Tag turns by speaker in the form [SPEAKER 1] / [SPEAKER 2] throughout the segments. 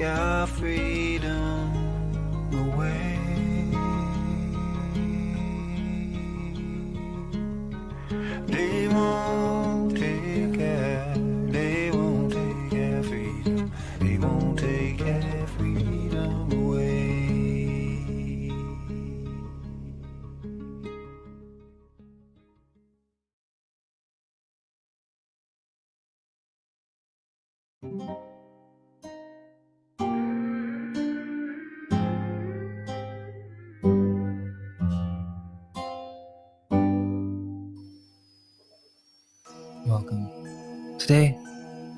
[SPEAKER 1] our freedom away. They won't take our freedom. They won't take our freedom away.
[SPEAKER 2] Welcome. Today,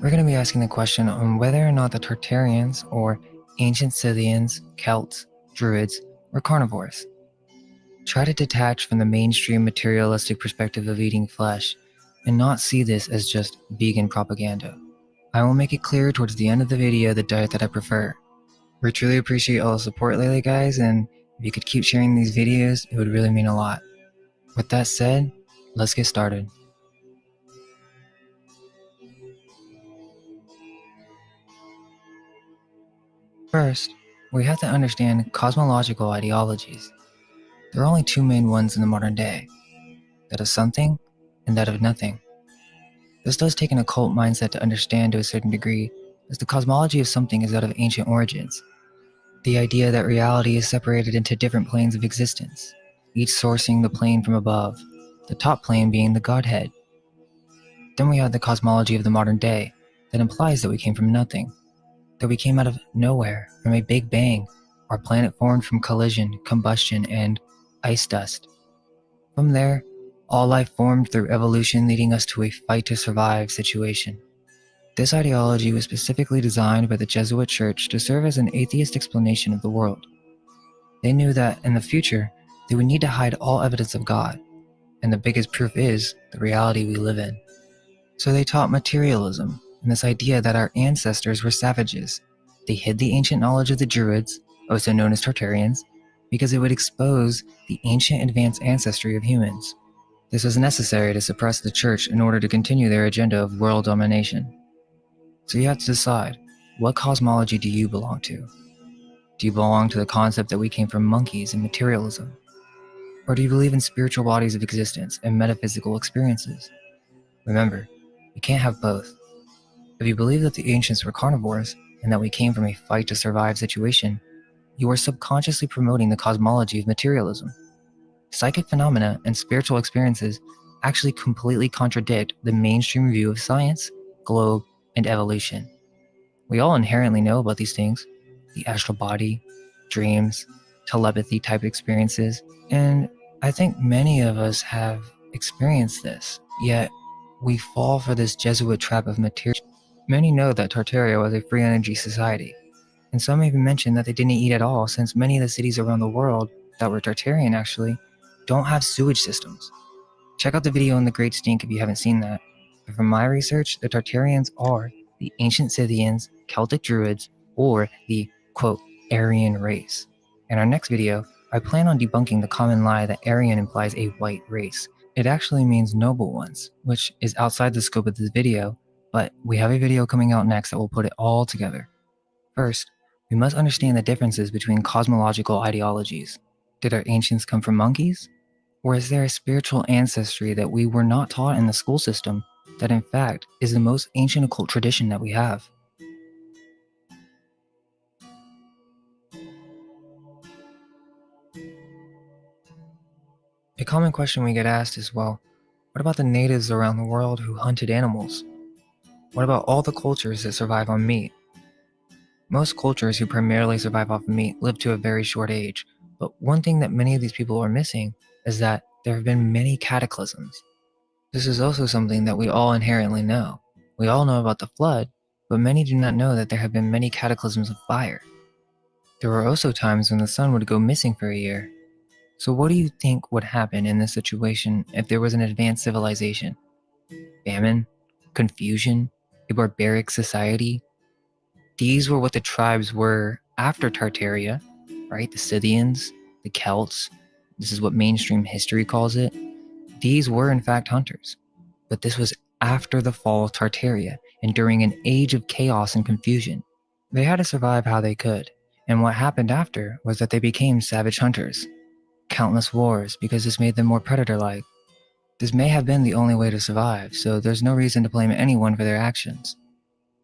[SPEAKER 2] we're going to be asking the question on whether or not the Tartarians, or ancient Scythians, Celts, Druids, were carnivores. Try to detach from the mainstream materialistic perspective of eating flesh and not see this as just vegan propaganda. I will make it clear towards the end of the video the diet that I prefer. We truly appreciate all the support lately, guys, and if you could keep sharing these videos, it would really mean a lot. With that said, let's get started. First, we have to understand cosmological ideologies. There are only two main ones in the modern day, that of something and that of nothing. This does take an occult mindset to understand to a certain degree, as the cosmology of something is that of ancient origins. The idea that reality is separated into different planes of existence, each sourcing the plane from above, the top plane being the Godhead. Then we have the cosmology of the modern day, that implies that we came from nothing, that we came out of nowhere from a big bang, our planet formed from collision, combustion, and ice dust. From there, all life formed through evolution, leading us to a fight to survive situation. This ideology was specifically designed by the Jesuit Church to serve as an atheist explanation of the world. They knew that in the future, they would need to hide all evidence of God, and the biggest proof is the reality we live in. So they taught materialism and this idea that our ancestors were savages. They hid the ancient knowledge of the Druids, also known as Tartarians, because it would expose the ancient advanced ancestry of humans. This was necessary to suppress the church in order to continue their agenda of world domination. So you have to decide, what cosmology do you belong to? Do you belong to the concept that we came from monkeys and materialism? Or do you believe in spiritual bodies of existence and metaphysical experiences? Remember, you can't have both. If you believe that the ancients were carnivores and that we came from a fight to survive situation, you are subconsciously promoting the cosmology of materialism. Psychic phenomena and spiritual experiences actually completely contradict the mainstream view of science, globe, and evolution. We all inherently know about these things, the astral body, dreams, telepathy type experiences, and I think many of us have experienced this, yet we fall for this Jesuit trap of material. Many know that Tartaria was a free energy society, and some even mention that they didn't eat at all, since many of the cities around the world that were Tartarian actually don't have sewage systems. Check out the video on the Great Stink if you haven't seen that. But from my research, the Tartarians are the ancient Scythians, Celtic Druids, or the, quote, Aryan race. In our next video, I plan on debunking the common lie that Aryan implies a white race. It actually means noble ones, which is outside the scope of this video, but we have a video coming out next that will put it all together. First, we must understand the differences between cosmological ideologies. Did our ancients come from monkeys? Or is there a spiritual ancestry that we were not taught in the school system that in fact is the most ancient occult tradition that we have? A common question we get asked is, well, what about the natives around the world who hunted animals? What about all the cultures that survive on meat? Most cultures who primarily survive off of meat live to a very short age, but one thing that many of these people are missing is that there have been many cataclysms. This is also something that we all inherently know. We all know about the flood, but many do not know that there have been many cataclysms of fire. There were also times when the sun would go missing for a year. So what do you think would happen in this situation if there was an advanced civilization? Famine? Confusion? A barbaric society? These were what the tribes were after Tartaria, right? The Scythians, the Celts. This is what mainstream history calls it. These were in fact hunters, but this was after the fall of Tartaria and during an age of chaos and confusion. They had to survive how they could, and what happened after was that they became savage hunters. Countless wars because this made them more predator-like. This may have been the only way to survive, so there's no reason to blame anyone for their actions.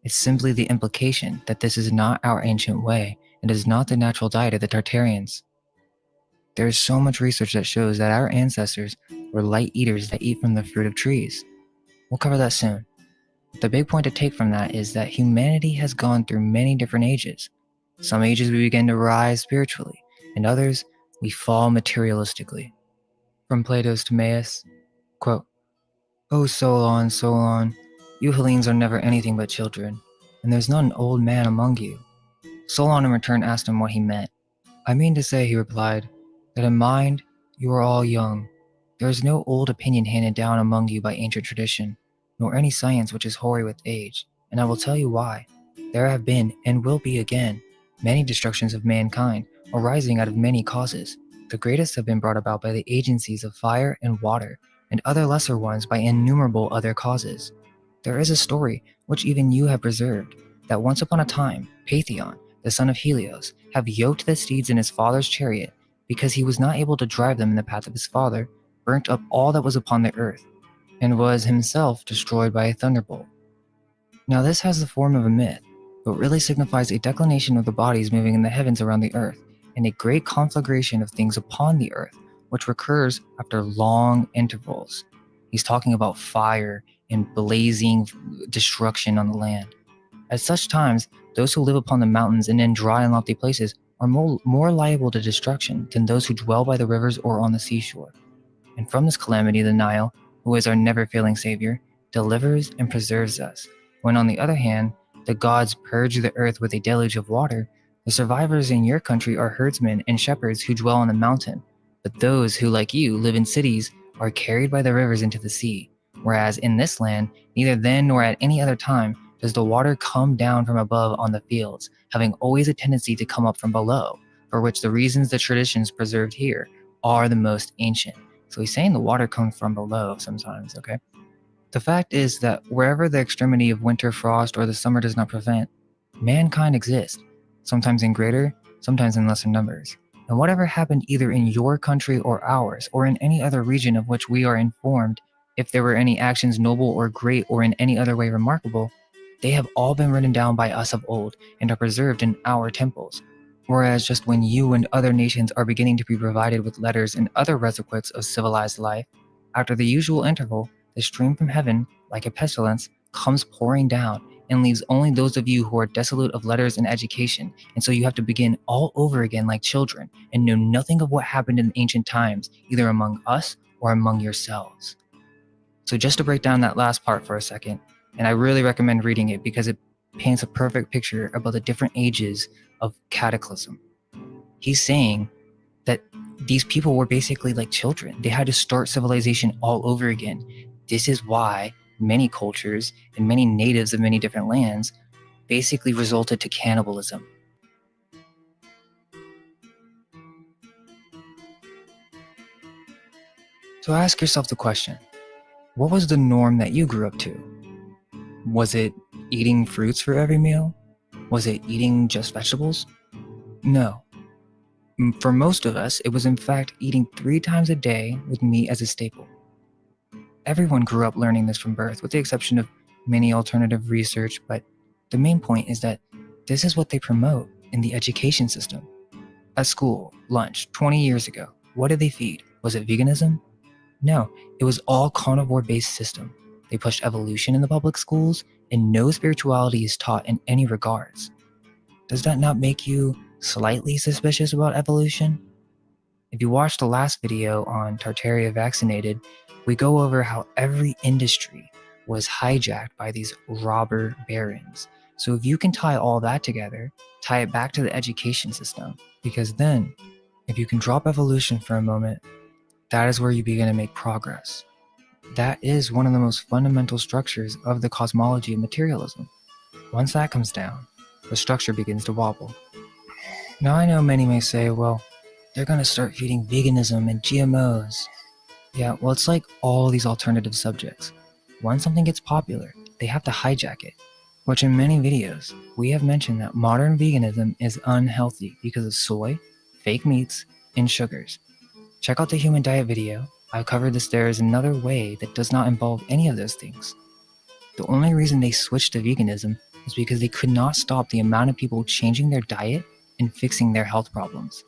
[SPEAKER 2] It's simply the implication that this is not our ancient way and is not the natural diet of the Tartarians. There is so much research that shows that our ancestors were light eaters that eat from the fruit of trees. We'll cover that soon. The big point to take from that is that humanity has gone through many different ages. Some ages we begin to rise spiritually, and others we fall materialistically. From Plato's Timaeus, quote, "O Solon, Solon, you Hellenes are never anything but children, and there's not an old man among you." Solon in return asked him what he meant. "I mean to say," he replied, "that in mind you are all young. There is no old opinion handed down among you by ancient tradition, nor any science which is hoary with age, and I will tell you why. There have been, and will be again, many destructions of mankind, arising out of many causes. The greatest have been brought about by the agencies of fire and water, and other lesser ones by innumerable other causes. There is a story, which even you have preserved, that once upon a time, Patheon, the son of Helios, have yoked the steeds in his father's chariot, because he was not able to drive them in the path of his father, burnt up all that was upon the earth, and was himself destroyed by a thunderbolt. Now this has the form of a myth, but really signifies a declination of the bodies moving in the heavens around the earth, and a great conflagration of things upon the earth, which recurs after long intervals. He's talking about fire and blazing destruction on the land. At such times, those who live upon the mountains and in dry and lofty places are more liable to destruction than those who dwell by the rivers or on the seashore. And from this calamity the Nile, who is our never-failing savior, delivers and preserves us. When on the other hand, the gods purge the earth with a deluge of water, the survivors in your country are herdsmen and shepherds who dwell on the mountain, but those who, like you, live in cities are carried by the rivers into the sea, whereas in this land, neither then nor at any other time does the water come down from above on the fields, having always a tendency to come up from below, for which the reasons the traditions preserved here are the most ancient. So he's saying the water comes from below sometimes, okay? The fact is that wherever the extremity of winter frost or the summer does not prevent, mankind exists, sometimes in greater, sometimes in lesser numbers. And whatever happened either in your country or ours, or in any other region of which we are informed, if there were any actions noble or great or in any other way remarkable, they have all been written down by us of old and are preserved in our temples. Whereas just when you and other nations are beginning to be provided with letters and other requisites of civilized life, after the usual interval, the stream from heaven, like a pestilence, comes pouring down and leaves only those of you who are desolate of letters and education, and so you have to begin all over again like children and know nothing of what happened in ancient times, either among us or among yourselves. So just to break down that last part for a second, and I really recommend reading it because it paints a perfect picture about the different ages of cataclysm. He's saying that these people were basically like children. They had to start civilization all over again. This is why many cultures and many natives of many different lands basically resulted to cannibalism. So ask yourself the question, what was the norm that you grew up to? Was it eating fruits for every meal? Was it eating just vegetables? No. For most of us, it was in fact eating 3 times a day with meat as a staple. Everyone grew up learning this from birth, with the exception of many alternative research, but the main point is that this is what they promote in the education system. At school, lunch, 20 years ago, what did they feed? Was it veganism? No, it was all carnivore-based system. They pushed evolution in the public schools, and no spirituality is taught in any regards. Does that not make you slightly suspicious about evolution? If you watched the last video on Tartaria Vaccinated, we go over how every industry was hijacked by these robber barons. So if you can tie all that together, tie it back to the education system, because then, if you can drop evolution for a moment, that is where you begin to make progress. That is one of the most fundamental structures of the cosmology of materialism. Once that comes down, the structure begins to wobble. Now I know many may say, well, they're going to start feeding veganism and GMOs. Yeah, well, it's like all these alternative subjects. Once something gets popular, they have to hijack it. which in many videos, we have mentioned that modern veganism is unhealthy because of soy, fake meats, and sugars. Check out the human diet video. I've covered this. There is another way that does not involve any of those things. The only reason they switched to veganism is because they could not stop the amount of people changing their diet and fixing their health problems.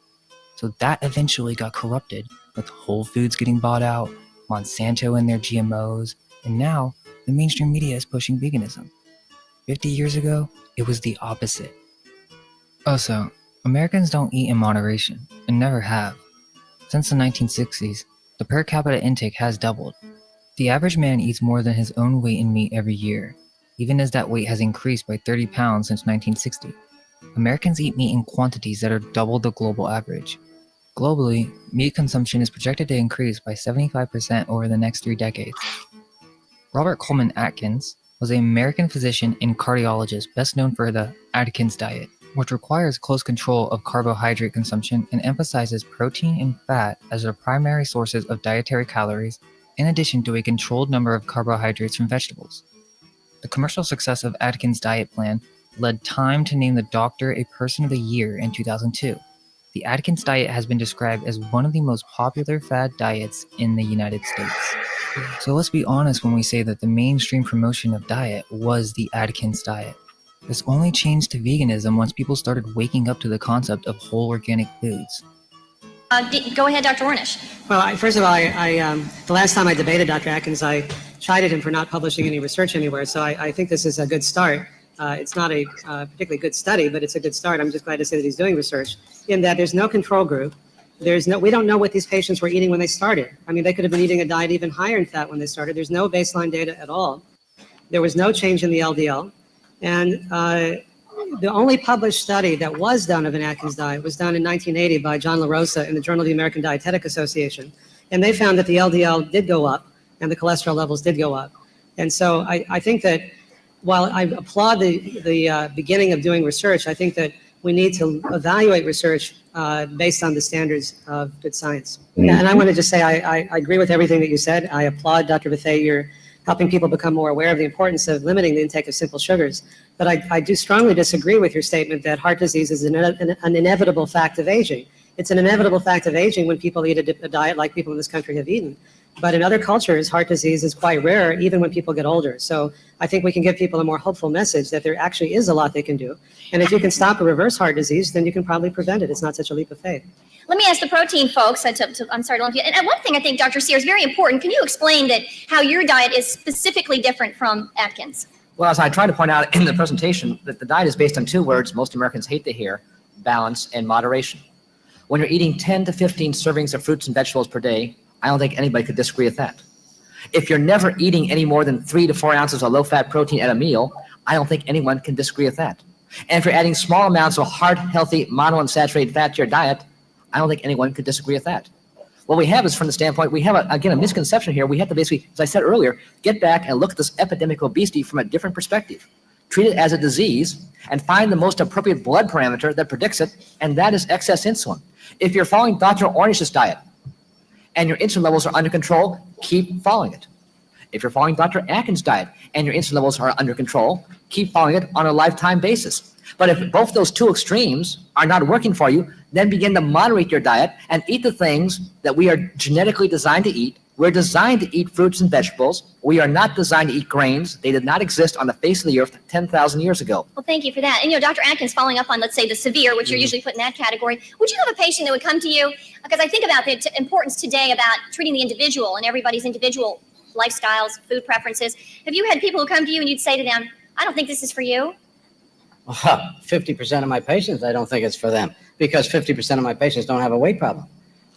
[SPEAKER 2] So that eventually got corrupted with Whole Foods getting bought out, Monsanto and their GMOs, and now the mainstream media is pushing veganism. 50 years ago, it was the opposite. Also, Americans don't eat in moderation, and never have. Since the 1960s, the per capita intake has doubled. The average man eats more than his own weight in meat every year, even as that weight has increased by 30 pounds since 1960. Americans eat meat in quantities that are double the global average. Globally, meat consumption is projected to increase by 75% over the next 3 decades. Robert Coleman Atkins was an American physician and cardiologist best known for the Atkins diet, which requires close control of carbohydrate consumption and emphasizes protein and fat as their primary sources of dietary calories, in addition to a controlled number of carbohydrates from vegetables. The commercial success of Atkins' diet plan led Time to name the doctor a Person of the Year in 2002. The Atkins diet has been described as one of the most popular fad diets in the United States. So let's be honest when we say that the mainstream promotion of diet was the Atkins diet. This only changed to veganism once people started waking up to the concept of whole organic foods.
[SPEAKER 3] Go ahead, Dr. Ornish.
[SPEAKER 4] Well, first of all, the last time I debated Dr. Atkins, I chided him for not publishing any research anywhere, so I think this is a good start. It's not a particularly good study, but it's a good start. I'm just glad to say that he's doing research in that there's no control group. We don't know what these patients were eating when they started. I mean, they could have been eating a diet even higher in fat when they started. There's no baseline data at all. There was no change in the LDL. And the only published study that was done of an Atkins diet was done in 1980 by John LaRosa in the Journal of the American Dietetic Association. And they found that the LDL did go up and the cholesterol levels did go up. And so I think that while I applaud the beginning of doing research, I think that we need to evaluate research based on the standards of good science. And I want to just say I agree with everything that you said. I applaud Dr. Bethay. You're helping people become more aware of the importance of limiting the intake of simple sugars. But I do strongly disagree with your statement that heart disease is an inevitable fact of aging. It's an inevitable fact of aging when people eat a diet like people in this country have eaten. But in other cultures, heart disease is quite rare, even when people get older. So I think we can give people a more hopeful message that there actually is a lot they can do. And if you can stop or reverse heart disease, then you can probably prevent it. It's not such a leap of faith.
[SPEAKER 3] Let me ask the protein folks. I'm sorry to lump you. And one thing I think, Dr. Sear, is very important. Can you explain that how your diet is specifically different from Atkins?
[SPEAKER 5] Well, as I tried to point out in the presentation, that the diet is based on 2 words most Americans hate to hear: balance and moderation. When you're eating 10 to 15 servings of fruits and vegetables per day, I don't think anybody could disagree with that. If you're never eating any more than 3 to 4 ounces of low-fat protein at a meal, I don't think anyone can disagree with that. And if you're adding small amounts of heart-healthy monounsaturated fat to your diet, I don't think anyone could disagree with that. What we have is, from the standpoint, we have, a misconception here. We have to basically, as I said earlier, get back and look at this epidemic of obesity from a different perspective. Treat it as a disease and find the most appropriate blood parameter that predicts it, and that is excess insulin. If you're following Dr. Ornish's diet and your insulin levels are under control, keep following it. If you're following Dr. Atkins' diet and your insulin levels are under control, keep following it on a lifetime basis. But if both those 2 extremes are not working for you, then begin to moderate your diet and eat the things that we are genetically designed to eat. We're designed to eat fruits and vegetables. We are not designed to eat grains. They did not exist on the face of the earth 10,000 years ago.
[SPEAKER 3] Well, thank you for that. And, Dr. Atkins, following up on, let's say, the severe, which you're usually put in that category, would you have a patient that would come to you? Because I think about the importance today about treating the individual and everybody's individual lifestyles, food preferences. Have you had people who come to you and you'd say to them, I don't think this is for you?
[SPEAKER 6] 50% of my patients, I don't think it's for them, because 50% of my patients don't have a weight problem.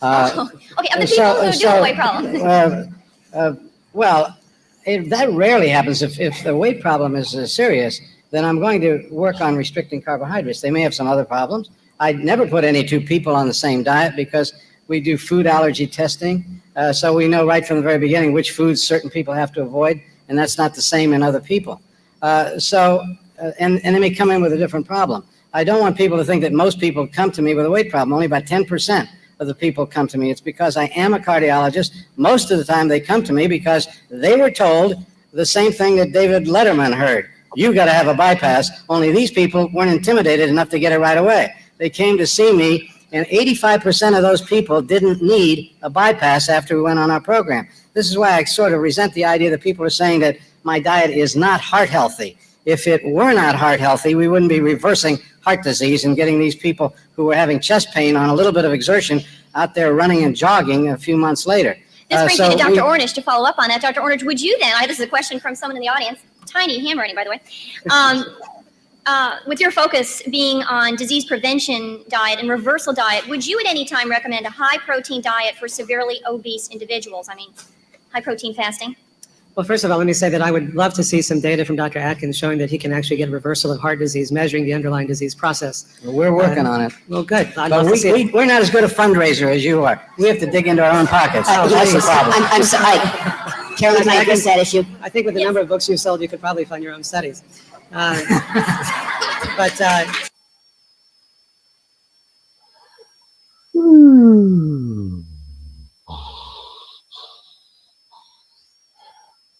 [SPEAKER 3] Okay, of the people who do have a weight problem.
[SPEAKER 6] Well, that rarely happens. If the weight problem is serious, then I'm going to work on restricting carbohydrates. They may have some other problems. I'd never put any 2 people on the same diet because we do food allergy testing. So we know right from the very beginning which foods certain people have to avoid, and that's not the same in other people. And they may come in with a different problem. I don't want people to think that most people come to me with a weight problem. Only about 10% of the people come to me. It's because I am a cardiologist. Most of the time they come to me because they were told the same thing that David Letterman heard. you got to have a bypass. Only these people weren't intimidated enough to get it right away. They came to see me, and 85% of those people didn't need a bypass after we went on our program. This is why I sort of resent the idea that people are saying that my diet is not heart healthy. If it were not heart healthy, we wouldn't be reversing heart disease and getting these people who were having chest pain on a little bit of exertion out there running and jogging a few months later.
[SPEAKER 3] This brings me to Dr. Ornish to follow up on that. Dr. Ornish, would you then, this is a question from someone in the audience, tiny handwriting, by the way, with your focus being on disease prevention diet and reversal diet, would you at any time recommend a high-protein diet for severely obese individuals? I mean, high-protein fasting?
[SPEAKER 4] Well, first of all, let me say that I would love to see some data from Dr. Atkins showing that he can actually get a reversal of heart disease, measuring the underlying disease process.
[SPEAKER 6] Well, we're working on it.
[SPEAKER 4] Well, good.
[SPEAKER 6] But we're not as good a fundraiser as you are. We have to dig into our own pockets. That's the problem.
[SPEAKER 7] I'm sorry. Carolyn, I guess that issue.
[SPEAKER 4] I think with the number of books you've sold, you could probably fund your own studies.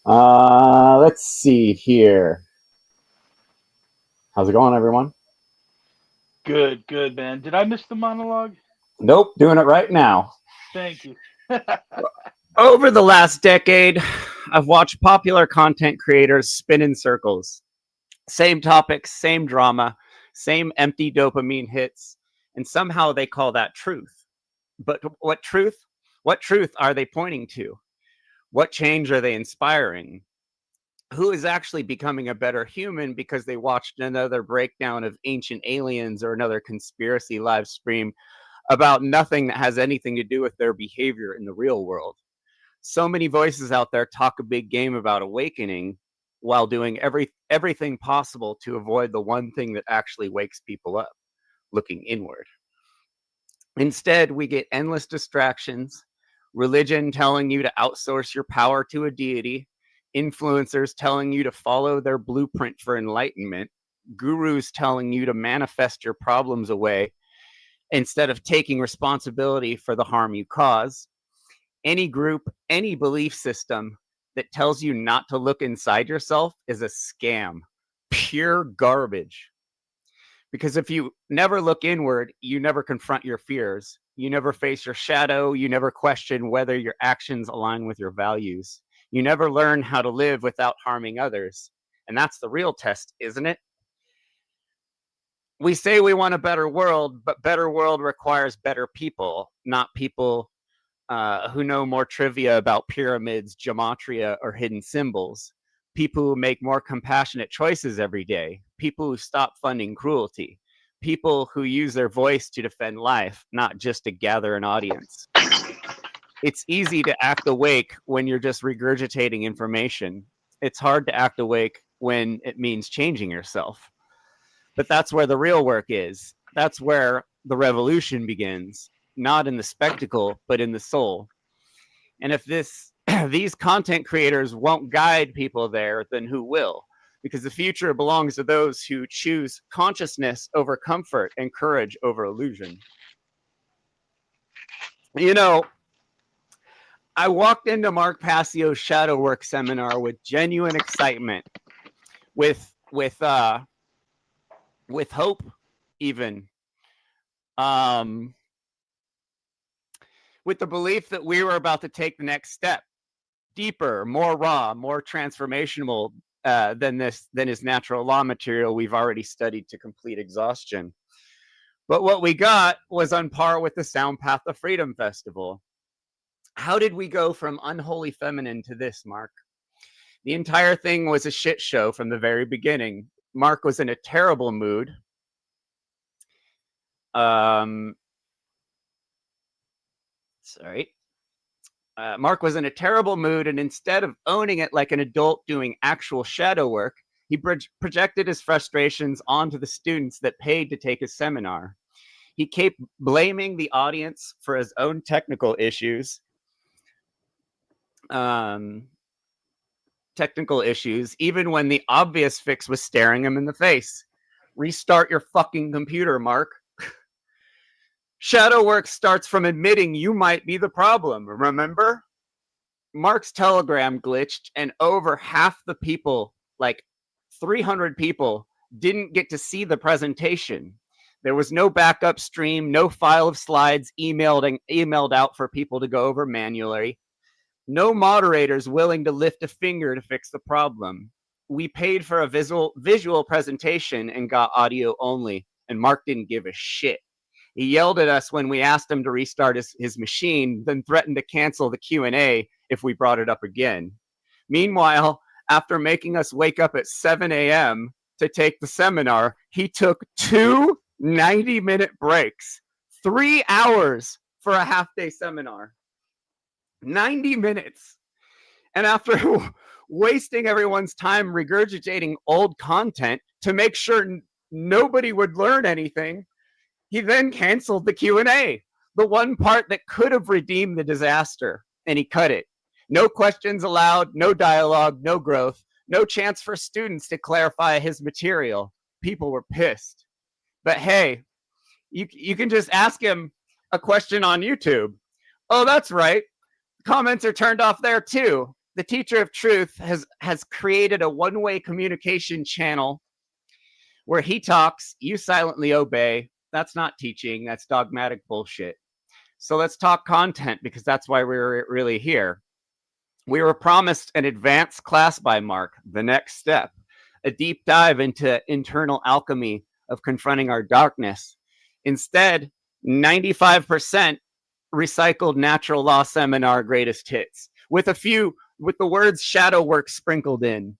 [SPEAKER 8] Let's see here. How's it going, everyone?
[SPEAKER 9] Good, man. Did I miss the monologue?
[SPEAKER 8] Nope, doing it right now.
[SPEAKER 9] Thank you.
[SPEAKER 10] Over the last decade, I've watched popular content creators spin in circles. Same topics, same drama, same empty dopamine hits, and somehow they call that truth. But what truth? What truth are they pointing to? What change are they inspiring? Who is actually becoming a better human because they watched another breakdown of ancient aliens or another conspiracy live stream about nothing that has anything to do with their behavior in the real world? So many voices out there talk a big game about awakening while doing everything possible to avoid the one thing that actually wakes people up, looking inward. Instead, we get endless distractions, religion telling you to outsource your power to a deity, influencers telling you to follow their blueprint for enlightenment, gurus telling you to manifest your problems away instead of taking responsibility for the harm you cause. Any group, any belief system that tells you not to look inside yourself is a scam, pure garbage. Because if you never look inward, you never confront your fears. You never face your shadow. You never question whether your actions align with your values. You never learn how to live without harming others. And that's the real test, isn't it? We say we want a better world, but better world requires better people, not people who know more trivia about pyramids, gematria, or hidden symbols. People who make more compassionate choices every day. People who stop funding cruelty. People who use their voice to defend life, not just to gather an audience. It's easy to act awake when you're just regurgitating information. It's hard to act awake when it means changing yourself. But that's where the real work is. That's where the revolution begins, not in the spectacle, but in the soul. And if these content creators won't guide people there, then who will? Because the future belongs to those who choose consciousness over comfort and courage over illusion. You know, I walked into Mark Passio's shadow work seminar with genuine excitement, with hope, even, with the belief that we were about to take the next step, deeper, more raw, more transformational than his natural law material we've already studied to complete exhaustion. But what we got was on par with the Sound Path of Freedom Festival. How did we go from unholy feminine to this, Mark? The entire thing was a shit show from the very beginning. Mark was in a terrible mood. Mark was in a terrible mood, and instead of owning it like an adult doing actual shadow work, he projected his frustrations onto the students that paid to take his seminar. He kept blaming the audience for his own technical issues. Even when the obvious fix was staring him in the face. Restart your fucking computer, Mark. Shadow work starts from admitting you might be the problem, remember? Mark's Telegram glitched, and over half the people, like 300 people didn't get to see the presentation. There was no backup stream, no file of slides emailed out for people to go over manually. No moderators willing to lift a finger to fix the problem. We paid for a visual presentation and got audio only, and Mark didn't give a shit. He yelled at us when we asked him to restart his machine, then threatened to cancel the Q&A if we brought it up again. Meanwhile, after making us wake up at 7 a.m. to take the seminar, he took 2 90-minute breaks, 3 hours for a half-day seminar. 90 minutes. And after wasting everyone's time regurgitating old content to make sure nobody would learn anything, he then canceled the Q&A, the one part that could have redeemed the disaster, and he cut it. No questions allowed, no dialogue, no growth, no chance for students to clarify his material. People were pissed. But hey, you can just ask him a question on YouTube. Oh, that's right. Comments are turned off there too. The teacher of truth has created a one-way communication channel where he talks, you silently obey. That's not teaching, that's dogmatic bullshit. So let's talk content, because that's why we're really here. We were promised an advanced class by Mark, the next step, a deep dive into internal alchemy of confronting our darkness. Instead, 95% recycled natural law seminar greatest hits, with the words shadow work sprinkled in.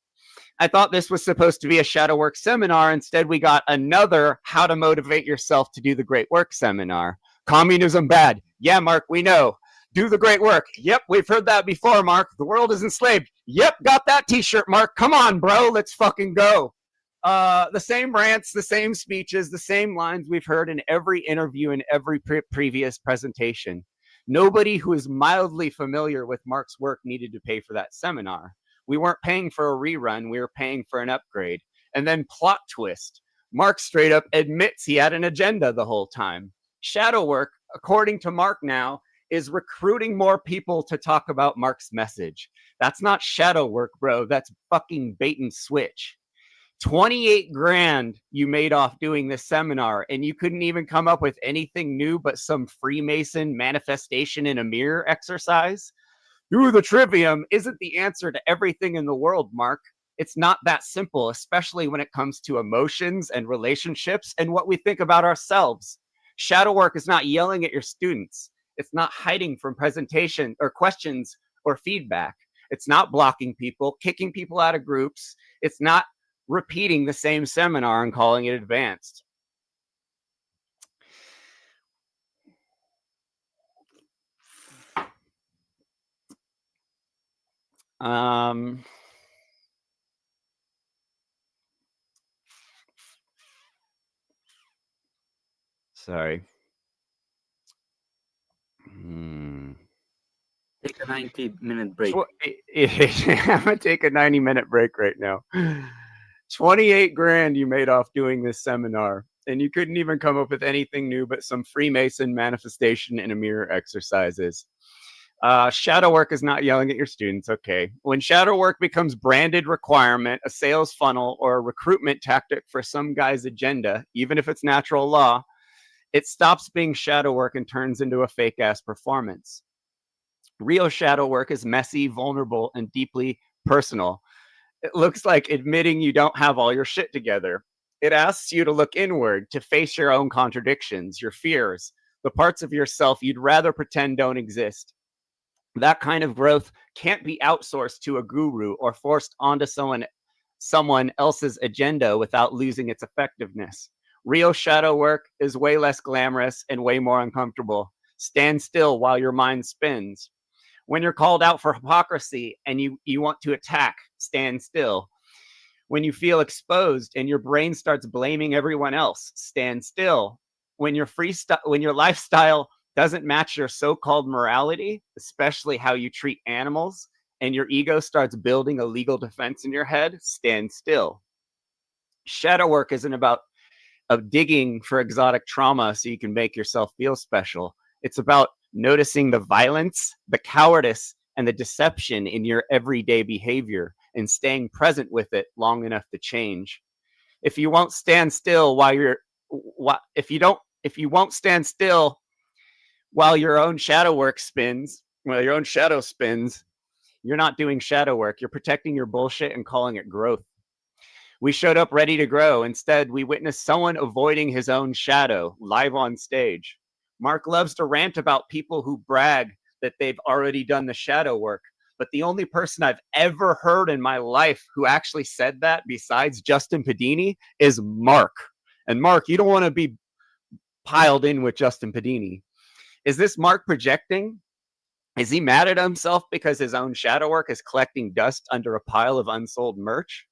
[SPEAKER 10] I thought this was supposed to be a shadow work seminar. Instead, we got another how to motivate yourself to do the great work seminar. Communism bad. Yeah, Mark, we know. Do the great work. Yep, we've heard that before, Mark. The world is enslaved. Yep, got that t-shirt, Mark. Come on, bro. Let's fucking go. The same rants, the same speeches, the same lines we've heard in every interview and every previous presentation. Nobody who is mildly familiar with Mark's work needed to pay for that seminar. We weren't paying for a rerun, we were paying for an upgrade. And then plot twist. Mark straight up admits he had an agenda the whole time. Shadow work, according to Mark now, is recruiting more people to talk about Mark's message. That's not shadow work, bro. That's fucking bait and switch. 28 grand you made off doing this seminar, and you couldn't even come up with anything new but some Freemason manifestation in a mirror exercise? Do the trivium isn't the answer to everything in the world, Mark. It's not that simple, especially when it comes to emotions and relationships and what we think about ourselves. Shadow work is not yelling at your students. It's not hiding from presentation or questions or feedback. It's not blocking people, kicking people out of groups. It's not repeating the same seminar and calling it advanced. Sorry.
[SPEAKER 11] Take a 90-minute break.
[SPEAKER 10] I'm gonna take a 90-minute break right now. 28 grand you made off doing this seminar, and you couldn't even come up with anything new but some Freemason manifestation in a mirror exercises. Shadow work is not yelling at your students. Okay. When shadow work becomes branded requirement, a sales funnel, or a recruitment tactic for some guy's agenda, even if it's natural law, it stops being shadow work and turns into a fake ass performance. Real shadow work is messy, vulnerable, and deeply personal. It looks like admitting you don't have all your shit together. It asks you to look inward, to face your own contradictions, your fears, the parts of yourself you'd rather pretend don't exist. That kind of growth can't be outsourced to a guru or forced onto someone else's agenda without losing its effectiveness. Real shadow work is way less glamorous and way more uncomfortable. Stand still while your mind spins. When you're called out for hypocrisy and you want to attack, stand still. When you feel exposed and your brain starts blaming everyone else, stand still. When your lifestyle doesn't match your so-called morality, especially how you treat animals, and your ego starts building a legal defense in your head, stand still. Shadow work isn't about digging for exotic trauma so you can make yourself feel special. It's about noticing the violence, the cowardice, and the deception in your everyday behavior. and staying present with it long enough to change. If you won't stand still while you're, if you won't stand still while your own shadow spins, you're not doing shadow work. You're protecting your bullshit and calling it growth. We showed up ready to grow. Instead, we witnessed someone avoiding his own shadow live on stage. Mark loves to rant about people who brag that they've already done the shadow work. But the only person I've ever heard in my life who actually said that, besides Justin Padini, is Mark. And Mark, you don't want to be piled in with Justin Padini. Is this Mark projecting? Is he mad at himself because his own shadow work is collecting dust under a pile of unsold merch?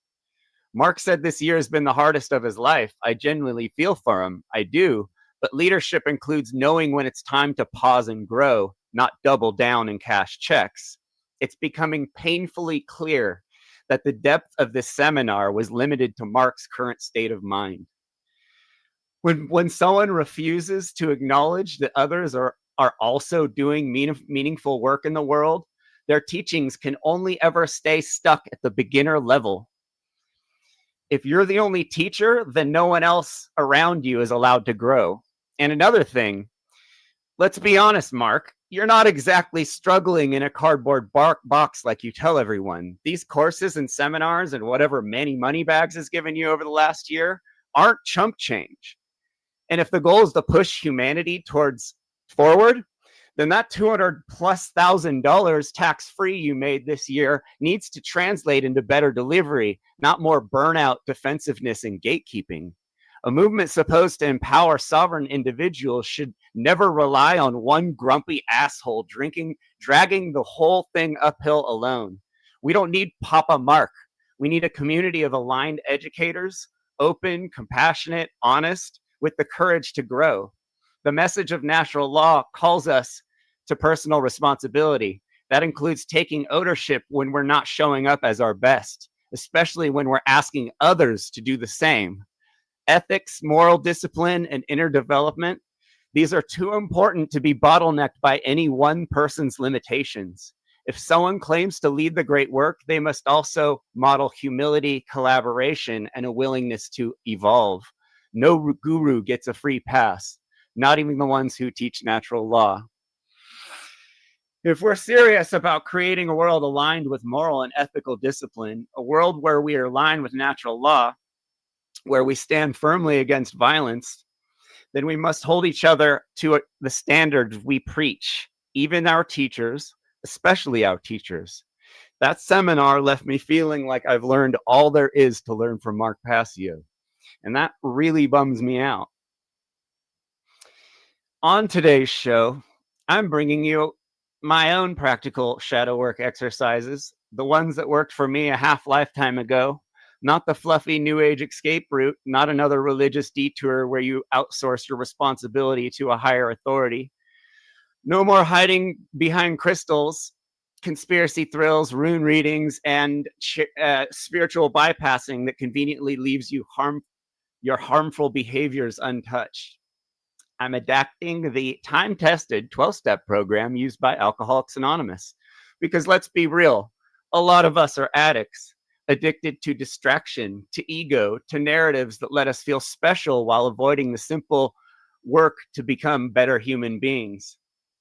[SPEAKER 10] Mark said this year has been the hardest of his life. I genuinely feel for him. I do. But leadership includes knowing when it's time to pause and grow, not double down and cash checks. It's becoming painfully clear that the depth of this seminar was limited to Mark's current state of mind. When someone refuses to acknowledge that others are also doing meaningful work in the world, their teachings can only ever stay stuck at the beginner level. If you're the only teacher, then no one else around you is allowed to grow. And another thing, let's be honest, Mark, you're not exactly struggling in a cardboard box like you tell everyone. These courses and seminars and whatever Manny Moneybags has given you over the last year aren't chump change. And if the goal is to push humanity towards forward, then that $200,000+ tax-free you made this year needs to translate into better delivery, not more burnout, defensiveness, and gatekeeping. A movement supposed to empower sovereign individuals should never rely on one grumpy asshole dragging the whole thing uphill alone. We don't need Papa Mark. We need a community of aligned educators, open, compassionate, honest, with the courage to grow. The message of natural law calls us to personal responsibility. That includes taking ownership when we're not showing up as our best, especially when we're asking others to do the same. Ethics, moral discipline, and inner development, these are too important to be bottlenecked by any one person's limitations. If someone claims to lead the great work, they must also model humility, collaboration, and a willingness to evolve. No guru gets a free pass, not even the ones who teach natural law. If we're serious about creating a world aligned with moral and ethical discipline, a world where we are aligned with natural law, where we stand firmly against violence, then we must hold each other to the standards we preach, even our teachers, especially our teachers. That seminar left me feeling like I've learned all there is to learn from Mark Passio, and that really bums me out. On today's show, I'm bringing you my own practical shadow work exercises, the ones that worked for me a half lifetime ago, not the fluffy new age escape route, not another religious detour where you outsource your responsibility to a higher authority. No more hiding behind crystals, conspiracy thrills, rune readings, and spiritual bypassing that conveniently leaves your harmful behaviors untouched. I'm adapting the time-tested 12-step program used by Alcoholics Anonymous. Because let's be real, a lot of us are addicts, addicted to distraction, to ego, to narratives that let us feel special while avoiding the simple work to become better human beings.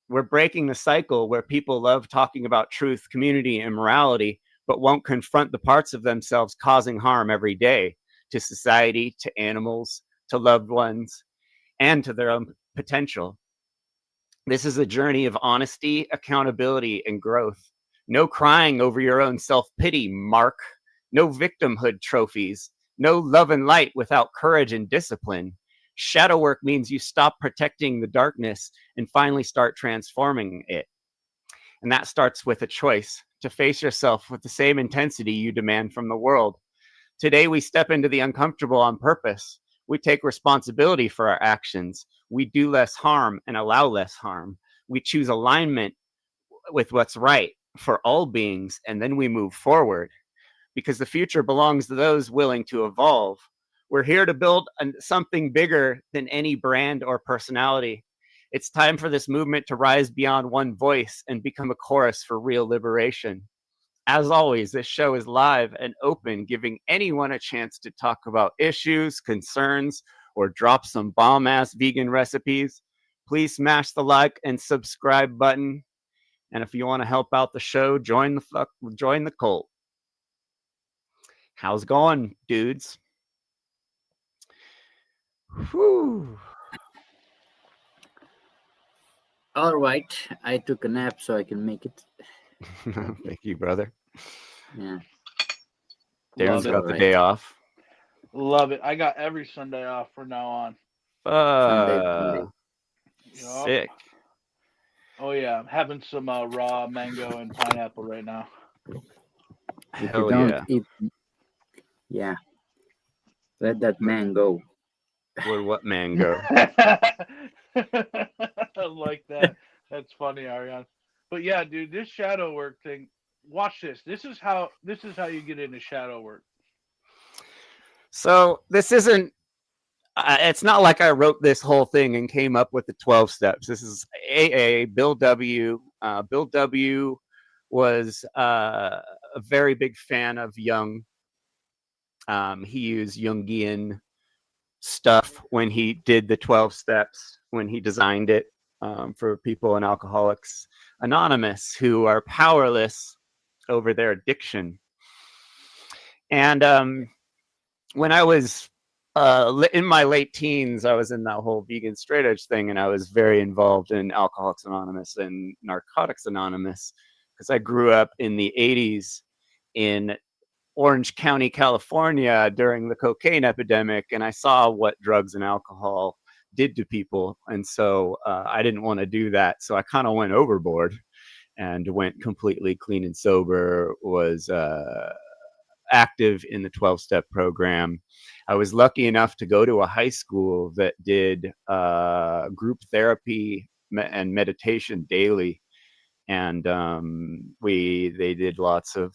[SPEAKER 10] We're breaking the cycle where people love talking about truth, community, and morality, but won't confront the parts of themselves causing harm every day to society, to animals, to loved ones, and to their own potential. This is a journey of honesty, accountability, and growth. No crying over your own self-pity, Mark. No victimhood trophies. No love and light without courage and discipline. Shadow work means you stop protecting the darkness and finally start transforming it. And that starts with a choice to face yourself with the same intensity you demand from the world. Today, we step into the uncomfortable on purpose. We take responsibility for our actions. We do less harm and allow less harm. We choose alignment with what's right for all beings, and then we move forward. Because the future belongs to those willing to evolve. We're here to build something bigger than any brand or personality. It's time for this movement to rise beyond one voice and become a chorus for real liberation. As always, this show is live and open, giving anyone a chance to talk about issues, concerns, or drop some bomb-ass vegan recipes. Please smash the like and subscribe button. And if you want to help out the show, join the cult. How's it going, dudes? Whew.
[SPEAKER 11] All right, I took a nap so I can make it.
[SPEAKER 10] Thank you, brother.
[SPEAKER 11] Yeah.
[SPEAKER 10] Darren's
[SPEAKER 9] Love
[SPEAKER 10] got
[SPEAKER 9] it.
[SPEAKER 10] the day off.
[SPEAKER 9] Love it. I got every Sunday off from now on.
[SPEAKER 11] Sunday.
[SPEAKER 9] Yup.
[SPEAKER 10] Sick.
[SPEAKER 9] Oh yeah, I'm having some raw mango and pineapple right now.
[SPEAKER 11] If you
[SPEAKER 10] Hell
[SPEAKER 11] don't
[SPEAKER 10] yeah.
[SPEAKER 11] eat, yeah, let that man go.
[SPEAKER 10] Where what man go?
[SPEAKER 9] I like that. That's funny, Ariane. But yeah, dude, this shadow work thing. Watch this. This is how you get into shadow work.
[SPEAKER 10] So this isn't. It's not like I wrote this whole thing and came up with the 12 steps. This is AA, Bill W. Bill W. was a very big fan of Jung. He used Jungian stuff when he did the 12 steps, when he designed it for people in Alcoholics Anonymous who are powerless over their addiction. And when I was in my late teens, I was in that whole vegan straight edge thing, and I was very involved in Alcoholics Anonymous and Narcotics Anonymous because I grew up in the 80s in Orange County, California during the cocaine epidemic, and I saw what drugs and alcohol did to people. And so I didn't want to do that. So I kind of went overboard and went completely clean and sober, was active in the 12-step program. I was lucky enough to go to a high school that did group therapy and meditation daily. And we did lots of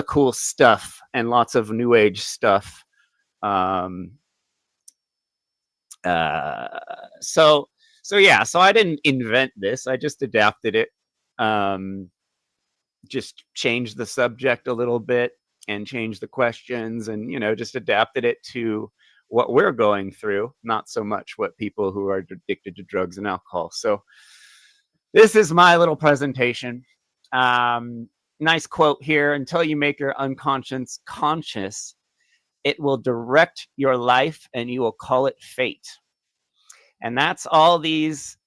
[SPEAKER 10] cool stuff and lots of new age stuff. So I didn't invent this. I just adapted it. Just changed the subject a little bit and changed the questions and, just adapted it to what we're going through, not so much what people who are addicted to drugs and alcohol. So this is my little presentation. Nice quote here: until you make your unconscious conscious, it will direct your life and you will call it fate. And that's all these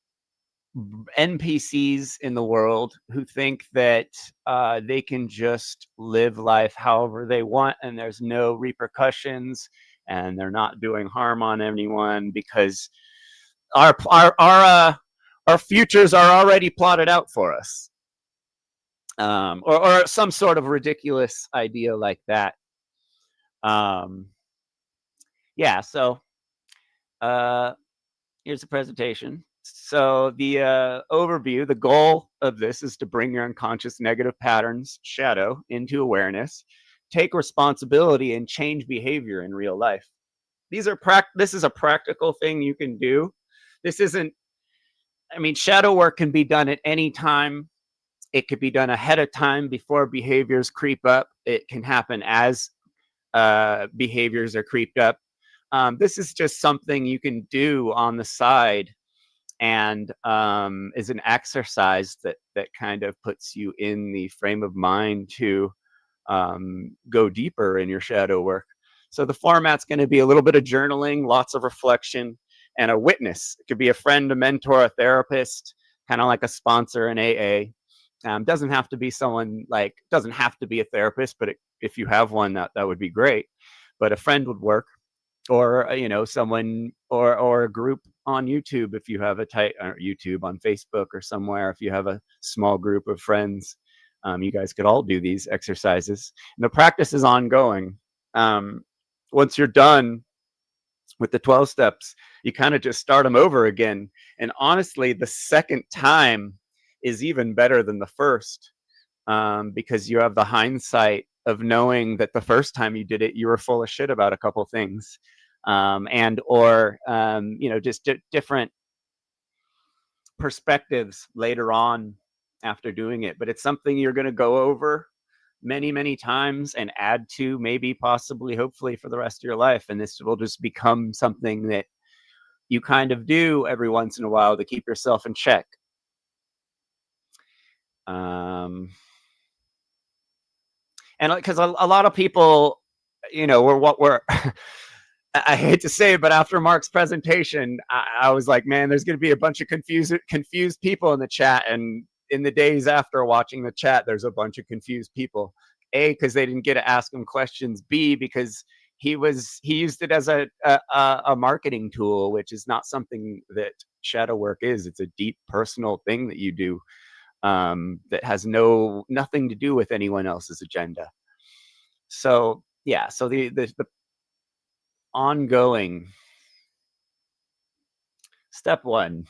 [SPEAKER 10] NPCs in the world who think that they can just live life however they want and there's no repercussions and they're not doing harm on anyone because our futures are already plotted out for us. Or some sort of ridiculous idea like that. Yeah, so here's the presentation. So the overview, the goal of this is to bring your unconscious negative patterns, shadow, into awareness, take responsibility, and change behavior in real life. This is a practical thing you can do. This isn't, shadow work can be done at any time. It could be done ahead of time before behaviors creep up. It can happen as behaviors are creeped up. This is just something you can do on the side and is an exercise that kind of puts you in the frame of mind to go deeper in your shadow work. So the format's going to be a little bit of journaling, lots of reflection, and a witness. It could be a friend, a mentor, a therapist, kind of like a sponsor in AA. Doesn't have to be someone doesn't have to be a therapist, but if you have one, that would be great. But a friend would work, or someone or a group on YouTube if you have a tight YouTube on Facebook or somewhere. If you have a small group of friends, you guys could all do these exercises. And the practice is ongoing. Once you're done with the 12 steps, you kind of just start them over again. And honestly, the second time is even better than the first, because you have the hindsight of knowing that the first time you did it, you were full of shit about a couple things, just different perspectives later on after doing it. But it's something you're going to go over many, many times and add to, maybe, possibly, hopefully, for the rest of your life. And this will just become something that you kind of do every once in a while to keep yourself in check. And because a lot of people, we're I hate to say it, but after Mark's presentation, I was like, man, there's going to be a bunch of confused people in the chat. And in the days after watching the chat, there's a bunch of confused people. A, because they didn't get to ask him questions. B, because he used it as a marketing tool, which is not something that shadow work is. It's a deep personal thing that you do that has nothing to do with anyone else's agenda. So yeah, so the ongoing step 1,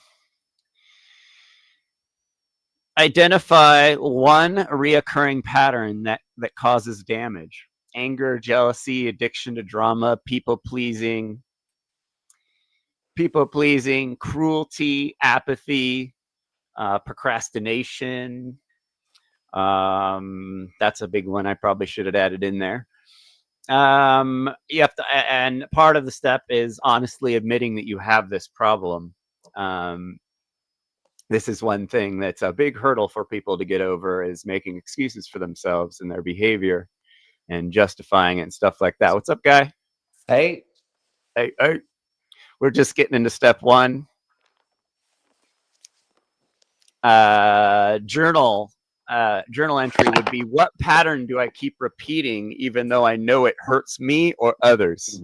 [SPEAKER 10] identify one reoccurring pattern that causes damage: anger, jealousy, addiction to drama, people pleasing, cruelty, apathy, procrastination. That's a big one. I probably should have added in there. You have to, and part of the step is honestly admitting that you have this problem. This is one thing that's a big hurdle for people to get over, is making excuses for themselves and their behavior and justifying it and stuff like that. What's up, guy?
[SPEAKER 12] Hey.
[SPEAKER 10] Hey. We're just getting into step 1. Journal entry would be, what pattern do I keep repeating even though I know it hurts me or others?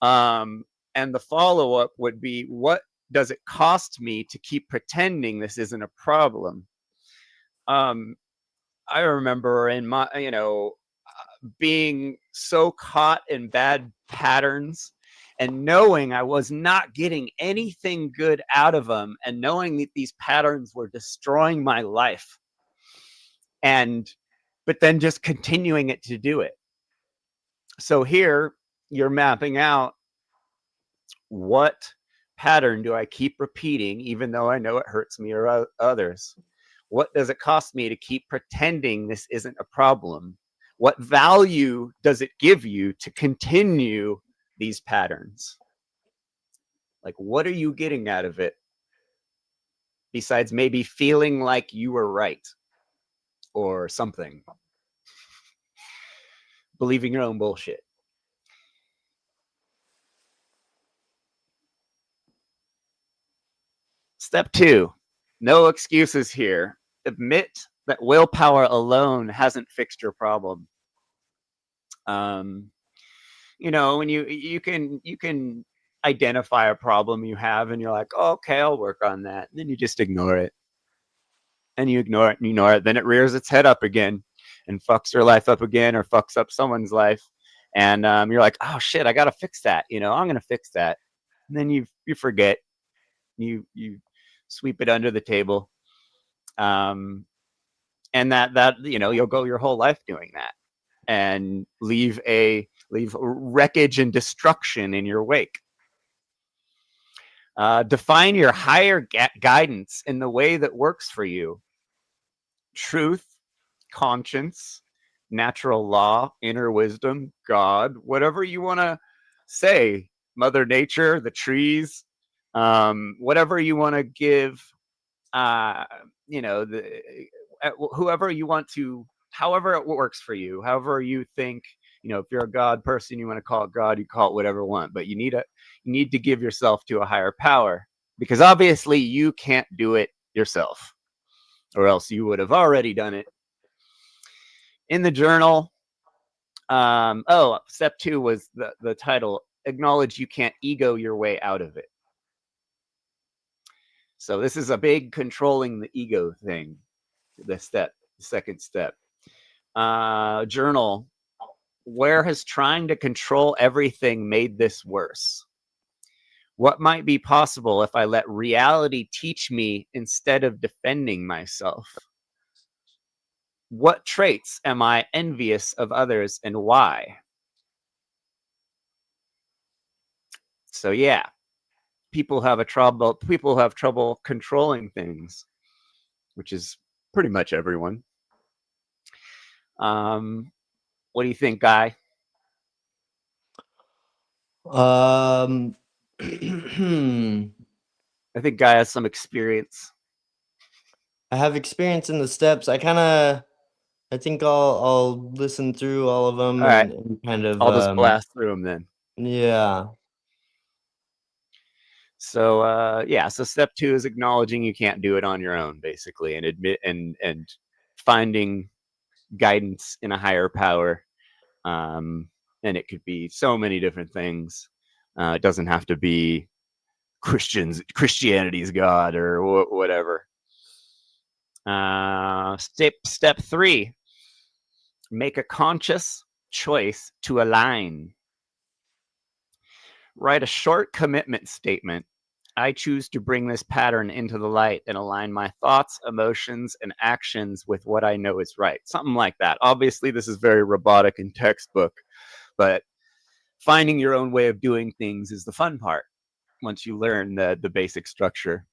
[SPEAKER 10] And the follow-up would be, what does it cost me to keep pretending this isn't a problem? I remember in my, being so caught in bad patterns and knowing I was not getting anything good out of them, and knowing that these patterns were destroying my life, but then just continuing it to do it. So here you're mapping out, what pattern do I keep repeating even though I know it hurts me or others? What does it cost me to keep pretending this isn't a problem? What value does it give you to continue these patterns? Like, what are you getting out of it besides maybe feeling like you were right or something? Believing your own bullshit. Step 2, no excuses here. Admit that willpower alone hasn't fixed your problem. When you can identify a problem you have and you're like, oh, okay, I'll work on that. And then you just ignore it. And you ignore it and ignore it. Then it rears its head up again and fucks your life up again, or fucks up someone's life. And you're like, oh shit, I gotta fix that. I'm gonna fix that. And then you forget. You sweep it under the table. And that you'll go your whole life doing that and leave wreckage and destruction in your wake. Define your higher guidance in the way that works for you: truth, conscience, natural law, inner wisdom, God, whatever you want to say, Mother Nature, the trees, whatever you want to give, whoever you want to, however it works for you, however you think. If you're a God person, you want to call it God, you call it whatever you want, but you need to give yourself to a higher power, because obviously you can't do it yourself, or else you would have already done it. In the journal, step 2 was the title, acknowledge you can't ego your way out of it. So this is a big controlling the ego thing, the second step. Journal, where has trying to control everything made this worse? What might be possible if I let reality teach me instead of defending myself? What traits am I envious of others, and why? So yeah, people have trouble controlling things, which is pretty much everyone. What do you think, Guy?
[SPEAKER 12] I
[SPEAKER 10] I think Guy has some experience.
[SPEAKER 12] have experience in the steps. I think I'll listen through all of them
[SPEAKER 10] All right.
[SPEAKER 12] and kind of
[SPEAKER 10] I'll just blast through them then.
[SPEAKER 12] yeah.
[SPEAKER 10] So yeah, so step 2 is acknowledging you can't do it on your own, basically, and admit and finding guidance in a higher power. And it could be so many different things. It doesn't have to be Christianity's God or whatever. Step 3, make a conscious choice to align. Write a short commitment statement. I choose to bring this pattern into the light and align my thoughts, emotions, and actions with what I know is right. Something like that. Obviously, this is very robotic and textbook, but finding your own way of doing things is the fun part once you learn the basic structure.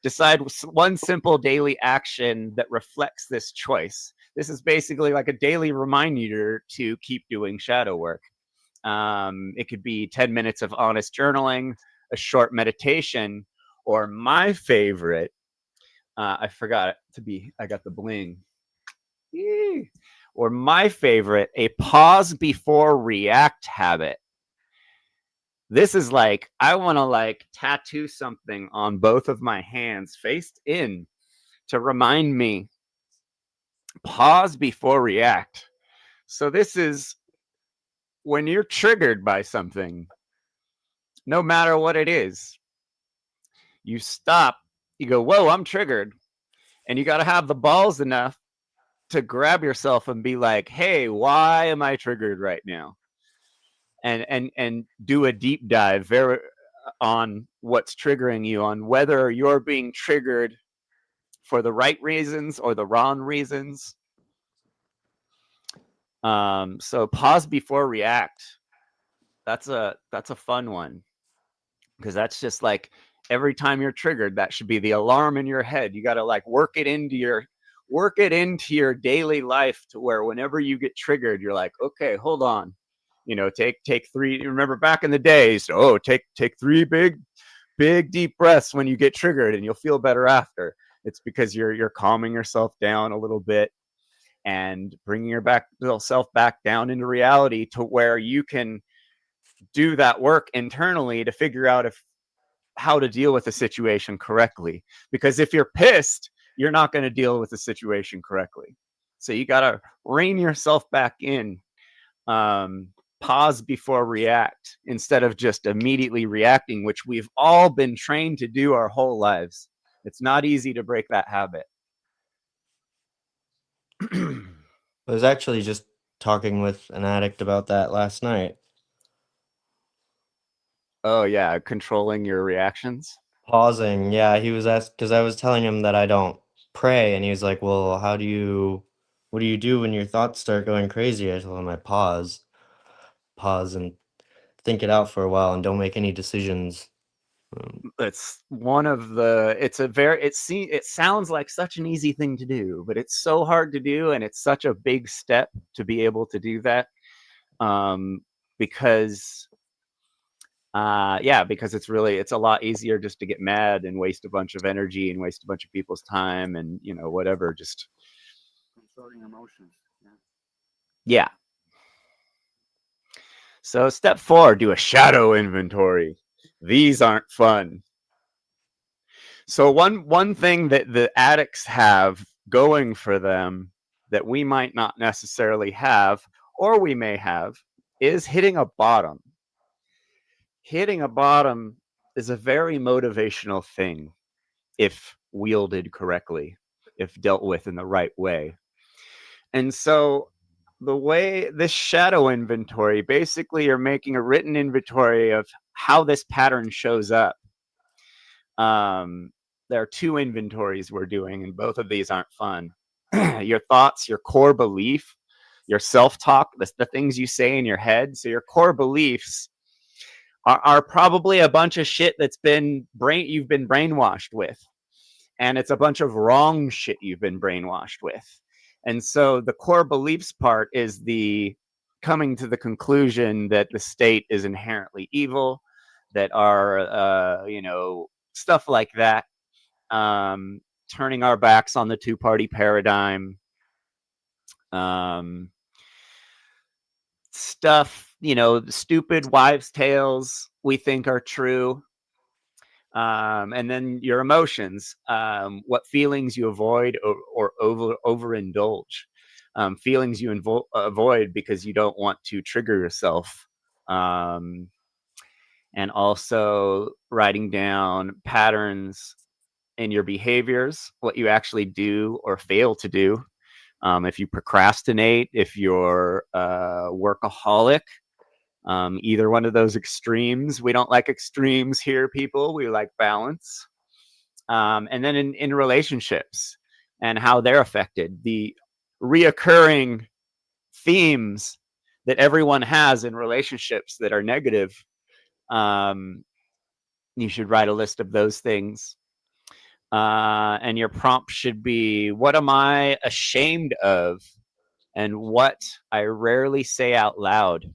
[SPEAKER 10] Decide one simple daily action that reflects this choice. This is basically like a daily reminder to keep doing shadow work. It could be 10 minutes of honest journaling, a short meditation, or my favorite, I forgot it to be, I got the bling. Yee. Or my favorite, a pause before react habit. This is like, I want to like tattoo something on both of my hands faced in to remind me, pause before react. So this is when you're triggered by something, no matter what it is, you stop, you go, whoa, I'm triggered. And you got to have the balls enough to grab yourself and be like, hey, why am I triggered right now? And do a deep dive on what's triggering you, on whether you're being triggered for the right reasons or the wrong reasons. So pause before react. That's a fun one, because that's just like every time you're triggered, that should be the alarm in your head. You got to like work it into your daily life to where whenever you get triggered, you're like, okay, hold on. You know, take 3. Remember back in the days, take 3 big deep breaths when you get triggered, and you'll feel better after. It's because you're calming yourself down a little bit and bringing yourself back down into reality to where you can do that work internally to figure out how to deal with the situation correctly. Because if you're pissed, you're not going to deal with the situation correctly. So you got to rein yourself back in. Pause before react instead of just immediately reacting, which we've all been trained to do our whole lives. It's not easy to break that habit.
[SPEAKER 12] I was actually just talking with an addict about that last night.
[SPEAKER 10] Oh yeah, controlling your reactions.
[SPEAKER 12] Pausing, yeah, he was asked because I was telling him that I don't pray, and he was like, "Well, what do you do when your thoughts start going crazy?" I told him I pause and think it out for a while and don't make any decisions.
[SPEAKER 10] It's one of the. It sounds like such an easy thing to do, but it's so hard to do, and it's such a big step to be able to do that. Because it's a lot easier just to get mad and waste a bunch of energy and waste a bunch of people's time and whatever, just
[SPEAKER 11] Controlling emotions.
[SPEAKER 10] yeah. So step 4, do a shadow inventory. These aren't fun. So one thing that the addicts have going for them that we might not necessarily have, or we may have, is hitting a bottom. Hitting a bottom is a very motivational thing if wielded correctly, if dealt with in the right way. And so the way this shadow inventory, basically you're making a written inventory of how this pattern shows up. There are 2 inventories we're doing, and both of these aren't fun. Your thoughts, your core belief, your self-talk, the things you say in your head. So your core beliefs are probably a bunch of shit you've been brainwashed with. And it's a bunch of wrong shit you've been brainwashed with. And so the core beliefs part is the coming to the conclusion that the state is inherently evil, that are, stuff like that. Turning our backs on the two-party paradigm. Stuff, stupid wives' tales we think are true. And then your emotions, what feelings you avoid or overindulge. Feelings you avoid because you don't want to trigger yourself. And also writing down patterns in your behaviors, what you actually do or fail to do. If you procrastinate, if you're a workaholic, either one of those extremes. We don't like extremes here, people. We like balance. And then in relationships and how they're affected, the reoccurring themes that everyone has in relationships that are negative. You should write a list of those things. And your prompt should be, what am I ashamed of? And what I rarely say out loud.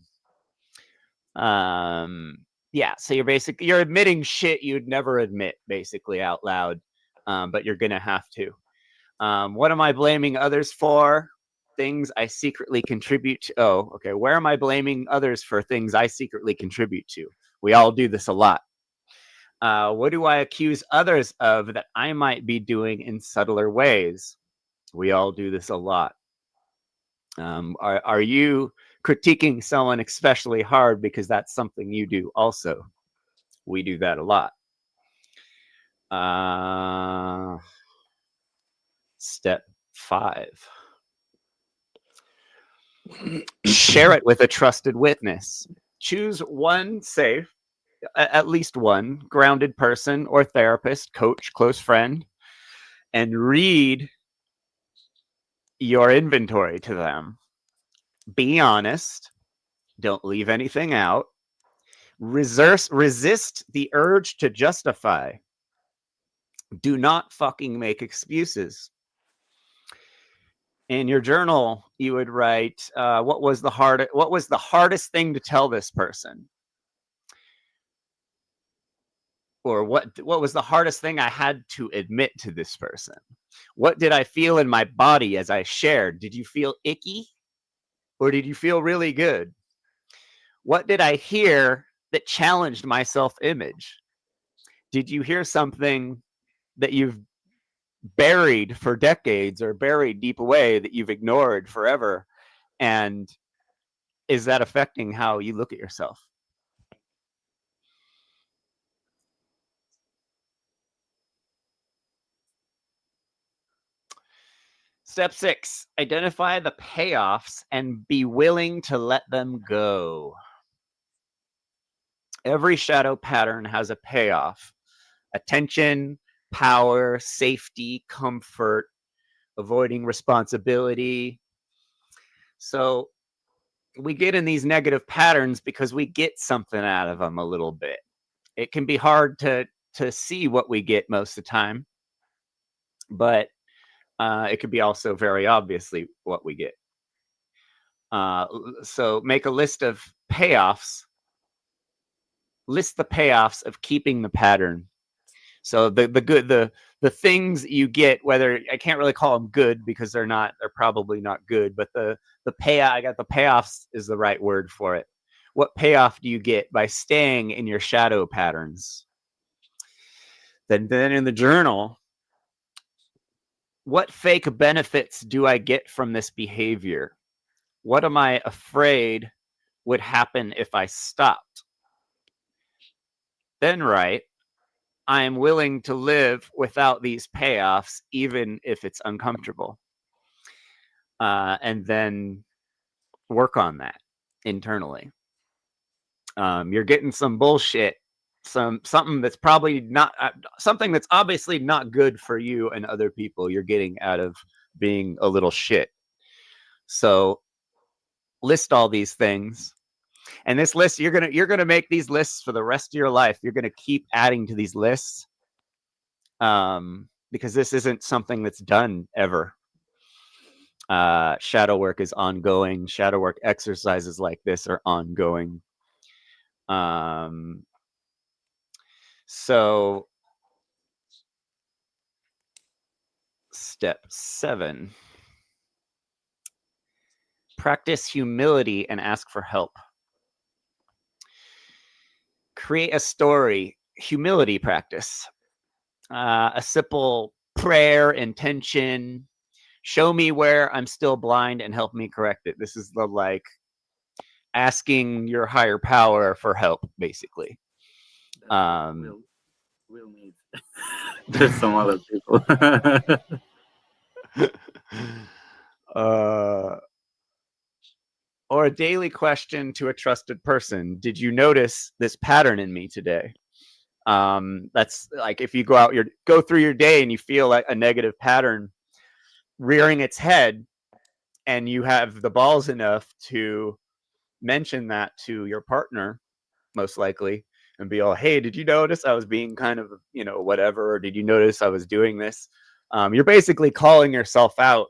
[SPEAKER 10] Yeah, so you're admitting shit you'd never admit basically out loud, but you're gonna have to. What am I blaming others for? Things I secretly contribute to. Oh, okay. Where am I blaming others for things I secretly contribute to? We all do this a lot. What do I accuse others of that I might be doing in subtler ways? We all do this a lot. Are you critiquing someone especially hard because that's something you do also? We do that a lot. Step 5. Share it with a trusted witness. Choose one safe, at least one grounded person or therapist, coach, close friend, and read your inventory to them. Be honest. Don't leave anything out. Resist the urge to justify. Do not fucking make excuses. In your journal, you would write, what was the hardest thing to tell this person? Or what was the hardest thing I had to admit to this person? What did I feel in my body as I shared? Did you feel icky? Or did you feel really good? What did I hear that challenged my self-image? Did you hear something that you've buried for decades or buried deep away that you've ignored forever? And is that affecting how you look at yourself? Step 6, identify the payoffs and be willing to let them go. Every shadow pattern has a payoff. Attention, power, safety, comfort, avoiding responsibility. So we get in these negative patterns because we get something out of them a little bit. It can be hard to see what we get most of the time, but it could be also very obviously what we get. So make a list of payoffs. List the payoffs of keeping the pattern. So the things you get, whether I can't really call them good because they're probably not good, but the payoffs is the right word for it. What payoff do you get by staying in your shadow patterns? Then in the journal, what fake benefits do I get from this behavior? What am I afraid would happen if I stopped? Then write, I am willing to live without these payoffs, even if it's uncomfortable. And then work on that internally. You're getting some bullshit, something that's probably not, something that's obviously not good for you and other people. You're getting out of being a little shit. So list all these things. And this list, you're gonna make these lists for the rest of your life. You're gonna keep adding to these lists, because this isn't something that's done ever. Shadow work is ongoing. Shadow work exercises like this are ongoing. So step 7, practice humility and ask for help. Create a story, humility practice, a simple prayer, intention, show me where I'm still blind and help me correct it. This is the like asking your higher power for help, basically.
[SPEAKER 11] Will need. There's some other people.
[SPEAKER 10] Or a daily question to a trusted person. Did you notice this pattern in me today? That's like if you go through your day and you feel like a negative pattern rearing its head, and you have the balls enough to mention that to your partner, most likely, and be all, hey, did you notice I was being kind of, whatever, or did you notice I was doing this? You're basically calling yourself out,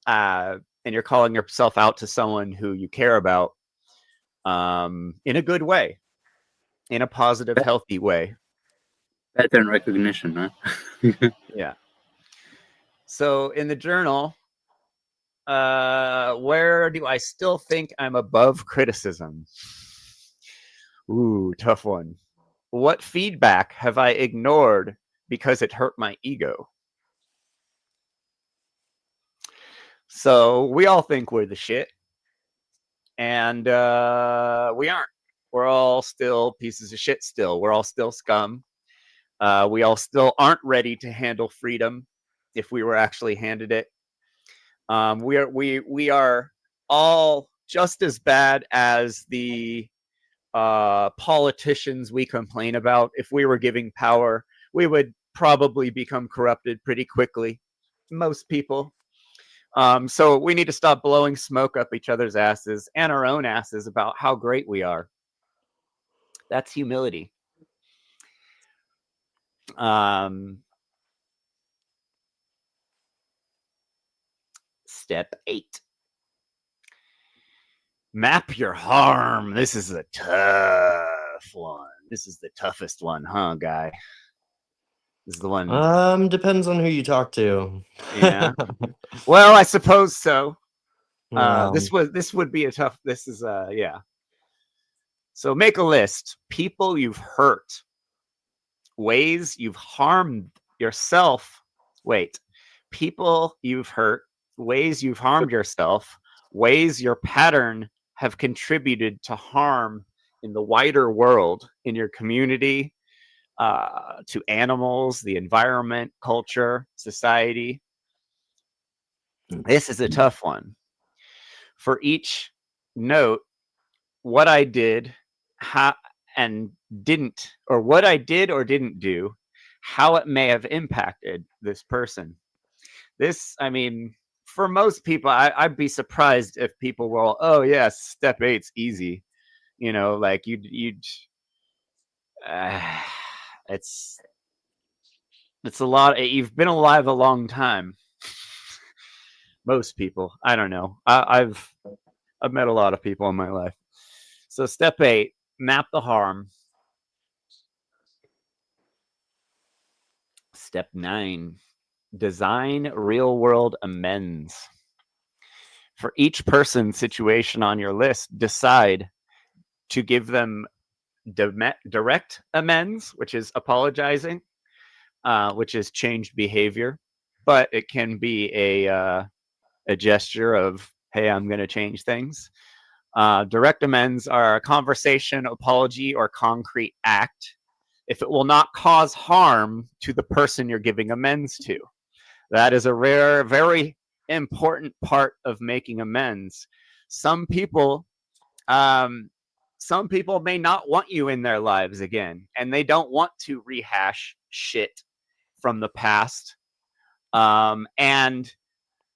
[SPEAKER 10] and you're calling yourself out to someone who you care about, in a good way, in a positive, healthy way.
[SPEAKER 11] Pattern recognition, huh?
[SPEAKER 10] Yeah. So in the journal, where do I still think I'm above criticism? Ooh, tough one. What feedback have I ignored because it hurt my ego? So we all think we're the shit, and we aren't. We're all still pieces of shit still. We're all still scum. We all still aren't ready to handle freedom if we were actually handed it. We are all just as bad as the politicians we complain about. If we were giving power, we would probably become corrupted pretty quickly. Most people. So we need to stop blowing smoke up each other's asses and our own asses about how great we are. That's humility. Step 8. Map your harm. This is a tough one. This is the toughest one, huh, guy? This is the one.
[SPEAKER 12] Depends on who you talk to.
[SPEAKER 10] Yeah. Well, I suppose so.
[SPEAKER 12] Well,
[SPEAKER 10] This would be a tough. This is yeah. So make a list. People you've hurt. Ways you've harmed yourself. Wait. People you've hurt. Ways you've harmed yourself. Ways your pattern have contributed to harm in the wider world, in your community, to animals, the environment, culture, society. This is a tough one. For each note, what I did, how and didn't, or what I did or didn't do, how it may have impacted this person. This, I mean, for most people, I'd be surprised if people were all, oh yes, step 8's easy. Like you'd it's a lot. You've been alive a long time. Most people, I don't know. I've met a lot of people in my life. So step 8, map the harm. Step 9, design real world amends. For each person situation on your list, decide to give them direct amends, which is apologizing, which is changed behavior, but it can be a gesture of, hey, I'm going to change things. Direct amends are a conversation, apology, or concrete act if it will not cause harm to the person you're giving amends to. That is a rare, very important part of making amends. Some people may not want you in their lives again, and they don't want to rehash shit from the past. And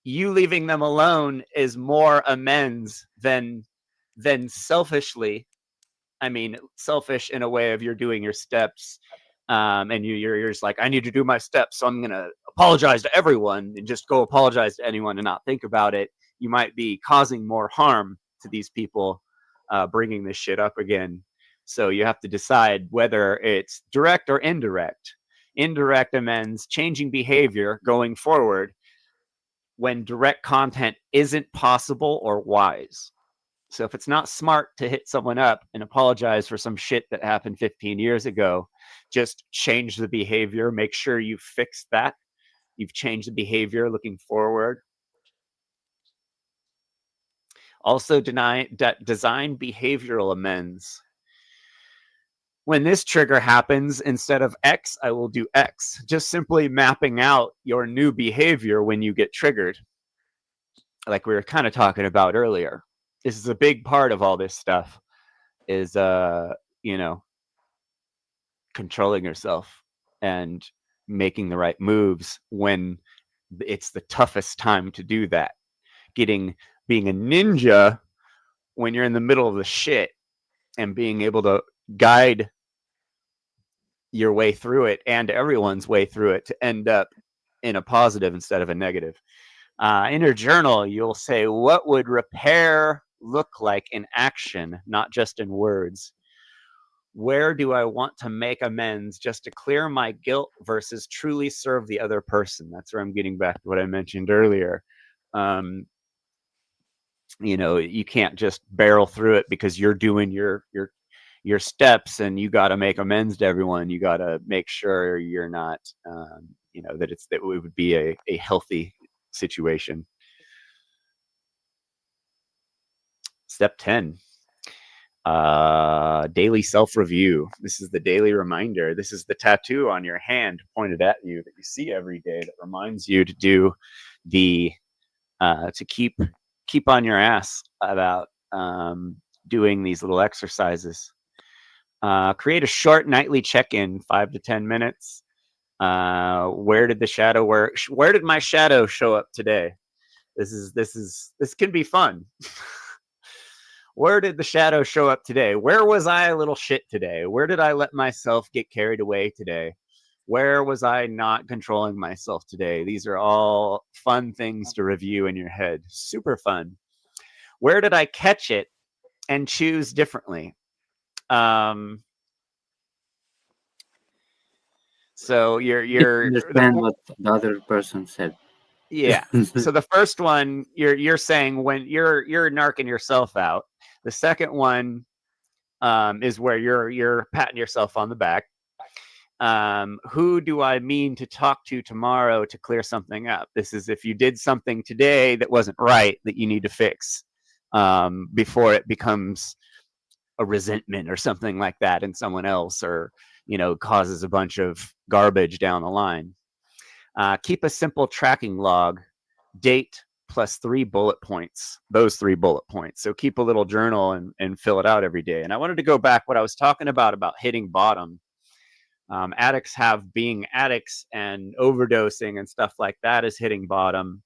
[SPEAKER 10] you leaving them alone is more amends than selfishly. I mean, selfish in a way of you're doing your steps, and you're just like, I need to do my steps, so I'm gonna apologize to everyone and just go apologize to anyone and not think about it, you might be causing more harm to these people, bringing this shit up again. So you have to decide whether it's direct or indirect. Indirect amends, changing behavior going forward when direct content isn't possible or wise. So if it's not smart to hit someone up and apologize for some shit that happened 15 years ago, just change the behavior. Make sure you fix that. You've changed the behavior looking forward. Also, design behavioral amends. When this trigger happens, instead of X, I will do X. Just simply mapping out your new behavior when you get triggered, like we were kind of talking about earlier. This is a big part of all this stuff, is you know, controlling yourself and making the right moves when it's the toughest time to do that. Being a ninja when you're in the middle of the shit, and being able to guide your way through it and everyone's way through it to end up in a positive instead of a negative. In your journal, you'll say, what would repair look like in action, not just in words? Where do I want to make amends just to clear my guilt versus truly serve the other person? That's where I'm getting back to what I mentioned earlier. You know, you can't just barrel through it because you're doing your steps and you got to make amends to everyone. You got to make sure you're not, you know, that it would be a healthy situation. Step 10, daily self-review. This is the daily reminder. This is the tattoo on your hand pointed at you that you see every day that reminds you to do the, to keep on your ass about doing these little exercises. Create a short nightly check-in, 5 to 10 minutes. Where did my shadow show up today? This can be fun. Where did the shadow show up today? Where was I a little shit today? Where did I let myself get carried away today? Where was I not controlling myself today? These are all fun things to review in your head. Super fun. Where did I catch it and choose differently? So you're
[SPEAKER 11] understand what the other person said.
[SPEAKER 10] Yeah. So the first one, you're saying when you're narking yourself out. The second one is where you're patting yourself on the back. Who do I mean to talk to tomorrow to clear something up? This is if you did something today that wasn't right that you need to fix before it becomes a resentment or something like that in someone else, or, you know, causes a bunch of garbage down the line. Keep a simple tracking log, date plus 3 bullet points, those 3 bullet points. So keep a little journal and fill it out every day. And I wanted to go back what I was talking about hitting bottom. Addicts being addicts and overdosing and stuff like that is hitting bottom.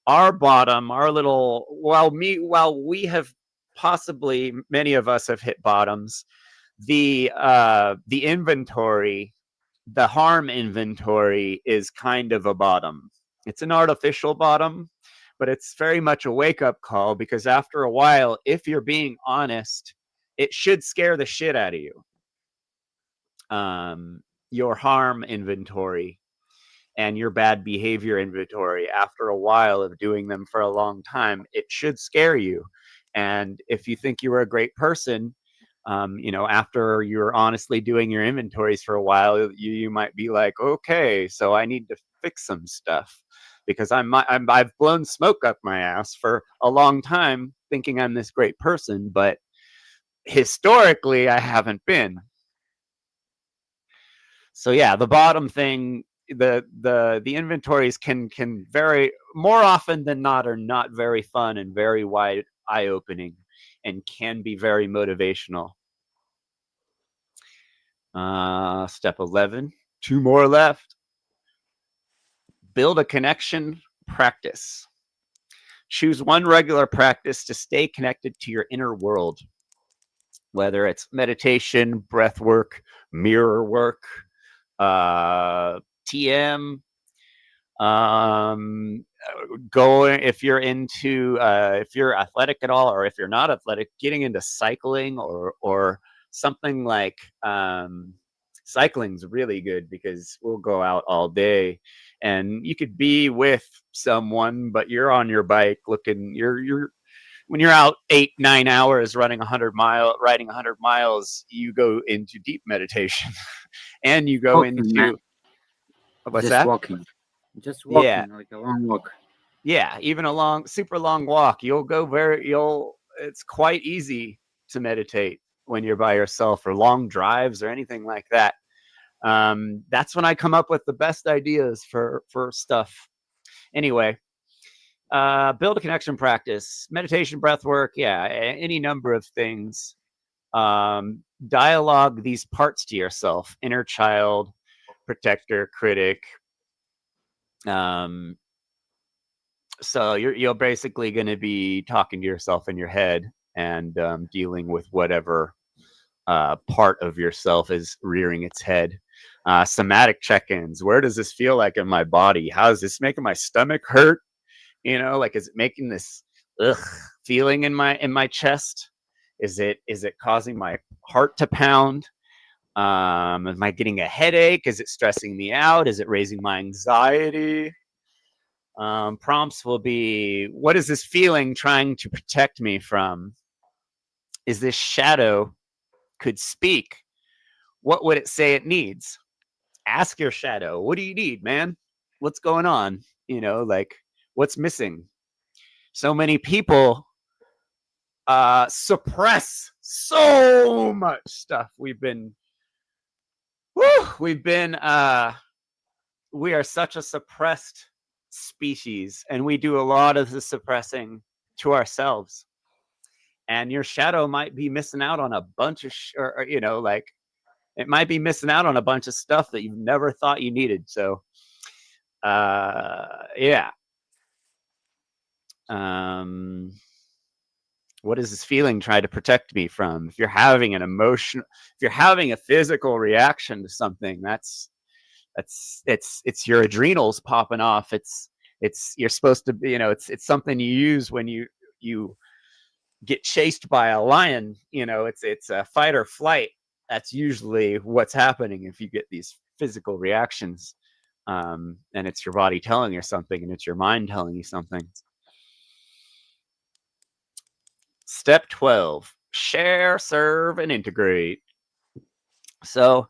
[SPEAKER 10] Our bottom, our little, while we have possibly, many of us have hit bottoms, the inventory, the harm inventory is kind of a bottom. It's an artificial bottom, but it's very much a wake-up call, because after a while, if you're being honest, it should scare the shit out of you. Your harm inventory and your bad behavior inventory, after a while of doing them for a long time, it should scare you. And if you think you were a great person, you know, after you're honestly doing your inventories for a while, you might be like, okay, so I need to fix some stuff, because I've blown smoke up my ass for a long time thinking I'm this great person, but historically I haven't been. So yeah, the bottom thing, the inventories can very, more often than not, are not very fun and very wide eye-opening, and can be very motivational. Step 11, 2 more left. Build a connection practice. Choose one regular practice to stay connected to your inner world, whether it's meditation, breath work, mirror work, TM, going, if you're into, if you're athletic at all, or if you're not athletic, getting into cycling or something like, cycling's really good because we'll go out all day and you could be with someone, but you're on your bike looking, when you're out 8-9 hours riding 100 miles, you go into deep meditation and you go
[SPEAKER 11] Walking, man.
[SPEAKER 10] into, what's
[SPEAKER 11] Just
[SPEAKER 10] that?
[SPEAKER 11] walking. Just
[SPEAKER 10] Yeah.
[SPEAKER 11] walking, like a long walk.
[SPEAKER 10] Yeah. Even a super long walk, it's quite easy to meditate when you're by yourself, or long drives or anything like that. That's when I come up with the best ideas for stuff. Anyway, build a connection practice, meditation, breath work, any number of things. Dialogue these parts to yourself: inner child, protector, critic. So you're basically going to be talking to yourself in your head and dealing with whatever part of yourself is rearing its head. Somatic check-ins: where does this feel like in my body? How is this making my stomach hurt? Like, is it making this feeling in my chest? Is it causing my heart to pound? Am I getting a headache? Is it stressing me out? Is it raising my anxiety? Prompts will be: what is this feeling trying to protect me from? Is this shadow could speak? What would it say it needs? Ask your shadow, what do you need, man? What's going on? Like, what's missing? So many people suppress so much stuff. We are such a suppressed species, and we do a lot of the suppressing to ourselves. And your shadow might be missing out on a bunch of it might be missing out on a bunch of stuff that you've never thought you needed. So yeah. What is this feeling trying to protect me from? If you're having if you're having a physical reaction to something, it's your adrenals popping off. You're supposed to be, it's something you use when you get chased by a lion. It's a fight or flight. That's usually what's happening if you get these physical reactions. And it's your body telling you something, and it's your mind telling you something. Step 12, share, serve, and integrate. So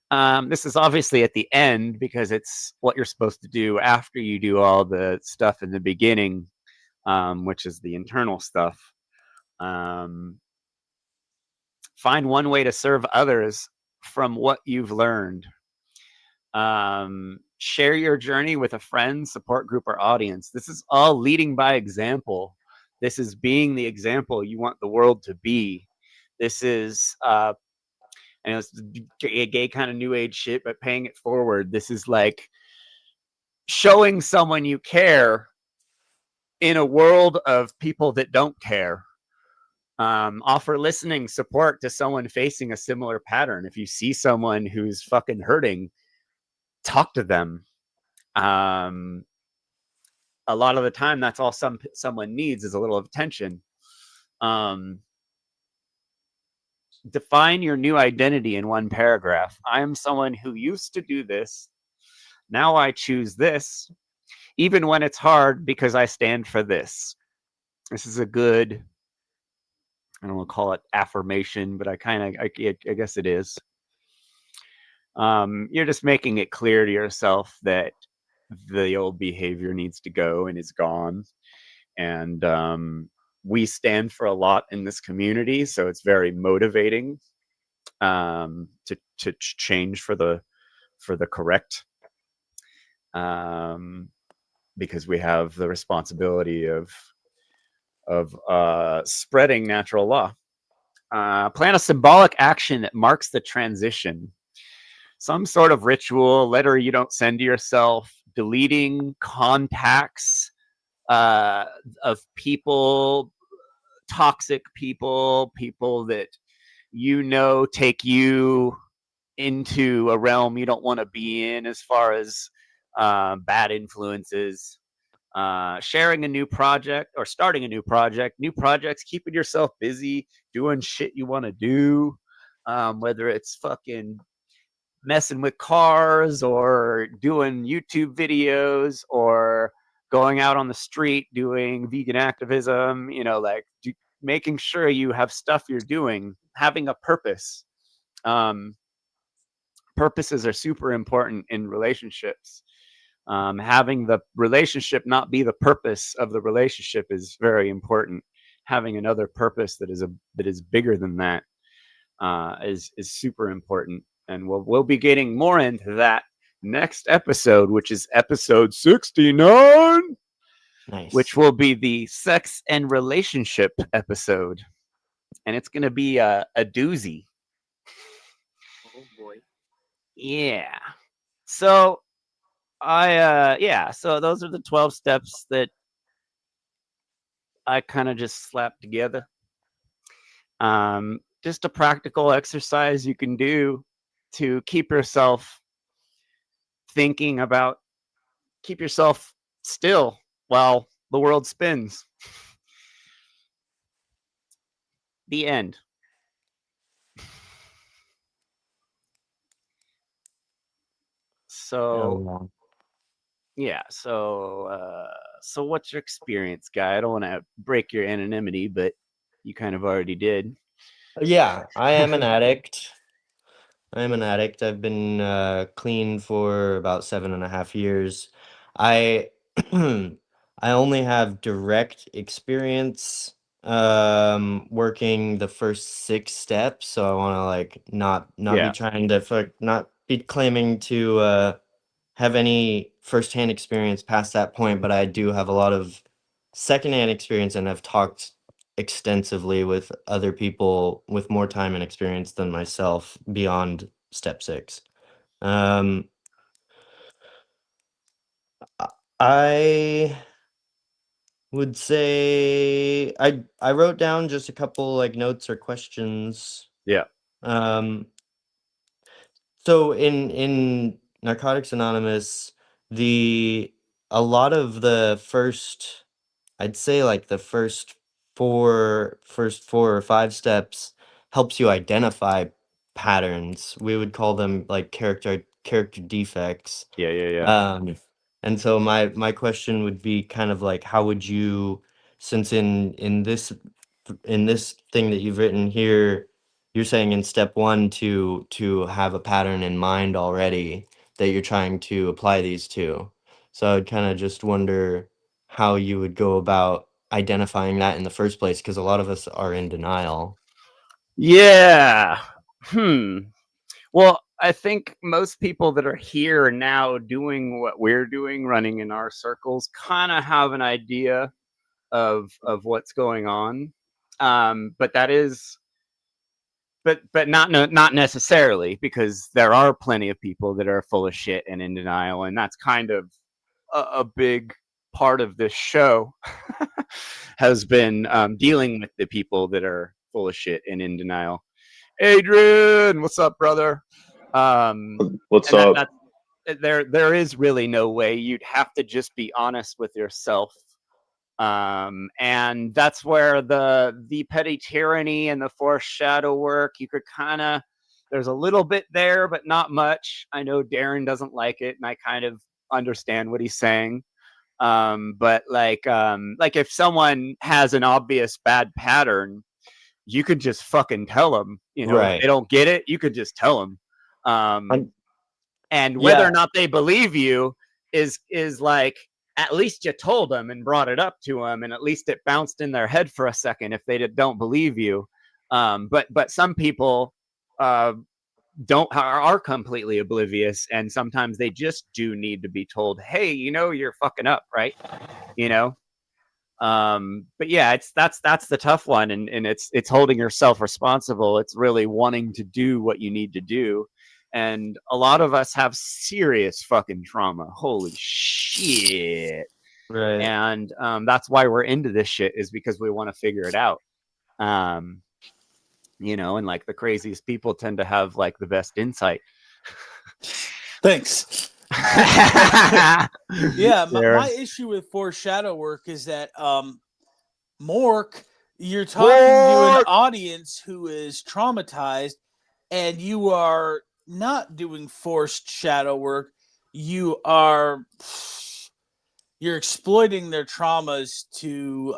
[SPEAKER 10] this is obviously at the end because it's what you're supposed to do after you do all the stuff in the beginning, which is the internal stuff. Find one way to serve others from what you've learned. Share your journey with a friend, support group, or audience. This is all leading by example. This is being the example you want the world to be. This is, and it's gay kind of new age shit, but paying it forward. This is like showing someone you care in a world of people that don't care. Offer listening support to someone facing a similar pattern. If you see someone who's fucking hurting, talk to them. A lot of the time, that's all someone needs is a little attention. Define your new identity in one paragraph. I am someone who used to do this. Now I choose this, even when it's hard, because I stand for this. This is a good, I don't want to call it affirmation, but I guess it is. You're just making it clear to yourself that the old behavior needs to go and is gone. And we stand for a lot in this community, so it's very motivating to change for the correct, because we have the responsibility of spreading natural law. Plan a symbolic action that marks the transition. Some sort of ritual, letter you don't send to yourself, deleting contacts of people, toxic people that take you into a realm you don't want to be in as far as bad influences. Sharing a new project or starting a new projects, keeping yourself busy, doing shit you want to do, whether it's fucking messing with cars or doing YouTube videos or going out on the street doing vegan activism, like making sure you have stuff you're doing, having a purpose. Purposes are super important in relationships. Having the relationship not be the purpose of the relationship is very important. Having another purpose that is bigger than that is super important, and we'll be getting more into that next episode, which is episode 69,
[SPEAKER 12] Nice.
[SPEAKER 10] which will be the sex and relationship episode, and it's going to be a doozy.
[SPEAKER 5] Oh boy.
[SPEAKER 10] Yeah. So so those are the 12 steps that I kind of just slapped together. Just a practical exercise you can do to keep yourself keep yourself still while the world spins. The end. So yeah, so what's your experience, guy? I don't want to break your anonymity, but you kind of already did.
[SPEAKER 12] Yeah, I am an addict. I've been clean for about 7.5 years. I I only have direct experience working the first 6 steps, so I want to like not be
[SPEAKER 10] Yeah.
[SPEAKER 12] trying to not be claiming to have any firsthand experience past that point, but I do have a lot of secondhand experience and have talked extensively with other people with more time and experience than myself beyond step 6. Um, I would say I wrote down just a couple like notes or questions.
[SPEAKER 10] Yeah.
[SPEAKER 12] So in Narcotics Anonymous, a lot of the first, I'd say like the first four or five steps helps you identify patterns. We would call them like character defects.
[SPEAKER 10] Yeah.
[SPEAKER 12] And so my question would be kind of like, how would you, since in this thing that you've written here, you're saying in step 1 to have a pattern in mind already that you're trying to apply these to. So I'd kind of just wonder how you would go about identifying that in the first place, because a lot of us are in denial.
[SPEAKER 10] Yeah. Well, I think most people that are here now doing what we're doing, running in our circles, kind of have an idea of what's going on. But that is, but not necessarily, because there are plenty of people that are full of shit and in denial, and that's kind of a big part of this show has been dealing with the people that are full of shit and in denial. Adrian, what's up, brother?
[SPEAKER 13] What's up?
[SPEAKER 10] There is really no way. You'd have to just be honest with yourself. And that's where the petty tyranny and the forced shadow work, you could kind of, there's a little bit there, but not much. I know Darren doesn't like it, and I kind of understand what he's saying. But like if someone has an obvious bad pattern, you could just fucking tell them,
[SPEAKER 12] Right.
[SPEAKER 10] if they don't get it, you could just tell them. And whether or not they believe you is like, at least you told them and brought it up to them, and at least it bounced in their head for a second if they don't believe you. But some people are completely oblivious, and sometimes they just do need to be told, hey, you're fucking up, right? But yeah, that's the tough one, and it's holding yourself responsible. It's really wanting to do what you need to do. And a lot of us have serious fucking trauma. Holy shit.
[SPEAKER 12] Right.
[SPEAKER 10] And that's why we're into this shit, is because we want to figure it out. you know, and like the craziest people tend to have like the best insight.
[SPEAKER 14] Thanks. Yeah, my issue with foreshadow work is that Mork, you're talking to an audience who is traumatized, and you are not doing forced shadow work. You're exploiting their traumas to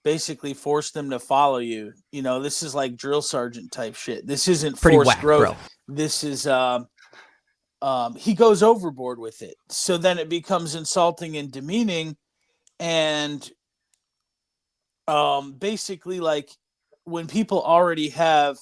[SPEAKER 14] basically force them to follow you. You know, this is like drill sergeant type shit. This isn't
[SPEAKER 5] Pretty
[SPEAKER 14] forced
[SPEAKER 5] whack,
[SPEAKER 14] growth.
[SPEAKER 5] bro.
[SPEAKER 14] This is he goes overboard with it. So then it becomes insulting and demeaning, and basically, like, when people already have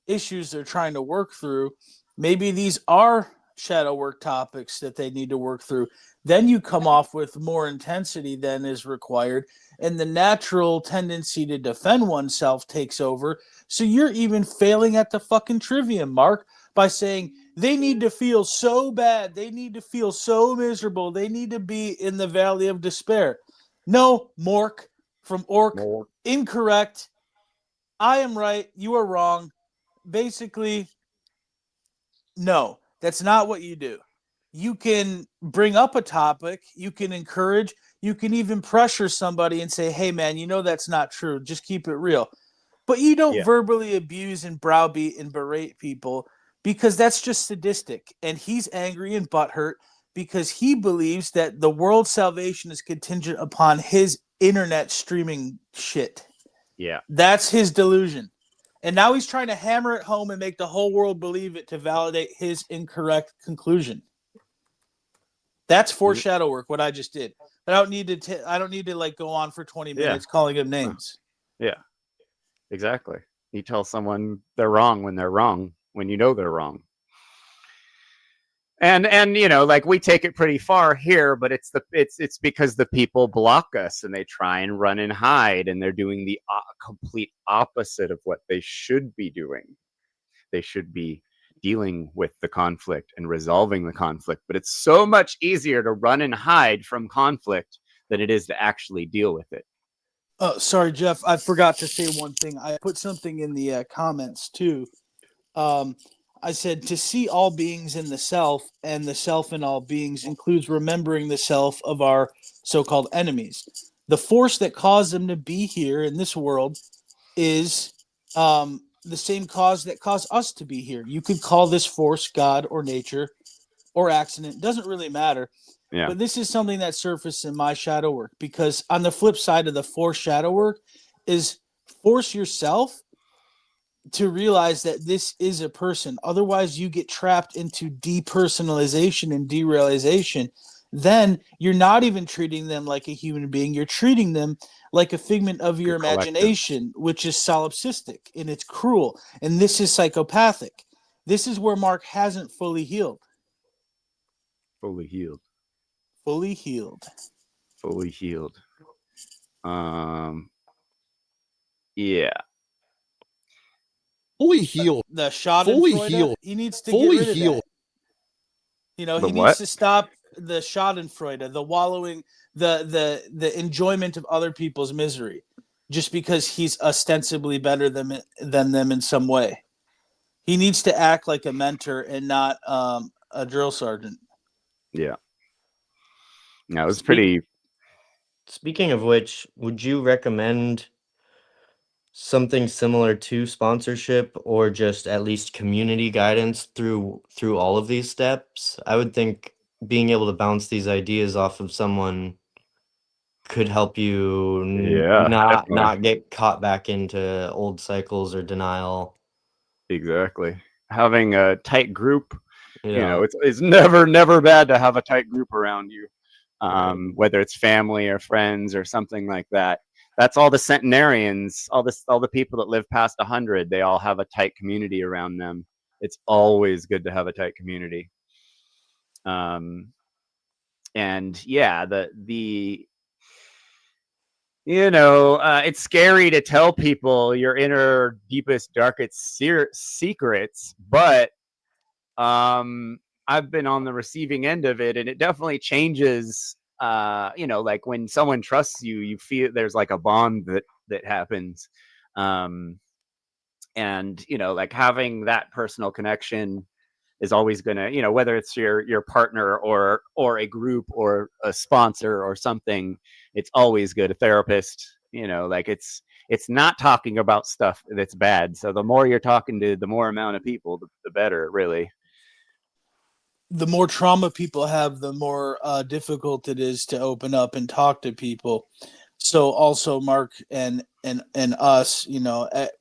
[SPEAKER 14] issues they're trying to work through, maybe these are shadow work topics that they need to work through. Then you come off with more intensity than is required, and the natural tendency to defend oneself takes over. So you're even failing at the fucking trivium, Mark, by saying they need to feel so bad, they need to feel so miserable, they need to be in the valley of despair. No, Mork from Orc, incorrect. I am right, you are wrong. Basically, no, that's not what you do. You can bring up a topic, you can encourage, you can even pressure somebody and say, hey, man, you know that's not true. Just keep it real. But you don't verbally abuse and browbeat and berate people, because that's just sadistic. And he's angry and butthurt because he believes that the world's salvation is contingent upon his internet streaming shit.
[SPEAKER 10] Yeah.
[SPEAKER 14] That's his delusion. And now he's trying to hammer it home and make the whole world believe it to validate his incorrect conclusion. That's foreshadow work, what I just did. I don't need to like go on for 20 minutes calling him names.
[SPEAKER 10] Yeah, exactly. You tell someone they're wrong when they're wrong, when you know they're wrong. And you know, like, we take it pretty far here, but it's because the people block us and they try and run and hide, and they're doing the complete opposite of what they should be doing. They should be dealing with the conflict and resolving the conflict, but it's so much easier to run and hide from conflict than it is to actually deal with it.
[SPEAKER 14] Oh, sorry, Jeff. I forgot to say one thing. I put something in the comments too. I said to see all beings in the self, and the self in all beings includes remembering the self of our so-called enemies. The force that caused them to be here in this world is the same cause that caused us to be here. You could call this force God or nature or accident. It doesn't really matter.
[SPEAKER 10] Yeah.
[SPEAKER 14] But this is something that surfaced in my shadow work, because on the flip side of the force shadow work is force yourself to realize that this is a person. Otherwise, you get trapped into depersonalization and derealization. Then you're not even treating them like a human being. You're treating them like a figment of your imagination, which is solipsistic and it's cruel. And this is psychopathic. This is where Mark hasn't fully healed.
[SPEAKER 10] Fully healed.
[SPEAKER 14] Fully healed.
[SPEAKER 10] Fully healed. Yeah.
[SPEAKER 15] Fully healed.
[SPEAKER 14] The Schadenfreude.
[SPEAKER 15] Fully healed.
[SPEAKER 14] He needs to
[SPEAKER 15] Fully
[SPEAKER 14] get rid of
[SPEAKER 15] healed.
[SPEAKER 14] that. You know,
[SPEAKER 10] The
[SPEAKER 14] he
[SPEAKER 10] what?
[SPEAKER 14] needs to stop the Schadenfreude, the wallowing, the enjoyment of other people's misery, just because he's ostensibly better than them in some way. He needs to act like a mentor and not a drill sergeant.
[SPEAKER 10] Yeah. No, it was pretty.
[SPEAKER 12] Speaking of which, would you recommend something similar to sponsorship, or just at least community guidance through all of these steps? I would think being able to bounce these ideas off of someone could help you
[SPEAKER 10] Yeah,
[SPEAKER 12] not get caught back into old cycles or denial.
[SPEAKER 10] Exactly. Having a tight group, you
[SPEAKER 12] Yeah.
[SPEAKER 10] know, it's never bad to have a tight group around you. Whether it's family or friends or something like that. That's all the centenarians, all the people that live past 100, they all have a tight community around them. It's always good to have a tight community. And yeah, the you know, it's scary to tell people your inner, deepest, darkest secrets, but I've been on the receiving end of it, and it definitely changes. You know, like when someone trusts you, you feel there's like a bond that happens. And, like having that personal connection is always going to, whether it's your partner or a group or a sponsor or something, it's always good. A therapist, like it's not talking about stuff that's bad. So the more you're talking to the more amount of people, the better, really.
[SPEAKER 14] The more trauma people have, the more difficult it is to open up and talk to people. So also Mark and us,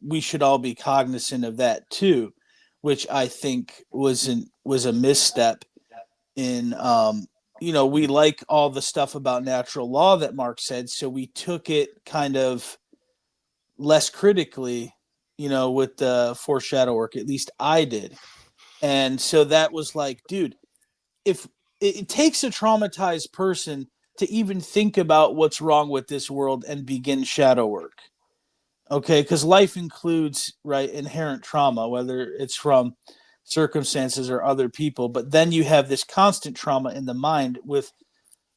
[SPEAKER 14] we should all be cognizant of that too, which I think was a misstep in we like all the stuff about natural law that Mark said, so we took it kind of less critically, with the foreshadow work. At least I did. And so that was like, dude, if it takes a traumatized person to even think about what's wrong with this world and begin shadow work. Okay, because life includes, right, inherent trauma, whether it's from circumstances or other people, but then you have this constant trauma in the mind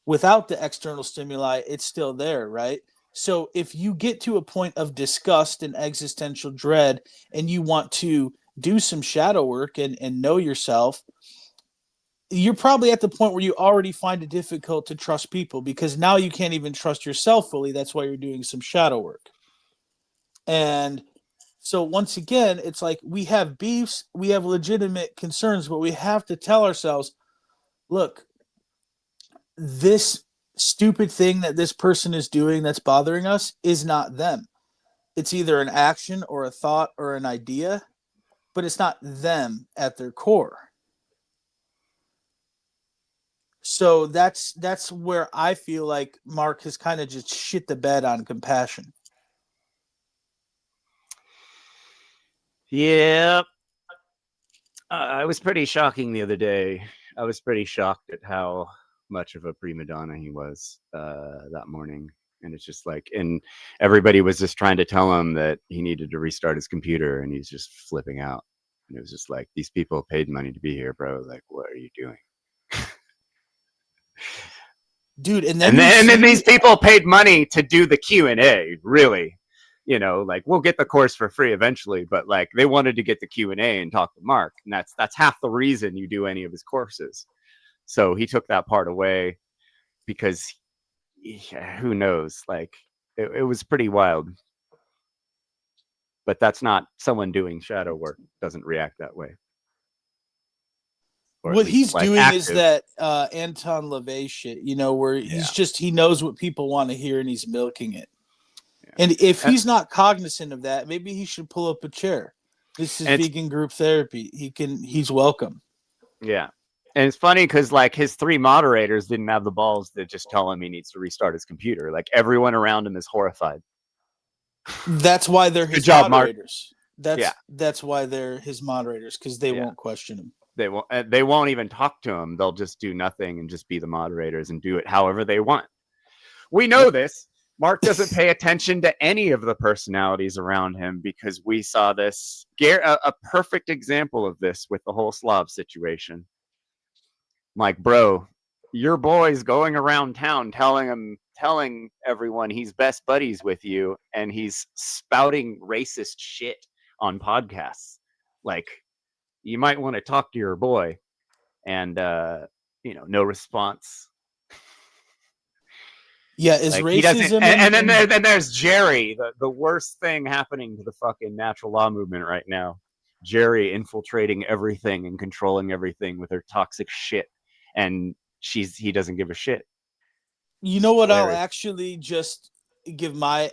[SPEAKER 14] without the external stimuli, it's still there, right? So if you get to a point of disgust and existential dread and you want to do some shadow work and know yourself, you're probably at the point where you already find it difficult to trust people because now you can't even trust yourself fully. That's why you're doing some shadow work. And so once again, it's like we have beefs, we have legitimate concerns, but we have to tell ourselves, look, this stupid thing that this person is doing that's bothering us is not them. It's either an action or a thought or an idea, but it's not them at their core. So that's where I feel like Mark has kind of just shit the bed on compassion.
[SPEAKER 10] Yeah. I was pretty shocking the other day. I was pretty shocked at how much of a prima donna he was that morning. And it's just like, and everybody was just trying to tell him that he needed to restart his computer and he's just flipping out. And it was just like, these people paid money to be here, bro. Like, what are you doing?
[SPEAKER 14] Dude, and
[SPEAKER 10] then these people paid money to do the Q&A, really. Like we'll get the course for free eventually, but like they wanted to get the Q&A and talk to Mark, and that's half the reason you do any of his courses. So he took that part away because who knows, like it was pretty wild. But that's not someone doing shadow work doesn't react that way.
[SPEAKER 14] What he's doing is that Anton LaVey shit, where he knows what people want to hear and he's milking it. Yeah. And if he's not cognizant of that, maybe he should pull up a chair. This is vegan group therapy. He's welcome.
[SPEAKER 10] Yeah. And it's funny because like his 3 moderators didn't have the balls to just tell him he needs to restart his computer. Like everyone around him is horrified.
[SPEAKER 14] That's why they're his moderators. That's why they're his moderators, because they won't question him.
[SPEAKER 10] They won't even talk to him. They'll just do nothing and just be the moderators and do it however they want. We know this. Mark doesn't pay attention to any of the personalities around him because we saw this. A perfect example of this with the whole Slav situation. Like, bro, your boy's going around town telling everyone he's best buddies with you, and he's spouting racist shit on podcasts. Like, you might want to talk to your boy. And no response.
[SPEAKER 14] Yeah, is like racism
[SPEAKER 10] and then there's Jerry, the worst thing happening to the fucking natural law movement right now. Jerry infiltrating everything and controlling everything with her toxic shit, and he doesn't give a shit.
[SPEAKER 14] You know what? I'll actually just give my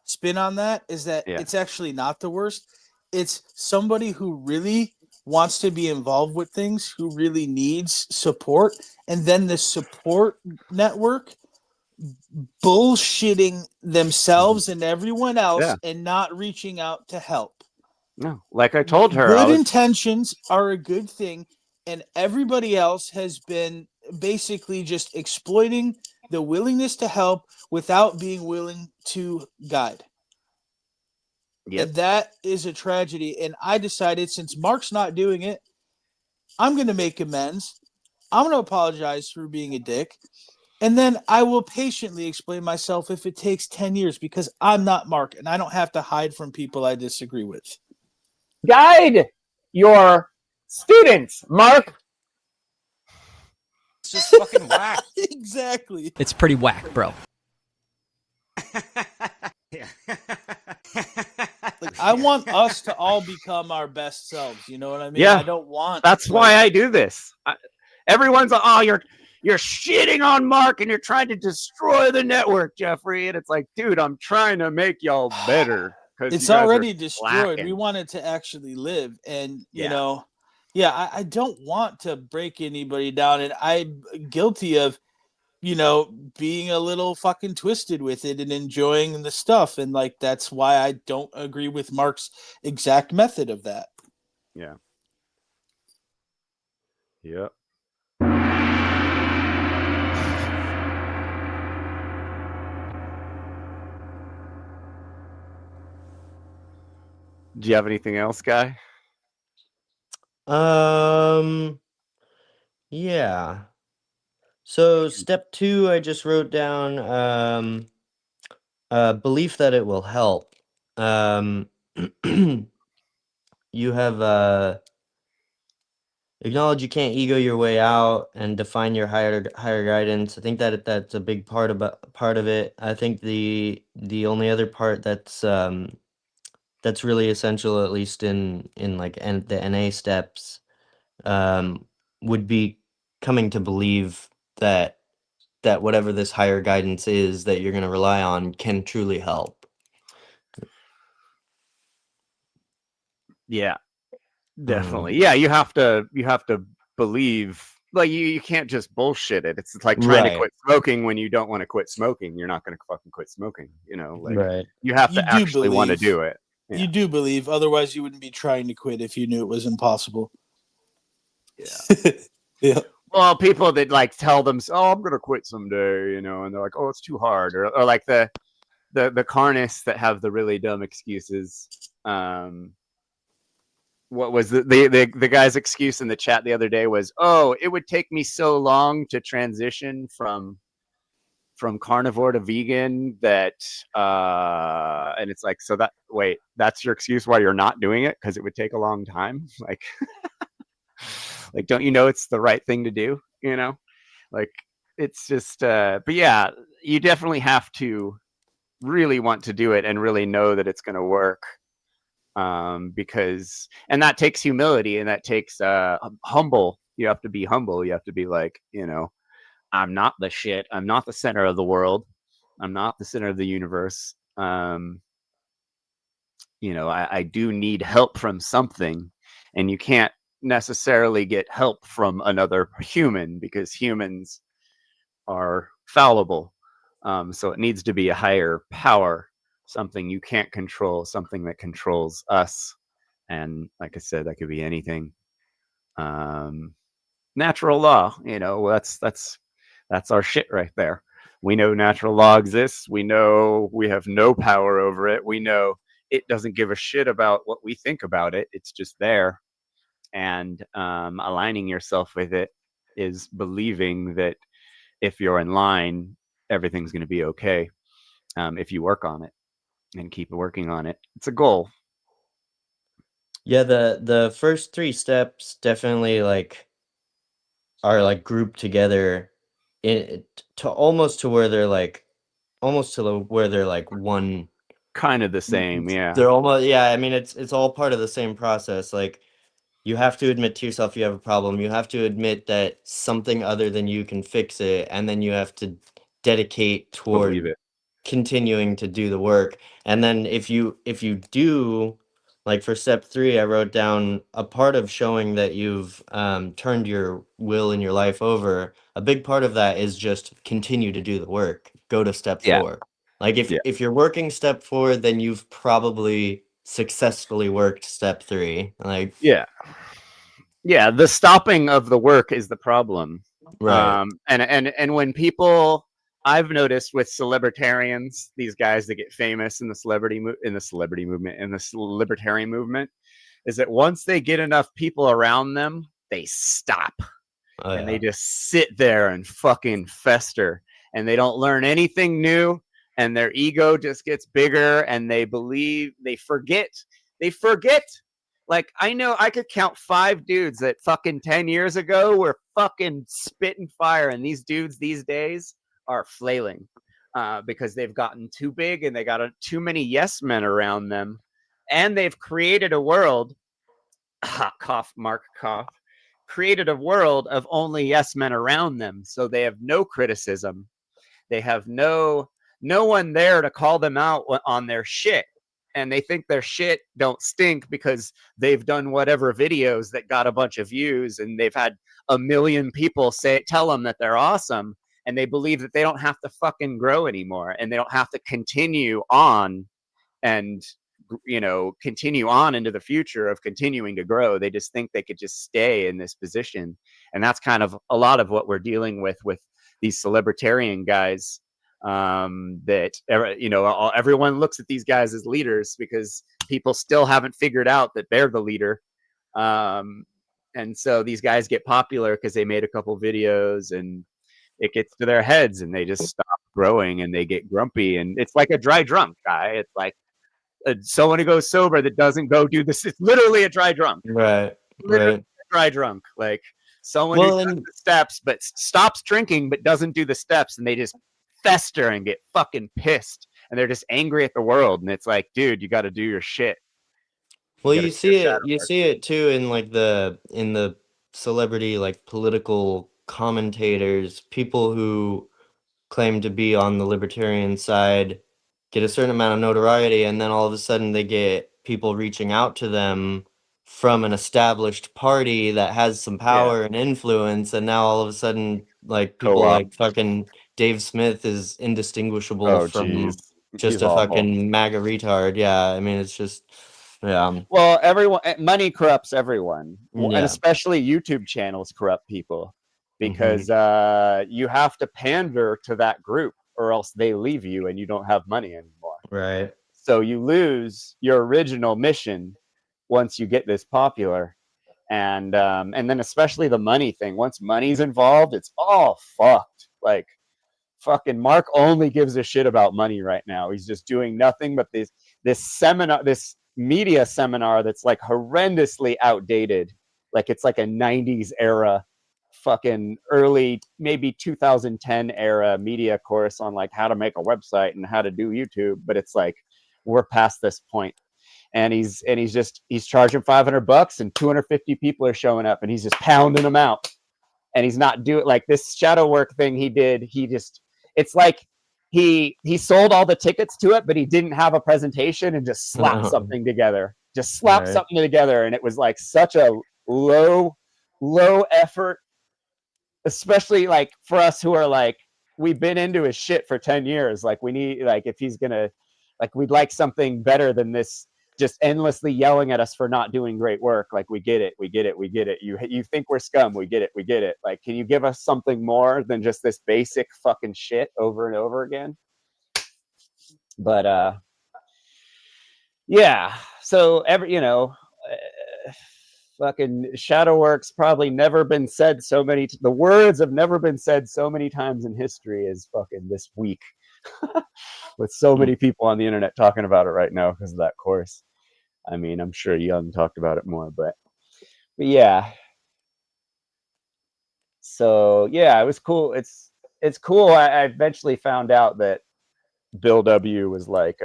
[SPEAKER 14] spin on that is that it's actually not the worst. It's somebody who really wants to be involved with things, who really needs support, and then the support network bullshitting themselves and everyone else and not reaching out to help.
[SPEAKER 10] No, like I told her,
[SPEAKER 14] good intentions are a good thing, and everybody else has been basically just exploiting the willingness to help without being willing to guide. Yep. And that is a tragedy. And I decided, since Mark's not doing it, I'm going to make amends. I'm going to apologize for being a dick. And then I will patiently explain myself if it takes 10 years, because I'm not Mark and I don't have to hide from people I disagree with.
[SPEAKER 10] Guide your students, Mark.
[SPEAKER 15] It's just fucking whack.
[SPEAKER 14] Exactly.
[SPEAKER 16] It's pretty whack, bro.
[SPEAKER 14] Like, I want us to all become our best selves. You know what I mean?
[SPEAKER 10] Yeah,
[SPEAKER 14] I don't want.
[SPEAKER 10] That's why I do this. Everyone's like, "Oh, you're shitting on Mark and you're trying to destroy the network, Jeffrey." And it's like, dude, I'm trying to make y'all better.
[SPEAKER 14] It's already destroyed. We want it to actually live. And, you know, I don't want to break anybody down. And I'm guilty of, you know, being a little fucking twisted with it and enjoying the stuff. And, like, that's why I don't agree with Mark's exact method of that.
[SPEAKER 10] Yeah. Yep. Do you have anything else, Guy?
[SPEAKER 12] Yeah. So step 2, I just wrote down belief that it will help. You have acknowledge you can't ego your way out and define your higher guidance. I think that that's a big part of it. I think the only other part that's really essential, at least in like the NA steps, would be coming to believe that whatever this higher guidance is that you're going to rely on can truly help.
[SPEAKER 10] Yeah, definitely. Yeah, you have to believe. Like you can't just bullshit it. It's like trying to quit smoking when you don't want to quit smoking. You're not going to fucking quit smoking. You know, like you have to actually want to do it. Yeah.
[SPEAKER 14] You do believe, otherwise you wouldn't be trying to quit if you knew it was impossible.
[SPEAKER 10] Yeah.
[SPEAKER 14] Yeah.
[SPEAKER 10] Well, people that like tell them, "Oh, I'm gonna quit someday," you know, and they're like, "Oh, it's too hard," or like the carnists that have the really dumb excuses. What was the guy's excuse in the chat the other day was, "Oh, it would take me so long to transition from carnivore to vegan that," and it's like, so that that's your excuse why you're not doing it, because it would take a long time, like. Like, don't you know it's the right thing to do? You know, like it's just, but yeah, you definitely have to really want to do it and really know that it's going to work. Because, and that takes humility and that takes, humble. You have to be humble. You have to be like, you know, I'm not the shit. I'm not the center of the world. I'm not the center of the universe. You know, I do need help from something, and you can't necessarily get help from another human because humans are fallible. So it needs to be a higher power, something you can't control, something that controls us. And like I said, that could be anything. Natural law, you know, that's our shit right there. We know natural law exists. We know we have no power over it. We know it doesn't give a shit about what we think about it. It's just there. And aligning yourself with it is believing that if you're in line, everything's going to be okay. If you work on it and keep working on it, it's a goal.
[SPEAKER 12] Yeah, the first 3 steps definitely are like grouped together to almost to where they're like one,
[SPEAKER 10] kind of the same. Yeah,
[SPEAKER 12] they're almost, I mean, it's all part of the same process. Like, you have to admit to yourself you have a problem. You have to admit that something other than you can fix it, and then you have to dedicate toward continuing to do the work. And then if you do, like for step 3, I wrote down a part of showing that you've turned your will in your life over. A big part of that is just continue to do the work. Go to step 4. Like if you're working step 4, then you've probably successfully worked step 3. Like,
[SPEAKER 10] yeah, the stopping of the work is the problem.
[SPEAKER 12] Right.
[SPEAKER 10] And when people, I've noticed with celebritarians, these guys that get famous in the libertarian movement, is that once they get enough people around them, they stop. And they just sit there and fucking fester. and they don't learn anything new, and their ego just gets bigger, and they forget. Like, I know I could count 5 dudes that fucking 10 years ago were fucking spitting fire, and these dudes these days are flailing because they've gotten too big and they got too many yes men around them, and they've created a world, cough, Mark, cough, created a world of only yes men around them, so they have no criticism. They have no one there to call them out on their shit. And they think their shit don't stink because they've done whatever videos that got a bunch of views, and they've had 1 million people tell them that they're awesome, and they believe that they don't have to fucking grow anymore, and they don't have to continue on and, you know, continue on into the future of continuing to grow. They just think they could just stay in this position. And that's kind of a lot of what we're dealing with these celebritarian guys, that, you know, everyone looks at these guys as leaders because people still haven't figured out that they're the leader. And so these guys get popular because they made a couple videos, and it gets to their heads, and they just stop growing, and they get grumpy. And it's like a dry drunk guy. It's like someone who goes sober that doesn't go do this. It's literally a dry drunk.
[SPEAKER 12] Right.
[SPEAKER 10] Literally
[SPEAKER 12] Right.
[SPEAKER 10] a dry drunk. Like someone
[SPEAKER 12] Well,
[SPEAKER 10] who does
[SPEAKER 12] and
[SPEAKER 10] the steps but stops drinking but doesn't do the steps, and they just fester and get fucking pissed, and they're just angry at the world. And it's like, dude, you got to do your shit.
[SPEAKER 12] well,
[SPEAKER 10] gotta
[SPEAKER 12] you
[SPEAKER 10] do
[SPEAKER 12] see
[SPEAKER 10] your
[SPEAKER 12] it.
[SPEAKER 10] shadow
[SPEAKER 12] You
[SPEAKER 10] work.
[SPEAKER 12] see it too in like in the celebrity, like political commentators, people who claim to be on the libertarian side, get a certain amount of notoriety, and then all of a sudden they get people reaching out to them from an established party that has some
[SPEAKER 10] Yeah.
[SPEAKER 12] power and influence, and now all of a sudden, like, people
[SPEAKER 10] Co-op.
[SPEAKER 12] like fucking Dave Smith is indistinguishable
[SPEAKER 10] Oh,
[SPEAKER 12] from
[SPEAKER 10] geez.
[SPEAKER 12] just
[SPEAKER 10] He's
[SPEAKER 12] a
[SPEAKER 10] awful.
[SPEAKER 12] fucking MAGA retard. Yeah, I mean, it's just, yeah,
[SPEAKER 10] Well, money corrupts everyone, and
[SPEAKER 12] yeah.
[SPEAKER 10] especially YouTube channels corrupt people,
[SPEAKER 12] Mhm.
[SPEAKER 10] because you have to pander to that group, or else they leave you and you don't have money anymore.
[SPEAKER 12] Right.
[SPEAKER 10] So you lose your original mission once you get this popular. And then especially the money thing. Once money's involved, it's all fucked. Like, fucking Mark only gives a shit about money right now. He's just doing nothing but this media seminar that's like horrendously outdated. Like, it's like a 90s era, fucking early, maybe 2010 era media course on like how to make a website and how to do YouTube. But it's like, we're past this point. And he's charging $500, and 250 people are showing up, and he's just pounding them out. And he's not doing, like, this shadow work thing he did. It's like he sold all the tickets to it, but he didn't have a presentation, and just slapped something together. And it was like such a low effort, especially like for us who are like, we've been into his shit for 10 years. Like, we need, like, if he's gonna, like, we'd like something better than this, just endlessly yelling at us for not doing great work. Like, we get it. You think we're scum. We get it. Like, can you give us something more than just this basic fucking shit over and over again? But yeah. So fucking Shadowworks probably never been said so many. The words have never been said so many times in history as fucking this week, with so many people on the internet talking about it right now because of that course. I mean, I'm sure Young talked about it more, but yeah. So yeah, it was cool. It's cool. I eventually found out that Bill W was like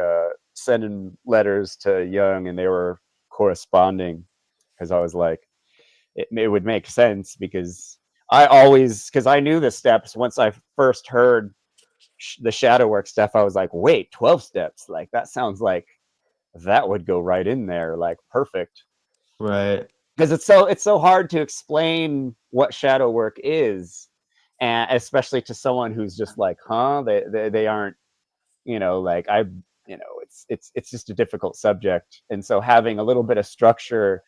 [SPEAKER 10] sending letters to Young, and they were corresponding, because I was like, it would make sense, because I knew the steps once I first heard the shadow work stuff. I was like, wait, 12 steps, like that sounds like that would go right in there, like perfect.
[SPEAKER 12] Right.
[SPEAKER 10] Because it's so hard to explain what shadow work is, and especially to someone who's just like, they aren't, like, it's just a difficult subject. And so having a little bit of structure,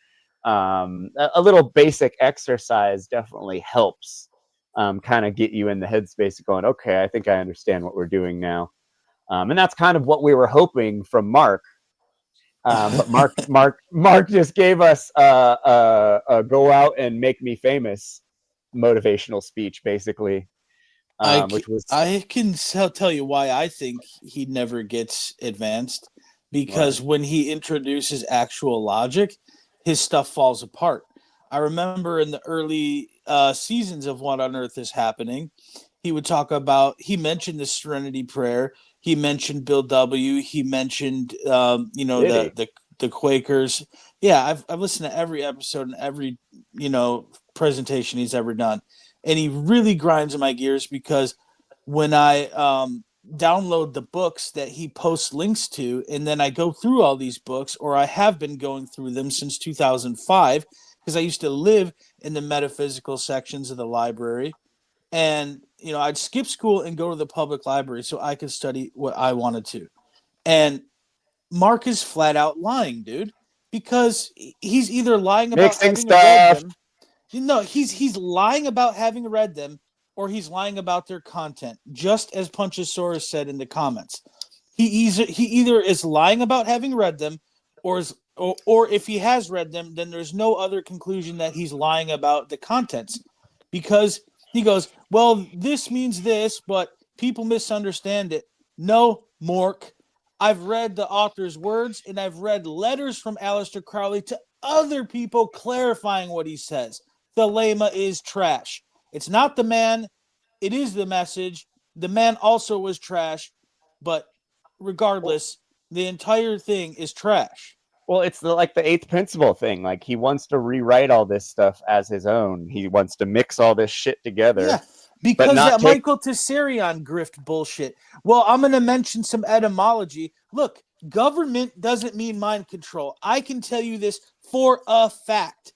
[SPEAKER 10] a little basic exercise definitely helps kind of get you in the headspace of going, okay, I think I understand what we're doing now. And that's kind of what we were hoping from Mark. But Mark just gave us a go out and make me famous motivational speech, basically. which was
[SPEAKER 14] I can tell you why I think he never gets advanced, because when he introduces actual logic, his stuff falls apart. I remember in the early seasons of What on Earth is Happening, he would talk about, he mentioned the Serenity Prayer, he mentioned Bill W., he mentioned the Quakers. Yeah, I've listened to every episode and every presentation he's ever done, and he really grinds my gears, because when I download the books that he posts links to, and then I go through all these books, or I have been going through them since 2005, because I used to live in the metaphysical sections of the library, and I'd skip school and go to the public library so I could study what I wanted to. And Mark is flat out lying, dude, because he's either lying about
[SPEAKER 10] mixing
[SPEAKER 14] having read
[SPEAKER 10] stuff.
[SPEAKER 14] them. He's lying about having read them, or he's lying about their content, just as Punchosaurus said in the comments. He either is lying about having read them, or if he has read them, then there's no other conclusion that he's lying about the contents, because he goes, well, this means this, but people misunderstand it. No, Mork. I've read the author's words, and I've read letters from Aleister Crowley to other people clarifying what he says. The Thelema is trash. It's not the man, it is the message. The man also was trash, but regardless, the entire thing is trash.
[SPEAKER 10] Well, it's like the eighth principle thing. Like, he wants to rewrite all this stuff as his own. He wants to mix all this shit together.
[SPEAKER 14] Yeah, because that Michael Tessarion grift bullshit. Well, I'm going to mention some etymology. Look, government doesn't mean mind control. I can tell you this for a fact.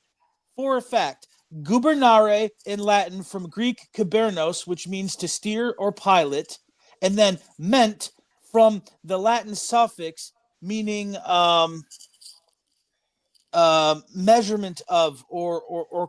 [SPEAKER 14] For a fact. Gubernare in Latin, from Greek kubernos, which means to steer or pilot, and then ment from the Latin suffix meaning measurement of, or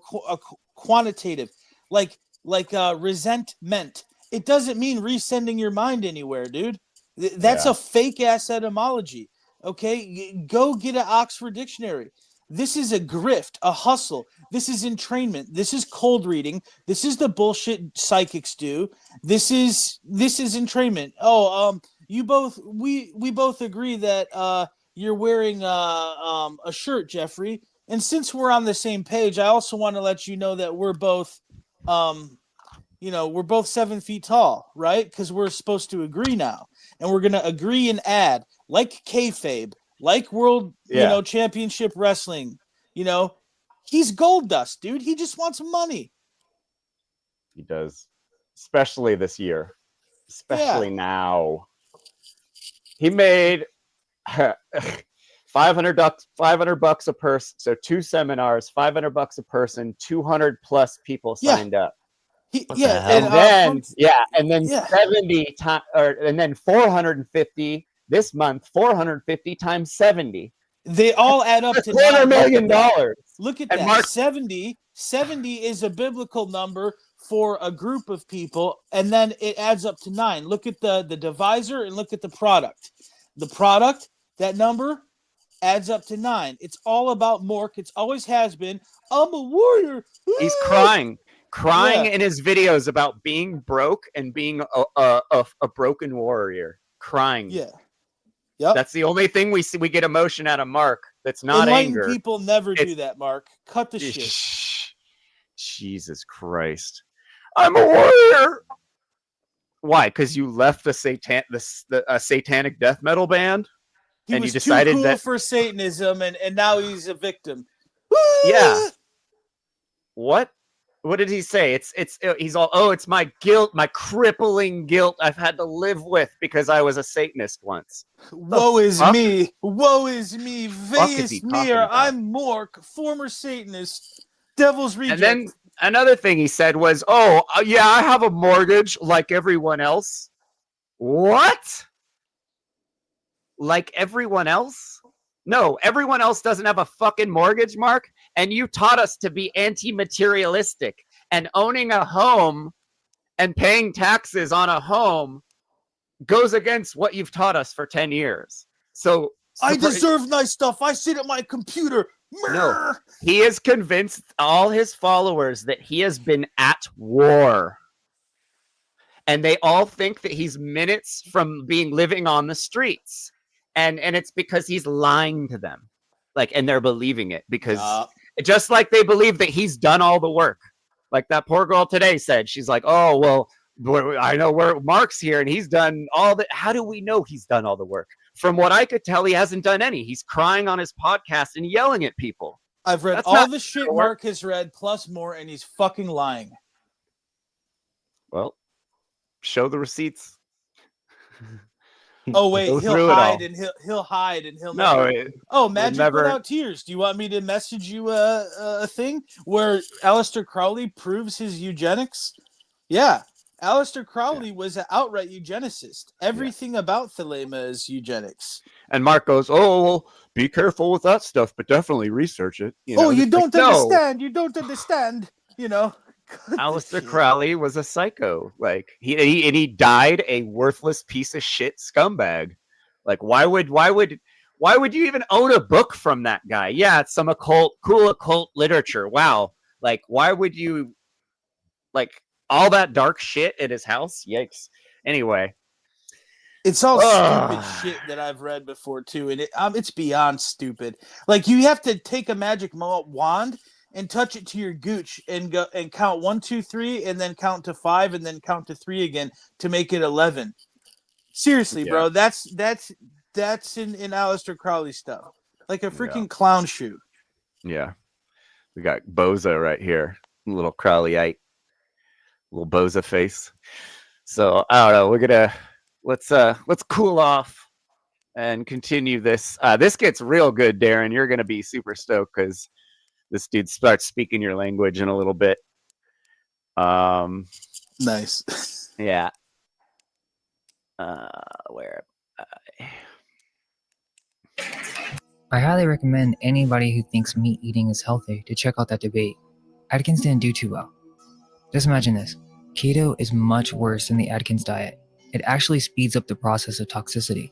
[SPEAKER 14] quantitative, like resentment. It doesn't mean resending your mind anywhere, dude. That's a fake ass etymology. Okay, go get an Oxford dictionary. This is a grift, a hustle. This is entrainment. This is cold reading. This is the bullshit psychics do. This is entrainment. We both agree that you're wearing a shirt, Jeffrey. And since we're on the same page, I also want to let you know that we're both we're both 7 feet tall, right? Because we're supposed to agree now, and we're gonna agree and add, like kayfabe, like world, championship wrestling. He's gold dust, dude. He just wants money.
[SPEAKER 10] He does, especially this year, especially now. He made $500 a person. So 2 seminars, $500 a person, 200 plus people signed up. And then 70 times, and then 450 this month, 450 times 70.
[SPEAKER 14] They all add up to
[SPEAKER 10] $250,000.
[SPEAKER 14] Look at that. Mark, 70 is a biblical number for a group of people, and then it adds up to 9. Look at the divisor and look at the product. The product, that number adds up to 9. It's all about Mork. It's always has been. I'm a warrior.
[SPEAKER 10] He's crying in his videos about being broke and being a broken warrior. Crying.
[SPEAKER 14] Yeah. Yep.
[SPEAKER 10] That's the only thing we see. We get emotion out of Mark. That's not anger.
[SPEAKER 14] People never do that, Mark. Cut the shit.
[SPEAKER 10] Jesus Christ. I'm a warrior. Why? Because you left a satanic death metal band?
[SPEAKER 14] He was
[SPEAKER 10] you decided
[SPEAKER 14] too cool for Satanism, and now he's a victim.
[SPEAKER 10] Yeah. What? What did he say? He's all, it's my guilt, my crippling guilt I've had to live with because I was a Satanist once.
[SPEAKER 14] Woe is me. Woe is me. Veus me, or I'm Mork, former Satanist, devil's reject.
[SPEAKER 10] And then another thing he said was, I have a mortgage like everyone else. What? Like everyone else? No, everyone else doesn't have a fucking mortgage, Mark. And you taught us to be anti-materialistic, and owning a home and paying taxes on a home goes against what you've taught us for 10 years. So
[SPEAKER 14] I deserve nice stuff. I sit at my computer.
[SPEAKER 10] No, he has convinced all his followers that he has been at war. and they all think that he's minutes from living on the streets, and it's because he's lying to them, like, and they're believing it because just like they believe that he's done all the work. Like that poor girl today said, she's like, oh well, I know where Mark's here and he's done all the. How do we know he's done all the work? From what I could tell, he hasn't done any. He's crying on his podcast and yelling at people.
[SPEAKER 14] I've read all the shit Mark has read plus more, and he's fucking lying.
[SPEAKER 10] Well, show the receipts.
[SPEAKER 14] Oh wait, he'll hide and he'll hide and he'll
[SPEAKER 10] no.
[SPEAKER 14] Never... magic without tears. Do you want me to message you a thing where Aleister Crowley proves his eugenics? Yeah, Aleister Crowley was an outright eugenicist. Everything about Thelema is eugenics.
[SPEAKER 10] And Mark goes, "Oh, well, be careful with that stuff, but definitely research it."
[SPEAKER 14] You don't understand. You don't understand. You know.
[SPEAKER 10] Aleister Crowley was a psycho. Like he died a worthless piece of shit scumbag. Like why would you even own a book from that guy? Yeah, it's some cool occult literature. Wow. Like why would you like all that dark shit at his house? Yikes. Anyway,
[SPEAKER 14] it's all stupid shit that I've read before too, and it's beyond stupid. Like you have to take a magic wand and touch it to your gooch and go and count 1, 2, 3, and then count to 5, and then count to 3 again to make it 11. Seriously, bro, that's in Aleister Crowley stuff, like a freaking clown shoe.
[SPEAKER 10] Yeah, we got Boza right here, little Crowleyite, little Boza face. So I don't know. We're gonna let's cool off and continue this. This gets real good, Darren. You're gonna be super stoked because this dude starts speaking your language in a little bit.
[SPEAKER 14] Nice.
[SPEAKER 10] Yeah. Where?
[SPEAKER 2] I highly recommend anybody who thinks meat eating is healthy to check out that debate. Atkins didn't do too well. Just imagine this. Keto is much worse than the Atkins diet. It actually speeds up the process of toxicity.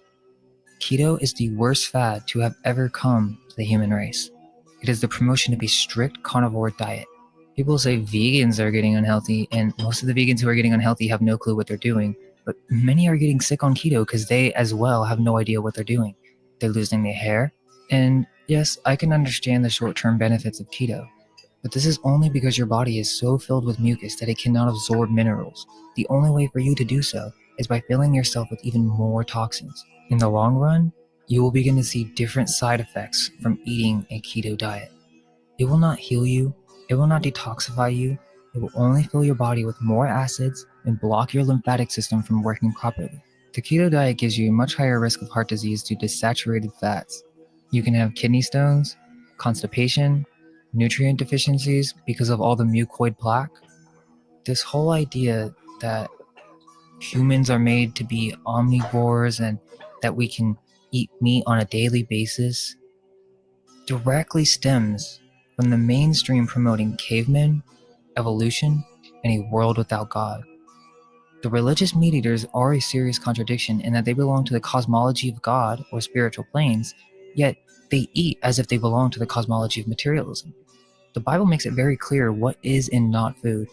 [SPEAKER 2] Keto is the worst fad to have ever come to the human race. It is the promotion of a strict carnivore diet. People say vegans are getting unhealthy, and most of the vegans who are getting unhealthy have no clue what they're doing, but many are getting sick on keto because they as well have no idea what they're doing. They're losing their hair, and yes, I can understand the short-term benefits of keto, but this is only because your body is so filled with mucus that it cannot absorb minerals. The only way for you to do so is by filling yourself with even more toxins. In the long run, you will begin to see different side effects from eating a keto diet. It will not heal you, it will not detoxify you, it will only fill your body with more acids and block your lymphatic system from working properly. The keto diet gives you a much higher risk of heart disease due to saturated fats. You can have kidney stones, constipation, nutrient deficiencies because of all the mucoid plaque. This whole idea that humans are made to be omnivores and that we can eat meat on a daily basis directly stems from the mainstream promoting cavemen, evolution, and a world without God. The religious meat eaters are a serious contradiction in that they belong to the cosmology of God or spiritual planes, yet they eat as if they belong to the cosmology of materialism. The Bible makes it very clear what is and not food.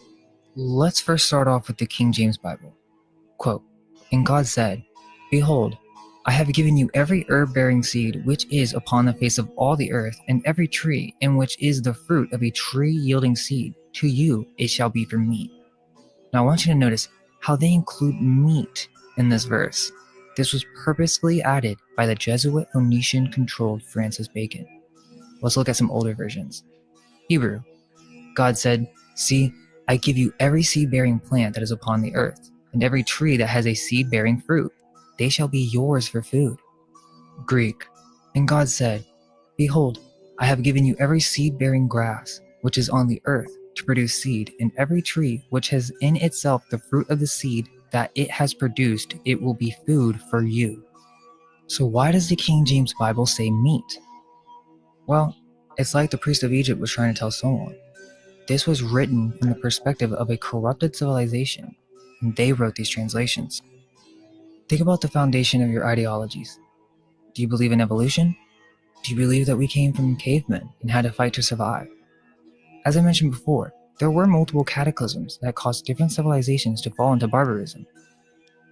[SPEAKER 2] Let's first start off with the King James Bible. Quote, "And God said, Behold, I have given you every herb-bearing seed which is upon the face of all the earth, and every tree in which is the fruit of a tree yielding seed. To you it shall be for meat." Now I want you to notice how they include meat in this verse. This was purposely added by the Jesuit Phoenician-controlled Francis Bacon. Let's look at some older versions. Hebrew. God said, "See, I give you every seed-bearing plant that is upon the earth, and every tree that has a seed-bearing fruit. They shall be yours for food." Greek. And God said, "Behold, I have given you every seed-bearing grass, which is on the earth, to produce seed, and every tree which has in itself the fruit of the seed that it has produced, it will be food for you." So why does the King James Bible say meat? Well, it's like the priest of Egypt was trying to tell someone. This was written from the perspective of a corrupted civilization, and they wrote these translations. Think about the foundation of your ideologies. Do you believe in evolution? Do you believe that we came from cavemen and had to fight to survive? As I mentioned before, There were multiple cataclysms that caused different civilizations to fall into barbarism.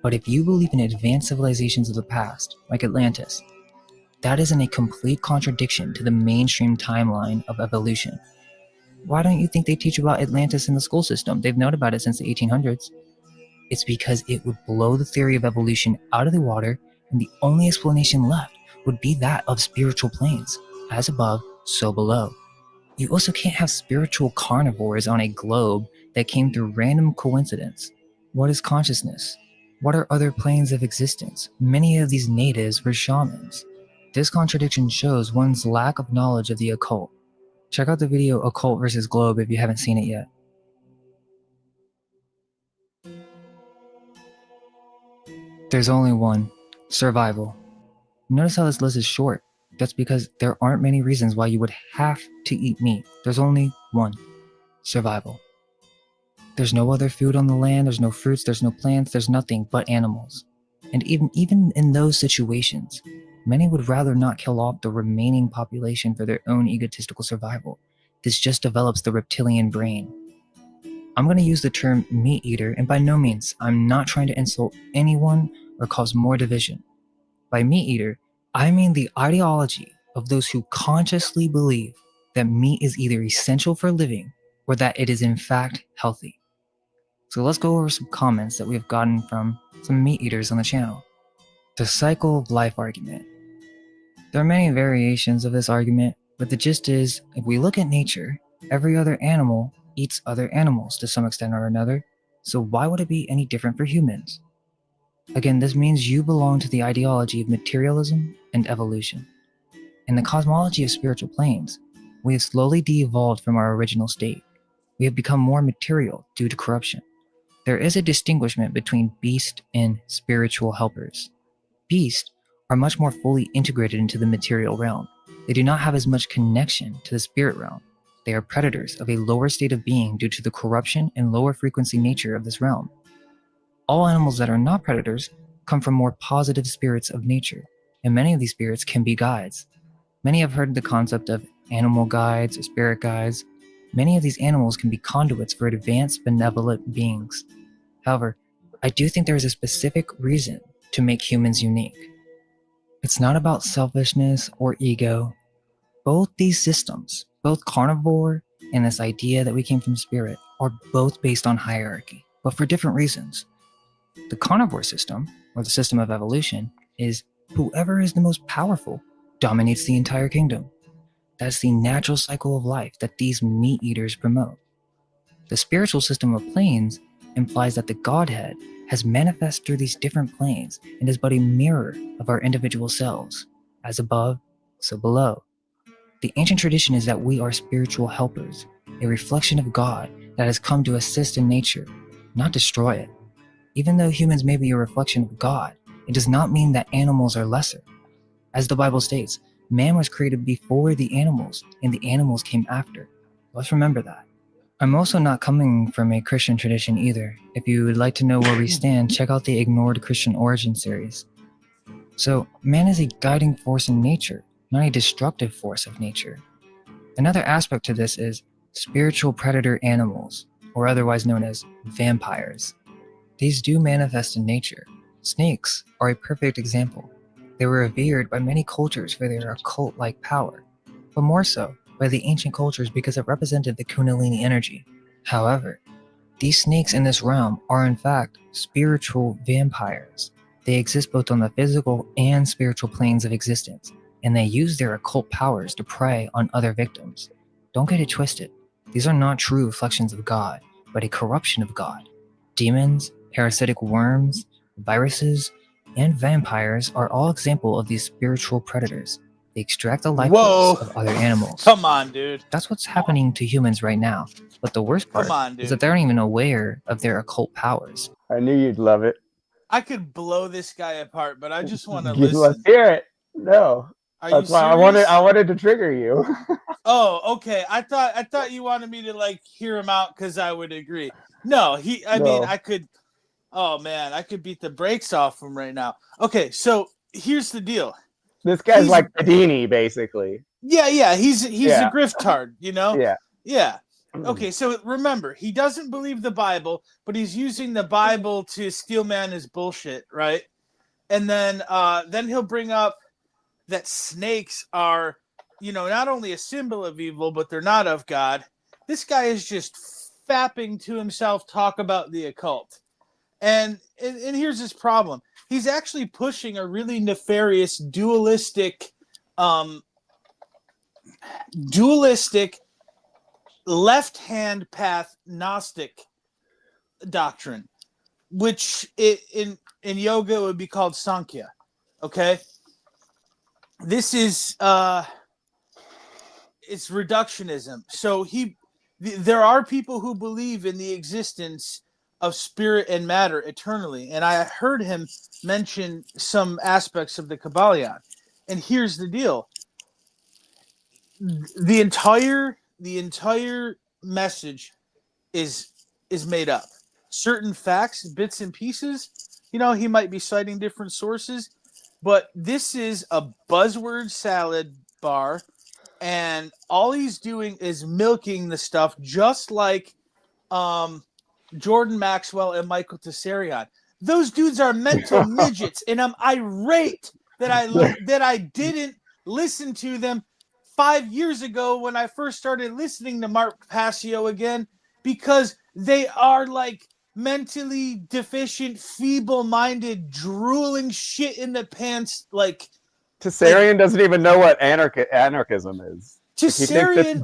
[SPEAKER 2] But if you believe in advanced civilizations of the past, like Atlantis, that is in a complete contradiction to the mainstream timeline of evolution. Why don't you think they teach about Atlantis in the school system? They've known about it since the 1800s. It's because it would blow the theory of evolution out of the water, and the only explanation left would be that of spiritual planes, as above, so below. You also can't have spiritual carnivores on a globe that came through random coincidence. What is consciousness? What are other planes of existence? Many of these natives were shamans. This contradiction shows one's lack of knowledge of the occult. Check out the video Occult versus Globe if you haven't seen it yet. There's only one: survival. Notice how this list is short. That's because there aren't many reasons why you would have to eat meat. There's only one: survival. There's no other food on the land, there's no fruits, there's no plants, there's nothing but animals. And even in those situations, many would rather not kill off the remaining population for their own egotistical survival. This just develops the reptilian brain. I'm going to use the term meat eater, and by no means, I'm not trying to insult anyone or cause more division. By meat eater, I mean the ideology of those who consciously believe that meat is either essential for living or that it is in fact healthy. So let's go over some comments that we have gotten from some meat eaters on the channel. The cycle of life argument. There are many variations of this argument, but the gist is, if we look at nature, every other animal eats other animals to some extent or another, so why would it be any different for humans? Again, this means you belong to the ideology of materialism and evolution. In the cosmology of spiritual planes, we have slowly de-evolved from our original state. We have become more material due to corruption. There is a distinguishment between beast and spiritual helpers. Beasts are much more fully integrated into the material realm. They do not have as much connection to the spirit realm. They are predators of a lower state of being due to the corruption and lower frequency nature of this realm. All animals that are not predators come from more positive spirits of nature, and many of these spirits can be guides. Many have heard the concept of animal guides or spirit guides. Many of these animals can be conduits for advanced benevolent beings. However, I do think there is a specific reason to make humans unique. It's not about selfishness or ego. Both these systems, both carnivore and this idea that we came from spirit, are both based on hierarchy, but for different reasons. The carnivore system, or the system of evolution, is whoever is the most powerful dominates the entire kingdom. That's the natural cycle of life that these meat eaters promote. The spiritual system of planes implies that the Godhead has manifested through these different planes and is but a mirror of our individual selves, as above, so below. The ancient tradition is that we are spiritual helpers, a reflection of God that has come to assist in nature, not destroy it. Even though humans may be a reflection of God, it does not mean that animals are lesser. As the Bible states, man was created before the animals, and the animals came after. Let's remember that. I'm also not coming from a Christian tradition either. If you would like to know where we stand, check out the Ignored Christian Origin series. So, man is a guiding force in nature, not a destructive force of nature. Another aspect to this is spiritual predator animals, or otherwise known as vampires. These do manifest in nature. Snakes are a perfect example. They were revered by many cultures for their occult-like power, but more so by the ancient cultures because it represented the Kundalini energy. However, these snakes in this realm are in fact spiritual vampires. They exist both on the physical and spiritual planes of existence, and they use their occult powers to prey on other victims. Don't get it twisted. These are not true reflections of God, but a corruption of God. Demons, parasitic worms, viruses, and vampires are all examples of these spiritual predators. They extract the life force of other animals.
[SPEAKER 14] Come on, dude.
[SPEAKER 2] That's what's happening to humans right now. But the worst part is that they aren't even aware of their occult powers.
[SPEAKER 10] I knew you'd love it.
[SPEAKER 14] I could blow this guy apart, but I just want to
[SPEAKER 10] Let's
[SPEAKER 14] listen.
[SPEAKER 10] hear it. No.
[SPEAKER 14] Are
[SPEAKER 10] That's
[SPEAKER 14] you
[SPEAKER 10] why
[SPEAKER 14] serious?
[SPEAKER 10] I wanted to trigger you.
[SPEAKER 14] Oh, okay. I thought you wanted me to like hear him out because I would agree. No, I mean, I could. Oh man, I could beat the brakes off him right now. Okay, so here's the deal.
[SPEAKER 10] This guy's like Padini, basically.
[SPEAKER 14] Yeah, he's a griftard, you know?
[SPEAKER 10] Yeah.
[SPEAKER 14] Yeah. Okay, so remember, he doesn't believe the Bible, but he's using the Bible to steelman his bullshit, right? And then he'll bring up that snakes are, not only a symbol of evil, but they're not of God. This guy is just fapping to himself talk about the occult. And here's his problem. He's actually pushing a really nefarious dualistic left-hand path Gnostic doctrine, which in yoga would be called Sankhya. Okay? This is it's reductionism. So there are people who believe in the existence of spirit and matter eternally, and I heard him mention some aspects of the Kabbalion. And here's the deal: the entire message is made up. Certain facts, bits and pieces, he might be citing different sources, but this is a buzzword salad bar. And all he's doing is milking the stuff, just like Jordan Maxwell and Michael Tessarion. Those dudes are mental midgets, and I'm irate that I didn't listen to them 5 years ago when I first started listening to Mark Passio again, because they are like mentally deficient, feeble-minded, drooling shit in the pants, like.
[SPEAKER 10] Tessarion doesn't even know what anarchism is.
[SPEAKER 14] Tessarion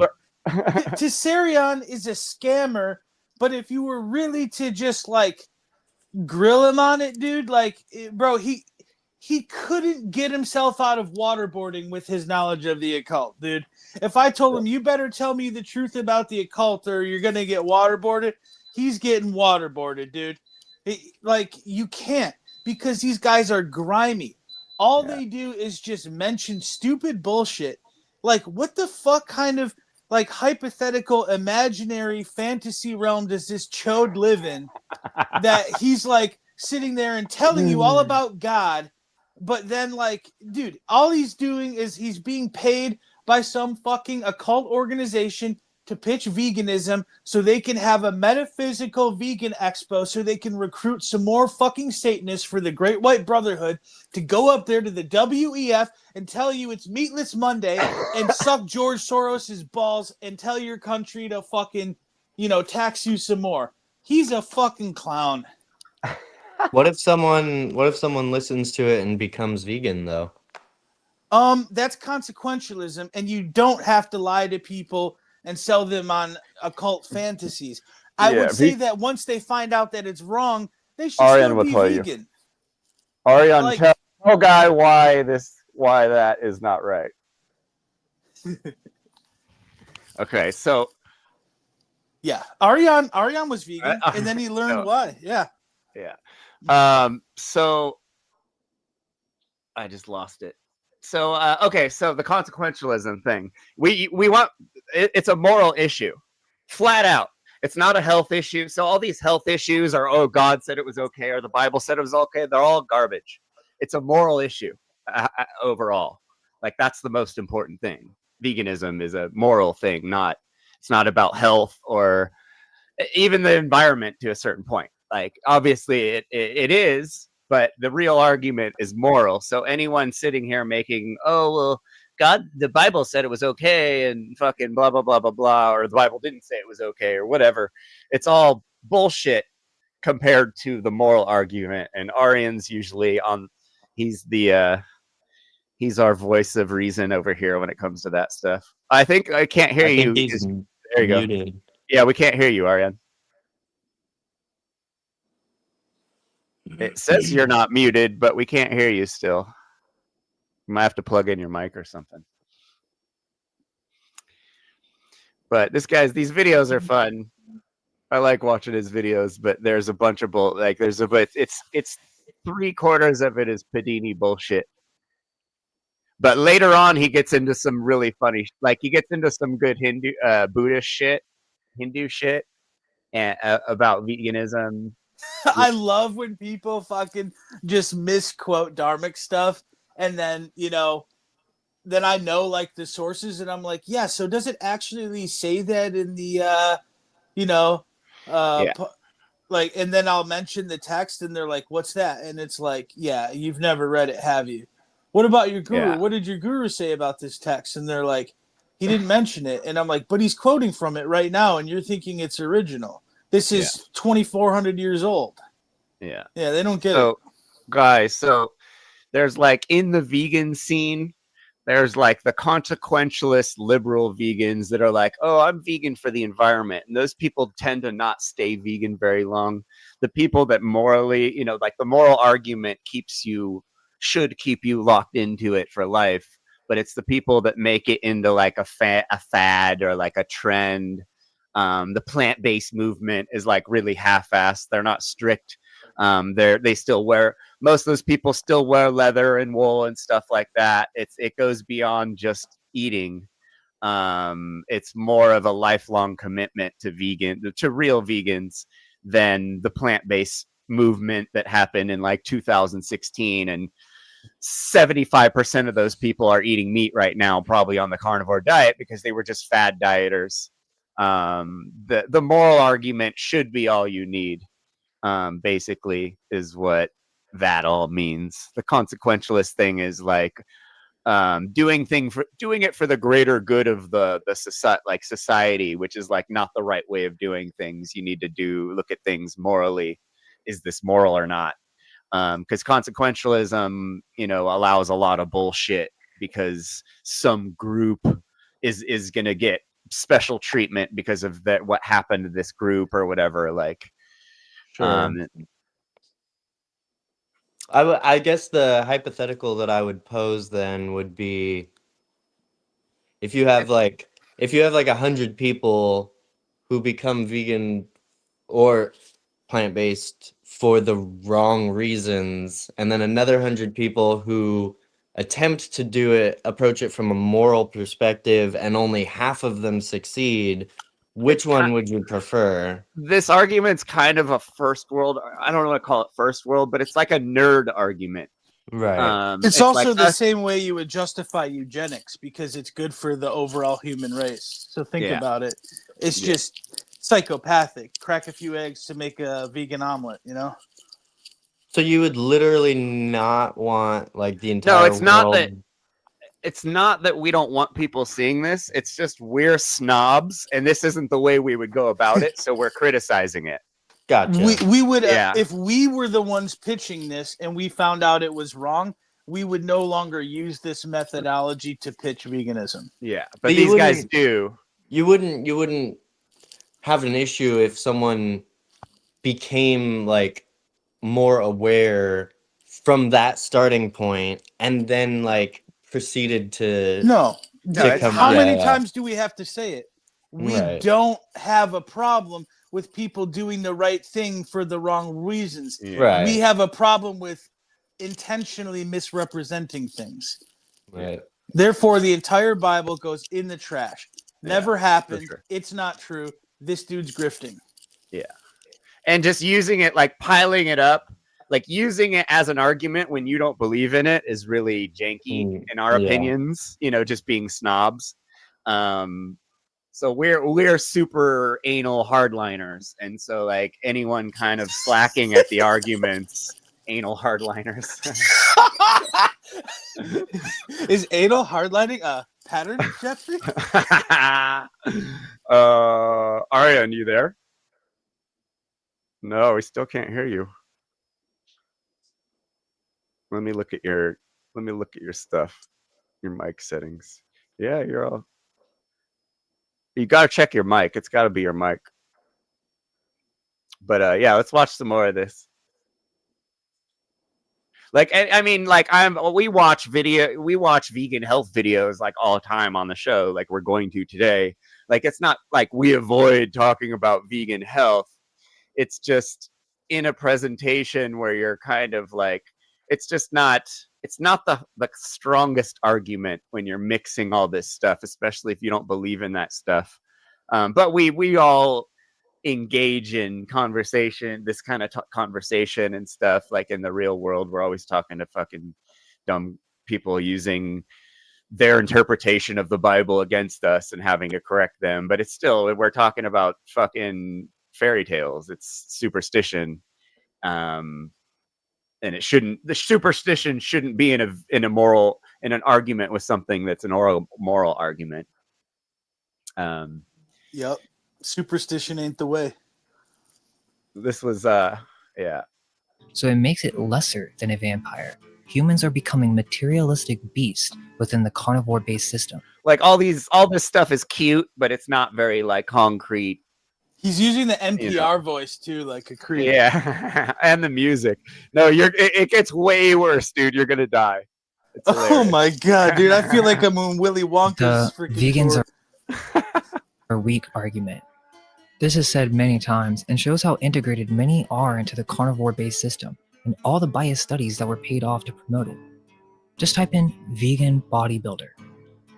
[SPEAKER 14] is a scammer, but if you were really to just like grill him on it, dude, like, bro, he couldn't get himself out of waterboarding with his knowledge of the occult, dude. If I told him, you better tell me the truth about the occult or you're going to get waterboarded, he's getting waterboarded, dude. You can't, because these guys are grimy. All they do is just mention stupid bullshit. Like, what the fuck kind of, like, hypothetical, imaginary fantasy realm does this chode live in that he's, like, sitting there and telling you all about God, but then, like, dude, all he's doing is he's being paid by some fucking occult organization to pitch veganism so they can have a metaphysical vegan expo so they can recruit some more fucking Satanists for the Great White Brotherhood to go up there to the WEF and tell you it's Meatless Monday and suck George Soros's balls and tell your country to fucking, tax you some more. He's a fucking clown.
[SPEAKER 12] What if someone listens to it and becomes vegan though?
[SPEAKER 14] That's consequentialism, and you don't have to lie to people and sell them on occult fantasies. I would say that once they find out that it's wrong, they should still be vegan.
[SPEAKER 10] Arian, tell guy why that is not right. Okay, so
[SPEAKER 14] yeah, Arian was vegan, and then he learned why. Yeah.
[SPEAKER 10] So I just lost it. So okay, so the consequentialism thing. We want it's a moral issue, flat out. It's not a health issue. So all these health issues are, oh, God said it was okay, or the Bible said it was okay. They're all garbage. It's a moral issue overall. Like, that's the most important thing. Veganism is a moral thing. It's not about health or even the environment to a certain point. Like, obviously it is, but the real argument is moral. So anyone sitting here making, oh, well, God, the Bible said it was okay and fucking blah, blah, blah, blah, blah, or the Bible didn't say it was okay or whatever. It's all bullshit compared to the moral argument. And Arian's usually he's our voice of reason over here when it comes to that stuff. I think I can't hear you. There you
[SPEAKER 12] muted.
[SPEAKER 10] Go. Yeah, we can't hear you, Arian. It says you're not muted, but we can't hear you still. You might have to plug in your mic or something. But these videos are fun. I like watching his videos, but there's a bunch of it's 3/4 of it is Padini bullshit. But later on, he gets into some really funny, like he gets into some good Buddhist shit, Hindu shit, and about veganism.
[SPEAKER 14] I love when people fucking just misquote dharmic stuff, and then then I know like the sources, and I'm like, yeah. So does it actually say that in the you know
[SPEAKER 10] Yeah.
[SPEAKER 14] like, and then I'll mention the text, and they're like, what's that? And it's like, yeah, you've never read it, have you? What about your guru?
[SPEAKER 10] Yeah.
[SPEAKER 14] What did your guru say about this text? And they're like, he didn't mention it. And I'm like, but he's quoting from it right now, and you're thinking it's original. This is 2,400 years old.
[SPEAKER 10] Yeah.
[SPEAKER 14] Yeah, they don't get it.
[SPEAKER 10] So, guys, so there's like in the vegan scene, there's like the consequentialist liberal vegans that are like, oh, I'm vegan for the environment. And those people tend to not stay vegan very long. The people that morally, you know, like the moral argument should keep you locked into it for life. But it's the people that make it into like a fad or like a trend. The plant-based movement is like really half-assed. They're not strict. They still wear, most of those people still wear leather and wool and stuff like that. It goes beyond just eating. It's more of a lifelong commitment to real vegans than the plant-based movement that happened in like 2016. And 75% of those people are eating meat right now, probably on the carnivore diet, because they were just fad dieters. The moral argument should be all you need. Basically is what that all means. The consequentialist thing is like doing it for the greater good of the society, which is like not the right way of doing things. You need to look at things morally. Is this moral or not? Because consequentialism, you know, allows a lot of bullshit because some group is gonna get special treatment because of that, what happened to this group or whatever. Like,
[SPEAKER 12] Sure. I guess the hypothetical that I would pose then would be if you have like 100 people who become vegan or plant-based for the wrong reasons, and then another 100 people who attempt to approach it from a moral perspective, and only half of them succeed, which one would you prefer?
[SPEAKER 10] This argument's kind of a first world. I don't want to call it first world, but it's like a nerd argument.
[SPEAKER 12] Right.
[SPEAKER 14] It's also
[SPEAKER 10] like
[SPEAKER 14] the same way you would justify eugenics, because it's good for the overall human race. So think about it. It's just psychopathic. Crack a few eggs to make a vegan omelet, you know?
[SPEAKER 12] So you would literally not want like the entire world.
[SPEAKER 10] It's not that we don't want people seeing this. It's just we're snobs, and this isn't the way we would go about it. So we're criticizing it.
[SPEAKER 12] Gotcha.
[SPEAKER 14] We would, if we were the ones pitching this and we found out it was wrong, we would no longer use this methodology to pitch veganism.
[SPEAKER 10] Yeah, but these guys do.
[SPEAKER 12] You wouldn't have an issue if someone became like more aware from that starting point and then like proceeded to
[SPEAKER 14] how many times do we have to say it? We don't have a problem with people doing the right thing for the wrong reasons.
[SPEAKER 12] Right.
[SPEAKER 14] We have a problem with intentionally misrepresenting things.
[SPEAKER 12] Right.
[SPEAKER 14] Therefore, the entire Bible goes in the trash. Never happened. Sure. It's not true. This dude's grifting.
[SPEAKER 10] Yeah. And just using it, like piling it up, like using it as an argument when you don't believe in it is really janky in our opinions, you know, just being snobs. So we're super anal hardliners. And so like anyone kind of slacking at the arguments, anal hardliners.
[SPEAKER 14] Is anal hardlining a pattern, Jeffrey?
[SPEAKER 10] Ariane, you there? No, we still can't hear you. Let me look at your stuff, your mic settings. Yeah, you gotta check your mic. It's gotta be your mic. But yeah, let's watch some more of this. Like, I mean, like we watch vegan health videos like all the time on the show, like we're going to today. Like, it's not like we avoid talking about vegan health. It's just in a presentation where you're kind of like, it's not the strongest argument when you're mixing all this stuff, especially if you don't believe in that stuff. But we all engage in conversation, this kind of conversation and stuff. Like in the real world, we're always talking to fucking dumb people using their interpretation of the Bible against us and having to correct them. But it's still, we're talking about fucking fairy tales. It's superstition. And the superstition shouldn't be in an argument with something that's an moral argument.
[SPEAKER 14] Yep. Superstition ain't the way.
[SPEAKER 10] This was, yeah.
[SPEAKER 2] So it makes it lesser than a vampire. Humans are becoming materialistic beasts within the carnivore-based system.
[SPEAKER 10] Like all this stuff is cute, but it's not very like concrete.
[SPEAKER 14] He's using the NPR voice too, like a creep.
[SPEAKER 10] Yeah, and the music. No, it gets way worse, dude. You're gonna die. It's
[SPEAKER 14] Oh my god, dude! I feel like I'm in Willy Wonka's
[SPEAKER 2] The
[SPEAKER 14] freaking
[SPEAKER 2] vegans
[SPEAKER 14] tour.
[SPEAKER 2] are weak argument. This is said many times and shows how integrated many are into the carnivore-based system and all the biased studies that were paid off to promote it. Just type in vegan bodybuilder.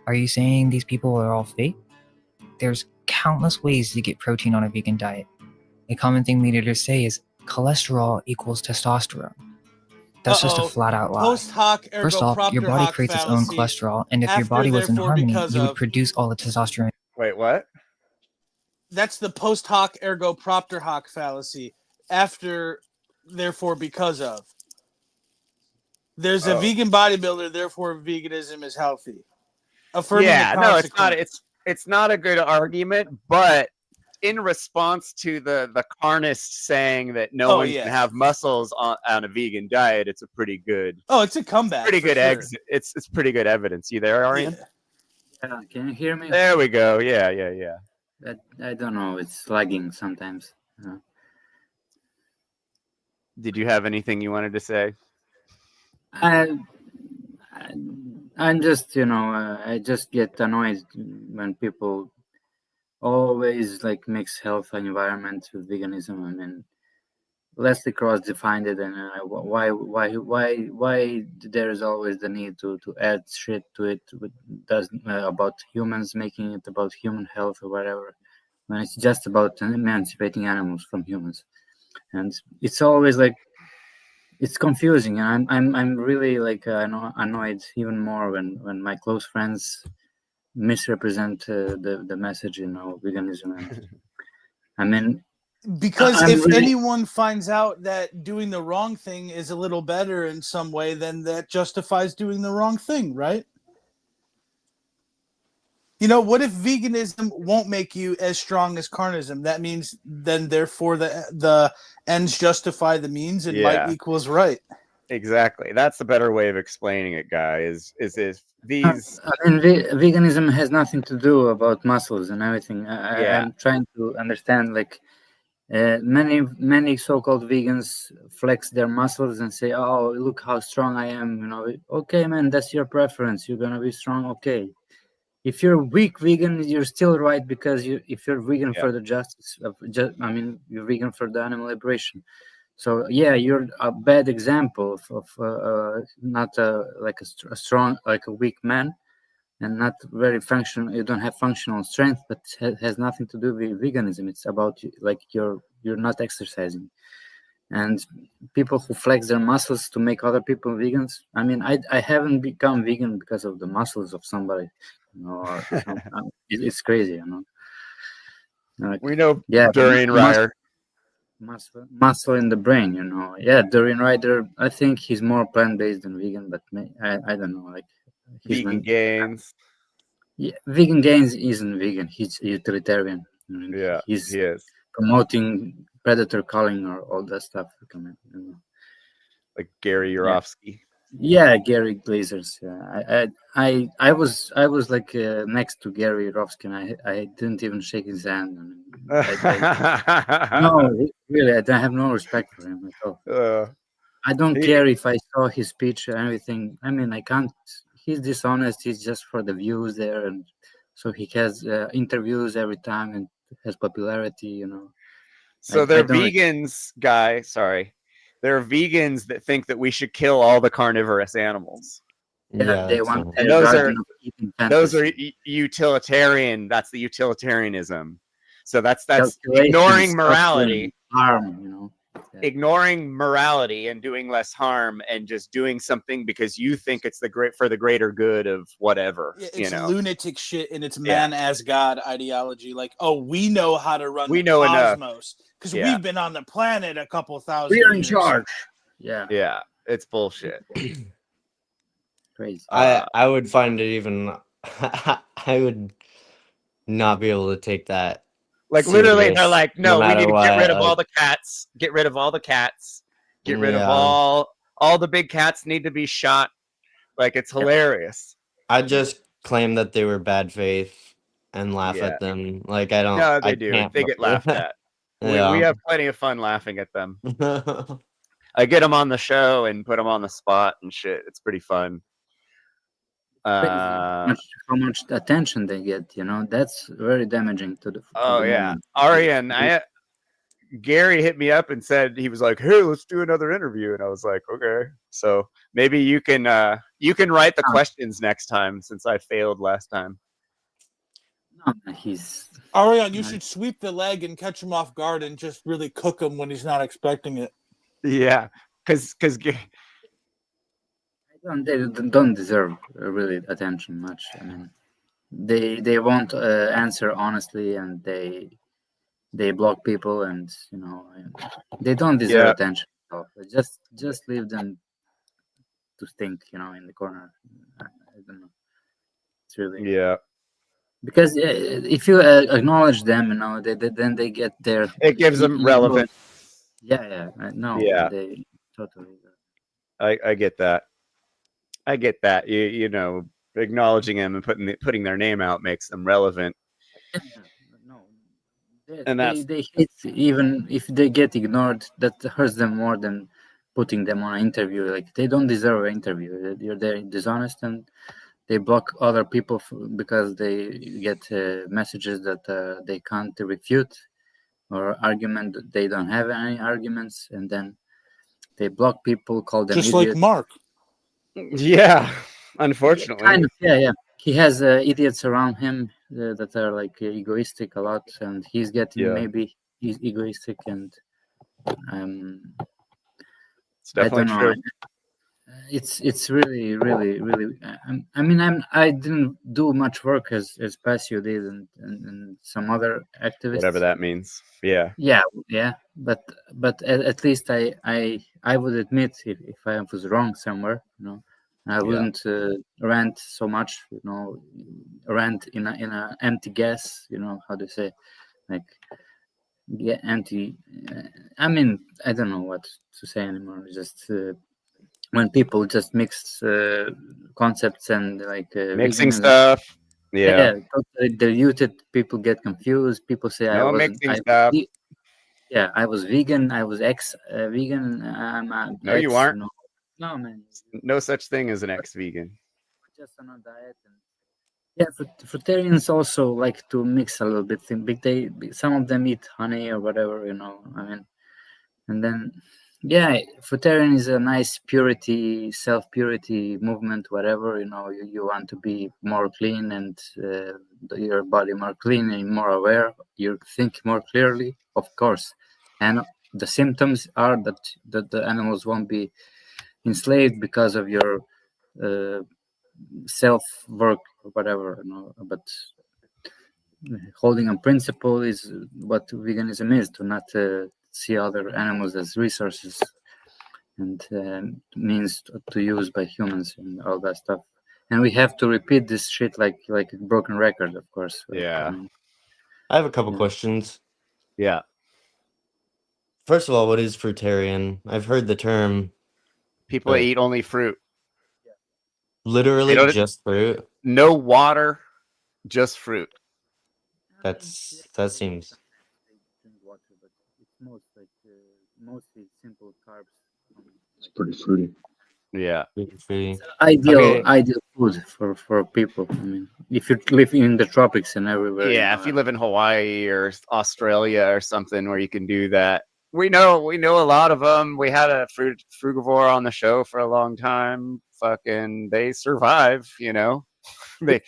[SPEAKER 2] Are you saying these people are all fake? There's countless ways to get protein on a vegan diet. A common thing meat eaters say is cholesterol equals testosterone. That's just a flat out lie.
[SPEAKER 14] Post hoc ergo
[SPEAKER 2] First off, your
[SPEAKER 14] propter
[SPEAKER 2] body
[SPEAKER 14] hoc
[SPEAKER 2] creates its own
[SPEAKER 14] fallacy.
[SPEAKER 2] cholesterol, and if your
[SPEAKER 14] After,
[SPEAKER 2] body was in
[SPEAKER 14] therefore,
[SPEAKER 2] harmony,
[SPEAKER 14] because
[SPEAKER 2] you would
[SPEAKER 14] of.
[SPEAKER 2] produce all the testosterone.
[SPEAKER 10] Wait, what?
[SPEAKER 14] That's the post hoc ergo propter hoc fallacy. After, therefore, because of. There's a vegan bodybuilder, therefore veganism is healthy. Affirming
[SPEAKER 10] Yeah,
[SPEAKER 14] the
[SPEAKER 10] no,
[SPEAKER 14] consequence.
[SPEAKER 10] it's not a good argument, but in response to the carnists saying that no one can have muscles on a vegan diet, it's a pretty good.
[SPEAKER 14] Oh, it's a comeback.
[SPEAKER 10] Pretty good
[SPEAKER 14] sure.
[SPEAKER 10] exit. It's pretty good evidence. You there, Arian?
[SPEAKER 11] Yeah, can you hear me?
[SPEAKER 10] There we go. Yeah.
[SPEAKER 11] I don't know. It's lagging sometimes.
[SPEAKER 10] Did you have anything you wanted to say?
[SPEAKER 11] I'm just, I just get annoyed when people always like mix health and environment with veganism. I mean, Leslie Cross defined it, and why there is always the need to add shit to it about humans, making it about human health or whatever, when it's just about emancipating animals from humans, and it's always like it's confusing, and I'm really like annoyed even more when my close friends misrepresent the message, veganism. And, I mean.
[SPEAKER 14] Because if anyone finds out that doing the wrong thing is a little better in some way, then that justifies doing the wrong thing, right? What if veganism won't make you as strong as carnism? That means then, therefore, the ends justify the means, and might equals right.
[SPEAKER 10] Exactly. That's the better way of explaining it, guy. Is these?
[SPEAKER 11] I mean, veganism has nothing to do about muscles and everything. I'm trying to understand, like. Many so-called vegans flex their muscles and say, "Oh, look how strong I am." Okay, man, that's your preference. You're gonna be strong. Okay, if you're weak vegan, you're still right, because if you're vegan for the justice of, you're vegan for the animal liberation. So yeah, you're a bad example of not like a strong, like a weak man. And not very functional. You don't have functional strength, but it has nothing to do with veganism. It's about like you're not exercising, and people who flex their muscles to make other people vegans. I mean, I haven't become vegan because of the muscles of somebody, or it's crazy, Like,
[SPEAKER 10] we know Durian Ryer.
[SPEAKER 11] Muscle in the brain, Yeah, Durian Ryder. I think he's more plant-based than vegan, but I don't know, like.
[SPEAKER 10] Vegan Gains.
[SPEAKER 11] Yeah, Vegan Gains isn't vegan. He's utilitarian. He is promoting predator culling or all that stuff.
[SPEAKER 10] Like Gary Yourofsky.
[SPEAKER 11] Yeah, Gary Glazers. Yeah, I was like next to Gary Yourofsky, and I didn't even shake his hand. No, really, I have no respect for him at all. I don't care if I saw his speech or anything. I mean, I can't. He's dishonest. He's just for the views there, and so he has interviews every time and has popularity.
[SPEAKER 10] So they're vegans, guy. Sorry, there are vegans that think that we should kill all the carnivorous animals.
[SPEAKER 11] Yeah, they want.
[SPEAKER 10] And those are utilitarian. That's the utilitarianism. So that's ignoring morality.
[SPEAKER 11] Harm,
[SPEAKER 10] ignoring morality and doing less harm and just doing something because you think it's for the greater good of whatever.
[SPEAKER 14] It's lunatic shit, and it's man as God ideology. Like, oh, we know how to run the cosmos because we've been on the planet a couple thousand years.
[SPEAKER 6] We're in charge.
[SPEAKER 10] Yeah, it's bullshit.
[SPEAKER 6] Crazy.
[SPEAKER 12] I would find it even. I would not be able to take that.
[SPEAKER 10] Like literally, they're
[SPEAKER 12] serious,
[SPEAKER 10] like, no, we need to get rid of
[SPEAKER 12] what,
[SPEAKER 10] all the cats. Get rid of all the cats. Get rid of
[SPEAKER 12] Yeah.
[SPEAKER 10] all the big cats need to be shot. Like, it's hilarious.
[SPEAKER 12] I just claim that they were bad faith and laugh at them. Like, I don't.
[SPEAKER 10] No, they
[SPEAKER 12] I
[SPEAKER 10] do.
[SPEAKER 12] can't
[SPEAKER 10] They get laughed at. We
[SPEAKER 12] Yeah.
[SPEAKER 10] have plenty of fun laughing at them. I get them on the show and put them on the spot and shit. It's pretty fun.
[SPEAKER 6] How much attention they get, that's very damaging to the.
[SPEAKER 10] Arian, Gary hit me up and said, he was like, hey, let's do another interview, and I was like, okay. So maybe you can write the questions next time, since I failed last time.
[SPEAKER 6] No, he's
[SPEAKER 14] Arian, you should sweep the leg and catch him off guard and just really cook him when he's not expecting it.
[SPEAKER 10] Yeah, because
[SPEAKER 6] they don't deserve really attention much. I mean, they won't answer honestly, and they block people, and they don't deserve attention. So just leave them to stink, in the corner. I don't know. It's really because if you acknowledge them, then they get their.
[SPEAKER 10] It gives them relevance.
[SPEAKER 6] Yeah, no.
[SPEAKER 10] Yeah,
[SPEAKER 6] they totally.
[SPEAKER 10] I get that. I get that. You acknowledging them and putting their name out makes them relevant.
[SPEAKER 6] And they hate, even if they get ignored, that hurts them more than putting them on an interview. Like, they don't deserve an interview. They're dishonest, and they block other people because they get messages that they can't refute, or argument that they don't have any arguments, and then they block people, call them
[SPEAKER 14] just
[SPEAKER 6] idiots.
[SPEAKER 14] like Mark.
[SPEAKER 10] Yeah, unfortunately.
[SPEAKER 6] Kind of, yeah. He has idiots around him that are like egoistic a lot, and he's getting maybe he's egoistic, and
[SPEAKER 10] it's definitely true.
[SPEAKER 6] It's really, really, really. I didn't do much work as Passio did, and some other activists.
[SPEAKER 10] Whatever that means. Yeah.
[SPEAKER 6] But at least I would admit if I was wrong somewhere, I wouldn't rant so much, rant in a empty gas, how to say, like, empty. I don't know what to say anymore. Just when people just mix concepts and like
[SPEAKER 10] mixing stuff.
[SPEAKER 6] Totally diluted. People get confused. People say I was vegan. I was ex-vegan.
[SPEAKER 10] No, you aren't.
[SPEAKER 6] No, man.
[SPEAKER 10] No such thing as an ex-vegan.
[SPEAKER 6] Just on a diet. Fruitarians also like to mix a little bit. Some of them eat honey or whatever, and then fruitarian is a nice purity, self-purity movement, whatever, you want to be more clean and your body more clean and more aware. You think more clearly, of course, and the symptoms are that the animals won't be enslaved because of your self-work or whatever, but holding a principle is what veganism is, to not see other animals as resources and means to use by humans and all that stuff. And we have to repeat this shit like a broken record, of course.
[SPEAKER 12] I have a couple questions.
[SPEAKER 10] Yeah.
[SPEAKER 12] First of all, what is fruitarian? I've heard the term.
[SPEAKER 10] People eat only fruit.
[SPEAKER 12] Literally just fruit?
[SPEAKER 10] No water, just fruit.
[SPEAKER 12] That seems.
[SPEAKER 6] Mostly simple carbs.
[SPEAKER 13] It's pretty fruity.
[SPEAKER 10] Yeah.
[SPEAKER 6] Ideal food for people. If you live in the tropics and everywhere.
[SPEAKER 10] Yeah, if you live in Hawaii or Australia or something where you can do that. We know a lot of them. We had a frugivore on the show for a long time. Fucking, they survive, They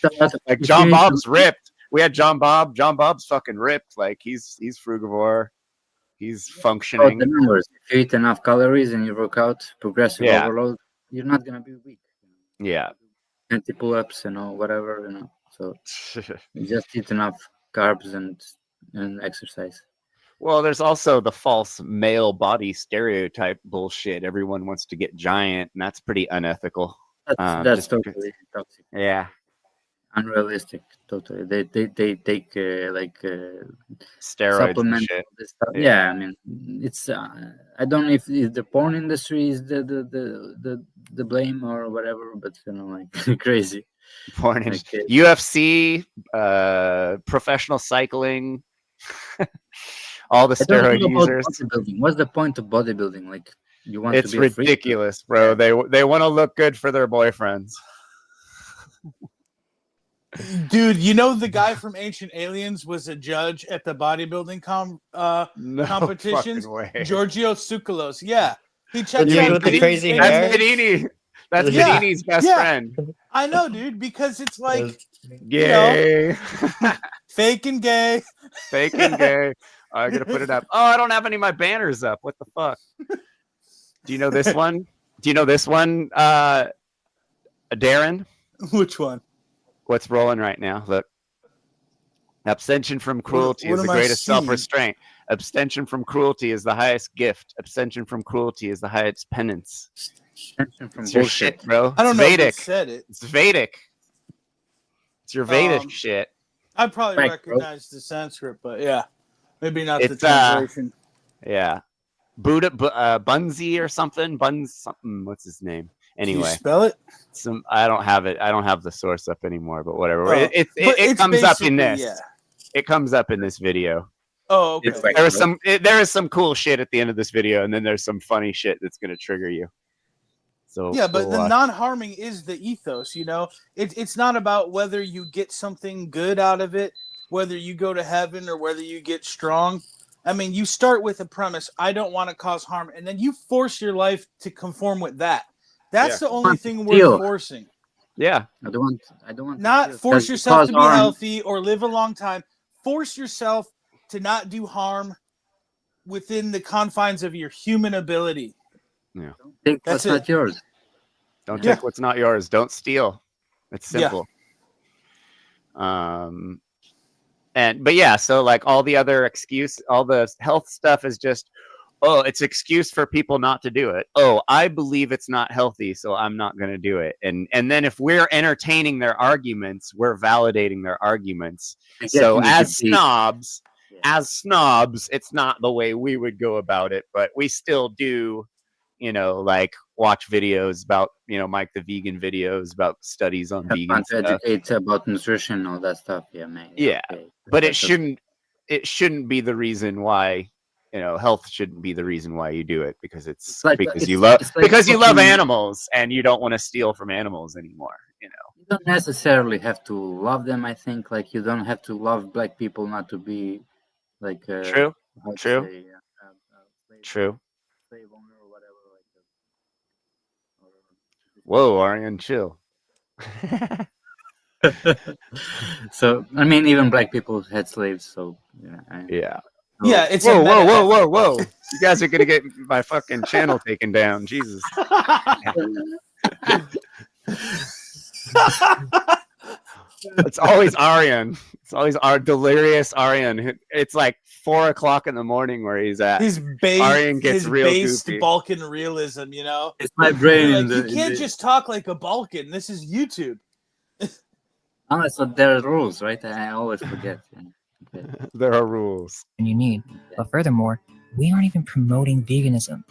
[SPEAKER 10] like John Bob's ripped. We had John Bob. John Bob's fucking ripped. Like he's frugivore. He's
[SPEAKER 11] About
[SPEAKER 10] functioning.
[SPEAKER 11] the numbers. If you eat enough calories and you work out, progressive
[SPEAKER 10] Yeah.
[SPEAKER 11] overload, you're not gonna be weak.
[SPEAKER 10] Yeah.
[SPEAKER 11] 20 pull-ups, whatever, So you just eat enough carbs and exercise.
[SPEAKER 10] Well, there's also the false male body stereotype bullshit. Everyone wants to get giant, and that's pretty unethical.
[SPEAKER 11] That's totally toxic.
[SPEAKER 10] Yeah.
[SPEAKER 11] Unrealistic, totally. They take
[SPEAKER 10] Steroids and
[SPEAKER 11] supplements.
[SPEAKER 10] shit.
[SPEAKER 11] This stuff.
[SPEAKER 10] Yeah.
[SPEAKER 11] Yeah, I mean, it's I don't know if the porn industry is the blame or whatever, but like crazy.
[SPEAKER 10] Porn industry. UFC, professional cycling, all the
[SPEAKER 11] I don't
[SPEAKER 10] steroid
[SPEAKER 11] know about
[SPEAKER 10] users.
[SPEAKER 11] bodybuilding. What's the point of bodybuilding? Like, you want
[SPEAKER 10] It's
[SPEAKER 11] to be a freak?
[SPEAKER 10] ridiculous, bro. They want to look good for their boyfriends.
[SPEAKER 14] Dude, you know the guy from Ancient Aliens was a judge at the bodybuilding
[SPEAKER 10] No
[SPEAKER 14] competitions?
[SPEAKER 10] fucking way.
[SPEAKER 14] Giorgio Tsoukalos. Yeah. He
[SPEAKER 12] The
[SPEAKER 14] checks
[SPEAKER 12] dude
[SPEAKER 14] out
[SPEAKER 12] with the
[SPEAKER 14] dudes
[SPEAKER 12] crazy
[SPEAKER 14] in
[SPEAKER 12] hair?
[SPEAKER 10] That's
[SPEAKER 14] makes-
[SPEAKER 10] Panini. That's
[SPEAKER 14] Yeah,
[SPEAKER 10] Panini's best
[SPEAKER 14] yeah.
[SPEAKER 10] friend.
[SPEAKER 14] I know, dude, because it's like
[SPEAKER 10] Gay.
[SPEAKER 14] fake and gay.
[SPEAKER 10] Fake and gay. I gotta put it up. Oh, I don't have any of my banners up. What the fuck? Do you know this one? Do you know this one, Darren?
[SPEAKER 14] Which one?
[SPEAKER 10] What's rolling right now? Look. Abstention from cruelty
[SPEAKER 14] what
[SPEAKER 10] is the
[SPEAKER 14] am I
[SPEAKER 10] greatest
[SPEAKER 14] seeing?
[SPEAKER 10] self-restraint. Abstention from cruelty is the highest gift. Abstention from cruelty is the highest penance.
[SPEAKER 11] Attention from
[SPEAKER 10] It's your
[SPEAKER 11] bullshit.
[SPEAKER 10] shit, bro.
[SPEAKER 14] I don't
[SPEAKER 10] It's
[SPEAKER 14] know if
[SPEAKER 10] Vedic.
[SPEAKER 14] it said it.
[SPEAKER 10] It's Vedic. It's your Vedic shit.
[SPEAKER 14] I probably
[SPEAKER 11] Right, bro.
[SPEAKER 14] recognize the Sanskrit, but yeah. Maybe not the
[SPEAKER 10] It's,
[SPEAKER 14] translation.
[SPEAKER 10] Yeah. Buddha, Bunzi or something. Buns something. What's his name?
[SPEAKER 14] Can you
[SPEAKER 10] Anyway,
[SPEAKER 14] spell it?
[SPEAKER 10] I don't have it. I don't have the source up anymore. But whatever.
[SPEAKER 14] Oh,
[SPEAKER 10] It
[SPEAKER 14] but it's
[SPEAKER 10] comes up in
[SPEAKER 14] basically,
[SPEAKER 10] this.
[SPEAKER 14] yeah.
[SPEAKER 10] It comes up in this video.
[SPEAKER 14] Oh, okay.
[SPEAKER 10] There is some cool shit at the end of this video, and then there's some funny shit that's gonna trigger you. So
[SPEAKER 14] Yeah, but
[SPEAKER 10] we'll,
[SPEAKER 14] the non-harming is the ethos, It's not about whether you get something good out of it, whether you go to heaven or whether you get strong. I mean, you start with a premise, I don't want to cause harm, and then you force your life to conform with that. That's the only thing we're forcing.
[SPEAKER 10] Yeah.
[SPEAKER 11] I don't want
[SPEAKER 14] Not
[SPEAKER 11] to
[SPEAKER 14] force
[SPEAKER 11] steal.
[SPEAKER 14] yourself to be
[SPEAKER 11] Cause harm.
[SPEAKER 14] healthy or live a long time. Force yourself to not do harm within the confines of your human ability.
[SPEAKER 10] Yeah.
[SPEAKER 11] Take
[SPEAKER 14] That's
[SPEAKER 11] what's not yours.
[SPEAKER 10] Don't take what's not yours. Don't steal. It's
[SPEAKER 14] Yeah.
[SPEAKER 10] simple. But yeah, so like all the other all the health stuff is just, oh, it's excuse for people not to do it. Oh, I believe it's not healthy, so I'm not going to do it. And then if we're entertaining their arguments, we're validating their arguments. So as snobs, it's not the way we would go about it, but we still do, like watch videos about, Mike the Vegan videos about studies on vegan
[SPEAKER 11] To
[SPEAKER 10] stuff.
[SPEAKER 11] educate about nutrition and all that stuff. Yeah, man.
[SPEAKER 10] Yeah,
[SPEAKER 11] Okay.
[SPEAKER 10] but it
[SPEAKER 11] That's
[SPEAKER 10] shouldn't be the reason why, health shouldn't be the reason why you do it, because it's
[SPEAKER 11] like-
[SPEAKER 10] because
[SPEAKER 11] it's-
[SPEAKER 10] you love
[SPEAKER 11] it's like
[SPEAKER 10] because you love
[SPEAKER 11] fucking-
[SPEAKER 10] animals and you don't want to steal from animals anymore.
[SPEAKER 11] You don't necessarily have to love them. I think like you don't have to love black people not to be like
[SPEAKER 10] True.
[SPEAKER 11] how to
[SPEAKER 10] True.
[SPEAKER 11] say,
[SPEAKER 10] True.
[SPEAKER 11] slave owner or whatever.
[SPEAKER 10] Whoa, Aryan, chill.
[SPEAKER 11] So I mean, even black people had slaves. So
[SPEAKER 10] Yeah.
[SPEAKER 14] Yeah, it's
[SPEAKER 10] whoa,
[SPEAKER 14] a
[SPEAKER 10] whoa,
[SPEAKER 14] meta-
[SPEAKER 10] whoa, whoa, whoa! You guys are gonna get my fucking channel taken down. Jesus. It's always Aryan. It's always our delirious Aryan. It's like 4 o'clock in the morning where he's at.
[SPEAKER 14] His base,
[SPEAKER 10] Aryan gets
[SPEAKER 14] his
[SPEAKER 10] real
[SPEAKER 14] based
[SPEAKER 10] goofy.
[SPEAKER 14] Balkan realism,
[SPEAKER 11] It's my brain.
[SPEAKER 14] Like,
[SPEAKER 11] in the,
[SPEAKER 14] you can't just talk like a Balkan. This is YouTube.
[SPEAKER 11] Oh, so there are rules, right? I always forget. Yeah. Okay.
[SPEAKER 10] There are rules.
[SPEAKER 2] And you need. But furthermore, we aren't even promoting veganism.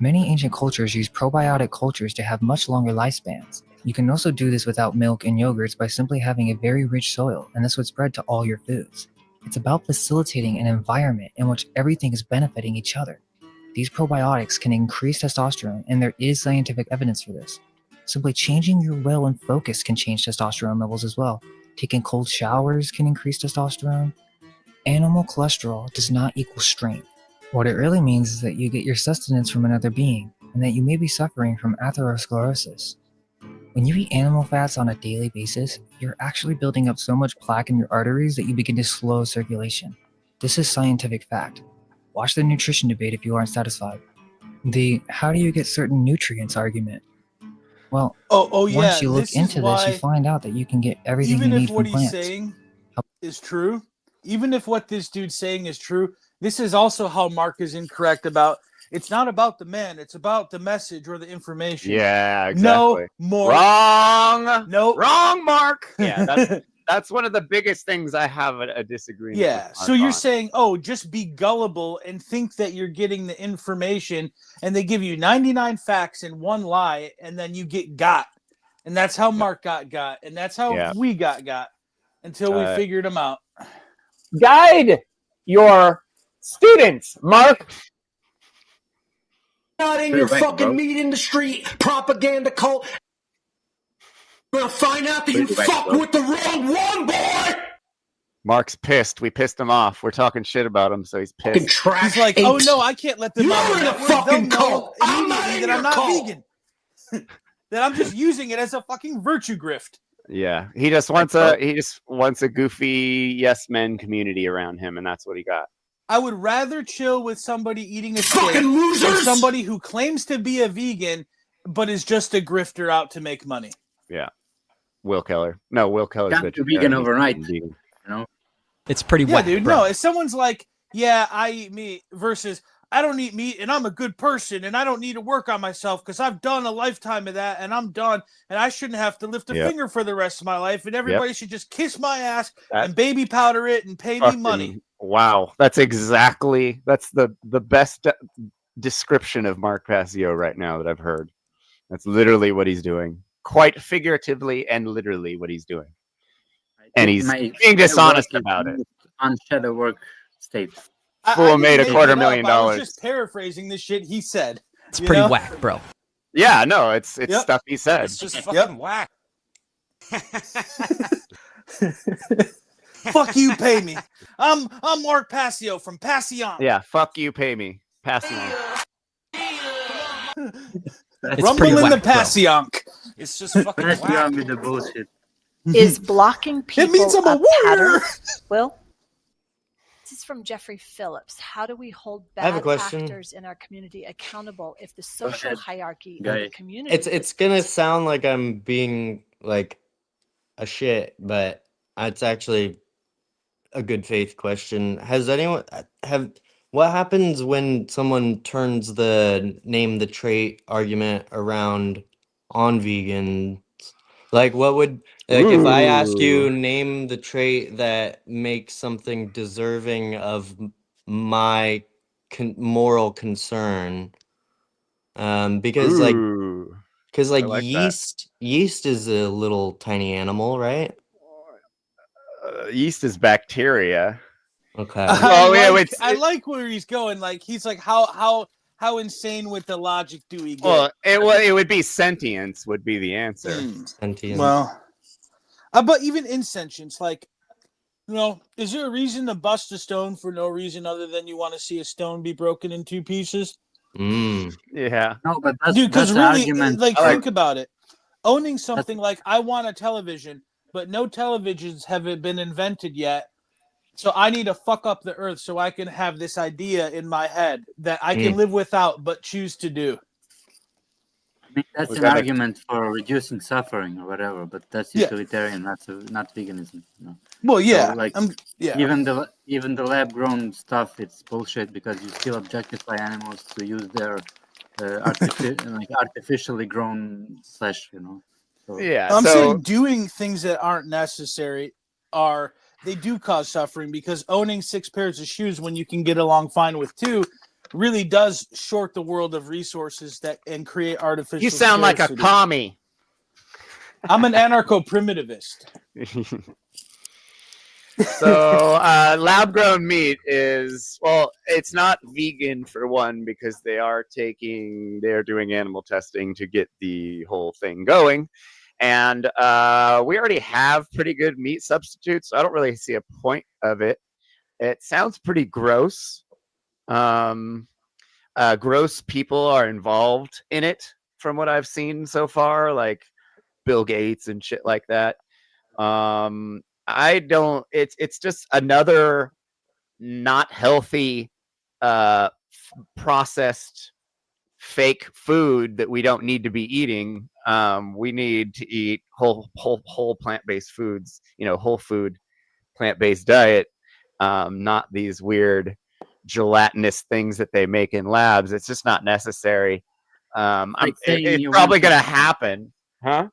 [SPEAKER 2] Many ancient cultures use probiotic cultures to have much longer lifespans. You can also do this without milk and yogurts by simply having a very rich soil, and this would spread to all your foods. It's about facilitating an environment in which everything is benefiting each other. These probiotics can increase testosterone, and there is scientific evidence for this. Simply changing your will and focus can change testosterone levels as well. Taking cold showers can increase testosterone. Animal cholesterol does not equal strength. What it really means is that you get your sustenance from another being, and that you may be suffering from atherosclerosis. When you eat animal fats on a daily basis, you're actually building up so much plaque in your arteries that you begin to slow circulation. This is scientific fact. Watch the nutrition debate if you aren't satisfied. The how do you get certain nutrients argument. Well, once you look into this, you find out that you can get everything you need from plants.
[SPEAKER 14] Even if what he's saying is true, even if what this dude's saying is true, this is also how Mark is incorrect about it's not about the man, it's about the message or the information.
[SPEAKER 10] Yeah, exactly.
[SPEAKER 14] No more.
[SPEAKER 10] Wrong.
[SPEAKER 14] No.
[SPEAKER 10] Wrong, Mark. Yeah, that's one of the biggest things I have a disagreement with Mark
[SPEAKER 14] so you're
[SPEAKER 10] on.
[SPEAKER 14] saying, just be gullible and think that you're getting the information, and they give you 99 facts and one lie, and then you get got. And that's how Mark got. And that's how we got until we figured them out.
[SPEAKER 10] Guide your students, Mark.
[SPEAKER 15] Not in your fucking meat industry propaganda cult. You're gonna find out that you fucked with the wrong one, boy!
[SPEAKER 10] Mark's pissed. We pissed him off. We're talking shit about him, so he's pissed.
[SPEAKER 14] He's like, oh no, I can't let them out.
[SPEAKER 15] You're in a fucking cult. I'm not in
[SPEAKER 14] that
[SPEAKER 15] your
[SPEAKER 14] I'm not
[SPEAKER 15] cult.
[SPEAKER 14] vegan. That I'm just using it as a fucking virtue grift.
[SPEAKER 10] Yeah, he just wants a goofy yes men community around him, and that's what he got.
[SPEAKER 14] I would rather chill with somebody eating a
[SPEAKER 15] Fucking
[SPEAKER 14] steak
[SPEAKER 15] losers!
[SPEAKER 14] than somebody who claims to be a vegan but is just a grifter out to make money.
[SPEAKER 10] Yeah, Will Keller. No, Will Keller's
[SPEAKER 11] Can't be vegan overnight. You know,
[SPEAKER 16] it's pretty
[SPEAKER 14] Yeah,
[SPEAKER 16] whack,
[SPEAKER 14] dude.
[SPEAKER 16] bro.
[SPEAKER 14] No, if someone's like, yeah, I eat meat versus I don't eat meat and I'm a good person and I don't need to work on myself because I've done a lifetime of that and I'm done and I shouldn't have to lift a finger for the rest of my life and everybody should just kiss my ass and baby powder it and pay me money.
[SPEAKER 10] Wow, that's the best description of Mark Passio right now that I've heard. That's literally what he's doing, quite figuratively and literally what he's doing, and he's being dishonest about it.
[SPEAKER 11] On shadow work state.
[SPEAKER 10] Fool made $250,000.
[SPEAKER 14] I was just paraphrasing the shit he said.
[SPEAKER 16] It's pretty whack, bro.
[SPEAKER 10] Yeah, no, it's stuff he said.
[SPEAKER 16] It's just fucking whack.
[SPEAKER 14] Fuck you, pay me. I'm Mark Passio from Passion.
[SPEAKER 10] Yeah, fuck you, pay me. Passion.
[SPEAKER 14] Rumble in the Passion.
[SPEAKER 16] It's just fucking whack.
[SPEAKER 11] With the bullshit.
[SPEAKER 17] Is blocking people
[SPEAKER 14] It means I'm a
[SPEAKER 17] pattern?
[SPEAKER 14] warrior.
[SPEAKER 17] Will? This is from Jeffrey Phillips. How do we hold
[SPEAKER 12] I have a
[SPEAKER 17] bad
[SPEAKER 12] question.
[SPEAKER 17] actors in our community accountable if the social
[SPEAKER 11] ahead,
[SPEAKER 17] hierarchy
[SPEAKER 11] guy.
[SPEAKER 17] of the community?
[SPEAKER 12] It's gonna sound like I'm being like a shit, but it's actually a good faith question. Has anyone what happens when someone turns the name the trait argument around on vegans? Like what would if I ask you name the trait that makes something deserving of my moral concern, because like
[SPEAKER 10] I like that.
[SPEAKER 12] yeast is a little tiny animal, right?
[SPEAKER 10] Yeast is bacteria.
[SPEAKER 12] Okay.
[SPEAKER 14] I like where he's going. Like he's like, how insane with the logic do we get?
[SPEAKER 10] Well, it would be sentience would be the answer.
[SPEAKER 12] Sentience.
[SPEAKER 14] Well, but even insentience, like, is there a reason to bust a stone for no reason other than you want to see a stone be broken in two pieces?
[SPEAKER 10] Yeah.
[SPEAKER 11] No, but that's,
[SPEAKER 14] Dude, because
[SPEAKER 11] that's the
[SPEAKER 14] really,
[SPEAKER 11] argument.
[SPEAKER 14] like, think about it. Owning something like I want a television, but no televisions have been invented yet. So I need to fuck up the earth so I can have this idea in my head that I can live without but choose to do.
[SPEAKER 11] I mean, that's an argument for reducing suffering or whatever, but that's utilitarian, not veganism. No.
[SPEAKER 14] Well, yeah,
[SPEAKER 11] so, even the lab grown stuff, it's bullshit because you still objectify animals to use their artificially grown flesh. So,
[SPEAKER 14] I'm saying doing things that aren't necessary they do cause suffering because owning 6 pairs of shoes when you can get along fine with 2 really does short the world of resources and create artificial.
[SPEAKER 10] You sound
[SPEAKER 14] scarcity.
[SPEAKER 10] like a commie.
[SPEAKER 14] I'm an anarcho-primitivist.
[SPEAKER 10] So lab-grown meat is, well, it's not vegan for one because they're doing animal testing to get the whole thing going. And we already have pretty good meat substitutes. So I don't really see a point of it. It sounds pretty gross. Gross people are involved in it from what I've seen so far, like Bill Gates and shit like that. It's just another not healthy processed fake food that we don't need to be eating. We need to eat whole plant-based foods, whole food plant-based diet, not these weird gelatinous things that they make in labs. It's just not necessary. It's probably going to happen. Huh?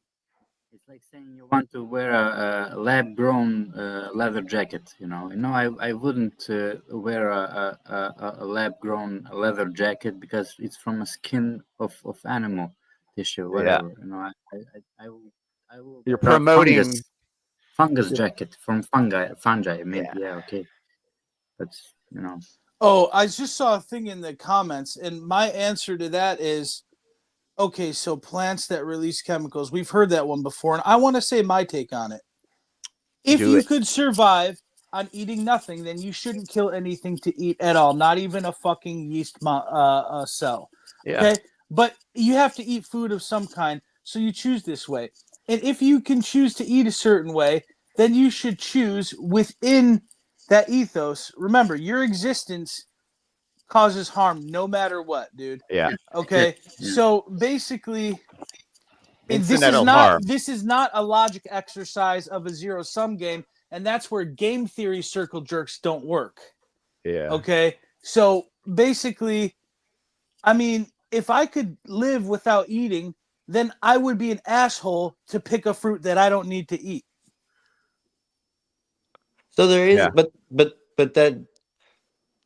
[SPEAKER 11] It's like saying you want to wear a lab-grown leather jacket. I wouldn't wear a lab-grown leather jacket because it's from a skin of animal tissue, whatever. I will
[SPEAKER 10] You're
[SPEAKER 11] wear a
[SPEAKER 10] promoting
[SPEAKER 11] fungus jacket from fungi. Maybe okay, but
[SPEAKER 14] Oh, I just saw a thing in the comments, and my answer to that is, okay, so plants that release chemicals. We've heard that one before, and I want to say my take on it. If you could survive on eating nothing, then you shouldn't kill anything to eat at all, not even a fucking yeast cell.
[SPEAKER 10] Yeah.
[SPEAKER 14] Okay? But you have to eat food of some kind, so you choose this way. And if you can choose to eat a certain way, then you should choose within that ethos. Remember, your existence causes harm no matter what, dude.
[SPEAKER 10] Yeah.
[SPEAKER 14] Okay? So basically,
[SPEAKER 10] incidental harm.
[SPEAKER 14] This is not a logic exercise of a zero-sum game, and that's where game theory circle jerks don't work.
[SPEAKER 10] Yeah.
[SPEAKER 14] Okay? So basically, I mean, if I could live without eating, then I would be an asshole to pick a fruit that I don't need to eat.
[SPEAKER 12] So there is, but that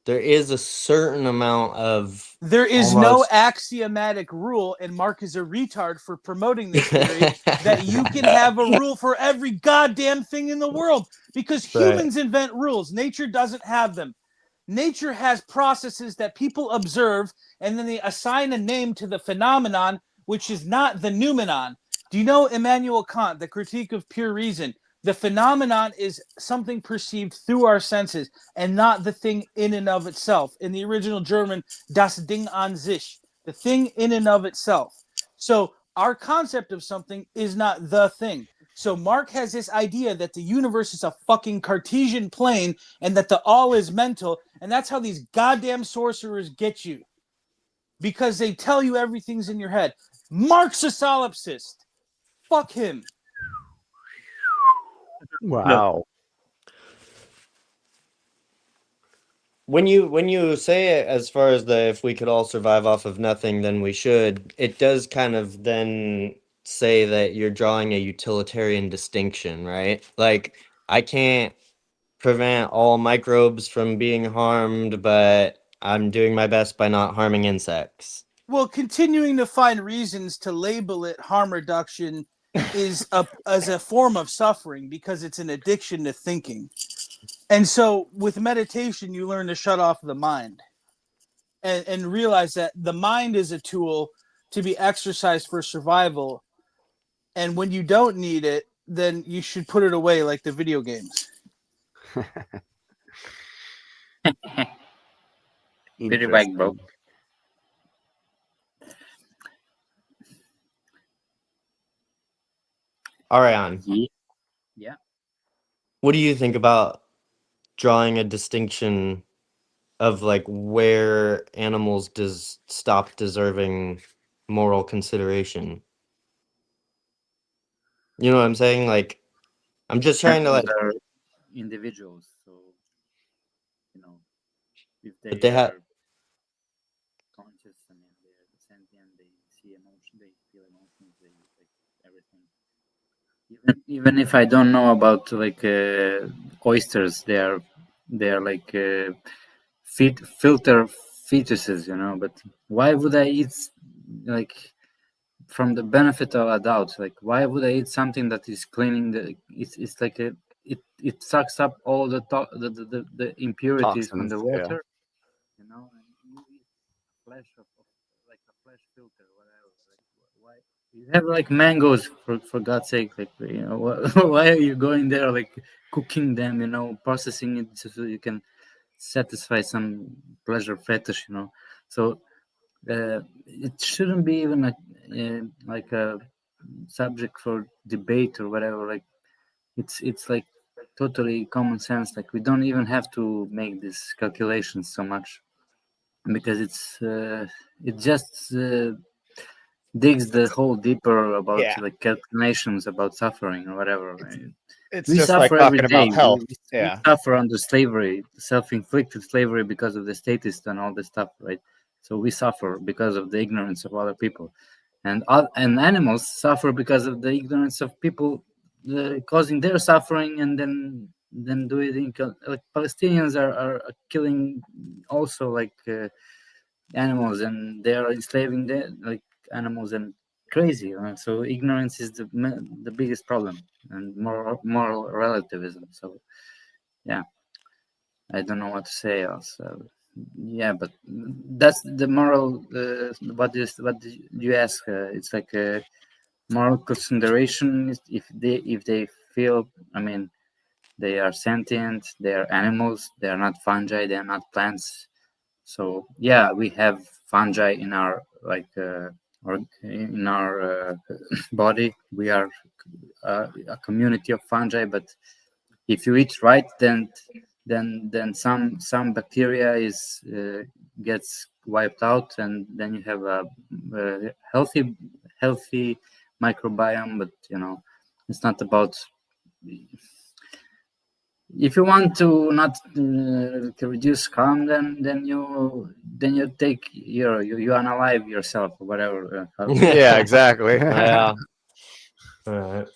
[SPEAKER 12] there is a certain amount of
[SPEAKER 14] There is no
[SPEAKER 12] almost
[SPEAKER 14] axiomatic rule, and Mark is a retard for promoting this theory that you can have a rule for every goddamn thing in the world because humans invent rules. Nature doesn't have them. Nature has processes that people observe, and then they assign a name to the phenomenon, which is not the noumenon. Do you know Immanuel Kant, the Critique of Pure Reason? The phenomenon is something perceived through our senses and not the thing in and of itself. In the original German, das Ding an sich, the thing in and of itself. So our concept of something is not the thing. So Mark has this idea that the universe is a fucking Cartesian plane and that the all is mental, and that's how these goddamn sorcerers get you. Because they tell you everything's in your head. Mark's a solipsist. Fuck him.
[SPEAKER 10] Wow.
[SPEAKER 12] When you say it as far as the if we could all survive off of nothing, then we should, it does kind of then say that you're drawing a utilitarian distinction, right? Like I can't prevent all microbes from being harmed, but I'm doing my best by not harming insects.
[SPEAKER 14] Well, continuing to find reasons to label it harm reduction is as a form of suffering because it's an addiction to thinking. And so with meditation, you learn to shut off the mind and realize that the mind is a tool to be exercised for survival. And when you don't need it, then you should put it away like the video games.
[SPEAKER 11] Very back, bro.
[SPEAKER 12] Ariane.
[SPEAKER 11] Yeah.
[SPEAKER 12] What do you think about drawing a distinction of like where animals stop deserving moral consideration? You know what I'm saying? Like, I'm just trying to like
[SPEAKER 11] individuals. So, if
[SPEAKER 12] but they have
[SPEAKER 11] conscious and they're sentient, they see emotion, they feel emotions, they like everything. Even if I don't know about like oysters, they're like filter fetuses, but why would I eat like from the benefit of a doubt, like why would I eat something that is cleaning it's like it sucks up all the impurities
[SPEAKER 10] Toxins,
[SPEAKER 11] from the water,
[SPEAKER 10] yeah.
[SPEAKER 11] And you eat flesh of like a flesh filter, whatever. Like why you have like mangoes for God's sake, like why are you going there like cooking them, processing it so you can satisfy some pleasure fetish, so it shouldn't be even like a subject for debate or whatever. Like it's like totally common sense. Like we don't even have to make these calculations so much. because it just digs the hole deeper about
[SPEAKER 10] Yeah.
[SPEAKER 11] like calculations about suffering or whatever.
[SPEAKER 10] It's
[SPEAKER 11] We
[SPEAKER 10] just like
[SPEAKER 11] suffer every
[SPEAKER 10] talking about
[SPEAKER 11] day.
[SPEAKER 10] health.
[SPEAKER 11] We
[SPEAKER 10] Yeah.
[SPEAKER 11] suffer under slavery, self-inflicted slavery because of the statists and all this stuff, right? So we suffer because of the ignorance of other people, and animals suffer because of the ignorance of people causing their suffering, and then do it in like Palestinians are killing also like animals, and they are enslaving the like animals and crazy. So ignorance is the biggest problem, and moral relativism. So yeah, I don't know what to say else. Yeah, but that's the moral. What did you ask? It's like a moral consideration. If they feel, I mean, they are sentient. They are animals. They are not fungi. They are not plants. So yeah, we have fungi in our like or in our body. We are a community of fungi, but if you eat right, then some bacteria is gets wiped out, and then you have a healthy microbiome. But you know, it's not about. If you want to not to reduce harm, then you take you unalive yourself or whatever.
[SPEAKER 10] Yeah, exactly.
[SPEAKER 12] Yeah. All right.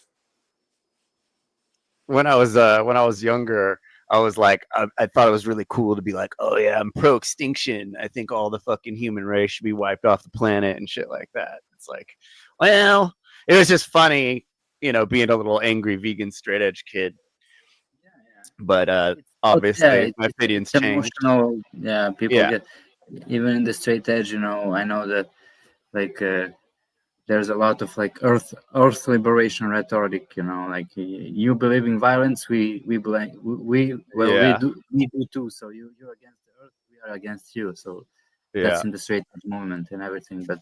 [SPEAKER 10] When I was younger, I was like, I thought it was really cool to be like, oh yeah, I'm pro extinction. I think all the fucking human race should be wiped off the planet and shit like that. It's like, well, it was just funny, being a little angry vegan straight edge kid. But obviously, my opinions
[SPEAKER 11] it's
[SPEAKER 10] changed.
[SPEAKER 11] emotional. Yeah, people
[SPEAKER 10] Yeah.
[SPEAKER 11] get even in the straight edge. I know that like there's a lot of like earth liberation rhetoric. Like you believe in violence, we believe
[SPEAKER 10] Yeah.
[SPEAKER 11] we do too. So you're against the earth, we are against you. So
[SPEAKER 10] Yeah.
[SPEAKER 11] that's in the straight edge movement and everything. But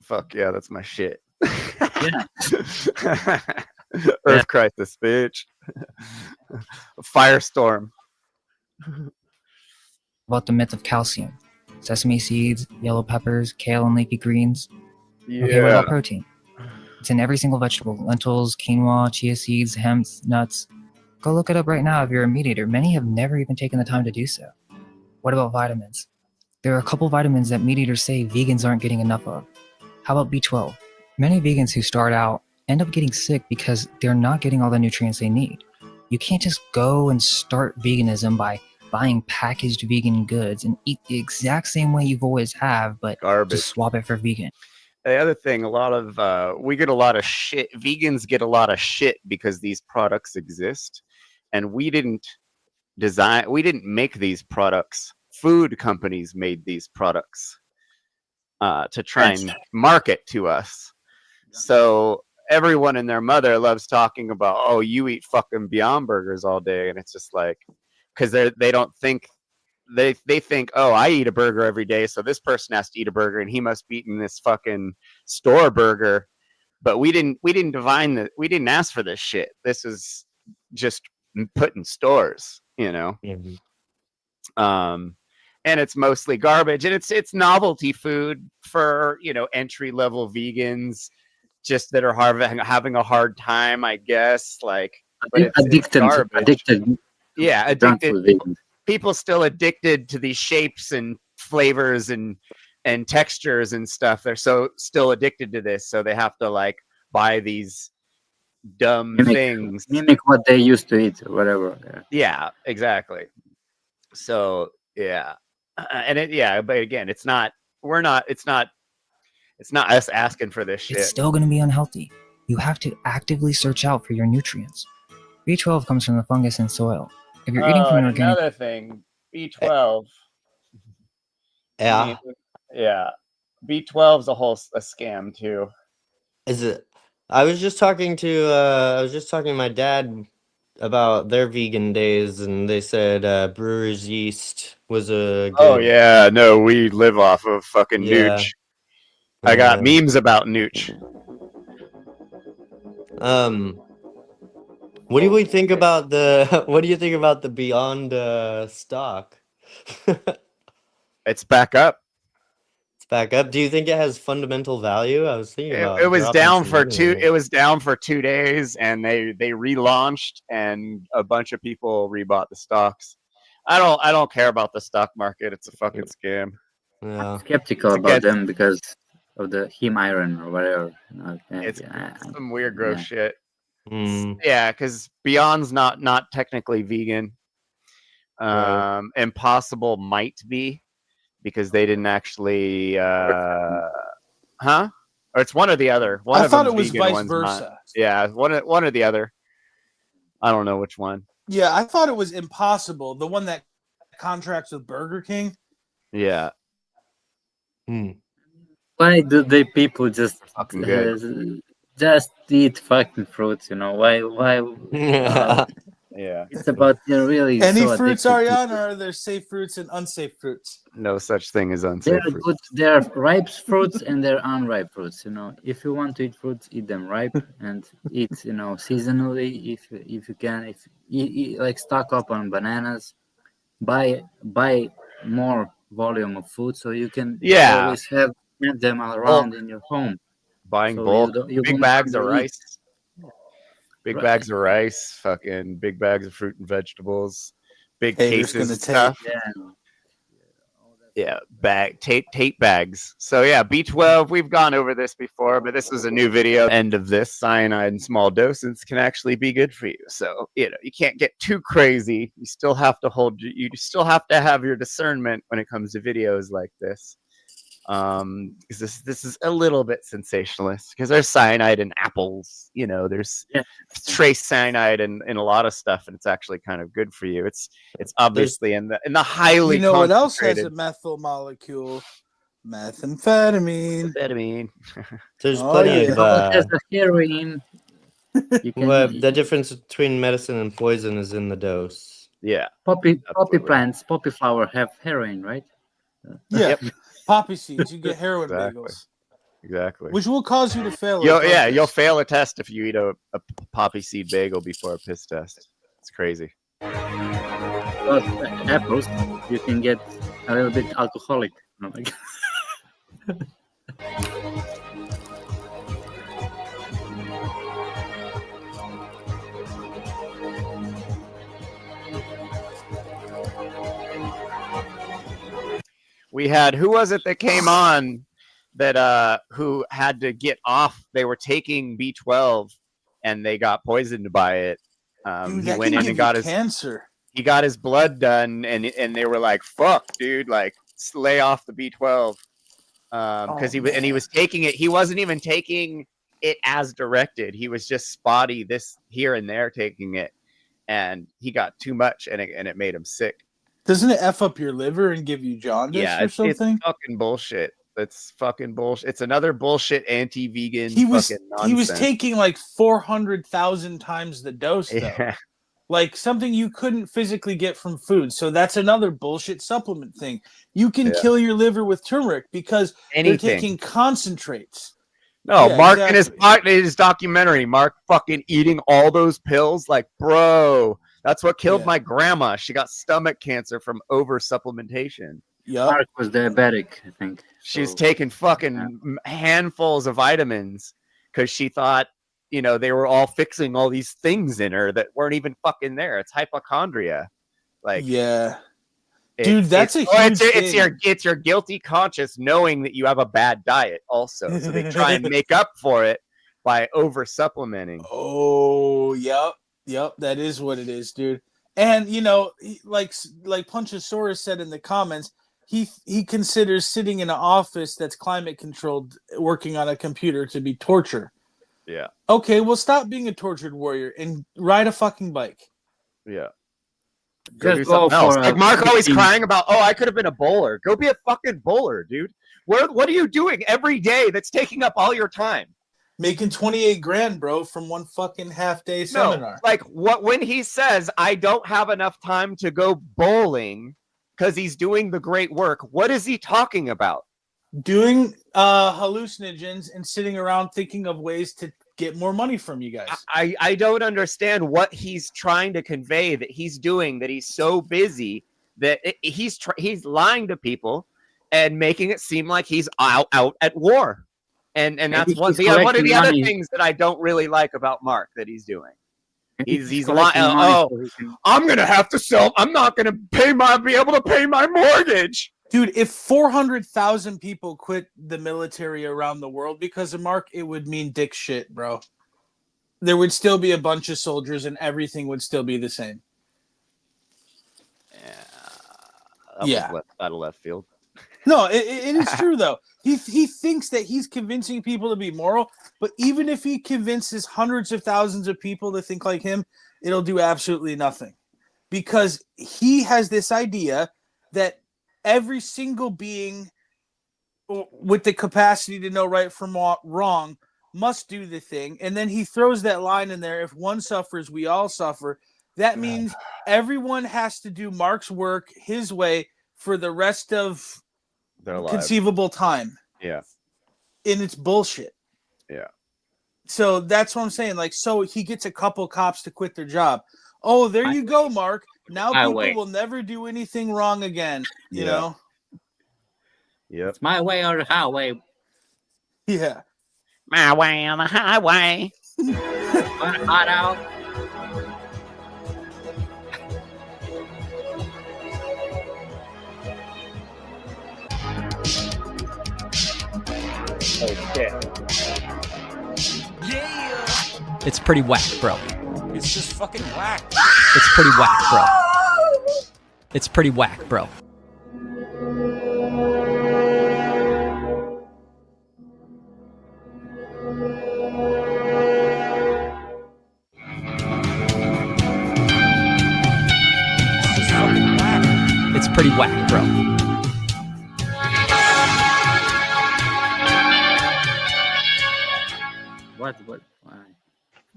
[SPEAKER 10] fuck yeah, that's my shit.
[SPEAKER 11] Yeah.
[SPEAKER 10] Earth crisis, bitch. Firestorm.
[SPEAKER 2] About the myth of calcium, sesame seeds, yellow peppers, kale, and leafy greens. Okay, what about protein? It's in every single vegetable: lentils, quinoa, chia seeds, hemp, nuts. Go look it up right now if you're a meat eater. Many have never even taken the time to do so. What about vitamins? There are a couple vitamins that meat eaters say vegans aren't getting enough of. How about B12? Many vegans who start out end up getting sick because they're not getting all the nutrients they need. You can't just go and start veganism by buying packaged vegan goods and eat the exact same way you've always have, but just swap it for vegan.
[SPEAKER 10] The other thing, we get a lot of shit. Vegans get a lot of shit because these products exist, and we didn't make these products. Food companies made these products to try and market to us. So everyone and their mother loves talking about, oh, you eat fucking Beyond Burgers all day, and it's just like, because they don't think. They think, oh, I eat a burger every day, so this person has to eat a burger, and he must be eating this fucking store burger. But we didn't divine that. We didn't ask for this shit. This is just put in stores,
[SPEAKER 12] Mm-hmm.
[SPEAKER 10] And it's mostly garbage, and it's novelty food for entry level vegans, just that are having a hard time, I guess. Like, but it's garbage. Yeah, addicted. People still addicted to these shapes and flavors and textures and stuff. They're still addicted to this, so they have to like buy these dumb things.
[SPEAKER 11] Mimic what they used to eat or whatever.
[SPEAKER 10] Yeah, exactly. So yeah, but again, it's not us asking for this shit.
[SPEAKER 2] It's still going to be unhealthy. You have to actively search out for your nutrients. B12 comes from the fungus in soil. If you're eating from an organic...
[SPEAKER 10] Another thing, B12.
[SPEAKER 12] Yeah.
[SPEAKER 10] Yeah. B12's a scam too.
[SPEAKER 12] Is it? I was just talking to my dad about their vegan days, and they said brewer's yeast was a good...
[SPEAKER 10] Oh yeah, no, we live off of fucking Nooch. I got memes about Nooch.
[SPEAKER 12] What do we think about the Beyond stock?
[SPEAKER 10] It's back up.
[SPEAKER 12] It's back up. Do you think it has fundamental value? I was thinking about
[SPEAKER 10] It was
[SPEAKER 12] dropping
[SPEAKER 10] down
[SPEAKER 12] some
[SPEAKER 10] for
[SPEAKER 12] money in it.
[SPEAKER 10] It was down for 2 days, and they relaunched, and a bunch of people rebought the stocks. I don't care about the stock market. It's a fucking scam.
[SPEAKER 12] Yeah.
[SPEAKER 11] Skeptical about them because of the heme iron or whatever.
[SPEAKER 10] It's some weird gross shit.
[SPEAKER 12] Mm.
[SPEAKER 10] Yeah, because Beyond's not technically vegan.
[SPEAKER 12] Right.
[SPEAKER 10] Impossible might be because they didn't actually or it's one or the other. One
[SPEAKER 14] I
[SPEAKER 10] of
[SPEAKER 14] thought
[SPEAKER 10] them's
[SPEAKER 14] it was
[SPEAKER 10] vegan,
[SPEAKER 14] vice
[SPEAKER 10] one's not.
[SPEAKER 14] versa.
[SPEAKER 10] Yeah, one or the other. I don't know which one.
[SPEAKER 14] Yeah, I thought it was Impossible, the one that contracts with Burger King.
[SPEAKER 10] Yeah.
[SPEAKER 11] Why do they people just
[SPEAKER 10] Fucking good.
[SPEAKER 11] just eat fucking fruits? You know why?
[SPEAKER 10] Yeah.
[SPEAKER 11] It's about really
[SPEAKER 14] Any
[SPEAKER 11] so
[SPEAKER 14] fruits,
[SPEAKER 11] addictive.
[SPEAKER 14] Ariane, or are there safe fruits and unsafe fruits?
[SPEAKER 10] No such thing as
[SPEAKER 11] There
[SPEAKER 10] unsafe
[SPEAKER 11] are
[SPEAKER 10] fruit.
[SPEAKER 11] good. There are ripe fruits and there are unripe fruits. You know, if you want to eat fruits, eat them ripe and eat seasonally if you can. If like stock up on bananas, buy more volume of food so you can always have them around in your home.
[SPEAKER 10] Buying
[SPEAKER 11] So
[SPEAKER 10] bulk.
[SPEAKER 11] you
[SPEAKER 10] Big
[SPEAKER 11] won't
[SPEAKER 10] bags of
[SPEAKER 11] undereat.
[SPEAKER 10] rice. Big bags of rice. Fucking big bags of fruit and vegetables. Big
[SPEAKER 14] Haters
[SPEAKER 10] cases
[SPEAKER 14] gonna
[SPEAKER 10] of
[SPEAKER 14] take.
[SPEAKER 10] stuff. Yeah, tape bags. So yeah, B12, we've gone over this before, but this was a new video. End of this, cyanide in small doses can actually be good for you. So, you can't get too crazy. You still have to have your discernment when it comes to videos like this. Because this is a little bit sensationalist because there's cyanide in apples, there's trace cyanide in a lot of stuff, and it's actually kind of good for you. It's obviously in the highly
[SPEAKER 14] what else has
[SPEAKER 10] concentrated
[SPEAKER 14] a methyl molecule? Methamphetamine.
[SPEAKER 12] There's
[SPEAKER 14] Oh,
[SPEAKER 12] plenty of
[SPEAKER 11] Has the heroin.
[SPEAKER 12] well, the difference between medicine and poison is in the dose.
[SPEAKER 10] Yeah.
[SPEAKER 11] Poppy plants, poppy flower have heroin, right?
[SPEAKER 14] Yeah. Poppy seeds, you get heroin bagels.
[SPEAKER 10] Exactly.
[SPEAKER 14] Which will cause you to fail.
[SPEAKER 10] You'll fail a test if you eat a poppy seed bagel before a piss test. It's crazy.
[SPEAKER 11] But apples, you can get a little bit alcoholic.
[SPEAKER 10] We had, who was it that came on that who had to get off? They were taking B12 and they got poisoned by it.
[SPEAKER 14] Dude,
[SPEAKER 10] He
[SPEAKER 14] that
[SPEAKER 10] went
[SPEAKER 14] can
[SPEAKER 10] in
[SPEAKER 14] give
[SPEAKER 10] and got
[SPEAKER 14] you
[SPEAKER 10] his
[SPEAKER 14] cancer.
[SPEAKER 10] He got his blood done, and they were like, "Fuck, dude! Like, lay off the B12." Because he was taking it. He wasn't even taking it as directed. He was just spotty this here and there taking it, and he got too much, and it made him sick.
[SPEAKER 14] Doesn't it F up your liver and give you jaundice or something?
[SPEAKER 10] It's fucking bullshit. That's fucking bullshit. It's another bullshit anti-vegan
[SPEAKER 14] He was
[SPEAKER 10] fucking nonsense.
[SPEAKER 14] taking like 400,000 times the dose though.
[SPEAKER 10] Yeah.
[SPEAKER 14] Like something you couldn't physically get from food. So that's another bullshit supplement thing. You can kill your liver with turmeric because they're taking concentrates.
[SPEAKER 10] No,
[SPEAKER 14] Yeah,
[SPEAKER 10] Mark
[SPEAKER 14] exactly.
[SPEAKER 10] in his documentary, Mark fucking eating all those pills, like, bro, that's what killed my grandma. She got stomach cancer from over supplementation.
[SPEAKER 11] Mark was diabetic, I think.
[SPEAKER 10] She's taking fucking handfuls of vitamins because she thought, they were all fixing all these things in her that weren't even fucking there. It's hypochondria. Like,
[SPEAKER 14] dude, that's a huge thing.
[SPEAKER 10] It's your guilty conscience knowing that you have a bad diet also. So they try and make up for it by over supplementing.
[SPEAKER 14] Oh, yep, that is what it is, dude. And like Punchosaurus said in the comments, he considers sitting in an office that's climate controlled, working on a computer, to be torture.
[SPEAKER 10] Yeah.
[SPEAKER 14] Okay, well, stop being a tortured warrior and ride a fucking bike.
[SPEAKER 10] Yeah.
[SPEAKER 11] Go
[SPEAKER 10] do something else. Like Mark always
[SPEAKER 11] team.
[SPEAKER 10] crying about, I could have been a bowler. Go be a fucking bowler, dude. What are you doing every day that's taking up all your time?
[SPEAKER 14] Making 28 grand, bro, from one fucking half-day seminar.
[SPEAKER 10] Like when he says, I don't have enough time to go bowling because he's doing the great work, what is he talking about?
[SPEAKER 14] Doing hallucinogens and sitting around thinking of ways to get more money from you guys.
[SPEAKER 10] I don't understand what he's trying to convey that he's doing, that he's so busy that he's lying to people and making it seem like he's out at war. And that's
[SPEAKER 11] Maybe
[SPEAKER 10] one
[SPEAKER 11] he's
[SPEAKER 10] of the other
[SPEAKER 11] collecting money.
[SPEAKER 10] things that I don't really like about Mark that he's doing.
[SPEAKER 11] Maybe
[SPEAKER 10] He's
[SPEAKER 11] collecting
[SPEAKER 10] lying.
[SPEAKER 11] money
[SPEAKER 10] Oh,
[SPEAKER 11] so he can.
[SPEAKER 10] I'm gonna have to sell. I'm not gonna be able to pay my mortgage.
[SPEAKER 14] Dude, if 400,000 people quit the military around the world because of Mark, it would mean dick shit, bro. There would still be a bunch of soldiers and everything would still be the same.
[SPEAKER 10] That was out of left field.
[SPEAKER 14] No, it is true, though. He thinks that he's convincing people to be moral, but even if he convinces hundreds of thousands of people to think like him, it'll do absolutely nothing. Because he has this idea that every single being with the capacity to know right from wrong must do the thing. And then he throws that line in there, if one suffers, we all suffer. That means everyone has to do Mark's work his way for the rest of
[SPEAKER 10] Their lives.
[SPEAKER 14] Conceivable time.
[SPEAKER 10] Yeah.
[SPEAKER 14] And it's bullshit.
[SPEAKER 10] Yeah.
[SPEAKER 14] So that's what I'm saying. Like, so he gets a couple cops to quit their job. Oh, there you go, Mark. Now people will never do anything wrong again. You know?
[SPEAKER 10] Yep.
[SPEAKER 11] It's my way or the highway.
[SPEAKER 14] Yeah.
[SPEAKER 10] My way on the highway.
[SPEAKER 11] Hot out.
[SPEAKER 10] Okay.
[SPEAKER 16] It's pretty whack, bro. It's just fucking whack. It's pretty whack, bro. It's pretty whack, bro. It's pretty whack, bro.
[SPEAKER 11] What? Why?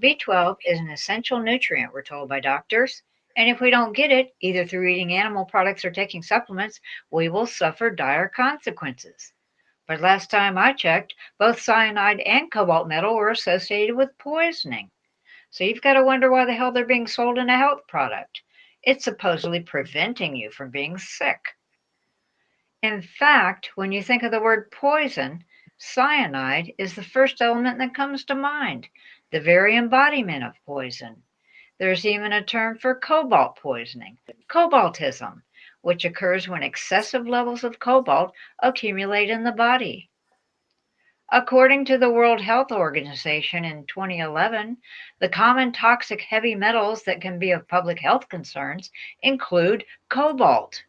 [SPEAKER 18] B12 is an essential nutrient, we're told by doctors, and if we don't get it, either through eating animal products or taking supplements, we will suffer dire consequences. But last time I checked, both cyanide and cobalt metal were associated with poisoning. So you've got to wonder why the hell they're being sold in a health product. It's supposedly preventing you from being sick. In fact, when you think of the word poison, cyanide is the first element that comes to mind, the very embodiment of poison. There's even a term for cobalt poisoning, cobaltism, which occurs when excessive levels of cobalt accumulate in the body. According to the World Health Organization in 2011, the common toxic heavy metals that can be of public health concerns include cobalt.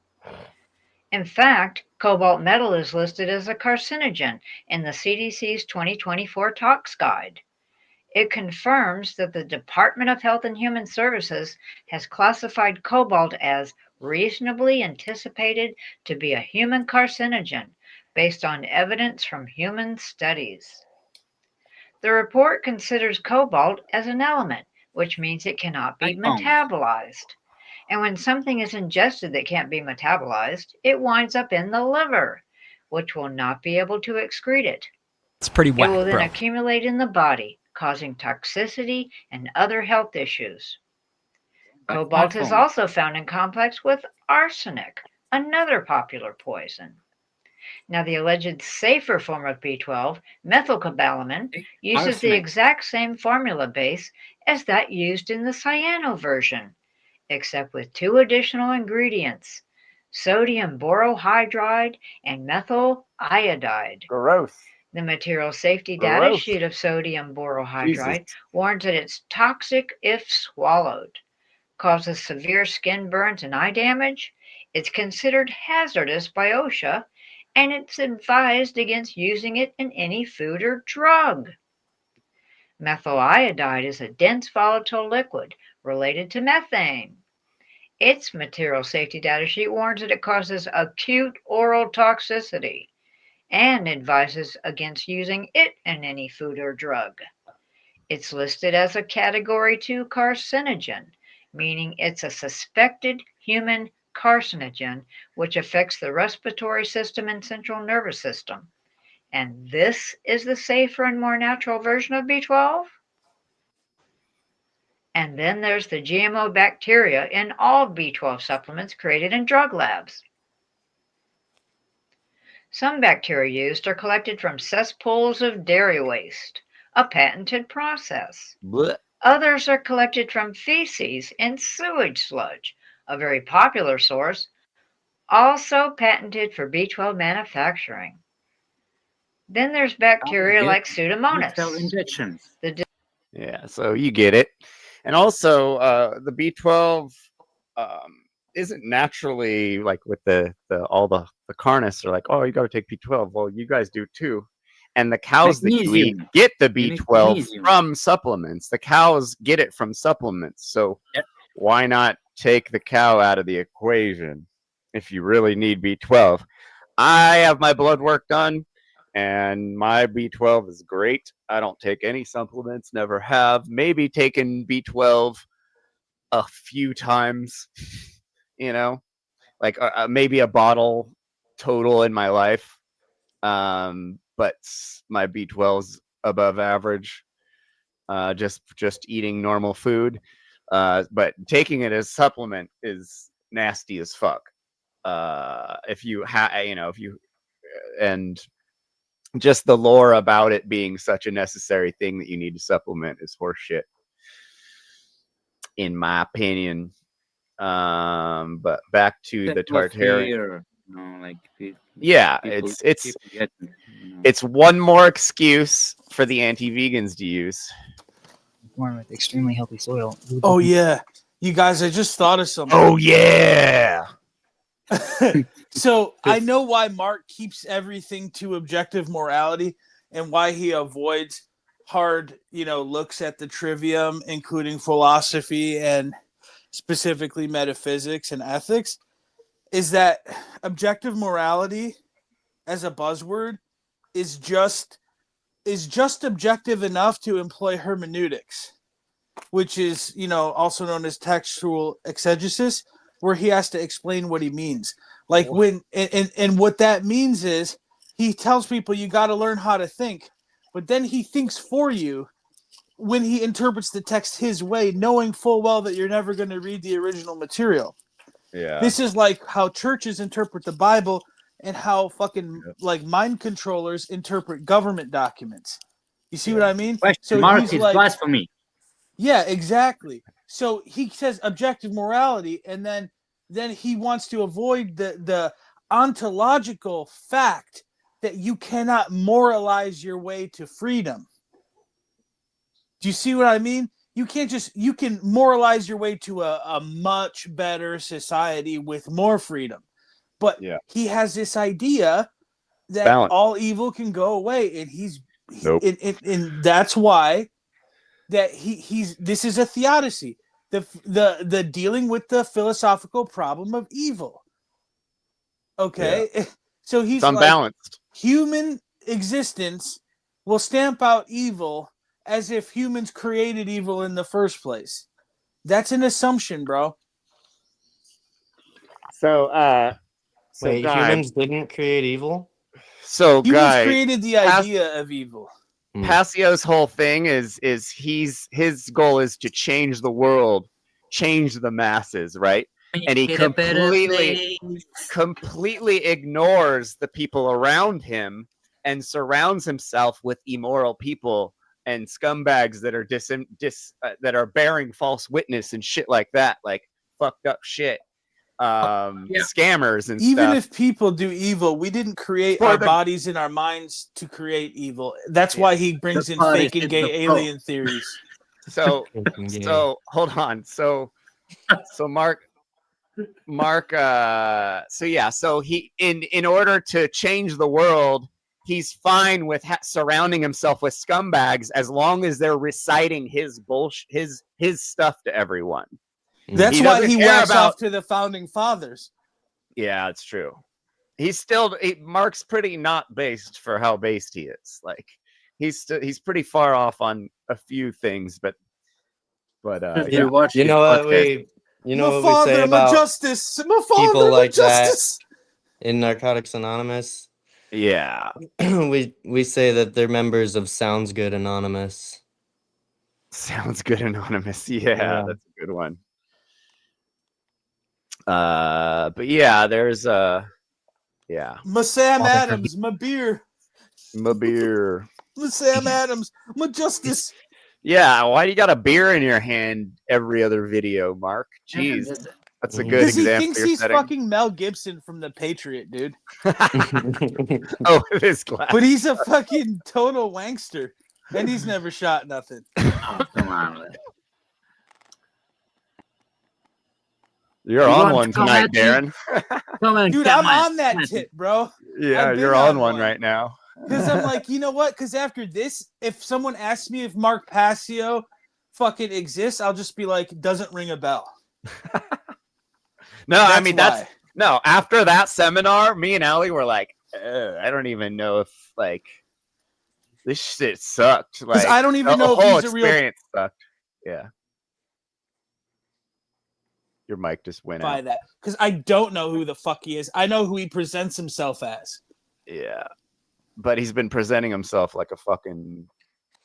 [SPEAKER 18] In fact, cobalt metal is listed as a carcinogen in the CDC's 2024 Tox Guide. It confirms that the Department of Health and Human Services has classified cobalt as reasonably anticipated to be a human carcinogen based on evidence from human studies. The report considers cobalt as an element, which means it cannot be metabolized. And when something is ingested that can't be metabolized, it winds up in the liver, which will not be able to excrete it.
[SPEAKER 16] It's pretty whack,
[SPEAKER 18] It will then
[SPEAKER 16] bro.
[SPEAKER 18] accumulate in the body, causing toxicity and other health issues. Cobalt is also found in complex with arsenic, another popular poison. Now, the alleged safer form of B12, methylcobalamin, uses the exact same formula base as that used in the cyano version, except with two additional ingredients, sodium borohydride and methyl iodide.
[SPEAKER 10] Gross.
[SPEAKER 18] The material safety data
[SPEAKER 10] Gross.
[SPEAKER 18] sheet of sodium borohydride
[SPEAKER 10] Jesus.
[SPEAKER 18] warns that it's toxic if swallowed, causes severe skin burns and eye damage, it's considered hazardous by OSHA, and it's advised against using it in any food or drug. Methyl iodide is a dense volatile liquid related to methane. Its material safety data sheet warns that it causes acute oral toxicity and advises against using it in any food or drug. It's listed as a Category 2 carcinogen, meaning it's a suspected human carcinogen which affects the respiratory system and central nervous system. And this is the safer and more natural version of B12? And then there's the GMO bacteria in all B12 supplements created in drug labs. Some bacteria used are collected from cesspools of dairy waste, a patented process.
[SPEAKER 10] Blech.
[SPEAKER 18] Others are collected from feces and sewage sludge, a very popular source, also patented for B12 manufacturing. Then there's bacteria like Pseudomonas.
[SPEAKER 11] Injections.
[SPEAKER 10] Yeah, so you get it. And also, the B12 isn't naturally like with the carnists are like, oh, you got to take B12. Well, you guys do too. And the cows that you eat
[SPEAKER 11] Magnesium.
[SPEAKER 10] get the
[SPEAKER 11] You need
[SPEAKER 10] B12
[SPEAKER 11] magnesium.
[SPEAKER 10] from supplements. The cows get it from supplements. So why not take the cow out of the equation if you really need B12? I have my blood work done, and my B12 is great. I don't take any supplements, never have. Maybe taken B12 a few times, you know, like maybe a bottle total in my life. But my B12's above average. Just eating normal food. But taking it as supplement is nasty as fuck. If you and just the lore about it being such a necessary thing that you need to supplement is horseshit, in my opinion. But back to the Tartarian. Yeah, it's one more excuse for the anti-vegans to use.
[SPEAKER 2] Born with extremely healthy soil.
[SPEAKER 14] Oh yeah, you guys, I just thought of something.
[SPEAKER 10] Oh yeah.
[SPEAKER 14] So I know why Mark keeps everything to objective morality and why he avoids hard, looks at the trivium, including philosophy and specifically metaphysics and ethics, is that objective morality as a buzzword is just objective enough to employ hermeneutics, which is, also known as textual exegesis, where he has to explain what he means. Like when, and what that means is he tells people you got to learn how to think, but then he thinks for you when he interprets the text his way, knowing full well that you're never going to read the original material.
[SPEAKER 10] Yeah.
[SPEAKER 14] This is like how churches interpret the Bible and how fucking like mind controllers interpret government documents. You see what I mean?
[SPEAKER 11] So Mark is blasphemy.
[SPEAKER 14] Yeah, exactly. So he says objective morality, and then he wants to avoid the ontological fact that you cannot moralize your way to freedom. Do you see what I mean? You can moralize your way to a much better society with more freedom. But he has this idea that all evil can go away, and and that's why that this is a theodicy. The dealing with the philosophical problem of evil. Okay. Yeah. So he's unbalanced. Like, human existence will stamp out evil as if humans created evil in the first place. That's an assumption, bro.
[SPEAKER 12] So wait, humans didn't create evil?
[SPEAKER 10] So
[SPEAKER 14] humans created the idea of evil.
[SPEAKER 10] Passio's whole thing is his goal is to change the world, change the masses, right? And he completely ignores the people around him and surrounds himself with immoral people and scumbags that are that are bearing false witness and shit like that, like fucked up shit. Scammers and
[SPEAKER 14] even
[SPEAKER 10] stuff.
[SPEAKER 14] If people do evil, we didn't create our bodies and our minds to create evil. That's why he brings in fake and gay alien theories.
[SPEAKER 10] So hold on. So Mark so he in order to change the world, he's fine with surrounding himself with scumbags as long as they're reciting his bullshit, his stuff to everyone.
[SPEAKER 14] That's why he whacks off to the founding fathers.
[SPEAKER 10] Yeah, it's true. Mark's pretty not based for how based he is. Like he's pretty far off on a few things, but
[SPEAKER 12] you know what we say about people like that in Narcotics Anonymous?
[SPEAKER 10] Yeah.
[SPEAKER 12] we say that they're members of Sounds Good Anonymous.
[SPEAKER 10] Sounds Good Anonymous. Yeah, that's a good one. But yeah, there's Yeah.
[SPEAKER 14] My Sam
[SPEAKER 2] All that
[SPEAKER 14] Adams, my beer.
[SPEAKER 10] My beer.
[SPEAKER 14] My Sam Adams, my justice.
[SPEAKER 10] Yeah, why do you got a beer in your hand every other video, Mark? Jeez. That's a good
[SPEAKER 14] Because he
[SPEAKER 10] example
[SPEAKER 14] thinks
[SPEAKER 10] you're
[SPEAKER 14] he's
[SPEAKER 10] setting.
[SPEAKER 14] fucking Mel Gibson from The Patriot, dude.
[SPEAKER 10] Oh, it is glass.
[SPEAKER 14] But he's a fucking total wankster. And he's never shot nothing.
[SPEAKER 11] Oh, come on. Man.
[SPEAKER 10] You're
[SPEAKER 11] You
[SPEAKER 10] on
[SPEAKER 11] want
[SPEAKER 10] one
[SPEAKER 11] to come
[SPEAKER 10] tonight,
[SPEAKER 11] at me?
[SPEAKER 10] Darren.
[SPEAKER 11] Come on,
[SPEAKER 14] Dude,
[SPEAKER 11] come
[SPEAKER 14] I'm on that tip, bro.
[SPEAKER 10] Yeah,
[SPEAKER 14] I've been
[SPEAKER 10] you're on one right now.
[SPEAKER 14] Because I'm like, you know what? Because after this, if someone asks me if Mark Passio fucking exists, I'll just be like, doesn't ring a bell.
[SPEAKER 10] No,
[SPEAKER 14] That's
[SPEAKER 10] I mean,
[SPEAKER 14] why.
[SPEAKER 10] no, after that seminar, me and Allie were like, I don't even know if, like, this shit sucked. Like,
[SPEAKER 14] I don't even
[SPEAKER 10] the
[SPEAKER 14] know if
[SPEAKER 10] whole
[SPEAKER 14] he's a real-
[SPEAKER 10] experience sucked. Yeah. Your mic just went
[SPEAKER 14] By
[SPEAKER 10] out.
[SPEAKER 14] that. Because I don't know who the fuck he is. I know who he presents himself as.
[SPEAKER 10] Yeah. But he's been presenting himself like a fucking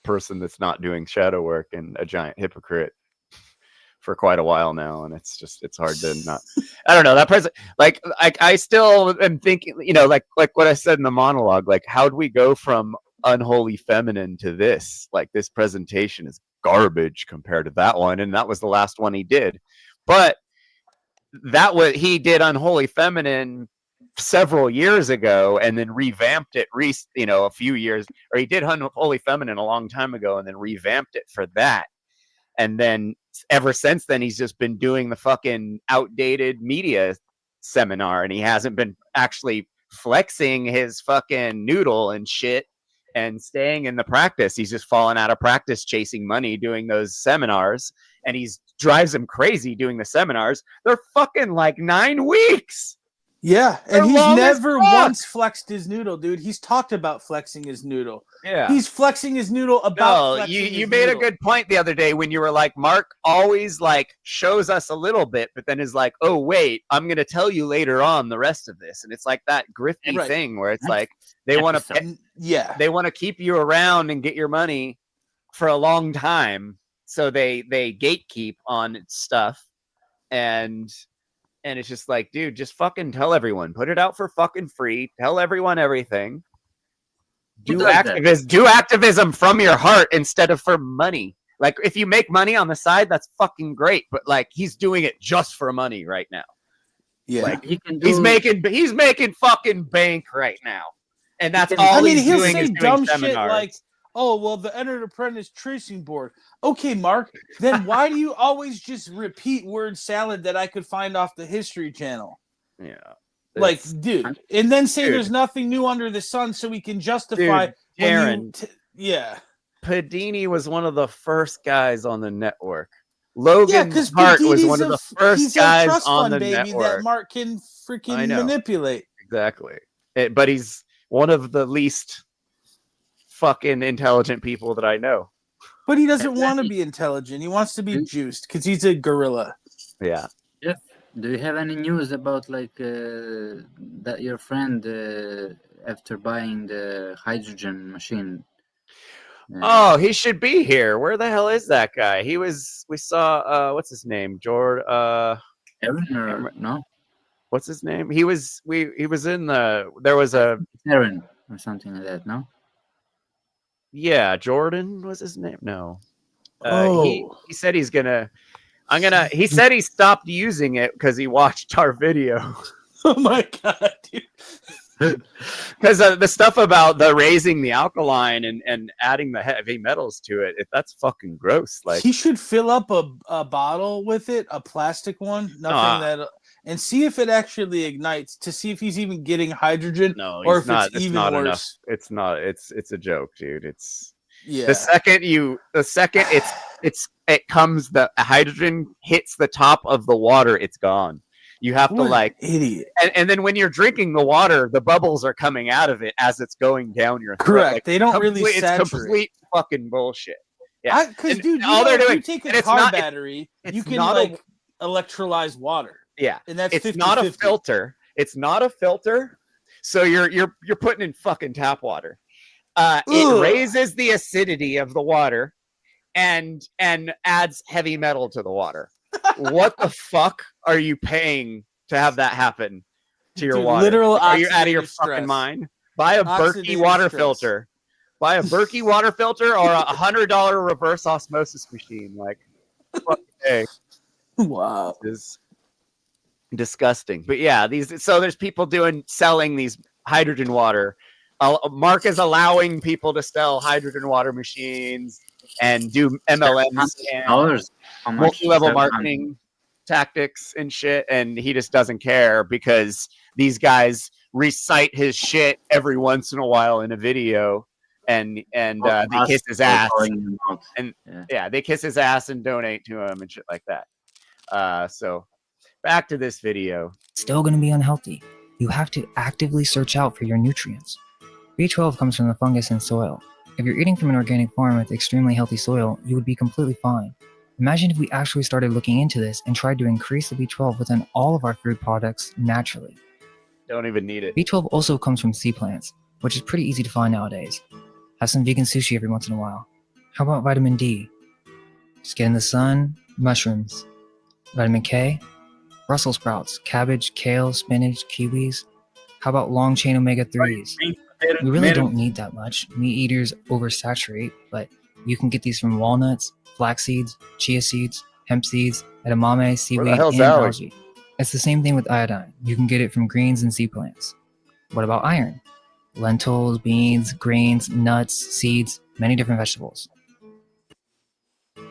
[SPEAKER 10] person that's not doing shadow work and a giant hypocrite for quite a while now, and it's hard to not. I don't know that person. Like I still am thinking, you know, like what I said in the monologue. Like, how'd we go from unholy feminine to this? Like, this presentation is garbage compared to that one, and that was the last one he did. But he did unholy feminine several years ago, and then revamped it. A few years, or he did unholy feminine a long time ago, and then revamped it for that. And then ever since then, he's just been doing the fucking outdated media seminar, and he hasn't been actually flexing his fucking noodle and shit and staying in the practice. He's just fallen out of practice chasing money doing those seminars, and drives him crazy doing the seminars. They're fucking like 9 weeks.
[SPEAKER 14] Yeah, and
[SPEAKER 10] They're
[SPEAKER 14] he's
[SPEAKER 10] long as
[SPEAKER 14] never
[SPEAKER 10] fuck.
[SPEAKER 14] once flexed his noodle, dude. He's talked about flexing his noodle.
[SPEAKER 10] Yeah.
[SPEAKER 14] He's flexing his noodle about flexing
[SPEAKER 10] you
[SPEAKER 14] his
[SPEAKER 10] made
[SPEAKER 14] noodle.
[SPEAKER 10] a good point the other day when you were like, Mark always like shows us a little bit, but then is like, oh wait, I'm gonna tell you later on the rest of this. And it's like that grifty
[SPEAKER 14] Right.
[SPEAKER 10] thing where it's like they want to keep you around and get your money for a long time, so they gatekeep on stuff, and it's just like, dude, just fucking tell everyone, put it out for fucking free, tell everyone everything. Do activism from your heart instead of for money. Like, if you make money on the side, that's fucking great. But like, he's doing it just for money right now.
[SPEAKER 14] Yeah,
[SPEAKER 10] like he's making fucking bank right now, and that's all
[SPEAKER 14] I mean,
[SPEAKER 10] he's
[SPEAKER 14] he'll
[SPEAKER 10] doing
[SPEAKER 14] say
[SPEAKER 10] is doing
[SPEAKER 14] dumb
[SPEAKER 10] seminars.
[SPEAKER 14] shit like, "Oh, well, the Entered Apprentice tracing board." Okay, Mark. Then why do you always just repeat word salad that I could find off the History Channel?
[SPEAKER 10] Yeah.
[SPEAKER 14] Like, dude, and then say
[SPEAKER 10] Dude.
[SPEAKER 14] there's nothing new under the sun, so we can justify.
[SPEAKER 10] Dude, Darren,
[SPEAKER 14] yeah.
[SPEAKER 10] Padini was one of the first guys on the network. Logan
[SPEAKER 14] because
[SPEAKER 10] Hart was
[SPEAKER 14] Padini's
[SPEAKER 10] one of the
[SPEAKER 14] he's
[SPEAKER 10] first
[SPEAKER 14] a
[SPEAKER 10] guys
[SPEAKER 14] trust
[SPEAKER 10] on
[SPEAKER 14] fund
[SPEAKER 10] the
[SPEAKER 14] baby
[SPEAKER 10] network.
[SPEAKER 14] that Mark can
[SPEAKER 10] I
[SPEAKER 14] freaking
[SPEAKER 10] know.
[SPEAKER 14] manipulate.
[SPEAKER 10] Exactly. But he's one of the least fucking intelligent people that I know.
[SPEAKER 14] But he doesn't want to be intelligent. He wants to be juiced because he's a gorilla.
[SPEAKER 10] Yeah.
[SPEAKER 11] Jeff, do you have any news about that your friend after buying the hydrogen machine?
[SPEAKER 10] Oh, he should be here. Where the hell is that guy? We saw what's his name?
[SPEAKER 11] Aaron or no?
[SPEAKER 10] What's his name? He was in there was a
[SPEAKER 11] Aaron or something like that, no?
[SPEAKER 10] Yeah, Jordan was his name. No. He said he said he stopped using it because he watched our video.
[SPEAKER 14] Oh my god, dude.
[SPEAKER 10] Because the stuff about the raising the alkaline and adding the heavy metals to it, that's fucking gross. Like,
[SPEAKER 14] he should fill up a bottle with it, a plastic one, and see if it actually ignites to see if he's even getting hydrogen.
[SPEAKER 10] No,
[SPEAKER 14] or if
[SPEAKER 10] not,
[SPEAKER 14] it's even
[SPEAKER 10] not
[SPEAKER 14] worse.
[SPEAKER 10] Enough. It's not. It's a joke, dude.
[SPEAKER 14] Yeah.
[SPEAKER 10] The second the hydrogen hits the top of the water, it's gone. You have
[SPEAKER 14] What
[SPEAKER 10] to
[SPEAKER 14] an idiot.
[SPEAKER 10] and then when you're drinking the water, the bubbles are coming out of it as it's going down your throat.
[SPEAKER 14] Correct.
[SPEAKER 10] Like,
[SPEAKER 14] They don't really
[SPEAKER 10] it's
[SPEAKER 14] saturate.
[SPEAKER 10] complete fucking bullshit. Yeah.
[SPEAKER 14] Because,
[SPEAKER 10] And
[SPEAKER 14] dude,
[SPEAKER 10] they're
[SPEAKER 14] you take a car battery, you can electrolyze water.
[SPEAKER 10] Yeah.
[SPEAKER 14] And that's
[SPEAKER 10] it's not a
[SPEAKER 14] 50-50.
[SPEAKER 10] filter. It's not a filter. So you're putting in fucking tap water. It raises the acidity of the water and adds heavy metal to the water. What the fuck are you paying to have that happen? to your
[SPEAKER 14] Dude,
[SPEAKER 10] water.
[SPEAKER 14] literal
[SPEAKER 10] Are you out of your
[SPEAKER 14] oxidative
[SPEAKER 10] fucking
[SPEAKER 14] stress.
[SPEAKER 10] mind? Buy a Berkey
[SPEAKER 14] Oxidative
[SPEAKER 10] water
[SPEAKER 14] stress.
[SPEAKER 10] filter. Buy a Berkey water filter or $100 reverse osmosis machine. Like, hey,
[SPEAKER 14] wow,
[SPEAKER 10] this is disgusting. But yeah, so there's people selling these hydrogen water. Mark is allowing people to sell hydrogen water machines and do MLMs and
[SPEAKER 11] $700. How much?
[SPEAKER 10] multi-level
[SPEAKER 11] 700.
[SPEAKER 10] marketing tactics and shit, and he just doesn't care because these guys recite his shit every once in a while in a video, and they kiss his ass, and yeah, they kiss his ass and donate to him and shit like that. So back to this video.
[SPEAKER 2] Still going to be unhealthy. You have to actively search out for your nutrients. B12 comes from the fungus in soil. If you're eating from an organic farm with extremely healthy soil, you would be completely fine. Imagine if we actually started looking into this and tried to increase the B12 within all of our food products naturally.
[SPEAKER 10] Don't even need it.
[SPEAKER 2] B12 also comes from sea plants, which is pretty easy to find nowadays. Have some vegan sushi every once in a while. How about vitamin D? Just get in the sun, mushrooms. Vitamin K? Brussels sprouts, cabbage, kale, spinach, kiwis. How about long chain omega-3s? We really don't need that much. Meat eaters oversaturate, but you can get these from walnuts, flax seeds, chia seeds, hemp seeds, edamame, seaweed, and algae. It's the same thing with iodine. You can get it from greens and sea plants. What about iron? Lentils, beans, grains, nuts, seeds, many different vegetables.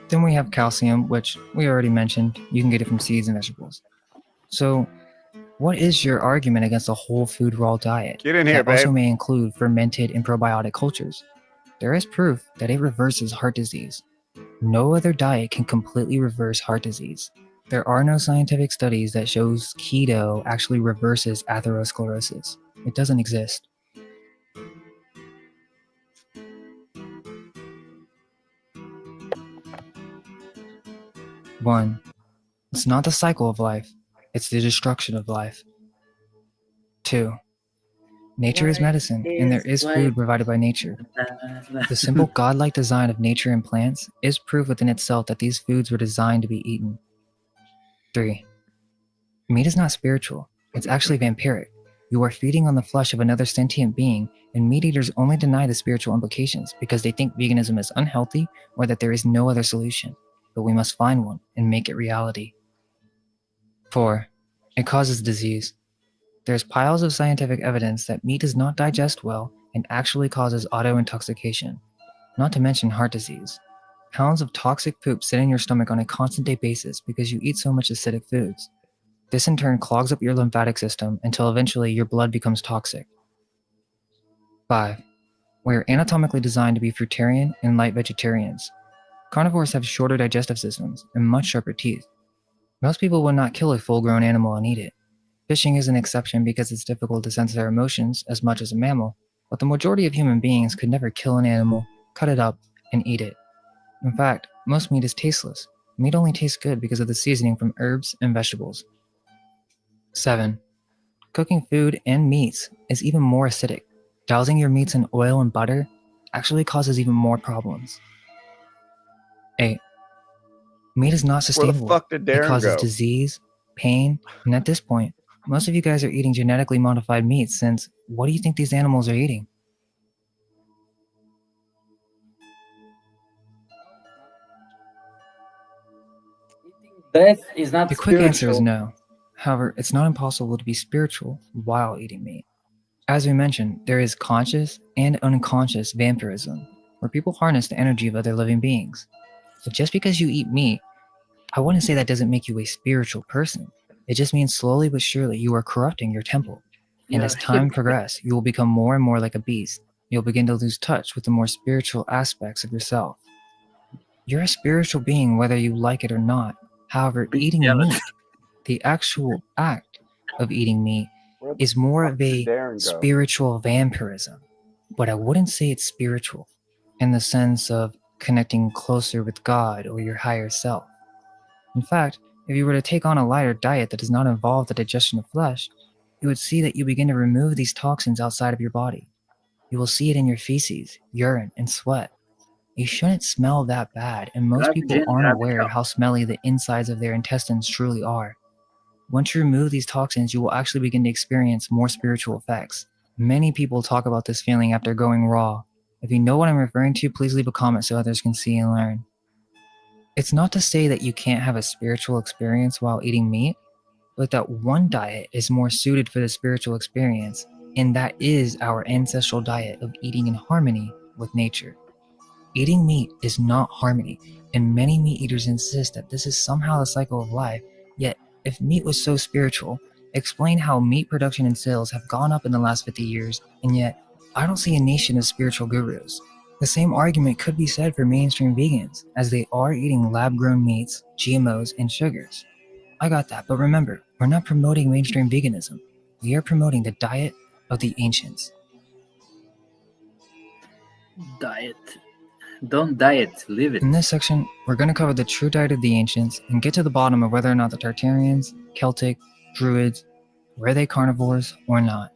[SPEAKER 2] Then we have calcium, which we already mentioned. You can get it from seeds and vegetables. So, what is your argument against a whole food raw diet
[SPEAKER 10] Get in here,
[SPEAKER 2] that also
[SPEAKER 10] babe.
[SPEAKER 2] may include fermented and probiotic cultures? There is proof that it reverses heart disease. No other diet can completely reverse heart disease. There are no scientific studies that shows keto actually reverses atherosclerosis. It doesn't exist. One, it's not the cycle of life, it's the destruction of life. 2. Nature is medicine, and there is food provided by nature. The simple godlike design of nature and plants is proof within itself that these foods were designed to be eaten. 3. Meat is not spiritual, it's actually vampiric. You are feeding on the flesh of another sentient being, and meat eaters only deny the spiritual implications because they think veganism is unhealthy or that there is no other solution, but we must find one and make it reality. 4. It causes disease. There's piles of scientific evidence that meat does not digest well and actually causes auto-intoxication, not to mention heart disease. Pounds of toxic poop sit in your stomach on a constant day basis because you eat so much acidic foods. This in turn clogs up your lymphatic system until eventually your blood becomes toxic. 5. We are anatomically designed to be fruitarian and light vegetarians. Carnivores have shorter digestive systems and much sharper teeth. Most people would not kill a full-grown animal and eat it. Fishing is an exception because it's difficult to sense their emotions as much as a mammal, but the majority of human beings could never kill an animal, cut it up, and eat it. In fact, most meat is tasteless. Meat only tastes good because of the seasoning from herbs and vegetables. 7. Cooking food and meats is even more acidic. Dousing your meats in oil and butter actually causes even more problems. 8. Meat is not sustainable.
[SPEAKER 10] Where the fuck did
[SPEAKER 2] It
[SPEAKER 10] Darren
[SPEAKER 2] causes
[SPEAKER 10] go?
[SPEAKER 2] disease, pain, and at this point, most of you guys are eating genetically modified meat since what do you think these animals are eating?
[SPEAKER 11] Death is not
[SPEAKER 2] The quick answer is
[SPEAKER 11] spiritual.
[SPEAKER 2] no. However, it's not impossible to be spiritual while eating meat. As we mentioned, there is conscious and unconscious vampirism, where people harness the energy of other living beings. But just because you eat meat, I wouldn't say that doesn't make you a spiritual person. It just means slowly but surely you are corrupting your temple. And as time progresses, you will become more and more like a beast. You'll begin to lose touch with the more spiritual aspects of yourself. You're a spiritual being whether you like it or not. However, eating meat, the actual act of eating meat, is more of a spiritual vampirism. But I wouldn't say it's spiritual in the sense of connecting closer with God or your higher self. In fact, if you were to take on a lighter diet that does not involve the digestion of flesh, you would see that you begin to remove these toxins outside of your body. You will see it in your feces, urine, and sweat. You shouldn't smell that bad, and most people aren't aware how smelly the insides of their intestines truly are. Once you remove these toxins, you will actually begin to experience more spiritual effects. Many people talk about this feeling after going raw. If you know what I'm referring to, please leave a comment so others can see and learn. It's not to say that you can't have a spiritual experience while eating meat, but that one diet is more suited for the spiritual experience, and that is our ancestral diet of eating in harmony with nature. Eating meat is not harmony, and many meat eaters insist that this is somehow the cycle of life. Yet, if meat was so spiritual, explain how meat production and sales have gone up in the last 50 years, and yet, I don't see a nation of spiritual gurus. The same argument could be said for mainstream vegans, as they are eating lab-grown meats, GMOs, and sugars. I got that, but remember, we're not promoting mainstream veganism. We are promoting the diet of the ancients.
[SPEAKER 11] Diet. Don't diet, live it.
[SPEAKER 2] In this section, we're going to cover the true diet of the ancients and get to the bottom of whether or not the Tartarians, Celtic, Druids, were they carnivores or not.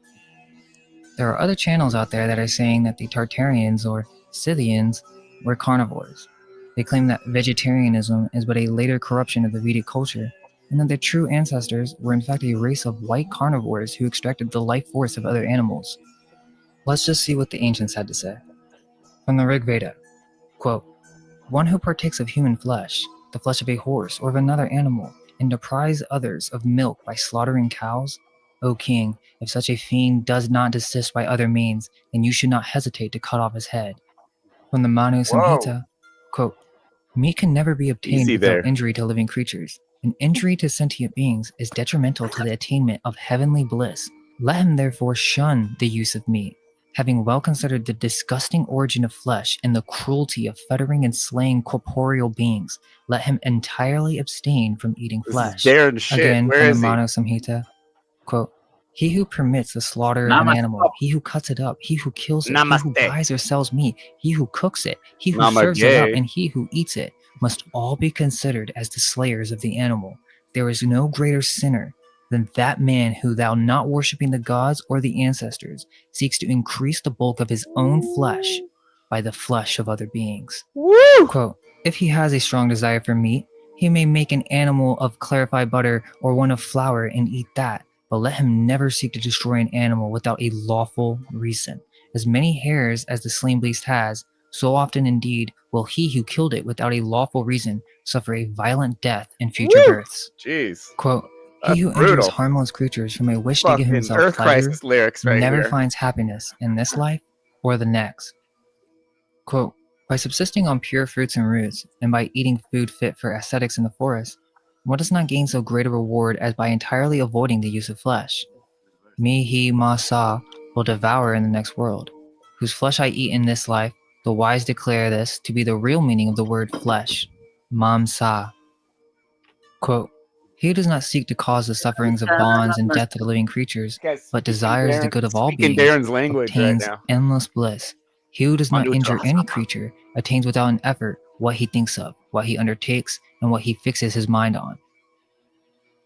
[SPEAKER 2] There are other channels out there that are saying that the Tartarians or Scythians were carnivores. They claim that vegetarianism is but a later corruption of the Vedic culture, and that their true ancestors were in fact a race of white carnivores who extracted the life force of other animals. Let's just see what the ancients had to say. From the Rig Veda, quote, "One who partakes of human flesh, the flesh of a horse or of another animal, and deprives others of milk by slaughtering cows, O king, if such a fiend does not desist by other means, then you should not hesitate to cut off his head." From the Manu Samhita, quote, "Meat can never be obtained
[SPEAKER 10] Easy
[SPEAKER 2] without
[SPEAKER 10] there.
[SPEAKER 2] injury to living creatures. An injury to sentient beings is detrimental to the attainment of heavenly bliss. Let him therefore shun the use of meat. Having well considered the disgusting origin of flesh and the cruelty of fettering and slaying corporeal beings, let him entirely abstain from eating
[SPEAKER 10] This
[SPEAKER 2] flesh."
[SPEAKER 10] is Darren shit.
[SPEAKER 2] Again,
[SPEAKER 10] Where
[SPEAKER 2] from the
[SPEAKER 10] is he?
[SPEAKER 2] Manu Samhita, quote, "He who permits the slaughter of an animal, he who cuts it up, he who kills it, he who
[SPEAKER 10] Namaste.
[SPEAKER 2] buys or sells meat, he who cooks it, he who
[SPEAKER 10] Mama
[SPEAKER 2] serves it up,
[SPEAKER 10] gay.
[SPEAKER 2] and he who eats it, must all be considered as the slayers of the animal. There is no greater sinner than that man who, thou not worshipping the gods or the ancestors, seeks to increase the bulk of his own flesh by the flesh of other beings." Quote, "If he has a strong desire for meat, he may make an animal of clarified butter or one of flour and eat that, but let him never seek to destroy an animal without a lawful reason. As many hairs as the slain beast has, so often indeed will he who killed it without a lawful reason suffer a violent death in future births."
[SPEAKER 10] Jeez.
[SPEAKER 2] Quote, "He
[SPEAKER 10] That's
[SPEAKER 2] who
[SPEAKER 10] brutal.
[SPEAKER 2] injures harmless creatures from a wish to give
[SPEAKER 10] Fucking
[SPEAKER 2] himself
[SPEAKER 10] Earth
[SPEAKER 2] pleasure
[SPEAKER 10] Crisis lyrics right
[SPEAKER 2] never
[SPEAKER 10] here.
[SPEAKER 2] finds happiness in this life or the next." Quote, "By subsisting on pure fruits and roots, and by eating food fit for ascetics in the forest, one does not gain so great a reward as by entirely avoiding the use of flesh. Me he ma sa will devour in the next world. Whose flesh I eat in this life, the wise declare this to be the real meaning of the word flesh, mam sa." Quote, "He does not seek to cause the sufferings of bonds and death of the living creatures,
[SPEAKER 10] Guys,
[SPEAKER 2] but desires the good of all
[SPEAKER 10] speaking
[SPEAKER 2] beings,
[SPEAKER 10] Darren's language right
[SPEAKER 2] obtains
[SPEAKER 10] now.
[SPEAKER 2] endless bliss. He who does not
[SPEAKER 10] Mandutra.
[SPEAKER 2] injure any creature attains without an effort what he thinks of, what he undertakes, and what he fixes his mind on."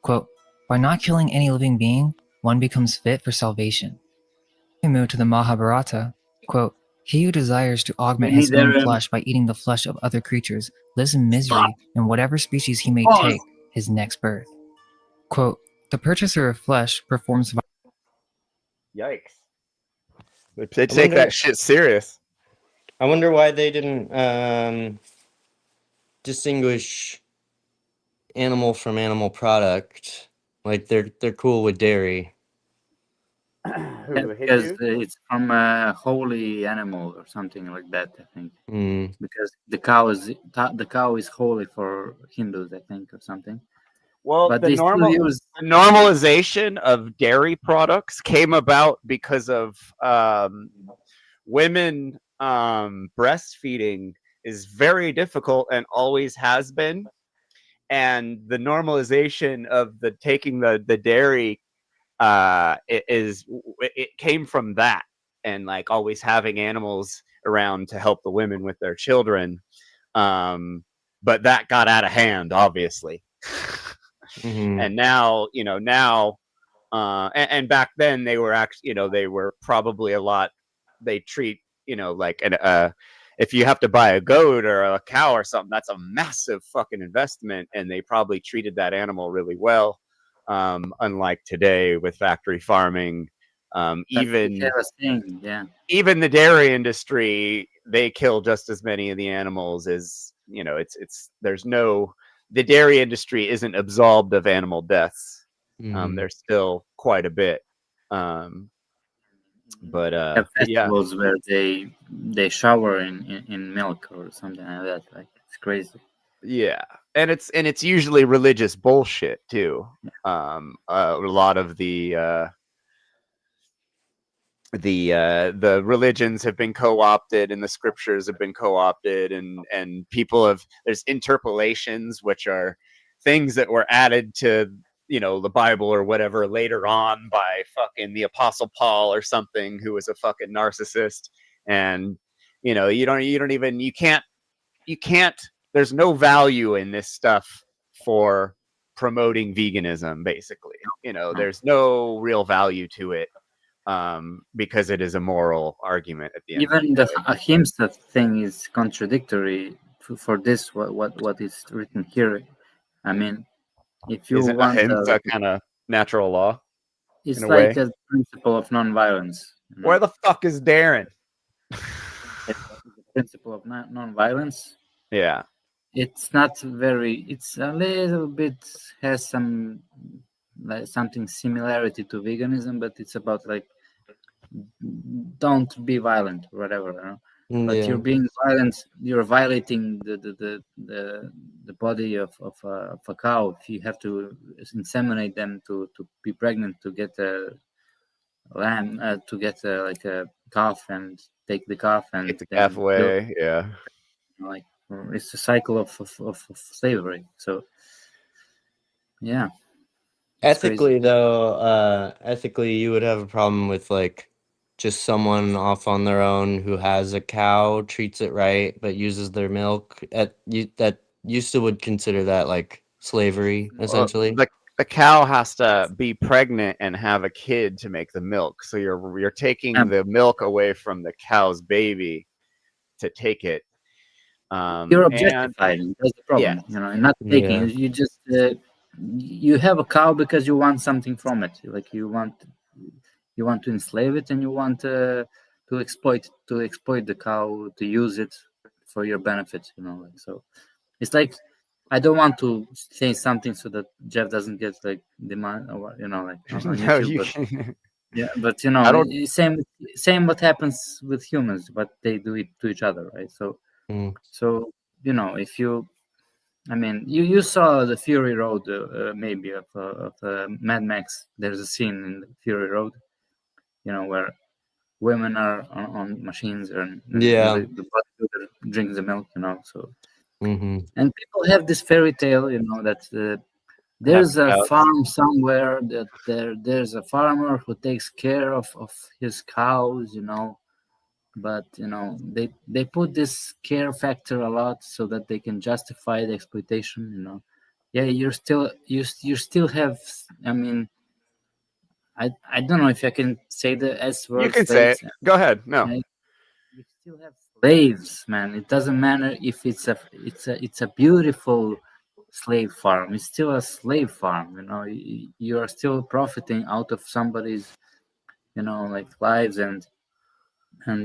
[SPEAKER 2] Quote, "By not killing any living being, one becomes fit for salvation." We move to the Mahabharata. Quote, "He who desires to augment his own flesh by eating the flesh of other creatures lives in misery in whatever species he may take his next birth." Quote, "The purchaser of flesh performs..."
[SPEAKER 10] Yikes. They take that shit serious.
[SPEAKER 12] I wonder why they didn't distinguish animal from animal product. Like they're cool with dairy.
[SPEAKER 11] Because it's from a holy animal or something like that, I think.
[SPEAKER 12] Mm.
[SPEAKER 11] Because the cow is holy for Hindus, I think, or something.
[SPEAKER 10] Well,
[SPEAKER 11] But
[SPEAKER 10] the
[SPEAKER 11] they still use
[SPEAKER 10] normalization of dairy products came about because of women breastfeeding is very difficult and always has been. And the normalization of the taking the dairy it came from that, and like always having animals around to help the women with their children. But that got out of hand, obviously. And now, and back then they were actually, they were probably a lot, they treat, like if you have to buy a goat or a cow or something, that's a massive fucking investment, and they probably treated that animal really well. unlike today with factory farming. Even
[SPEAKER 11] yeah.
[SPEAKER 10] Even the dairy industry, they kill just as many of the animals as, you know, the dairy industry isn't absolved of animal deaths. There's still quite a bit. But
[SPEAKER 11] Have
[SPEAKER 10] yeah,
[SPEAKER 11] festivals where they shower in milk or something like that. Like it's crazy.
[SPEAKER 10] yeah, and it's usually religious bullshit too. A lot of the religions have been co-opted and the scriptures have been co-opted, and people have, there's interpolations, which are things that were added to, you know, the Bible or whatever later on by fucking the Apostle Paul or something, who was a fucking narcissist. And you know, you can't there's no value in this stuff for promoting veganism, basically. You know, there's no real value to it, because it is a moral argument at the end.
[SPEAKER 11] Even the ahimsa thing is contradictory for this. What is written here? I mean, if you
[SPEAKER 10] Isn't
[SPEAKER 11] want
[SPEAKER 10] ahimsa kind of natural law?
[SPEAKER 11] it's
[SPEAKER 10] in a
[SPEAKER 11] like
[SPEAKER 10] way?
[SPEAKER 11] a principle of non-violence. You know?
[SPEAKER 10] Where the fuck is Darren?
[SPEAKER 11] The principle of non-violence.
[SPEAKER 10] Yeah.
[SPEAKER 11] It's not very. It's a little bit has some like something similarity to veganism, but it's about like don't be violent or whatever. You know? But you're being violent. You're violating the body of a cow. If you have to inseminate them to be pregnant to get a lamb, to get like a calf and take the calf and
[SPEAKER 10] Take the
[SPEAKER 11] then
[SPEAKER 10] calf away. Yeah.
[SPEAKER 11] like it's a cycle of slavery. So yeah.
[SPEAKER 12] Ethically, though, ethically, you would have a problem with like just someone off on their own who has a cow, treats it right, but uses their milk. That you still would consider that like slavery, essentially.
[SPEAKER 10] The cow has to be pregnant and have a kid to make the milk. So you're taking the milk away from the cow's baby to take it.
[SPEAKER 11] You're objectifying. That's the problem.
[SPEAKER 10] Yeah.
[SPEAKER 11] You know, not taking. You just you have a cow because you want something from it. Like you want to enslave it, and you want to exploit the cow, to use it for your benefit. You know, like, so it's like I don't want to say something so that Jeff doesn't get like demand or you know like on
[SPEAKER 10] No,
[SPEAKER 11] YouTube. But, yeah, but you know, same what happens with humans, but they do it to each other, right? So. So you know, if you, I mean, you saw the Fury Road, maybe of Mad Max. There's a scene in the Fury Road, you know, where women are on machines and the bodybuilder drinks the milk, you know. So and people have this fairy tale, you know, that there's a farm somewhere that there's a farmer who takes care of his cows, you know. But you know they put this care factor a lot so that they can justify the exploitation, you know. Yeah, you still have, I mean, I don't know if I can say the S word.
[SPEAKER 10] You can say it. Go ahead. No.
[SPEAKER 11] You still have slaves, man. It doesn't matter if it's a beautiful slave farm. It's still a slave farm, you know. You are still profiting out of somebody's, you know, like lives, and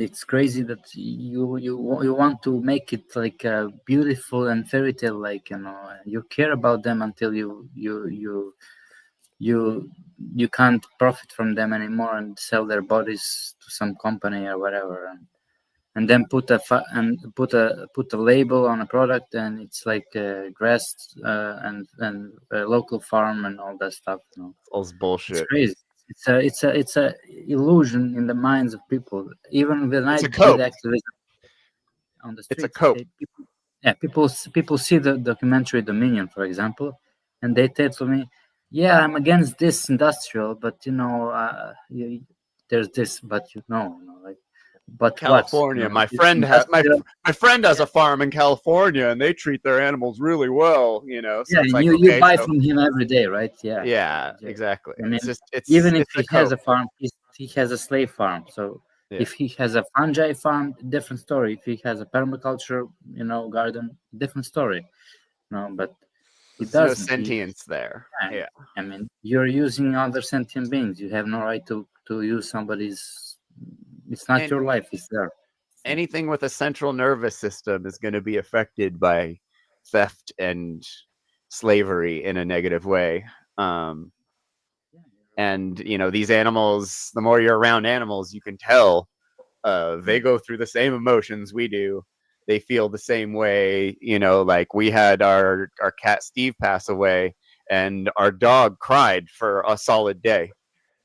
[SPEAKER 11] it's crazy that you want to make it like a beautiful and fairy tale, like, you know, you care about them until you can't profit from them anymore and sell their bodies to some company or whatever, and then put a label on a product, and it's like grass and a local farm and all that stuff, you know.
[SPEAKER 10] All this bullshit.
[SPEAKER 11] It's crazy. It's a illusion in the minds of people. Even when I did activism on the streets,
[SPEAKER 10] it's a cope.
[SPEAKER 11] People see the documentary Dominion, for example, and they tell me, "Yeah, I'm against this industrial, but you know, there's this, but you know, like." But
[SPEAKER 10] California,
[SPEAKER 11] what?
[SPEAKER 10] my friend has a farm in California, and they treat their animals really well. You know, so
[SPEAKER 11] yeah,
[SPEAKER 10] it's like,
[SPEAKER 11] you buy from him every day, right? Yeah.
[SPEAKER 10] Yeah, exactly.
[SPEAKER 11] I mean,
[SPEAKER 10] It's
[SPEAKER 11] even if
[SPEAKER 10] it's
[SPEAKER 11] he has a farm, he has a slave farm. So if he has a fungi farm, different story. If he has a permaculture, you know, garden, different story. No, but It
[SPEAKER 10] There's no
[SPEAKER 11] doesn't.
[SPEAKER 10] sentience there.
[SPEAKER 11] Yeah.
[SPEAKER 10] Yeah.
[SPEAKER 11] I mean, you're using other sentient beings. You have no right to use somebody's. It's not
[SPEAKER 10] And
[SPEAKER 11] your life. It's there.
[SPEAKER 10] anything with a central nervous system is going to be affected by theft and slavery in a negative way. And you know, these animals, the more you're around animals, you can tell they go through the same emotions we do. They feel the same way. You know, like we had our cat Steve pass away, and our dog cried for a solid day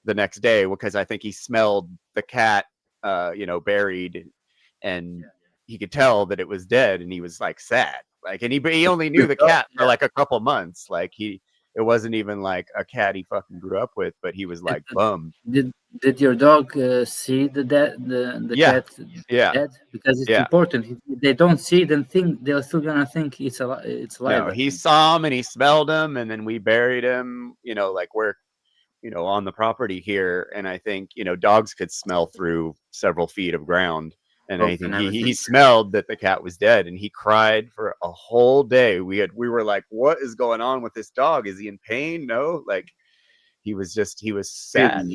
[SPEAKER 10] the next day because I think he smelled the cat, you know, buried, and he could tell that it was dead, and he was like sad. Like, and he only knew the cat for like a couple months. Like it wasn't even like a cat he fucking grew up with, but he was like bummed.
[SPEAKER 11] Did your dog see the cat dead? Because it's important. If they don't see it and think, they're still gonna think it's alive.
[SPEAKER 10] No, he saw him and he smelled him, and then we buried him. You know, like we're, you know, on the property here, and I think, you know, dogs could smell through several feet of ground, and I think he smelled that the cat was dead, and he cried for a whole day. We were like, what is going on with this dog? Is he in pain? No, like he was sad.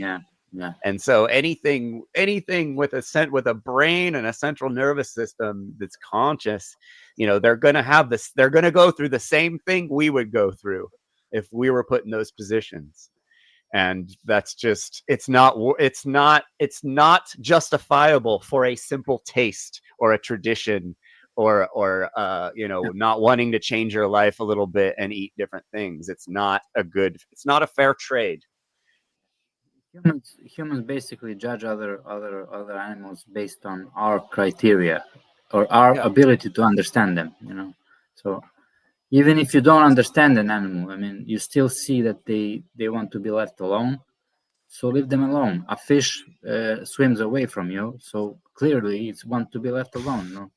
[SPEAKER 11] Yeah.
[SPEAKER 10] And so anything with a brain and a central nervous system that's conscious, you know, they're gonna go through the same thing we would go through if we were put in those positions. And that's just, it's not justifiable for a simple taste or a tradition or you know, not wanting to change your life a little bit and eat different things. It's not a fair trade.
[SPEAKER 11] Humans basically judge other animals based on our criteria or our ability to understand them, you know. So even if you don't understand an animal, I mean, you still see that they want to be left alone. So leave them alone. A fish swims away from you, so clearly it's want to be left alone. No?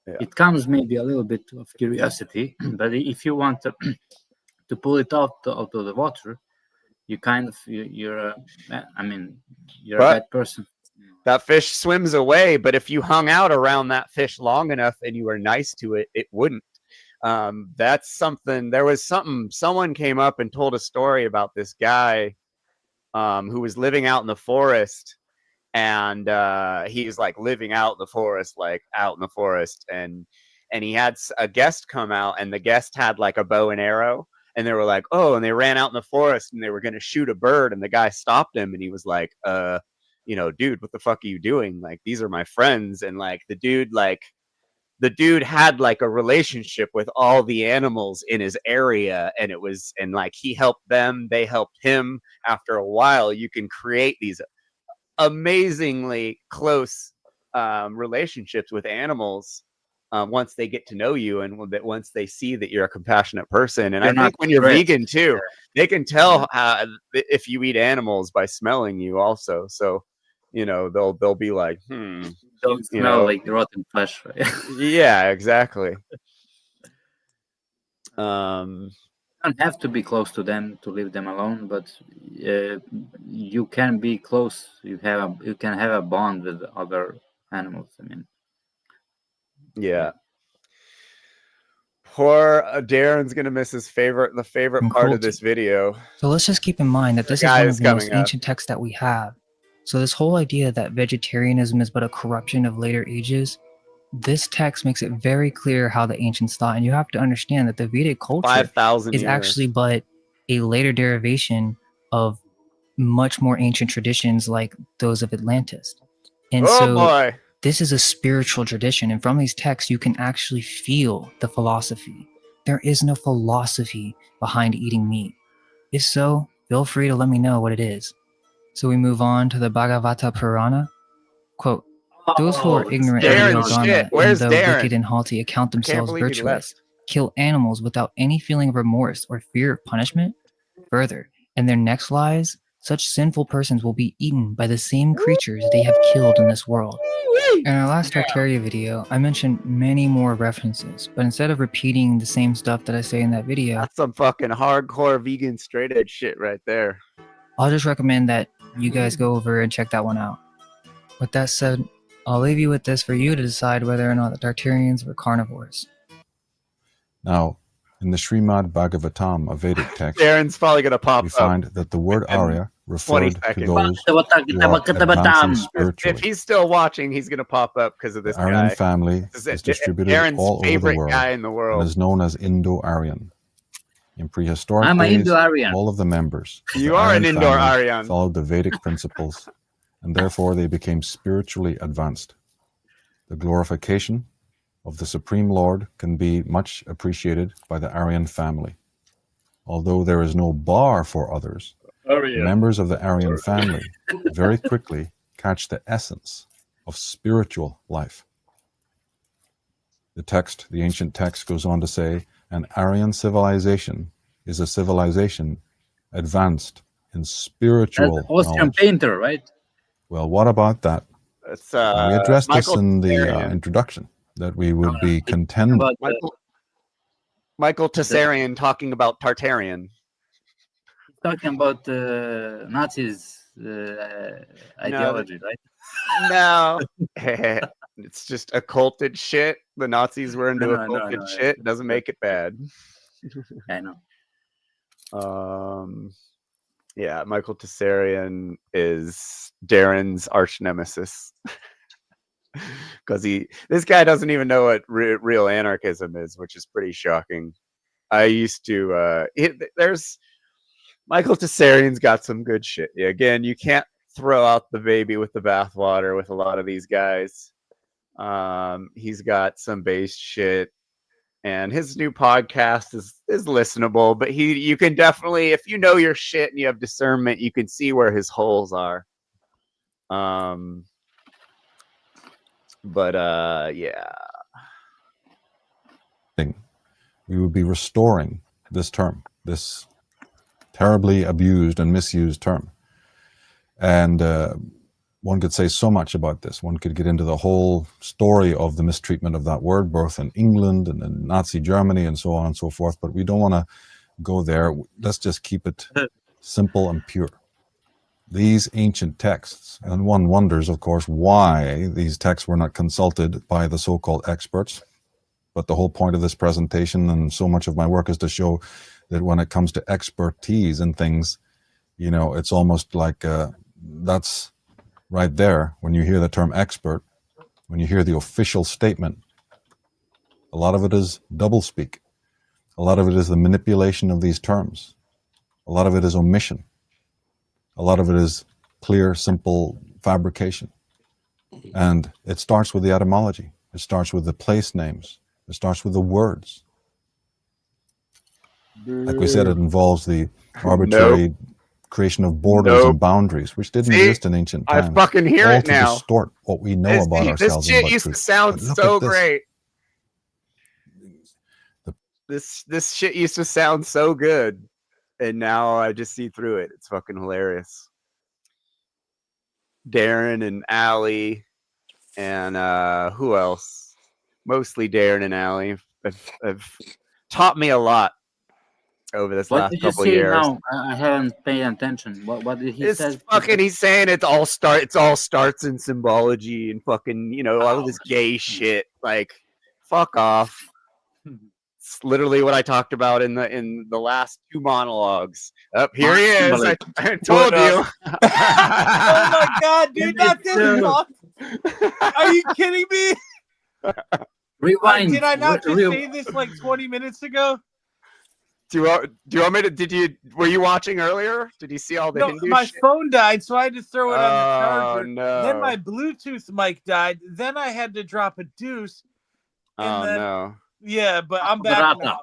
[SPEAKER 10] Yeah.
[SPEAKER 11] It comes maybe a little bit of curiosity, but if you want to pull it out of the water, you kind of you're a bad person.
[SPEAKER 10] That fish swims away, but if you hung out around that fish long enough and you were nice to it, it wouldn't. That's something. Someone came up and told a story about this guy who was living out in the forest, and he was like living out in the forest, and he had a guest come out, and the guest had like a bow and arrow, and they were like, oh, and they ran out in the forest and they were going to shoot a bird, and the guy stopped him, and he was like, you know, dude, what the fuck are you doing? Like, these are my friends. And like the dude had like a relationship with all the animals in his area, and like he helped them, they helped him. After a while, you can create these amazingly close relationships with animals once they get to know you, and once they see that you're a compassionate person. And I think when you're vegan too, they can tell if you eat animals by smelling you also. So, you know, they'll be like,
[SPEAKER 11] Don't smell like rotten flesh, right?
[SPEAKER 10] Yeah, exactly.
[SPEAKER 11] You don't have to be close to them to leave them alone, but you can be close. You can have a bond with other animals. I mean,
[SPEAKER 10] yeah. Poor Darren's gonna miss the favorite part of this video.
[SPEAKER 2] So let's just keep in mind that this is one of the most ancient texts that we have. So this whole idea that vegetarianism is but a corruption of later ages, this text makes it very clear how the ancients thought. And you have to understand that the Vedic culture
[SPEAKER 10] 5,000
[SPEAKER 2] is actually but a later derivation of much more ancient traditions like those of Atlantis. And this is a spiritual tradition. And from these texts, you can actually feel the philosophy. There is no philosophy behind eating meat. If so, feel free to let me know what it is. So we move on to the Bhagavata Purana. Quote, those who are ignorant of the Dharma and though wicked and haughty account themselves virtuous, kill animals without any feeling of remorse or fear of punishment. Further, in their next lives, such sinful persons will be eaten by the same creatures they have killed in this world. In our last Tartaria video, I mentioned many more references, but instead of repeating the same stuff that I say in that video,
[SPEAKER 10] that's some fucking hardcore vegan straight edge shit right there.
[SPEAKER 2] I'll just recommend that you guys go over and check that one out. With that said, I'll leave you with this for you to decide whether or not the Tartarians were carnivores.
[SPEAKER 13] Now,
[SPEAKER 19] In the Srimad Bhagavatam, a Vedic text,
[SPEAKER 10] Darren's probably going to pop
[SPEAKER 19] we
[SPEAKER 10] up.
[SPEAKER 19] find that the word
[SPEAKER 10] in
[SPEAKER 19] Arya
[SPEAKER 10] 20
[SPEAKER 19] referred to
[SPEAKER 10] seconds.
[SPEAKER 19] those who are advancing spiritually.
[SPEAKER 10] If he's still watching, he's going to pop up because of this
[SPEAKER 19] The Aryan
[SPEAKER 10] guy.
[SPEAKER 19] family
[SPEAKER 10] This
[SPEAKER 19] is distributed
[SPEAKER 10] Darren's
[SPEAKER 19] all over the
[SPEAKER 10] favorite
[SPEAKER 19] world
[SPEAKER 10] guy in the
[SPEAKER 19] and
[SPEAKER 10] world.
[SPEAKER 19] is known as Indo-Aryan. In prehistoric
[SPEAKER 11] I'm an
[SPEAKER 19] days,
[SPEAKER 11] Indo-Aryan.
[SPEAKER 19] all of the members of
[SPEAKER 10] You
[SPEAKER 19] the
[SPEAKER 10] are an
[SPEAKER 19] Aryan
[SPEAKER 10] Indo-Aryan.
[SPEAKER 19] family followed the Vedic principles, and therefore they became spiritually advanced. The glorification of the Supreme Lord can be much appreciated by the Aryan family. Although there is no bar for others, members of the Aryan family very quickly catch the essence of spiritual life. The ancient text goes on to say, an Aryan civilization is a civilization advanced in spiritual
[SPEAKER 11] That's Austrian
[SPEAKER 19] knowledge.
[SPEAKER 11] painter, right?
[SPEAKER 19] Well, what about that?
[SPEAKER 10] It's,
[SPEAKER 19] And we addressed
[SPEAKER 10] Michael
[SPEAKER 19] this in the
[SPEAKER 10] Tessarian.
[SPEAKER 19] introduction, that we would be contending.
[SPEAKER 10] Michael Tessarian talking about Tartarian.
[SPEAKER 11] Talking about Nazis ideology, right?
[SPEAKER 10] No. It's just occulted shit. The Nazis were into
[SPEAKER 11] No,
[SPEAKER 10] occulted shit. It doesn't make it bad.
[SPEAKER 11] I know.
[SPEAKER 10] Yeah, Michael Tessarian is Darren's arch nemesis. Because this guy doesn't even know what real anarchism is, which is pretty shocking. I used to, there's, Michael Tessarian's got some good shit. Yeah, again, you can't throw out the baby with the bathwater with a lot of these guys. He's got some base shit, and his new podcast is listenable, but you can definitely, if you know your shit and you have discernment, you can see where his holes are. Yeah.
[SPEAKER 19] We would be restoring this term, this terribly abused and misused term. And one could say so much about this. One could get into the whole story of the mistreatment of that word, both in England and in Nazi Germany and so on and so forth, but we don't want to go there. Let's just keep it simple and pure. These ancient texts, and one wonders, of course, why these texts were not consulted by the so-called experts. But the whole point of this presentation and so much of my work is to show that when it comes to expertise and things, you know, it's almost like that's right there. When you hear the term expert, when you hear the official statement, a lot of it is doublespeak. A lot of it is the manipulation of these terms. A lot of it is omission. A lot of it is clear, simple fabrication. And it starts with the etymology. It starts with the place names. It starts with the words. Like we said, it involves the arbitrary creation of borders and boundaries, which didn't exist in ancient times.
[SPEAKER 10] I fucking hear
[SPEAKER 19] all
[SPEAKER 10] it
[SPEAKER 19] to
[SPEAKER 10] now.
[SPEAKER 19] distort what we know about ourselves.
[SPEAKER 10] This shit
[SPEAKER 19] and
[SPEAKER 10] used to
[SPEAKER 19] truth.
[SPEAKER 10] sound
[SPEAKER 19] But look
[SPEAKER 10] so
[SPEAKER 19] at this.
[SPEAKER 10] great. This shit used to sound so good, and now I just see through it. It's fucking hilarious. Darren and Allie, and who else? Mostly Darren and Allie have taught me a lot over this
[SPEAKER 11] What
[SPEAKER 10] last
[SPEAKER 11] did you
[SPEAKER 10] couple
[SPEAKER 11] say
[SPEAKER 10] years.
[SPEAKER 11] now? I haven't paid attention. What did he say?
[SPEAKER 10] He's saying it all starts in symbology and fucking, you know, all of this gay shit. Like, fuck off. It's literally what I talked about in the last two monologues. Up here he is. I told you.
[SPEAKER 14] Oh my god, dude, not this talk. Are you kidding me?
[SPEAKER 11] Rewind.
[SPEAKER 14] Did I not just say this like 20 minutes ago?
[SPEAKER 10] Do you want me to? Were you watching earlier? Did you see all the Hindu
[SPEAKER 14] my
[SPEAKER 10] shit?
[SPEAKER 14] phone died, so I had to throw it on the charger.
[SPEAKER 10] No.
[SPEAKER 14] Then my Bluetooth mic died. Then I had to drop a deuce. And then,
[SPEAKER 10] no.
[SPEAKER 14] Yeah, but I'm back now.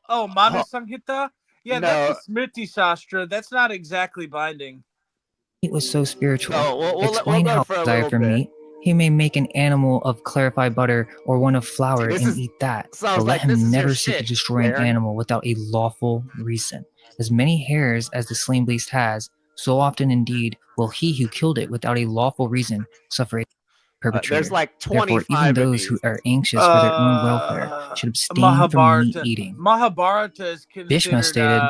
[SPEAKER 14] Oh, Manu Sanghita? Yeah, that's a Smriti Shastra. That's not exactly binding.
[SPEAKER 2] Meat was so spiritual.
[SPEAKER 10] we'll
[SPEAKER 2] Explain
[SPEAKER 10] go
[SPEAKER 2] how
[SPEAKER 10] for a
[SPEAKER 2] desire
[SPEAKER 10] little
[SPEAKER 2] for
[SPEAKER 10] bit.
[SPEAKER 2] meat. He may make an animal of clarified butter or one of flour and eat that, but let him never seek to destroy an animal without a lawful reason. As many hairs as the slain beast has, so often indeed will he who killed it without a lawful reason suffer a perpetrator.
[SPEAKER 10] There's like
[SPEAKER 2] Therefore,
[SPEAKER 10] 25
[SPEAKER 2] even
[SPEAKER 10] of
[SPEAKER 2] those
[SPEAKER 10] these.
[SPEAKER 2] who are anxious for their own welfare should abstain from meat eating.
[SPEAKER 14] Mahabharata is considered
[SPEAKER 2] Bhishma stated,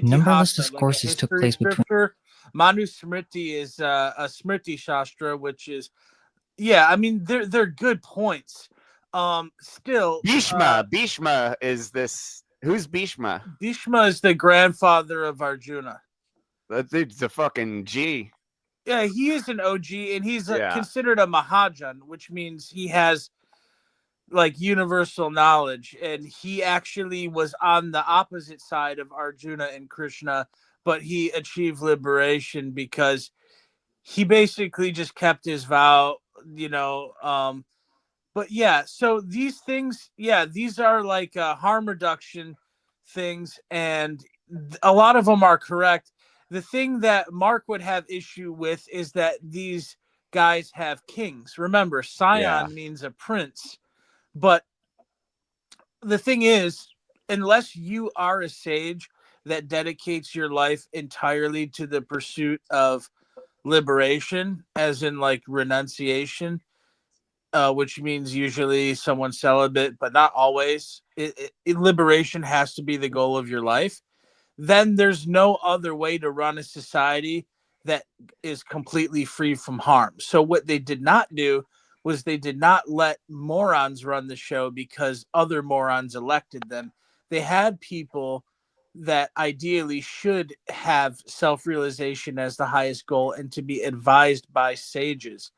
[SPEAKER 2] numberless discourses took place between.
[SPEAKER 14] Manu Smriti is a Smriti Shastra, which is, yeah, I mean, they're good points. Still,
[SPEAKER 10] Bhishma is this. Who's Bhishma?
[SPEAKER 14] Bhishma is the grandfather of Arjuna.
[SPEAKER 10] That dude's a fucking G.
[SPEAKER 14] Yeah, he is an OG, and he's
[SPEAKER 10] Yeah.
[SPEAKER 14] considered a Mahajan, which means he has like universal knowledge. And he actually was on the opposite side of Arjuna and Krishna, but he achieved liberation because he basically just kept his vow, you know. But yeah, so these things, yeah, these are like harm reduction things, and a lot of them are correct. The thing that Mark would have issue with is that these guys have kings. Remember, scion means a prince, but the thing is, unless you are a sage that dedicates your life entirely to the pursuit of liberation, as in like renunciation, which means usually someone celibate, but not always. Liberation has to be the goal of your life. Then there's no other way to run a society that is completely free from harm. So what they did not do was they did not let morons run the show because other morons elected them. They had people that ideally should have self-realization as the highest goal and to be advised by sages.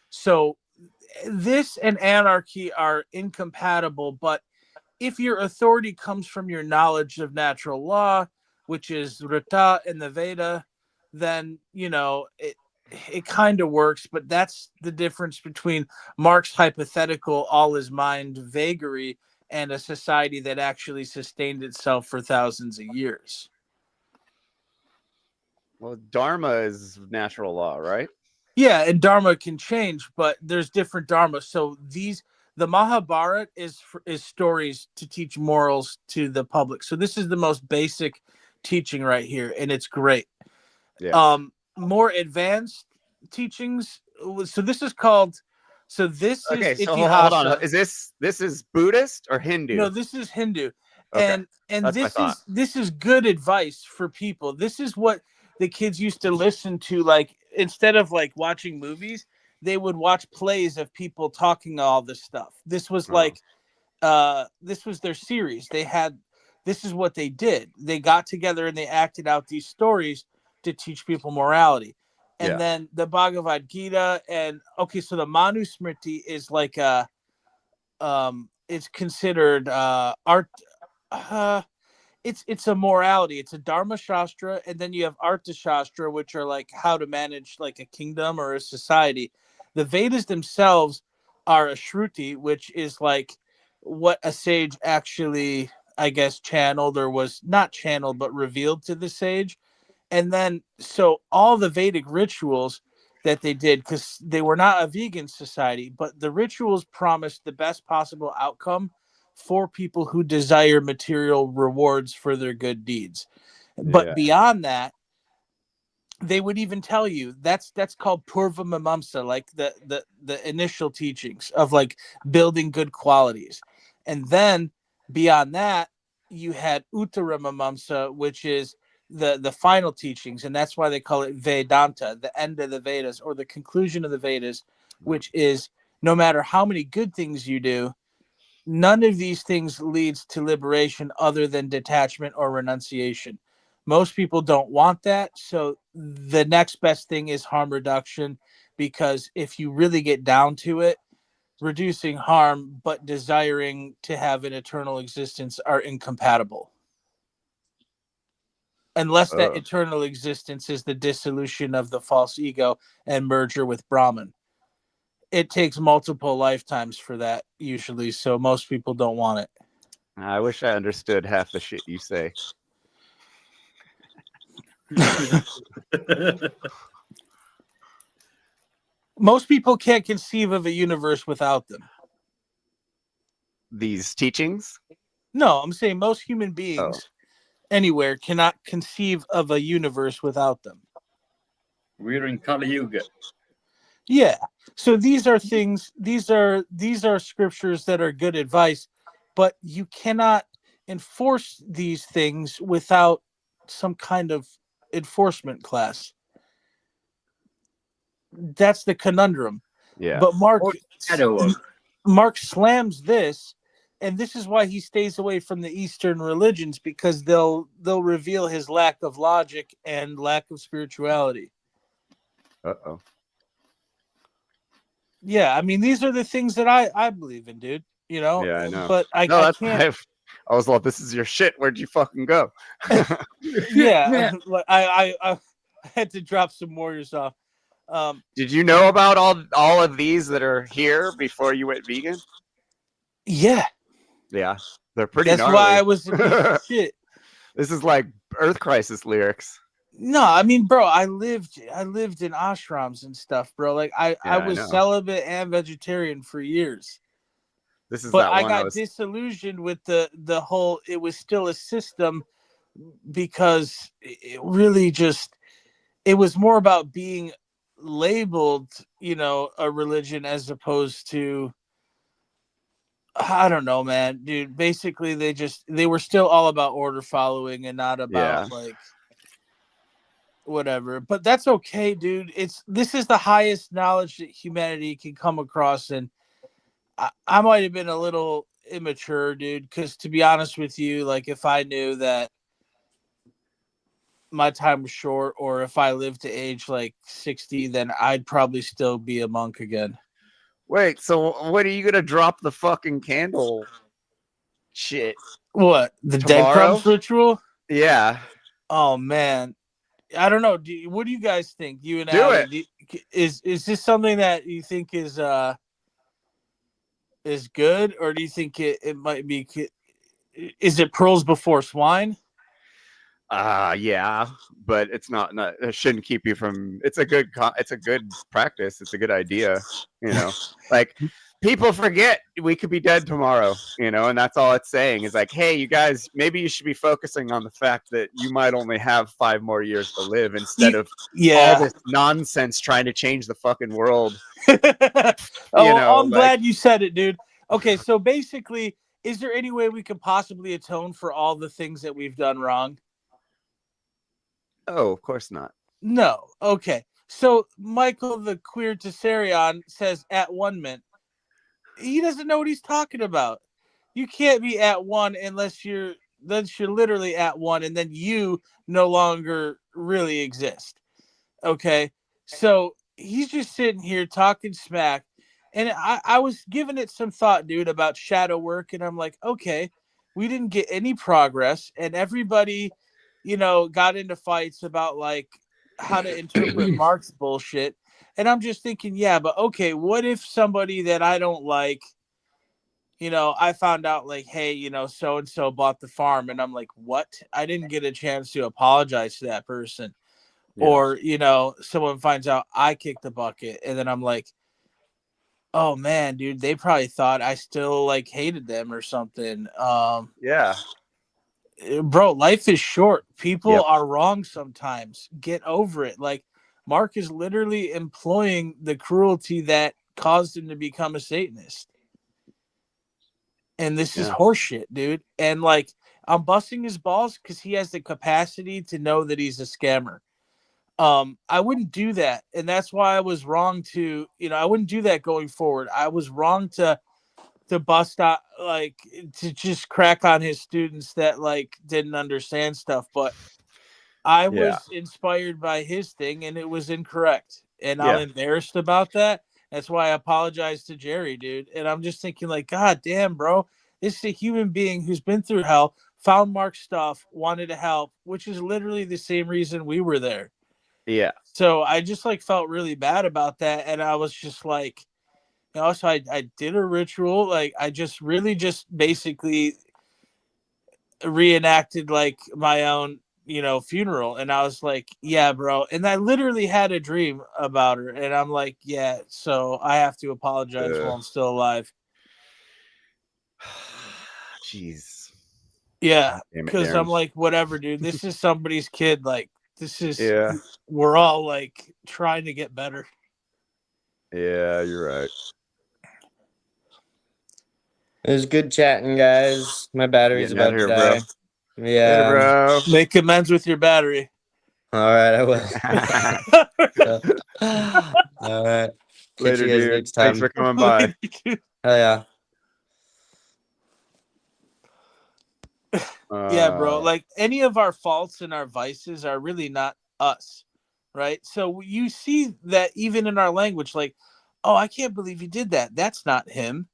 [SPEAKER 14] So this and anarchy are incompatible, but if your authority comes from your knowledge of natural law, which is Rita in the Veda, then, you know, it kind of works. But that's the difference between Mark's hypothetical, all is mind vagary and a society that actually sustained itself for thousands of years.
[SPEAKER 10] Well, Dharma is natural law, right?
[SPEAKER 14] Yeah, and Dharma can change, but there's different Dharma. So the Mahabharata is stories to teach morals to the public. So this is the most basic teaching right here, and it's great.
[SPEAKER 10] Yeah.
[SPEAKER 14] More advanced teachings. So this is called. So this
[SPEAKER 10] Okay,
[SPEAKER 14] is
[SPEAKER 10] so
[SPEAKER 14] Itihasa.
[SPEAKER 10] hold on. Is this is Buddhist or Hindu?
[SPEAKER 14] No, this is Hindu.
[SPEAKER 10] Okay,
[SPEAKER 14] And
[SPEAKER 10] that's what I thought.
[SPEAKER 14] this is good advice for people. This is what the kids used to listen to, like instead of like watching movies, they would watch plays of people talking all this stuff. This was like this was their series. This is what they did. They got together and they acted out these stories to teach people morality. And then the Bhagavad Gita and so the Manusmriti is like it's considered art. It's a morality. It's a Dharma Shastra, and then you have Artha Shastra, which are like how to manage like a kingdom or a society. The Vedas themselves are a Shruti, which is like what a sage actually, I guess, channeled or was not channeled, but revealed to the sage. And then, so all the Vedic rituals that they did, because they were not a vegan society, but the rituals promised the best possible outcome for people who desire material rewards for their good deeds. But beyond that, they would even tell you that's called Purva Mimamsa, like the initial teachings of like building good qualities. And then beyond that, you had Uttara Mimamsa, which is the final teachings, and that's why they call it Vedanta, the end of the Vedas or the conclusion of the Vedas, which is no matter how many good things you do, none of these things leads to liberation other than detachment or renunciation. Most people don't want that, so the next best thing is harm reduction, because if you really get down to it, reducing harm but desiring to have an eternal existence are incompatible. Unless that eternal existence is the dissolution of the false ego and merger with Brahman. It takes multiple lifetimes for that usually, so most people don't want it.
[SPEAKER 10] I wish I understood half the shit you say.
[SPEAKER 14] Most people can't conceive of a universe without them.
[SPEAKER 10] These teachings?
[SPEAKER 14] No, I'm saying most human beings anywhere cannot conceive of a universe without them.
[SPEAKER 11] We're in Kali Yuga.
[SPEAKER 14] Yeah. So these are things, these are scriptures that are good advice, but you cannot enforce these things without some kind of enforcement class. That's the conundrum.
[SPEAKER 10] Yeah.
[SPEAKER 14] But Mark,
[SPEAKER 11] shadow work.
[SPEAKER 14] Mark slams this, and this is why he stays away from the Eastern religions, because they'll reveal his lack of logic and lack of spirituality.
[SPEAKER 10] Uh-oh.
[SPEAKER 14] Yeah, I mean, these are the things that I believe in, dude. You know,
[SPEAKER 10] Yeah, I know.
[SPEAKER 14] but I can't.
[SPEAKER 10] I was like, this is your shit. Where'd you fucking go?
[SPEAKER 14] Yeah, like, I had to drop some warriors off.
[SPEAKER 10] Did you know about all of these that are here before you went vegan?
[SPEAKER 14] Yeah.
[SPEAKER 10] Yeah, they're pretty
[SPEAKER 14] That's
[SPEAKER 10] gnarly.
[SPEAKER 14] why I was a piece of shit.
[SPEAKER 10] This is like Earth Crisis lyrics.
[SPEAKER 14] No, I mean, bro, I lived in ashrams and stuff, bro. Like I
[SPEAKER 10] I
[SPEAKER 14] was
[SPEAKER 10] know.
[SPEAKER 14] celibate and vegetarian for years.
[SPEAKER 10] This is
[SPEAKER 14] But
[SPEAKER 10] that
[SPEAKER 14] I
[SPEAKER 10] one
[SPEAKER 14] got disillusioned with the whole. It was still a system, because it really just, it was more about being labeled, you know, a religion, as opposed to, I don't know, man, dude. Basically, they were still all about order following and not about like whatever. But that's okay, dude. This is the highest knowledge that humanity can come across, and I might have been a little immature, dude, because to be honest with you, like if I knew that my time was short, or if I lived to age like 60, then I'd probably still be a monk again.
[SPEAKER 10] Wait, so what are you gonna drop the fucking candle shit?
[SPEAKER 14] What, the
[SPEAKER 10] tomorrow?
[SPEAKER 14] dead crumbs ritual?
[SPEAKER 10] Yeah.
[SPEAKER 14] Oh man, I don't know. What do you guys think? You and
[SPEAKER 10] Do
[SPEAKER 14] Allie, is this something that you think is good, or do you think it might be? Is it pearls before swine?
[SPEAKER 10] Yeah, but it's not. It shouldn't keep you from. It's a good practice. It's a good idea. You know, like people forget we could be dead tomorrow. You know, and that's all it's saying is like, hey, you guys, maybe you should be focusing on the fact that you might only have 5 more years to live instead of all this nonsense trying to change the fucking world.
[SPEAKER 14] I'm glad you said it, dude. Okay, so basically, is there any way we could possibly atone for all the things that we've done wrong?
[SPEAKER 10] Oh, of course not.
[SPEAKER 14] No. Okay. So Michael the queer Tessarion says at 1 mint. He doesn't know what he's talking about. You can't be at 1 unless you're literally at 1, and then you no longer really exist. Okay. So he's just sitting here talking smack. And I was giving it some thought, dude, about shadow work. And I'm like, okay, we didn't get any progress. And everybody, you know, got into fights about like how to interpret Mark's bullshit. And I'm just thinking, yeah, but okay, what if somebody that I don't like, you know, I found out like, hey, you know, so and so bought the farm, and I'm like, what? I didn't get a chance to apologize to that person.
[SPEAKER 10] Yeah.
[SPEAKER 14] Or, you know, someone finds out I kicked the bucket, and then I'm like, oh man, dude, they probably thought I still like hated them or something.
[SPEAKER 10] Yeah.
[SPEAKER 14] Bro, life is short. People are wrong sometimes. Get over it. Like Mark is literally employing the cruelty that caused him to become a Satanist. And this is horseshit, dude. And like, I'm busting his balls because he has the capacity to know that he's a scammer. I wouldn't do that. And that's why I was wrong to, you know, I wouldn't do that going forward. I was wrong to bust out, like, to just crack on his students that like didn't understand stuff. But I was inspired by his thing, and it was incorrect. And I'm embarrassed about that. That's why I apologize to Jerry, dude. And I'm just thinking, like, God damn, bro, this is a human being who's been through hell, found Mark's stuff, wanted to help, which is literally the same reason we were there.
[SPEAKER 10] Yeah.
[SPEAKER 14] So I just like felt really bad about that. And I was just like, you know, so I did a ritual. Like I just really just basically reenacted like my own, you know, funeral. And I was like, yeah, bro. And I literally had a dream about her. And I'm like, yeah, so I have to apologize while I'm still alive.
[SPEAKER 10] Jeez.
[SPEAKER 14] Yeah. Because I'm like, whatever, dude. This is somebody's kid. Like, this is, we're all like trying to get better.
[SPEAKER 10] Yeah, you're right.
[SPEAKER 12] It was good chatting, guys. My battery's about to die.
[SPEAKER 10] Bro.
[SPEAKER 12] Yeah,
[SPEAKER 10] Later, bro.
[SPEAKER 14] Make amends with your battery.
[SPEAKER 12] All right, I will. All right. Catch
[SPEAKER 10] Later,
[SPEAKER 12] you guys
[SPEAKER 10] dude.
[SPEAKER 12] next time.
[SPEAKER 10] Thanks for coming by.
[SPEAKER 12] Hell yeah.
[SPEAKER 14] Yeah, bro. Like any of our faults and our vices are really not us, right? So you see that even in our language, like, oh, I can't believe you did that. That's not him.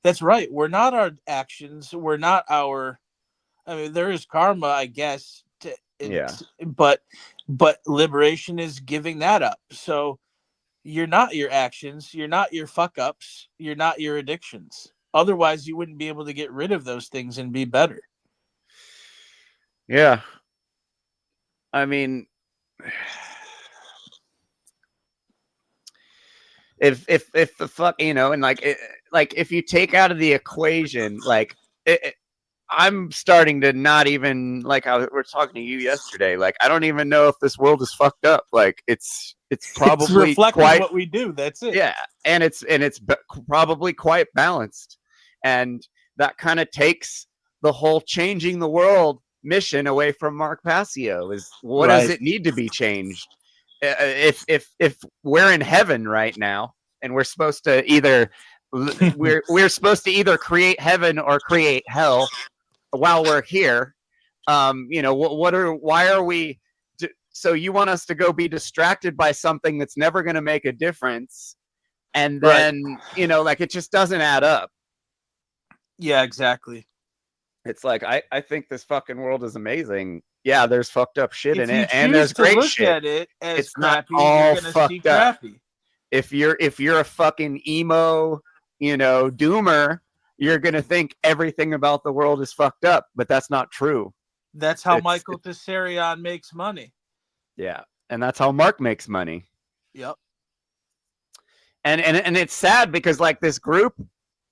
[SPEAKER 14] That's right. We're not our actions. We're not our. I mean, there is karma, I guess.
[SPEAKER 10] Yeah.
[SPEAKER 14] But liberation is giving that up. So you're not your actions. You're not your fuck ups. You're not your addictions. Otherwise, you wouldn't be able to get rid of those things and be better.
[SPEAKER 10] Yeah. I mean, if the fuck, you know, and like if you take out of the equation, like I'm starting to not even like we're talking to you yesterday. Like I don't even know if this world is fucked up. Like it's probably
[SPEAKER 14] It's reflecting
[SPEAKER 10] quite
[SPEAKER 14] what we do. That's it.
[SPEAKER 10] yeah, and it's probably quite balanced, and that kind of takes the whole changing the world mission away from Mark Passio. Is what does it need to be changed? If we're in heaven right now and we're supposed to either we're supposed to either create heaven or create hell while we're here, you know, why are we? So you want us to go be distracted by something that's never going to make a difference, and then you know, like it just doesn't add up.
[SPEAKER 14] Yeah, exactly.
[SPEAKER 10] It's like I think this fucking world is amazing. Yeah, there's fucked up shit
[SPEAKER 14] If
[SPEAKER 10] in
[SPEAKER 14] you
[SPEAKER 10] it, and there's
[SPEAKER 14] choose to
[SPEAKER 10] great
[SPEAKER 14] look
[SPEAKER 10] shit.
[SPEAKER 14] at it as
[SPEAKER 10] It's not
[SPEAKER 14] crappy,
[SPEAKER 10] all
[SPEAKER 14] you're gonna see
[SPEAKER 10] fucked up.
[SPEAKER 14] crappy.
[SPEAKER 10] If you're a fucking emo, you know, doomer, you're gonna think everything about the world is fucked up, but that's not true.
[SPEAKER 14] That's how Michael Tessarion makes money.
[SPEAKER 10] Yeah, and that's how Mark makes money.
[SPEAKER 14] Yep.
[SPEAKER 10] And it's sad because like this group,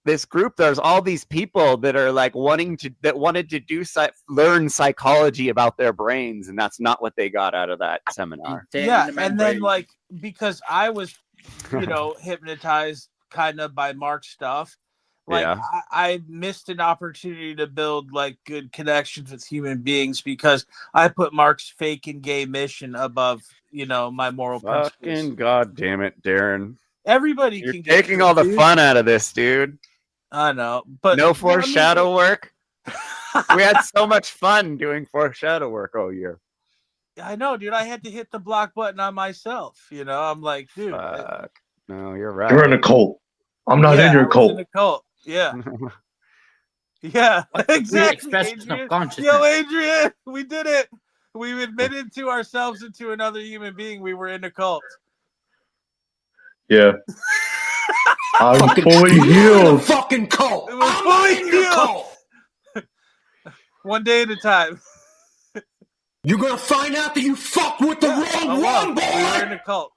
[SPEAKER 10] there's all these people that are like wanted to do learn psychology about their brains, and that's not what they got out of that seminar.
[SPEAKER 14] Yeah, and then like because I was, you know, hypnotized kind of by Mark's stuff. Like
[SPEAKER 10] Yeah.
[SPEAKER 14] I missed an opportunity to build like good connections with human beings because I put Mark's fake and gay mission above, you know, my moral principles.
[SPEAKER 10] Fucking goddamn it, Darren!
[SPEAKER 14] Everybody
[SPEAKER 10] You're
[SPEAKER 14] can get
[SPEAKER 10] taking all the fun out of this, dude.
[SPEAKER 14] I know, but
[SPEAKER 10] no foreshadow work. We had so much fun doing foreshadow work all year.
[SPEAKER 14] I know, dude. I had to hit the block button on myself. You know, I'm like, dude.
[SPEAKER 10] Fuck. No, you're right.
[SPEAKER 13] You're in a cult. I'm not in your cult.
[SPEAKER 14] In a cult. Yeah. Yeah, exactly. Yo, Adrian, we did it. We admitted to ourselves and to another human being we were in a cult.
[SPEAKER 13] Yeah. I'm fully healed.
[SPEAKER 15] Fucking cult.
[SPEAKER 14] It was fully healed. One day at a time.
[SPEAKER 15] You're gonna find out that you fucked with the wrong one, boy.
[SPEAKER 14] We were in a cult.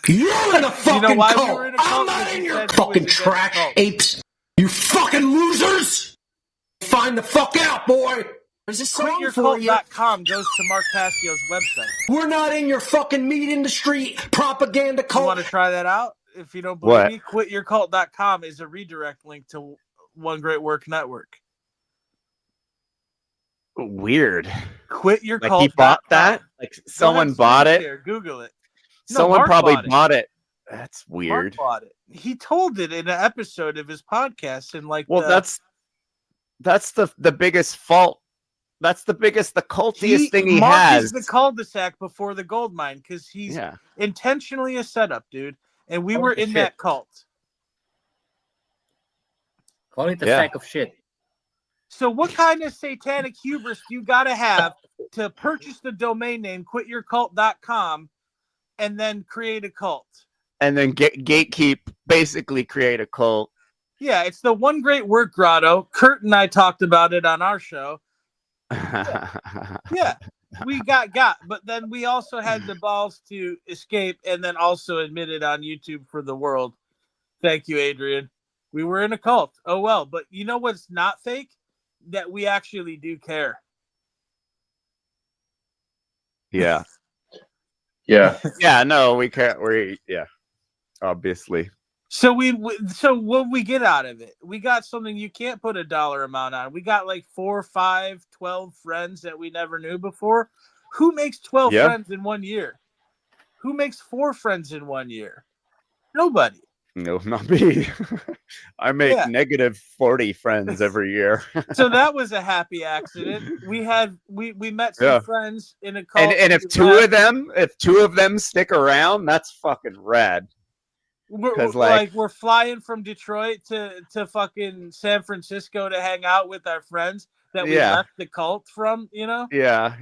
[SPEAKER 15] You're in a fucking
[SPEAKER 14] You know why
[SPEAKER 15] cult.
[SPEAKER 14] we were in a cult?
[SPEAKER 15] I'm not in your fucking trash apes. You fucking losers. Find the fuck out, boy. There's a song for you.
[SPEAKER 14] QuitYourCult.com goes to Mark Passio's website.
[SPEAKER 15] We're not in your fucking meat industry propaganda cult.
[SPEAKER 14] You want to try that out? If you don't believe me, QuitYourCult.com is a redirect link to One Great Work Network.
[SPEAKER 10] Weird.
[SPEAKER 14] QuitYourCult.com.
[SPEAKER 10] Like he bought that? Like someone bought it?
[SPEAKER 14] Here, Google it.
[SPEAKER 10] Someone
[SPEAKER 14] Mark
[SPEAKER 10] probably bought it. That's
[SPEAKER 14] Mark
[SPEAKER 10] weird.
[SPEAKER 14] bought it. He told it in an episode of his podcast, and like,
[SPEAKER 10] well, that's the biggest fault. That's the cultiest thing he
[SPEAKER 14] Mark
[SPEAKER 10] has.
[SPEAKER 14] is the cul-de-sac before the gold mine because he's intentionally a setup, dude. And we were in that cult.
[SPEAKER 11] Call it a sack of shit.
[SPEAKER 14] So what kind of satanic hubris do you got to have to purchase the domain name QuitYourCult.com and then create a cult?
[SPEAKER 10] And then gatekeep, basically create a cult.
[SPEAKER 14] Yeah, it's the One Great Work Grotto. Kurt and I talked about it on our show. Yeah, we got, but then we also had the balls to escape and then also admit it on YouTube for the world. Thank you, Adrian. We were in a cult. Oh, well, but you know what's not fake? That we actually do care.
[SPEAKER 10] Yeah.
[SPEAKER 13] Yeah.
[SPEAKER 10] Yeah, no, we can't. Obviously.
[SPEAKER 14] So so what we get out of it? We got something you can't put a dollar amount on. We got like 4, 5, 12 friends that we never knew before. Who makes 12 friends in 1 year? Who makes 4 friends in 1 year? Nobody.
[SPEAKER 10] No, not me. I make
[SPEAKER 14] Yeah.
[SPEAKER 10] negative 40 friends every year.
[SPEAKER 14] So that was a happy accident. We met some
[SPEAKER 10] Yeah.
[SPEAKER 14] friends in a cult.
[SPEAKER 10] And if
[SPEAKER 14] we
[SPEAKER 10] two
[SPEAKER 14] left.
[SPEAKER 10] of them stick around, that's fucking rad.
[SPEAKER 14] We're
[SPEAKER 10] 'Cause,
[SPEAKER 14] we're flying from Detroit to fucking San Francisco to hang out with our friends that we
[SPEAKER 10] Yeah.
[SPEAKER 14] left the cult from, you know?
[SPEAKER 10] Yeah.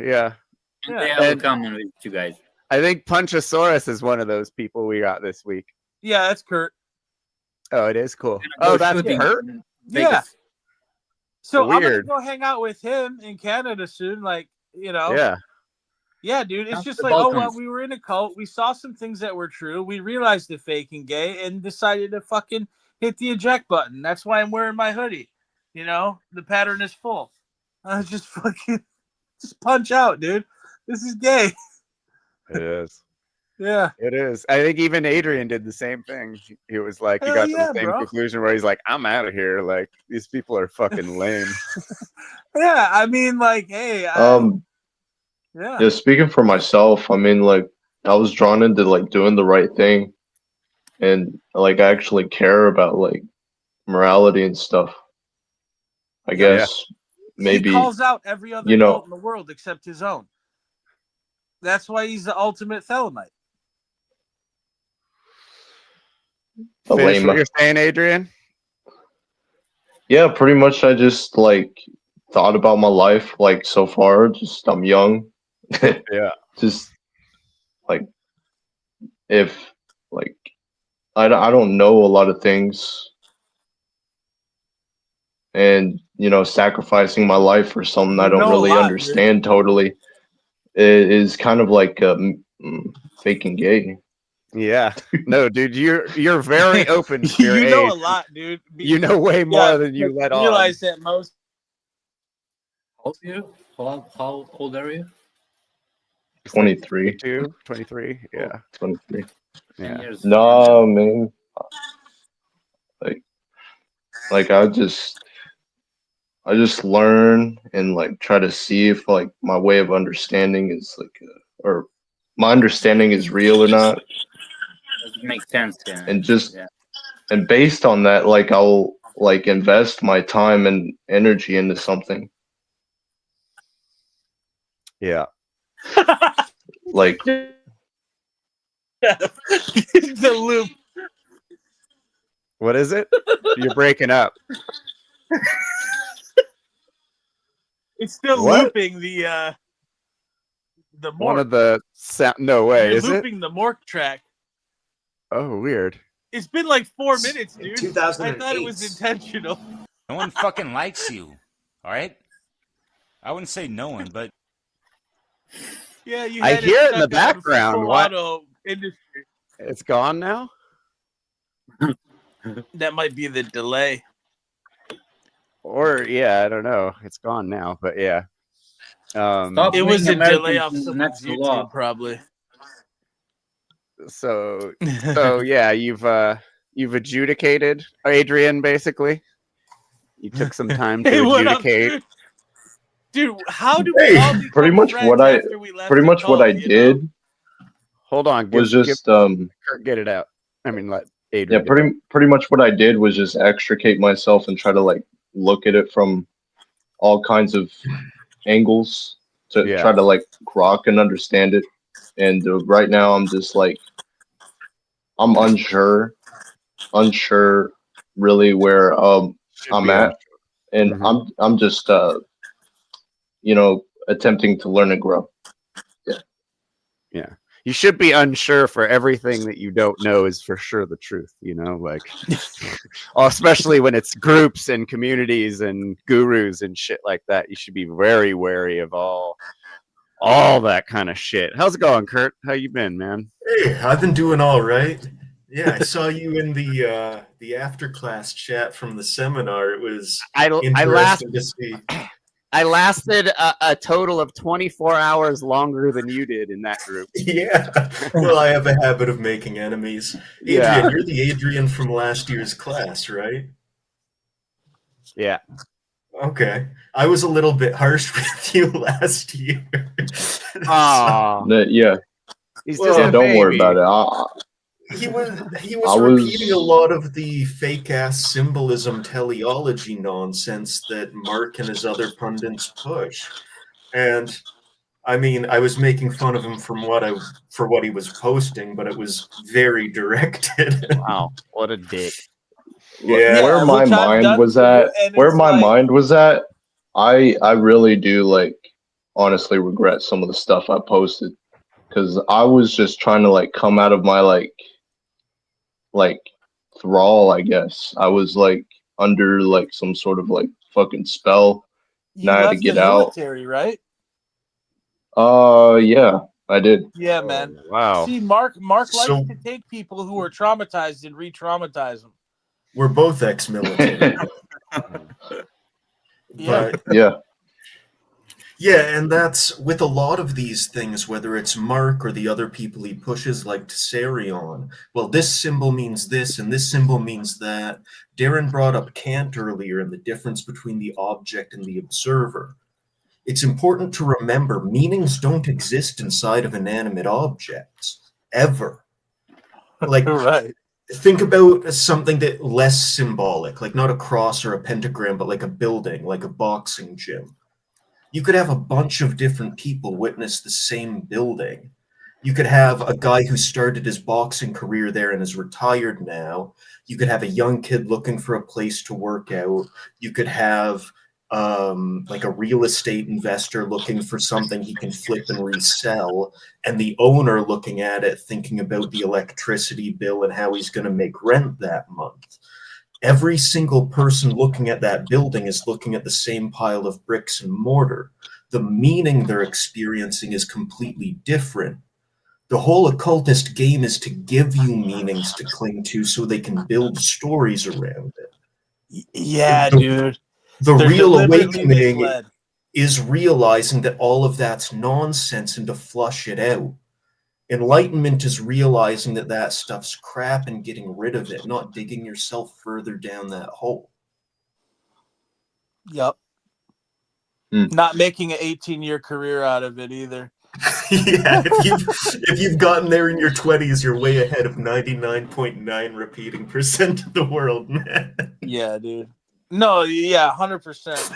[SPEAKER 11] And they have a common with you guys.
[SPEAKER 10] I think Punchosaurus is one of those people we got this week.
[SPEAKER 14] Yeah, that's Kurt.
[SPEAKER 10] Oh, it is cool.
[SPEAKER 11] Go
[SPEAKER 10] Oh, that's
[SPEAKER 11] shooting
[SPEAKER 10] Kurt?
[SPEAKER 11] in
[SPEAKER 14] Yeah.
[SPEAKER 11] Vegas.
[SPEAKER 14] So I'm gonna
[SPEAKER 10] Weird.
[SPEAKER 14] go hang out with him in Canada soon, like, you know.
[SPEAKER 10] Yeah.
[SPEAKER 14] Yeah, dude. It's
[SPEAKER 11] Down to
[SPEAKER 14] just
[SPEAKER 11] the
[SPEAKER 14] like, oh well,
[SPEAKER 11] Balkans.
[SPEAKER 14] we were in a cult, we saw some things that were true, we realized the fake and gay, and decided to fucking hit the eject button. That's why I'm wearing my hoodie. You know, the pattern is full. I just fucking just punch out, dude. This is gay.
[SPEAKER 10] It is.
[SPEAKER 14] Yeah.
[SPEAKER 10] It is. I think even Adrian did the same thing. He was like, he
[SPEAKER 14] Hell
[SPEAKER 10] got to
[SPEAKER 14] yeah,
[SPEAKER 10] the same
[SPEAKER 14] bro.
[SPEAKER 10] conclusion where he's like, I'm out of here. Like, these people are fucking lame.
[SPEAKER 14] Yeah, I mean, like, hey,
[SPEAKER 13] Yeah, speaking for myself, I mean, like, I was drawn into like doing the right thing, and like I actually care about like morality and stuff. I guess maybe
[SPEAKER 14] he calls out every other
[SPEAKER 13] you know,
[SPEAKER 14] cult in the world except his own. That's why he's the ultimate Thelemite.
[SPEAKER 13] a
[SPEAKER 10] Finish
[SPEAKER 13] lame.
[SPEAKER 10] what you're saying, Adrian?
[SPEAKER 13] Yeah, pretty much. I just like thought about my life like so far. Just I'm young.
[SPEAKER 10] Yeah.
[SPEAKER 13] Just like if like I don't know a lot of things, and you know, sacrificing my life for something I
[SPEAKER 14] You
[SPEAKER 13] don't
[SPEAKER 14] know a
[SPEAKER 13] really
[SPEAKER 14] lot,
[SPEAKER 13] understand totally is kind of like faking gay.
[SPEAKER 10] Yeah. No, dude, you're very open for your
[SPEAKER 14] You know
[SPEAKER 10] age.
[SPEAKER 14] a lot, dude.
[SPEAKER 10] You know way more than you let on.
[SPEAKER 14] Realize that most.
[SPEAKER 11] How old are you? How old are you?
[SPEAKER 13] 23.
[SPEAKER 10] 23. Yeah.
[SPEAKER 13] 23.
[SPEAKER 11] 10
[SPEAKER 10] Yeah.
[SPEAKER 11] years.
[SPEAKER 13] No, man. Like I just learn and like try to see if like my way of understanding is like or my understanding is real or not.
[SPEAKER 11] It makes sense, yeah.
[SPEAKER 13] And just
[SPEAKER 11] Yeah.
[SPEAKER 13] and based on that, like I'll like invest my time and energy into something.
[SPEAKER 10] Yeah.
[SPEAKER 13] Like
[SPEAKER 14] The loop.
[SPEAKER 10] What is it? You're breaking up.
[SPEAKER 14] It's still
[SPEAKER 10] What?
[SPEAKER 14] looping the morph.
[SPEAKER 10] One of the no way,
[SPEAKER 14] You're
[SPEAKER 10] is it?
[SPEAKER 14] looping the morph track.
[SPEAKER 10] Oh, weird.
[SPEAKER 14] It's been like 4 minutes, dude.
[SPEAKER 20] 2008.
[SPEAKER 14] I thought it was intentional.
[SPEAKER 20] No one fucking likes you. All right? I wouldn't say no one, but
[SPEAKER 14] Yeah, you.
[SPEAKER 10] I
[SPEAKER 14] had
[SPEAKER 10] hear it in the
[SPEAKER 14] stuck on
[SPEAKER 10] background.
[SPEAKER 14] full
[SPEAKER 10] What?
[SPEAKER 14] auto industry.
[SPEAKER 10] It's gone now?
[SPEAKER 14] That might be the delay.
[SPEAKER 10] Or yeah, I don't know. It's gone now, but yeah.
[SPEAKER 11] Stop
[SPEAKER 14] It was a
[SPEAKER 11] being
[SPEAKER 14] delay
[SPEAKER 11] American
[SPEAKER 14] off
[SPEAKER 11] to
[SPEAKER 14] someone's
[SPEAKER 11] natural
[SPEAKER 14] YouTube,
[SPEAKER 11] law.
[SPEAKER 14] probably.
[SPEAKER 10] So yeah, you've adjudicated Adrian, basically. You took some time to
[SPEAKER 14] Hey, what up,
[SPEAKER 10] adjudicate.
[SPEAKER 14] dude? How do we all become
[SPEAKER 13] pretty much
[SPEAKER 14] friends
[SPEAKER 13] what I
[SPEAKER 14] after we left the
[SPEAKER 13] what
[SPEAKER 14] cult,
[SPEAKER 13] I
[SPEAKER 14] you know?
[SPEAKER 13] did
[SPEAKER 10] Hold on,
[SPEAKER 13] was just
[SPEAKER 10] Kurt get it out. I mean, let Adrian.
[SPEAKER 13] yeah, pretty much what I did was just extricate myself and try to like look at it from all kinds of angles to try to like grok and understand it. And right now I'm just like I'm unsure really where I'm at, and I'm just you know, attempting to learn and grow.
[SPEAKER 10] Yeah. You should be unsure for everything that you don't know is for sure the truth, you know, like especially when it's groups and communities and gurus and shit like that. You should be very wary of all that kind of shit. How's it going, Kurt? How you been, man?
[SPEAKER 21] Hey, I've been doing all right. Yeah, I saw you in the after class chat from the seminar. It was interesting to see.
[SPEAKER 10] I lasted a total of 24 hours longer than you did in that group.
[SPEAKER 21] Yeah. Well, I have a habit of making enemies. Adrian,
[SPEAKER 10] Yeah.
[SPEAKER 21] you're the Adrian from last year's class, right?
[SPEAKER 10] Yeah.
[SPEAKER 21] Okay. I was a little bit harsh with you last year.
[SPEAKER 10] Aw.
[SPEAKER 13] Yeah.
[SPEAKER 10] He's
[SPEAKER 13] Well,
[SPEAKER 10] just a
[SPEAKER 13] don't worry
[SPEAKER 10] baby.
[SPEAKER 13] about it.
[SPEAKER 21] he was
[SPEAKER 13] I
[SPEAKER 21] repeating a
[SPEAKER 13] was
[SPEAKER 21] lot of the fake ass symbolism teleology nonsense that Mark and his other pundits push. And I mean, I was making fun of him for what he was posting, but it was very directed.
[SPEAKER 10] Wow, what a dick.
[SPEAKER 21] Yeah,
[SPEAKER 13] where my
[SPEAKER 14] which I've
[SPEAKER 13] mind
[SPEAKER 14] done
[SPEAKER 13] was
[SPEAKER 14] for you,
[SPEAKER 13] at.
[SPEAKER 14] and
[SPEAKER 13] Where
[SPEAKER 14] it's
[SPEAKER 13] my
[SPEAKER 14] like,
[SPEAKER 13] mind was at. I really do like honestly regret some of the stuff I posted because I was just trying to like come out of my like thrall. I guess I was like under like some sort of like fucking spell, and
[SPEAKER 14] you
[SPEAKER 13] I had to
[SPEAKER 14] left the
[SPEAKER 13] get out.
[SPEAKER 14] military, right?
[SPEAKER 13] Yeah, I did.
[SPEAKER 14] Yeah, man.
[SPEAKER 10] Wow.
[SPEAKER 14] See, Mark likes
[SPEAKER 21] So-
[SPEAKER 14] to take people who are traumatized and re-traumatize them.
[SPEAKER 21] We're both ex-military.
[SPEAKER 14] Yeah.
[SPEAKER 21] But
[SPEAKER 13] Yeah.
[SPEAKER 21] yeah, and that's with a lot of these things, whether it's Mark or the other people he pushes, like Tsarion. Well, this symbol means this, and this symbol means that. Darren brought up Kant earlier and the difference between the object and the observer. It's important to remember meanings don't exist inside of inanimate objects, ever. Like,
[SPEAKER 14] right.
[SPEAKER 21] Think about something that less symbolic, like not a cross or a pentagram, but like a building, like a boxing gym. You could have a bunch of different people witness the same building. You could have a guy who started his boxing career there and is retired now. You could have a young kid looking for a place to work out. You could have like a real estate investor looking for something he can flip and resell, and the owner looking at it, thinking about the electricity bill and how he's going to make rent that month. Every single person looking at that building is looking at the same pile of bricks and mortar. The meaning they're experiencing is completely different. The whole occultist game is to give you meanings to cling to so they can build stories around it.
[SPEAKER 14] Yeah, dude.
[SPEAKER 21] The
[SPEAKER 14] They're
[SPEAKER 21] real
[SPEAKER 14] deliberately
[SPEAKER 21] awakening
[SPEAKER 14] misled.
[SPEAKER 21] is realizing that all of that's nonsense and to flush it out. Enlightenment is realizing that that stuff's crap and getting rid of it, not digging yourself further down that hole.
[SPEAKER 14] Yep. Not making an 18-year career out of it either.
[SPEAKER 21] Yeah, if you've gotten there in your 20s, you're way ahead of 99.9 repeating percent of the world, man.
[SPEAKER 14] Yeah, dude. No, yeah, 100%.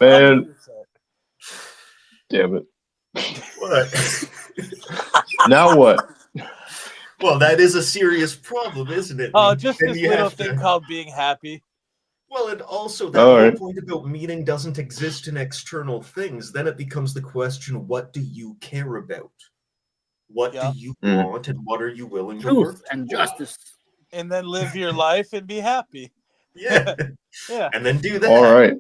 [SPEAKER 13] Man,
[SPEAKER 14] 100%.
[SPEAKER 13] damn it.
[SPEAKER 21] What?
[SPEAKER 13] Now what?
[SPEAKER 21] Well, that is a serious problem, isn't it?
[SPEAKER 14] Oh, just
[SPEAKER 21] Then
[SPEAKER 14] this
[SPEAKER 21] you
[SPEAKER 14] little
[SPEAKER 21] have to-
[SPEAKER 14] thing called being happy.
[SPEAKER 21] Well, and also that
[SPEAKER 13] All
[SPEAKER 21] whole
[SPEAKER 13] right.
[SPEAKER 21] point about meaning doesn't exist in external things. Then it becomes the question, what do you care about? What do you want and what are you willing to work
[SPEAKER 11] Truth and
[SPEAKER 21] for?
[SPEAKER 11] justice.
[SPEAKER 14] And then live your life and be happy.
[SPEAKER 21] Yeah.
[SPEAKER 14] Yeah.
[SPEAKER 21] And then do that.
[SPEAKER 13] All right.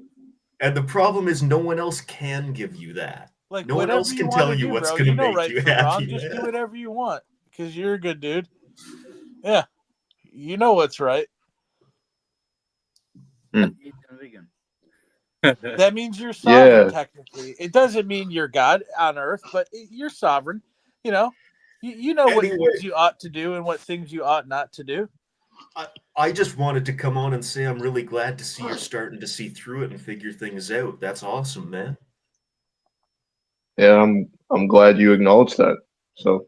[SPEAKER 21] And the problem is no one else can give you that.
[SPEAKER 14] Like
[SPEAKER 21] No one
[SPEAKER 14] whatever
[SPEAKER 21] else
[SPEAKER 14] you
[SPEAKER 21] can
[SPEAKER 14] want
[SPEAKER 21] tell
[SPEAKER 14] to
[SPEAKER 21] you
[SPEAKER 14] do,
[SPEAKER 21] what's
[SPEAKER 14] bro.
[SPEAKER 21] going to
[SPEAKER 14] You know
[SPEAKER 21] make
[SPEAKER 14] right
[SPEAKER 21] you
[SPEAKER 14] from wrong.
[SPEAKER 21] happy.
[SPEAKER 14] Just do
[SPEAKER 21] man.
[SPEAKER 14] whatever you want because you're a good dude. Yeah. You know what's right. That means you're sovereign,
[SPEAKER 13] Yeah.
[SPEAKER 14] technically. It doesn't mean you're God on earth, but you're sovereign. You know, you know what
[SPEAKER 21] Anyway.
[SPEAKER 14] things you ought to do and what things you ought not to do.
[SPEAKER 21] I just wanted to come on and say I'm really glad to see you're starting to see through it and figure things out. That's awesome, man.
[SPEAKER 13] Yeah, I'm glad you acknowledged that. So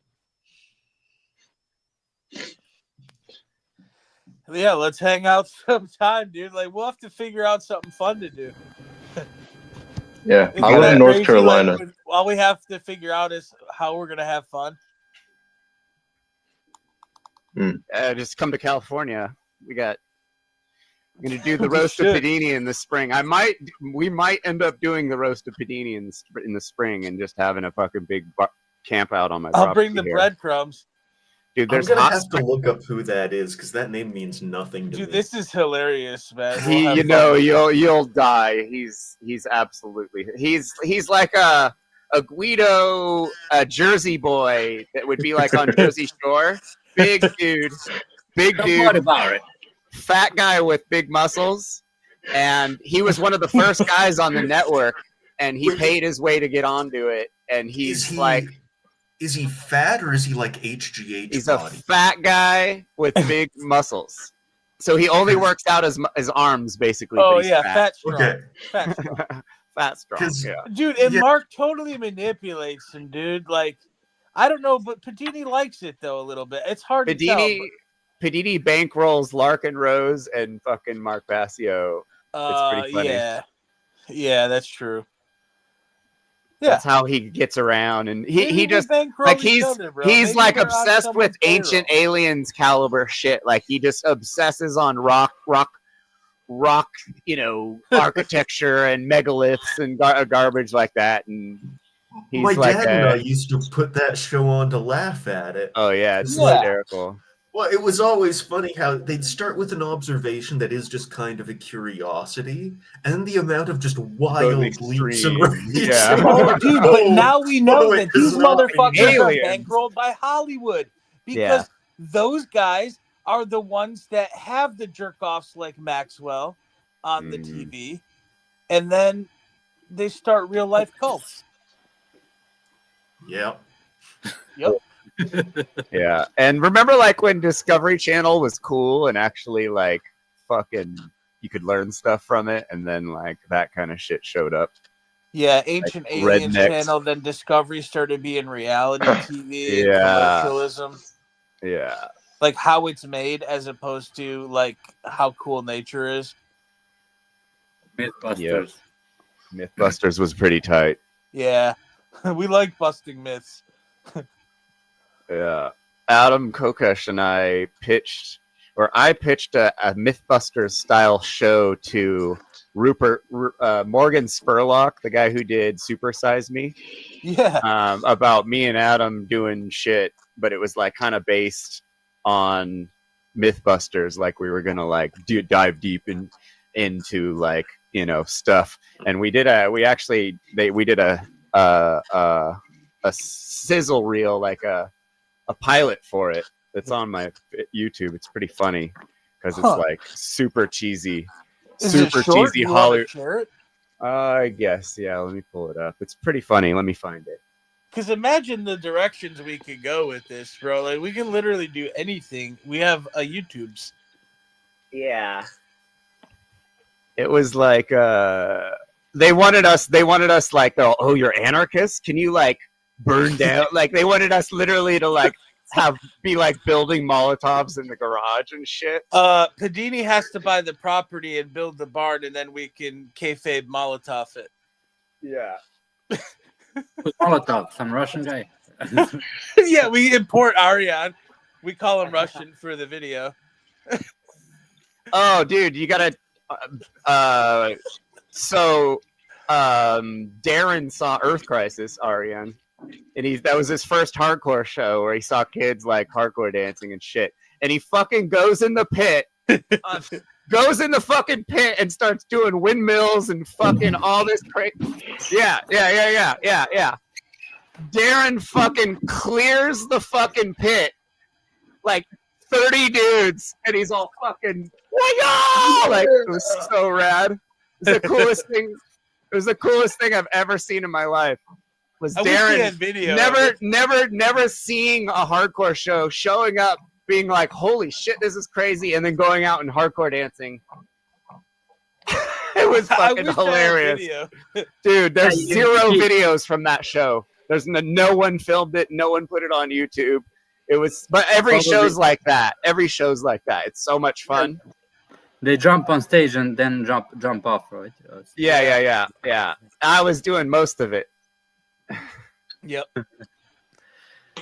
[SPEAKER 14] Yeah, let's hang out sometime, dude. Like we'll have to figure out something fun to do.
[SPEAKER 13] yeah,
[SPEAKER 14] Isn't
[SPEAKER 13] I live
[SPEAKER 14] that
[SPEAKER 13] in North
[SPEAKER 14] crazy?
[SPEAKER 13] Carolina.
[SPEAKER 14] Like, all we have to figure out is how we're gonna have fun.
[SPEAKER 10] Just come to California. I'm gonna do the
[SPEAKER 14] We
[SPEAKER 10] roast of
[SPEAKER 14] should.
[SPEAKER 10] Padini in the spring. We might end up doing the roast of Padini in the spring and just having a fucking big camp out on my property.
[SPEAKER 14] I'll bring the
[SPEAKER 10] here.
[SPEAKER 14] breadcrumbs.
[SPEAKER 10] Dude,
[SPEAKER 21] I'm
[SPEAKER 10] there's
[SPEAKER 21] gonna
[SPEAKER 10] hot
[SPEAKER 21] have to look up who that is because that name means nothing to
[SPEAKER 14] Dude,
[SPEAKER 21] me.
[SPEAKER 14] this is hilarious, man. We'll have
[SPEAKER 10] you
[SPEAKER 14] fun
[SPEAKER 10] know,
[SPEAKER 14] with it.
[SPEAKER 10] you'll die. He's absolutely he's like a Guido, a Jersey boy that would be like on Jersey Shore. Big dude,
[SPEAKER 11] What about it?
[SPEAKER 10] fat guy with big muscles, and he was one of the first guys on the network, and he paid his way to get onto it, and
[SPEAKER 21] Is he fat or is he like HGH
[SPEAKER 10] he's
[SPEAKER 21] body?
[SPEAKER 10] a fat guy with big muscles. So he only works out his arms basically.
[SPEAKER 14] Oh
[SPEAKER 10] but he's
[SPEAKER 14] yeah,
[SPEAKER 10] fat.
[SPEAKER 14] fat strong.
[SPEAKER 21] Okay.
[SPEAKER 14] Fat strong.
[SPEAKER 10] Fat strong. Yeah.
[SPEAKER 14] Dude, and Mark totally manipulates him, dude. Like, I don't know, but Padini likes it though a little bit. It's hard to tell.
[SPEAKER 10] Padini bankrolls Larkin Rose and fucking Mark Passio. It's pretty funny.
[SPEAKER 14] Yeah, that's true.
[SPEAKER 10] That's how he gets around, and he just
[SPEAKER 14] bankroll
[SPEAKER 10] like
[SPEAKER 14] each other, bro.
[SPEAKER 10] he's
[SPEAKER 14] Maybe
[SPEAKER 10] like
[SPEAKER 14] they're on
[SPEAKER 10] obsessed with
[SPEAKER 14] someone's
[SPEAKER 10] ancient aliens caliber shit. Like he just obsesses on rock, architecture and megaliths and garbage like that. And he's
[SPEAKER 21] My
[SPEAKER 10] like
[SPEAKER 21] dad and I used to put that show on to laugh at it.
[SPEAKER 10] Oh yeah, it's
[SPEAKER 21] like,
[SPEAKER 10] hysterical.
[SPEAKER 21] Well, it was always funny how they'd start with an observation that is just kind of a curiosity, and the amount of just wild leaps and rages.
[SPEAKER 14] Oh, dude, but now we know that these
[SPEAKER 21] it's not
[SPEAKER 14] motherfuckers are
[SPEAKER 21] aliens.
[SPEAKER 14] bankrolled by Hollywood because those guys are the ones that have the jerk-offs like Maxwell on the TV, and then they start real-life cults.
[SPEAKER 21] Yep.
[SPEAKER 10] Yeah, and remember like when Discovery Channel was cool and actually like fucking you could learn stuff from it, and then like that kind of shit showed up.
[SPEAKER 14] Yeah, Ancient
[SPEAKER 10] Like
[SPEAKER 14] Aliens
[SPEAKER 10] rednecks.
[SPEAKER 14] Channel, then Discovery started being reality TV and
[SPEAKER 10] Yeah.
[SPEAKER 14] commercialism.
[SPEAKER 10] Yeah.
[SPEAKER 14] Like how it's made as opposed to like how cool nature is.
[SPEAKER 11] Mythbusters.
[SPEAKER 10] Mythbusters was pretty tight.
[SPEAKER 14] Yeah. We like busting myths.
[SPEAKER 10] Yeah. Adam Kokesh and I pitched a Mythbusters style show to Morgan Spurlock, the guy who did Super Size Me.
[SPEAKER 14] Yeah.
[SPEAKER 10] About me and Adam doing shit, but it was like kind of based on Mythbusters. Like we were gonna like dive deep into like, stuff. And we did a sizzle reel, like a pilot for it that's on my YouTube. It's pretty funny because it's like super cheesy, cheesy Hollywood.
[SPEAKER 14] Share it?
[SPEAKER 10] I guess, yeah. Let me pull it up. It's pretty funny. Let me find it.
[SPEAKER 14] Because imagine the directions we could go with this, bro. Like we can literally do anything. We have a YouTube's.
[SPEAKER 10] Yeah. It was like they wanted us like, oh, you're anarchists? Can you like burn down? Like they wanted us literally to like be like building Molotovs in the garage and shit.
[SPEAKER 14] Padini has to buy the property and build the barn, and then we can kayfabe Molotov it.
[SPEAKER 10] Yeah.
[SPEAKER 11] Molotov, some Russian guy.
[SPEAKER 14] Yeah, we import Aryan. We call him Russian for the video.
[SPEAKER 10] Oh, dude, you gotta. Darren saw Earth Crisis, Aryan, and that was his first hardcore show where he saw kids like hardcore dancing and shit, and he fucking goes in the pit, and starts doing windmills and fucking all this crazy. Yeah. Darren fucking clears the fucking pit, like 30 dudes, and he's all fucking like, it was so rad. It was the coolest thing. It was the coolest thing I've ever seen in my life. Was Darren never seeing a hardcore show, showing up, being like, "Holy shit, this is crazy," and then going out and hardcore dancing. It was fucking hilarious, dude. There's zero videos from that show. There's no one filmed it. No one put it on YouTube. It was, but every show's like that. Every show's like that. It's so much fun.
[SPEAKER 11] They jump on stage and then jump off, right?
[SPEAKER 10] Yeah. I was doing most of it.
[SPEAKER 14] Yep.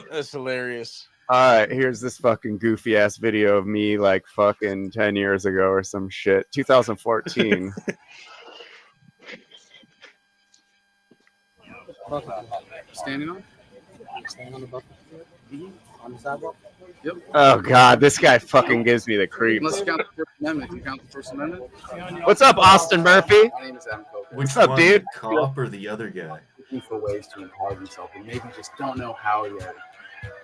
[SPEAKER 14] That's hilarious.
[SPEAKER 10] All right, here's this fucking goofy ass video of me like fucking 10 years ago or some shit. 2014.
[SPEAKER 1] Standing on the bucket. On the sidewalk. Yep.
[SPEAKER 10] Oh god, this guy fucking gives me the creeps.
[SPEAKER 1] Unless you count the First Amendment. If you count the First Amendment.
[SPEAKER 10] What's up, Austin Murphy?
[SPEAKER 1] My name is Adam Coker.
[SPEAKER 21] Which
[SPEAKER 10] What's up,
[SPEAKER 21] one,
[SPEAKER 10] dude?
[SPEAKER 21] the cop or the other guy?
[SPEAKER 1] Looking for ways to empower themselves, and maybe just don't know how yet.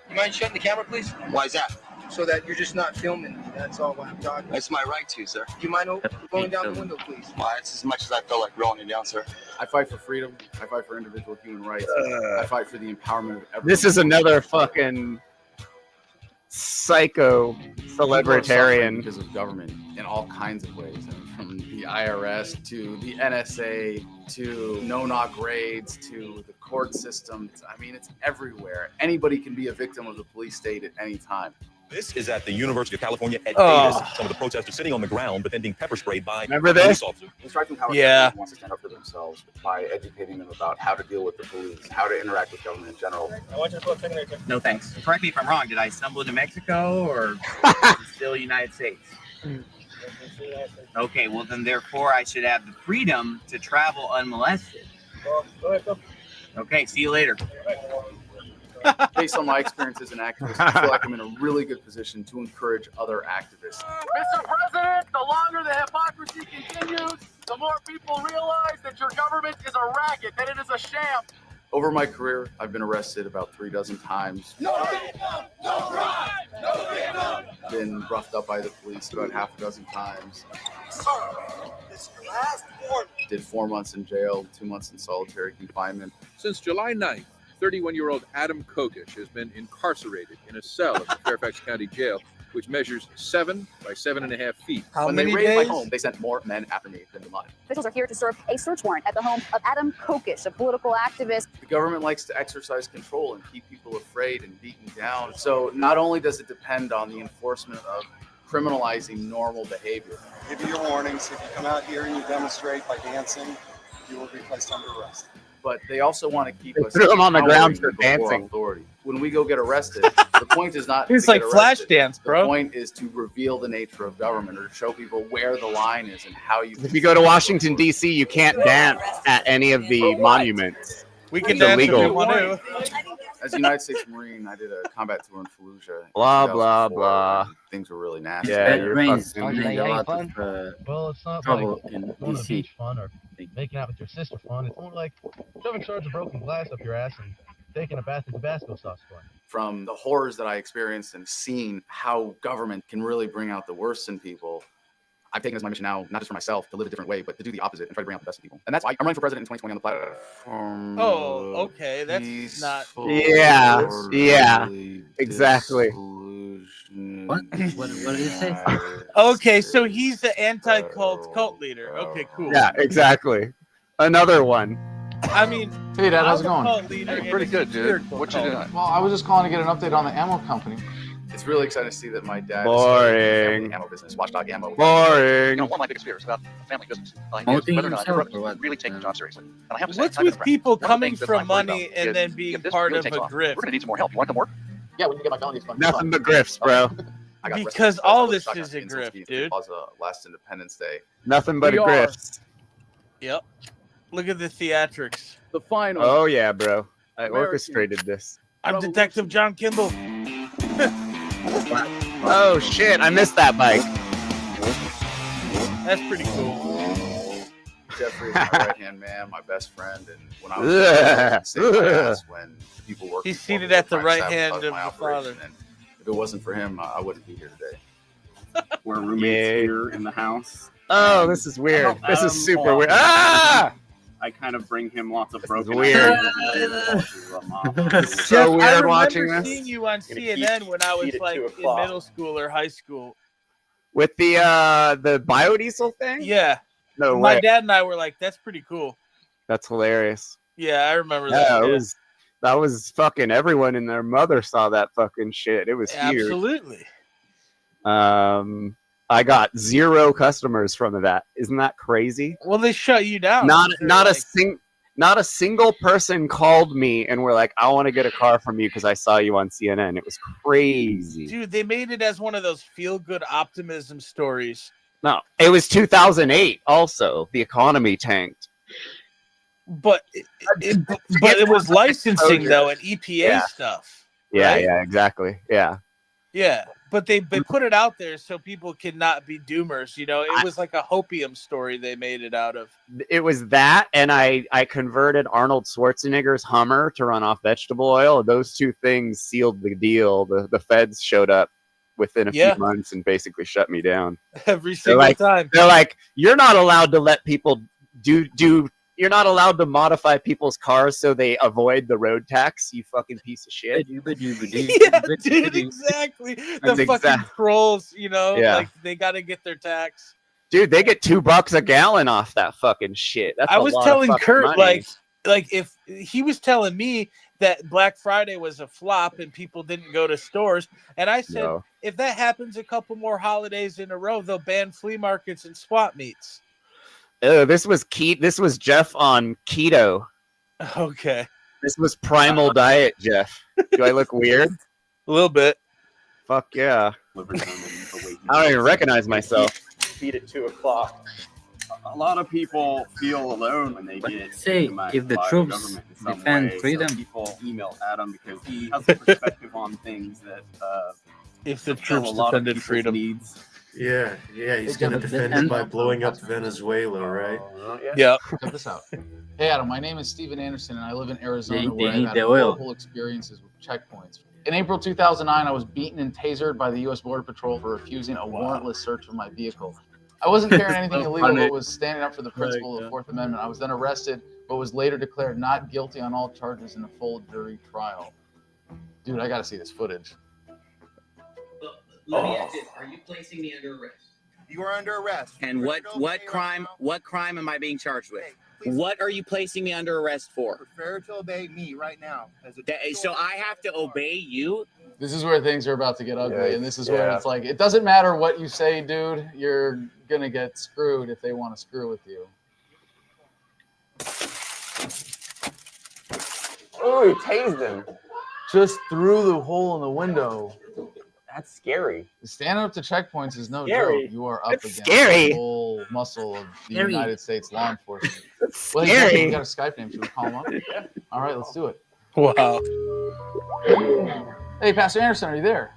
[SPEAKER 22] You mind shutting the camera, please? Why is that? So that you're just not filming. That's all I'm talking. That's my right to, sir. Do you mind rolling down the window, please? Well, that's as much as I feel like rolling it down, sir.
[SPEAKER 1] I fight for freedom. I fight for individual human rights. I fight for the empowerment of everyone.
[SPEAKER 10] This is another fucking psycho celebritarian
[SPEAKER 1] because of government in all kinds of ways, and from the IRS to the NSA to no-knock raids to the court system. I mean, it's everywhere. Anybody can be a victim of the police state at any time.
[SPEAKER 3] This is at the University of California at
[SPEAKER 1] Oh.
[SPEAKER 3] Davis. Some of the protesters sitting on the ground, but then being pepper sprayed by
[SPEAKER 10] Remember
[SPEAKER 3] police
[SPEAKER 10] this?
[SPEAKER 3] officers.
[SPEAKER 1] Instructing how
[SPEAKER 14] Yeah.
[SPEAKER 1] wants to stand up for themselves by educating them about how to deal with the police, how to interact with government in general.
[SPEAKER 7] I want you to put a No thanks. Correct me if I'm wrong. Did I stumble into Mexico or is it still United States? Okay, well then therefore I should have the freedom to travel unmolested. Okay, see you later.
[SPEAKER 1] Based on my experience as an activist, I feel like I'm in a really good position to encourage other activists.
[SPEAKER 23] Mr. President, the longer the hypocrisy continues, the more people realize that your government is a racket, that it is a sham.
[SPEAKER 1] Over my career, I've been arrested about 36 times.
[SPEAKER 23] No freedom, no crime, no freedom.
[SPEAKER 1] Been roughed up by the police about 6 times.
[SPEAKER 23] This is your last warning.
[SPEAKER 1] Did 4 months in jail, 2 months in solitary confinement.
[SPEAKER 24] Since July 9th, 31-year-old Adam Kokish has been incarcerated in a cell at the Fairfax County Jail, which measures 7 by 7.5 feet.
[SPEAKER 1] When they raided my home, they sent more men after me than Bin Laden.
[SPEAKER 25] Officials are here to serve a search warrant at the home of Adam Kokish, a political activist.
[SPEAKER 1] The government likes to exercise control and keep people afraid and beaten down. So not only does it depend on the enforcement of criminalizing normal behavior.
[SPEAKER 26] Give you your warnings. If you come out here and you demonstrate by dancing, you will be placed under arrest.
[SPEAKER 1] But they also want to keep us
[SPEAKER 10] threw him on the ground
[SPEAKER 1] empowering
[SPEAKER 10] for
[SPEAKER 1] before
[SPEAKER 10] dancing.
[SPEAKER 1] authority. When we go get arrested, the point is not
[SPEAKER 14] It's
[SPEAKER 1] to
[SPEAKER 14] like
[SPEAKER 1] get arrested.
[SPEAKER 14] Flashdance, bro.
[SPEAKER 1] The point is to reveal the nature of government or to show people where the line is and how you.
[SPEAKER 10] If you go to Washington, D.C., you can't dance at any of the monuments.
[SPEAKER 14] We can
[SPEAKER 10] It's
[SPEAKER 14] dance
[SPEAKER 10] illegal.
[SPEAKER 14] if we want to.
[SPEAKER 1] As a United States Marine, I did a combat tour in Fallujah. in
[SPEAKER 10] Blah, blah,
[SPEAKER 1] 2004,
[SPEAKER 10] blah.
[SPEAKER 1] when things were really nasty.
[SPEAKER 10] Yeah,
[SPEAKER 11] It
[SPEAKER 10] you're
[SPEAKER 11] rains
[SPEAKER 10] fucking-
[SPEAKER 11] and a lot of
[SPEAKER 27] Well, it's not
[SPEAKER 11] trouble
[SPEAKER 27] like
[SPEAKER 11] in
[SPEAKER 27] going to the
[SPEAKER 11] DC.
[SPEAKER 27] beach fun or making out with your sister fun. It's more like shoving shards of broken glass up your ass and taking a bath in Tabasco sauce fun.
[SPEAKER 1] From the horrors that I experienced and seeing how government can really bring out the worst in people, I've taken as my mission now, not just for myself to live a different way, but to do the opposite and try to bring out the best in people. And that's why I'm running for president in 2020 on the platform.
[SPEAKER 14] Oh, okay. That's not.
[SPEAKER 10] Yeah, exactly.
[SPEAKER 11] What did you say?
[SPEAKER 14] Okay, so he's the anti-cult leader. Okay, cool.
[SPEAKER 10] Yeah, exactly. Another one.
[SPEAKER 14] I mean,
[SPEAKER 28] Hey, Dad, how's it
[SPEAKER 14] I'm a
[SPEAKER 28] going?
[SPEAKER 14] cult leader in
[SPEAKER 28] Pretty
[SPEAKER 14] a
[SPEAKER 28] good, dude.
[SPEAKER 14] spiritual
[SPEAKER 28] What you
[SPEAKER 14] cult.
[SPEAKER 28] doing? Well, I was just calling to get an update on the ammo company.
[SPEAKER 1] It's really exciting to see that my dad
[SPEAKER 10] Boring.
[SPEAKER 1] is starting a ammo business, Watchdog Ammo.
[SPEAKER 10] Boring.
[SPEAKER 29] You know, one of my biggest fears about family business is
[SPEAKER 11] Promoting
[SPEAKER 29] whether or not
[SPEAKER 11] himself
[SPEAKER 29] your
[SPEAKER 11] or
[SPEAKER 29] brothers
[SPEAKER 11] what?
[SPEAKER 29] really take the job seriously. And I have to say,
[SPEAKER 14] What's
[SPEAKER 29] I've been
[SPEAKER 14] with people
[SPEAKER 29] one of the
[SPEAKER 14] coming
[SPEAKER 29] things that
[SPEAKER 14] from
[SPEAKER 29] I'm worried
[SPEAKER 14] money
[SPEAKER 29] about
[SPEAKER 14] and
[SPEAKER 29] is
[SPEAKER 14] then being
[SPEAKER 29] if this
[SPEAKER 14] part
[SPEAKER 29] really
[SPEAKER 14] of
[SPEAKER 29] takes
[SPEAKER 14] a
[SPEAKER 29] off,
[SPEAKER 14] grift?
[SPEAKER 29] We're gonna need some more help. You want them work?
[SPEAKER 1] Yeah, we can get my felonies fun.
[SPEAKER 10] Nothing but grifts, bro.
[SPEAKER 1] I got arrested
[SPEAKER 14] Because
[SPEAKER 1] for
[SPEAKER 14] all
[SPEAKER 1] other
[SPEAKER 14] this
[SPEAKER 1] shotgun
[SPEAKER 14] is a
[SPEAKER 1] incidents
[SPEAKER 14] grift,
[SPEAKER 1] being
[SPEAKER 14] dude.
[SPEAKER 1] Plaza last Independence Day.
[SPEAKER 10] Nothing but
[SPEAKER 1] We
[SPEAKER 10] a
[SPEAKER 1] are.
[SPEAKER 10] grift.
[SPEAKER 14] Yep. Look at the theatrics.
[SPEAKER 1] The final.
[SPEAKER 10] Oh yeah, bro. I
[SPEAKER 1] American
[SPEAKER 10] orchestrated this.
[SPEAKER 14] I'm Detective John Kimball.
[SPEAKER 10] Oh shit, I missed that bike.
[SPEAKER 14] That's pretty cool.
[SPEAKER 1] Jeffrey is my right-hand man, my best friend, and when I was saved my ass when people worked.
[SPEAKER 14] He's
[SPEAKER 1] for me
[SPEAKER 14] seated at the
[SPEAKER 1] were
[SPEAKER 14] right
[SPEAKER 1] trying to
[SPEAKER 14] hand
[SPEAKER 1] sabotage
[SPEAKER 14] of
[SPEAKER 1] my
[SPEAKER 14] the
[SPEAKER 1] operation,
[SPEAKER 14] father.
[SPEAKER 1] and if it wasn't for him, I wouldn't be here today.
[SPEAKER 30] We're roommates here in the house.
[SPEAKER 10] Oh, this is weird. This is super weird. Ah!
[SPEAKER 30] I kind of bring him lots of broken.
[SPEAKER 10] weird.
[SPEAKER 14] Jeff,
[SPEAKER 10] So
[SPEAKER 14] I
[SPEAKER 10] weird
[SPEAKER 14] remember
[SPEAKER 10] watching this.
[SPEAKER 14] seeing you on
[SPEAKER 30] Gonna
[SPEAKER 14] CNN when I was
[SPEAKER 30] eat at
[SPEAKER 14] like
[SPEAKER 30] 2
[SPEAKER 14] in
[SPEAKER 30] o'clock.
[SPEAKER 14] middle school or high school.
[SPEAKER 10] With the biodiesel thing?
[SPEAKER 14] Yeah.
[SPEAKER 10] No
[SPEAKER 14] My
[SPEAKER 10] way.
[SPEAKER 14] dad and I were like, "That's pretty cool."
[SPEAKER 10] That's hilarious.
[SPEAKER 14] Yeah, I remember
[SPEAKER 10] Yeah,
[SPEAKER 14] that.
[SPEAKER 10] that was fucking everyone and their mother saw that fucking shit. It was huge.
[SPEAKER 14] Absolutely.
[SPEAKER 10] I got 0 customers from that. Isn't that crazy?
[SPEAKER 14] Well, they shut you down.
[SPEAKER 10] Not
[SPEAKER 14] They're
[SPEAKER 10] not
[SPEAKER 14] like,
[SPEAKER 10] not a single person called me and were like, "I want to get a car from you because I saw you on CNN." It was crazy.
[SPEAKER 14] dude, they made it as one of those feel-good optimism stories.
[SPEAKER 10] No, it was 2008. Also, the economy tanked.
[SPEAKER 14] But it was licensing though and EPA stuff.
[SPEAKER 10] Yeah,
[SPEAKER 14] right?
[SPEAKER 10] yeah, exactly. Yeah.
[SPEAKER 14] Yeah, but they put it out there so people could not be doomers. You know, it was like a hopium story they made it out of.
[SPEAKER 10] It was that, and I converted Arnold Schwarzenegger's Hummer to run off vegetable oil. Those two things sealed the deal. The feds showed up within a
[SPEAKER 14] Yeah.
[SPEAKER 10] few months and basically shut me down.
[SPEAKER 14] Every single time.
[SPEAKER 10] They're like, "You're not allowed to let people do. You're not allowed to modify people's cars so they avoid the road tax. You fucking piece of shit."
[SPEAKER 14] Yeah, dude, exactly. The
[SPEAKER 10] That's
[SPEAKER 14] fucking trolls, you know,
[SPEAKER 10] Yeah.
[SPEAKER 14] like they got to get their tax.
[SPEAKER 10] Dude, they get $2 a gallon off that fucking shit. That's
[SPEAKER 14] I
[SPEAKER 10] a
[SPEAKER 14] was
[SPEAKER 10] lot
[SPEAKER 14] telling
[SPEAKER 10] of fucking
[SPEAKER 14] Kurt,
[SPEAKER 10] money.
[SPEAKER 14] like if he was telling me that Black Friday was a flop and people didn't go to stores, and I said,
[SPEAKER 10] No.
[SPEAKER 14] if that happens a couple more holidays in a row, they'll ban flea markets and swap meets.
[SPEAKER 10] This was This was Jeff on keto.
[SPEAKER 14] Okay.
[SPEAKER 10] This was primal diet, Jeff. Do I look weird?
[SPEAKER 14] A little bit.
[SPEAKER 10] Fuck yeah. I don't even recognize myself.
[SPEAKER 30] Feed at 2 o'clock. A lot of people feel alone when they get
[SPEAKER 11] Say,
[SPEAKER 30] victimized
[SPEAKER 11] if the
[SPEAKER 30] by
[SPEAKER 11] troops
[SPEAKER 30] government in some
[SPEAKER 11] defend
[SPEAKER 30] way.
[SPEAKER 11] freedom-
[SPEAKER 30] So people email Adam because he has a perspective on things that
[SPEAKER 14] if the
[SPEAKER 30] fulfill
[SPEAKER 14] troops
[SPEAKER 30] a lot of
[SPEAKER 14] defended
[SPEAKER 30] people's
[SPEAKER 14] freedom.
[SPEAKER 30] needs.
[SPEAKER 21] Yeah, he's
[SPEAKER 11] Yeah,
[SPEAKER 21] gonna
[SPEAKER 11] but
[SPEAKER 21] defend
[SPEAKER 11] and-
[SPEAKER 21] it by blowing up Venezuela, right?
[SPEAKER 14] Yeah.
[SPEAKER 28] Check this out. Hey, Adam, my name is Steven Anderson, and I live in Arizona,
[SPEAKER 11] They
[SPEAKER 28] where I've
[SPEAKER 11] need
[SPEAKER 28] had
[SPEAKER 11] the oil.
[SPEAKER 28] horrible experiences with checkpoints. In April 2009, I was beaten and tasered by the U.S. Border Patrol for refusing a warrantless search of my vehicle. I wasn't carrying anything
[SPEAKER 11] So
[SPEAKER 28] illegal,
[SPEAKER 11] funny.
[SPEAKER 28] but was standing up for the principle of the Fourth Amendment. I was then arrested, but was later declared not guilty on all charges in a full jury trial. Dude, I got to see this footage.
[SPEAKER 7] Let me ask you, are you placing me under arrest?
[SPEAKER 22] You are under arrest.
[SPEAKER 7] And what crime am I being charged with? What are you placing me under arrest for?
[SPEAKER 22] Prepare to obey me right now.
[SPEAKER 7] So I have to obey you?
[SPEAKER 28] This is where things are about to get ugly, and this is where
[SPEAKER 10] Yeah.
[SPEAKER 28] it's like, it doesn't matter what you say, dude. You're going to get screwed if they want to screw with you.
[SPEAKER 10] Oh, he tased him.
[SPEAKER 28] Just through the hole in the window.
[SPEAKER 10] That's scary.
[SPEAKER 28] Standing up to checkpoints is no
[SPEAKER 10] Scary.
[SPEAKER 28] joke. You are up
[SPEAKER 10] That's
[SPEAKER 28] against
[SPEAKER 10] scary.
[SPEAKER 28] the whole muscle of the
[SPEAKER 11] Scary.
[SPEAKER 28] United States law enforcement.
[SPEAKER 10] That's
[SPEAKER 28] Well,
[SPEAKER 10] scary.
[SPEAKER 28] we got a Skype name. Should we call him up? All right, let's do it.
[SPEAKER 14] Wow.
[SPEAKER 28] Hey, Pastor Anderson, are you there?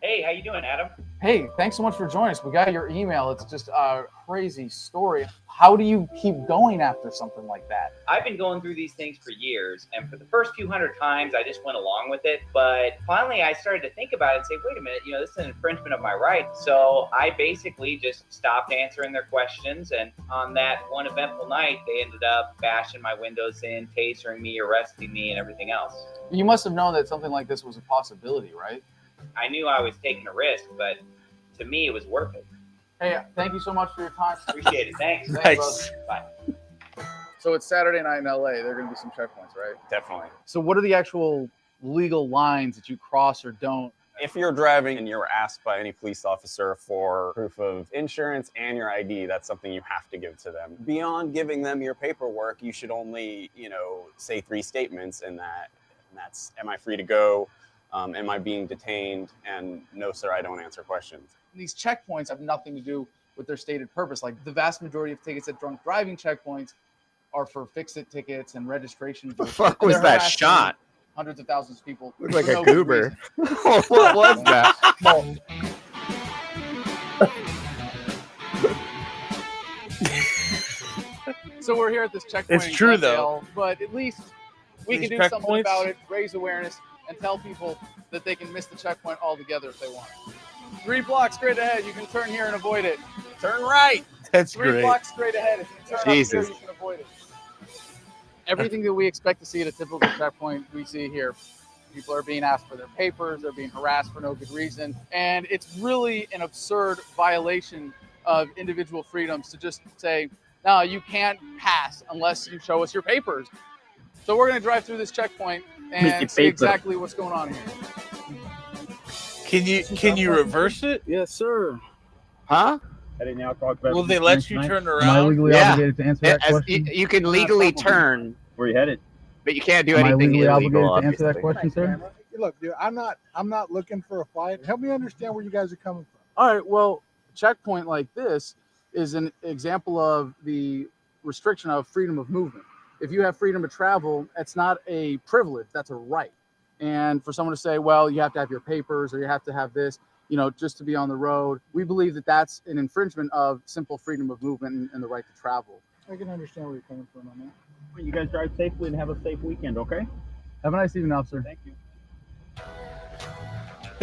[SPEAKER 7] Hey, how you doing, Adam?
[SPEAKER 28] Hey, thanks so much for joining us. We got your email. It's just a crazy story. How do you keep going after something like that?
[SPEAKER 7] I've been going through these things for years, and for the first few hundred times, I just went along with it. But finally, I started to think about it and say, wait a minute, this is an infringement of my rights. So I basically just stopped answering their questions. And on that one eventful night, they ended up bashing my windows in, tasering me, arresting me, and everything else.
[SPEAKER 28] You must have known that something like this was a possibility, right?
[SPEAKER 7] I knew I was taking a risk, but to me, it was worth it.
[SPEAKER 28] Hey, thank you so much for your time.
[SPEAKER 7] Appreciate it. Thanks.
[SPEAKER 28] Thanks,
[SPEAKER 7] Bye.
[SPEAKER 28] So it's Saturday night in LA. There are going to be some checkpoints, right?
[SPEAKER 2] Definitely.
[SPEAKER 28] So what are the actual legal lines that you cross or don't?
[SPEAKER 2] If you're driving and you're asked by any police officer for proof of insurance and your ID, that's something you have to give to them. Beyond giving them your paperwork, you should only, say 3 statements in that. And that's, am I free to go? Am I being detained? And no, sir, I don't answer questions.
[SPEAKER 28] These checkpoints have nothing to do with their stated purpose. Like the vast majority of tickets at drunk driving checkpoints are for fix-it tickets and registration.
[SPEAKER 10] The fuck was that shot?
[SPEAKER 28] Hundreds of thousands of people.
[SPEAKER 10] Looked like
[SPEAKER 28] for
[SPEAKER 10] a
[SPEAKER 28] no good
[SPEAKER 10] goober.
[SPEAKER 28] reason.
[SPEAKER 10] What was that?
[SPEAKER 28] So we're here at this checkpoint.
[SPEAKER 14] It's true,
[SPEAKER 28] in Glendale,
[SPEAKER 14] though.
[SPEAKER 28] but at least we
[SPEAKER 14] These
[SPEAKER 28] can do something
[SPEAKER 14] checkpoints-
[SPEAKER 28] about it, raise awareness, and tell people that they can miss the checkpoint altogether if they want. 3 blocks straight ahead, you can turn here and avoid it. Turn right.
[SPEAKER 14] That's
[SPEAKER 28] 3
[SPEAKER 14] great.
[SPEAKER 28] blocks straight ahead. If you turn
[SPEAKER 10] Jesus.
[SPEAKER 28] up here, you can avoid it. Everything that we expect to see at a typical checkpoint, we see here. People are being asked for their papers, they're being harassed for no good reason. And it's really an absurd violation of individual freedoms to just say, no, you can't pass unless you show us your papers. So we're going to drive through this checkpoint and see exactly what's going on here.
[SPEAKER 14] Can you reverse it?
[SPEAKER 28] Yes, sir.
[SPEAKER 10] Huh?
[SPEAKER 14] Will they let you turn around?
[SPEAKER 28] Am I legally obligated to answer that
[SPEAKER 10] As-
[SPEAKER 28] question?
[SPEAKER 10] You can legally turn,
[SPEAKER 28] Where you headed?
[SPEAKER 10] but you can't do
[SPEAKER 28] Am I
[SPEAKER 10] anything
[SPEAKER 28] legally
[SPEAKER 10] illegal.
[SPEAKER 28] obligated to answer that
[SPEAKER 10] obviously.
[SPEAKER 28] question, sir?
[SPEAKER 4] Look, dude, I'm not looking for a fight. Help me understand where you guys are coming from.
[SPEAKER 28] All right, well, checkpoint like this is an example of the restriction of freedom of movement. If you have freedom to travel, that's not a privilege, that's a right. And for someone to say, well, you have to have your papers or you have to have this, just to be on the road, we believe that that's an infringement of simple freedom of movement and the right to travel.
[SPEAKER 4] I can understand where you're coming from on that.
[SPEAKER 28] You guys drive safely and have a safe weekend, okay? Have a nice evening, officer. Thank you.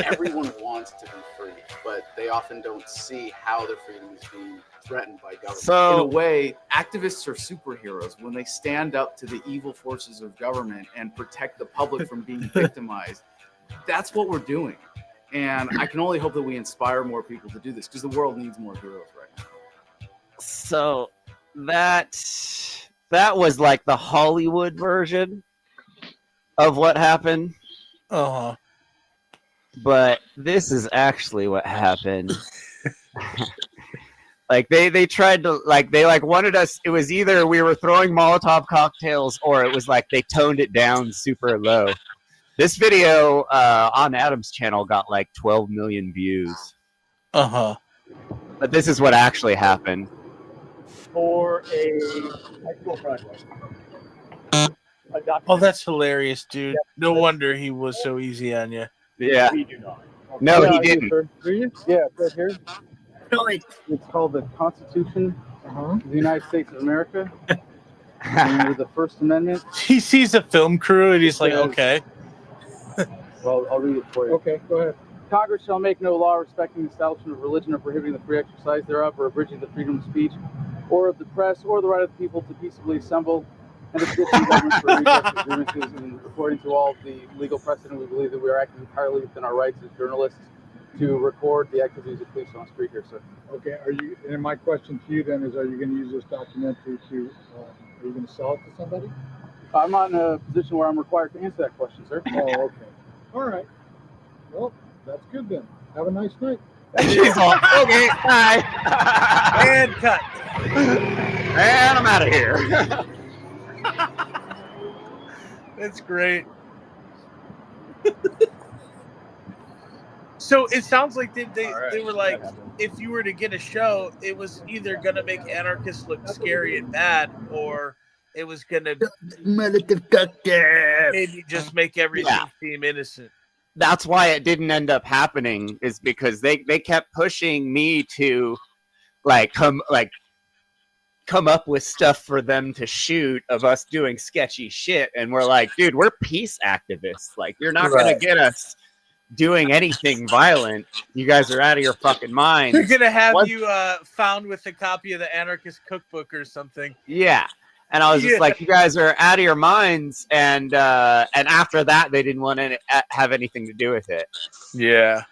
[SPEAKER 28] Everyone wants to be free, but they often don't see how their freedom is being threatened by government.
[SPEAKER 10] So-
[SPEAKER 1] in a way, activists are superheroes when they stand up to the evil forces of government and protect the public from being victimized. That's what we're doing. And I can only hope that we inspire more people to do this because the world needs more heroes right now.
[SPEAKER 10] So that was like the Hollywood version of what happened.
[SPEAKER 14] Uh-huh.
[SPEAKER 10] But this is actually what happened. Like they tried to they wanted us. It was either we were throwing Molotov cocktails or it was like they toned it down super low. This video on Adam's channel got like 12 million views.
[SPEAKER 14] Uh-huh.
[SPEAKER 10] But this is what actually happened.
[SPEAKER 5] For a high school project.
[SPEAKER 14] Oh, that's hilarious, dude. No wonder he was so easy on you.
[SPEAKER 10] Yeah.
[SPEAKER 5] We do not.
[SPEAKER 10] No,
[SPEAKER 5] Yeah,
[SPEAKER 10] he
[SPEAKER 5] I do,
[SPEAKER 10] didn't.
[SPEAKER 5] sir. Do you? Yeah, it's right here. It's called the Constitution of the United States of America. And with the First Amendment.
[SPEAKER 14] He sees a film crew and he's like, okay.
[SPEAKER 5] Well, I'll read it for you. Okay, go ahead. Congress shall make no law respecting the establishment of religion or prohibiting the free exercise thereof or abridging the freedom of speech or of the press or the right of the people to peaceably assemble and to petition the government for redress of grievances. And according to all the legal precedent, we believe that we are acting entirely within our rights as journalists to record the activities of police on the street here, sir.
[SPEAKER 4] Okay, and my question to you then is, are you going to use this documentary are you going to sell it to somebody?
[SPEAKER 5] I'm not in a position where I'm required to answer that question, sir.
[SPEAKER 4] Oh, okay. All right. Well, that's good then. Have a nice night.
[SPEAKER 10] She's all, okay, bye.
[SPEAKER 14] And cut.
[SPEAKER 10] And I'm out of here.
[SPEAKER 14] That's great. So it sounds like they were like, if you were to get a show, it was either going to make anarchists look scary and bad, or it was going to maybe just make everything seem innocent.
[SPEAKER 10] That's why it didn't end up happening, is because they kept pushing me to come up with stuff for them to shoot of us doing sketchy shit, and we're like, dude, we're peace activists. Like, you're not gonna get us doing anything violent. You guys are out of your fucking mind.
[SPEAKER 14] They're gonna have you found with a copy of the anarchist cookbook or something.
[SPEAKER 10] Yeah. And I was just like, you guys are out of your minds. And after that, they didn't want to have anything to do with it.
[SPEAKER 14] Yeah.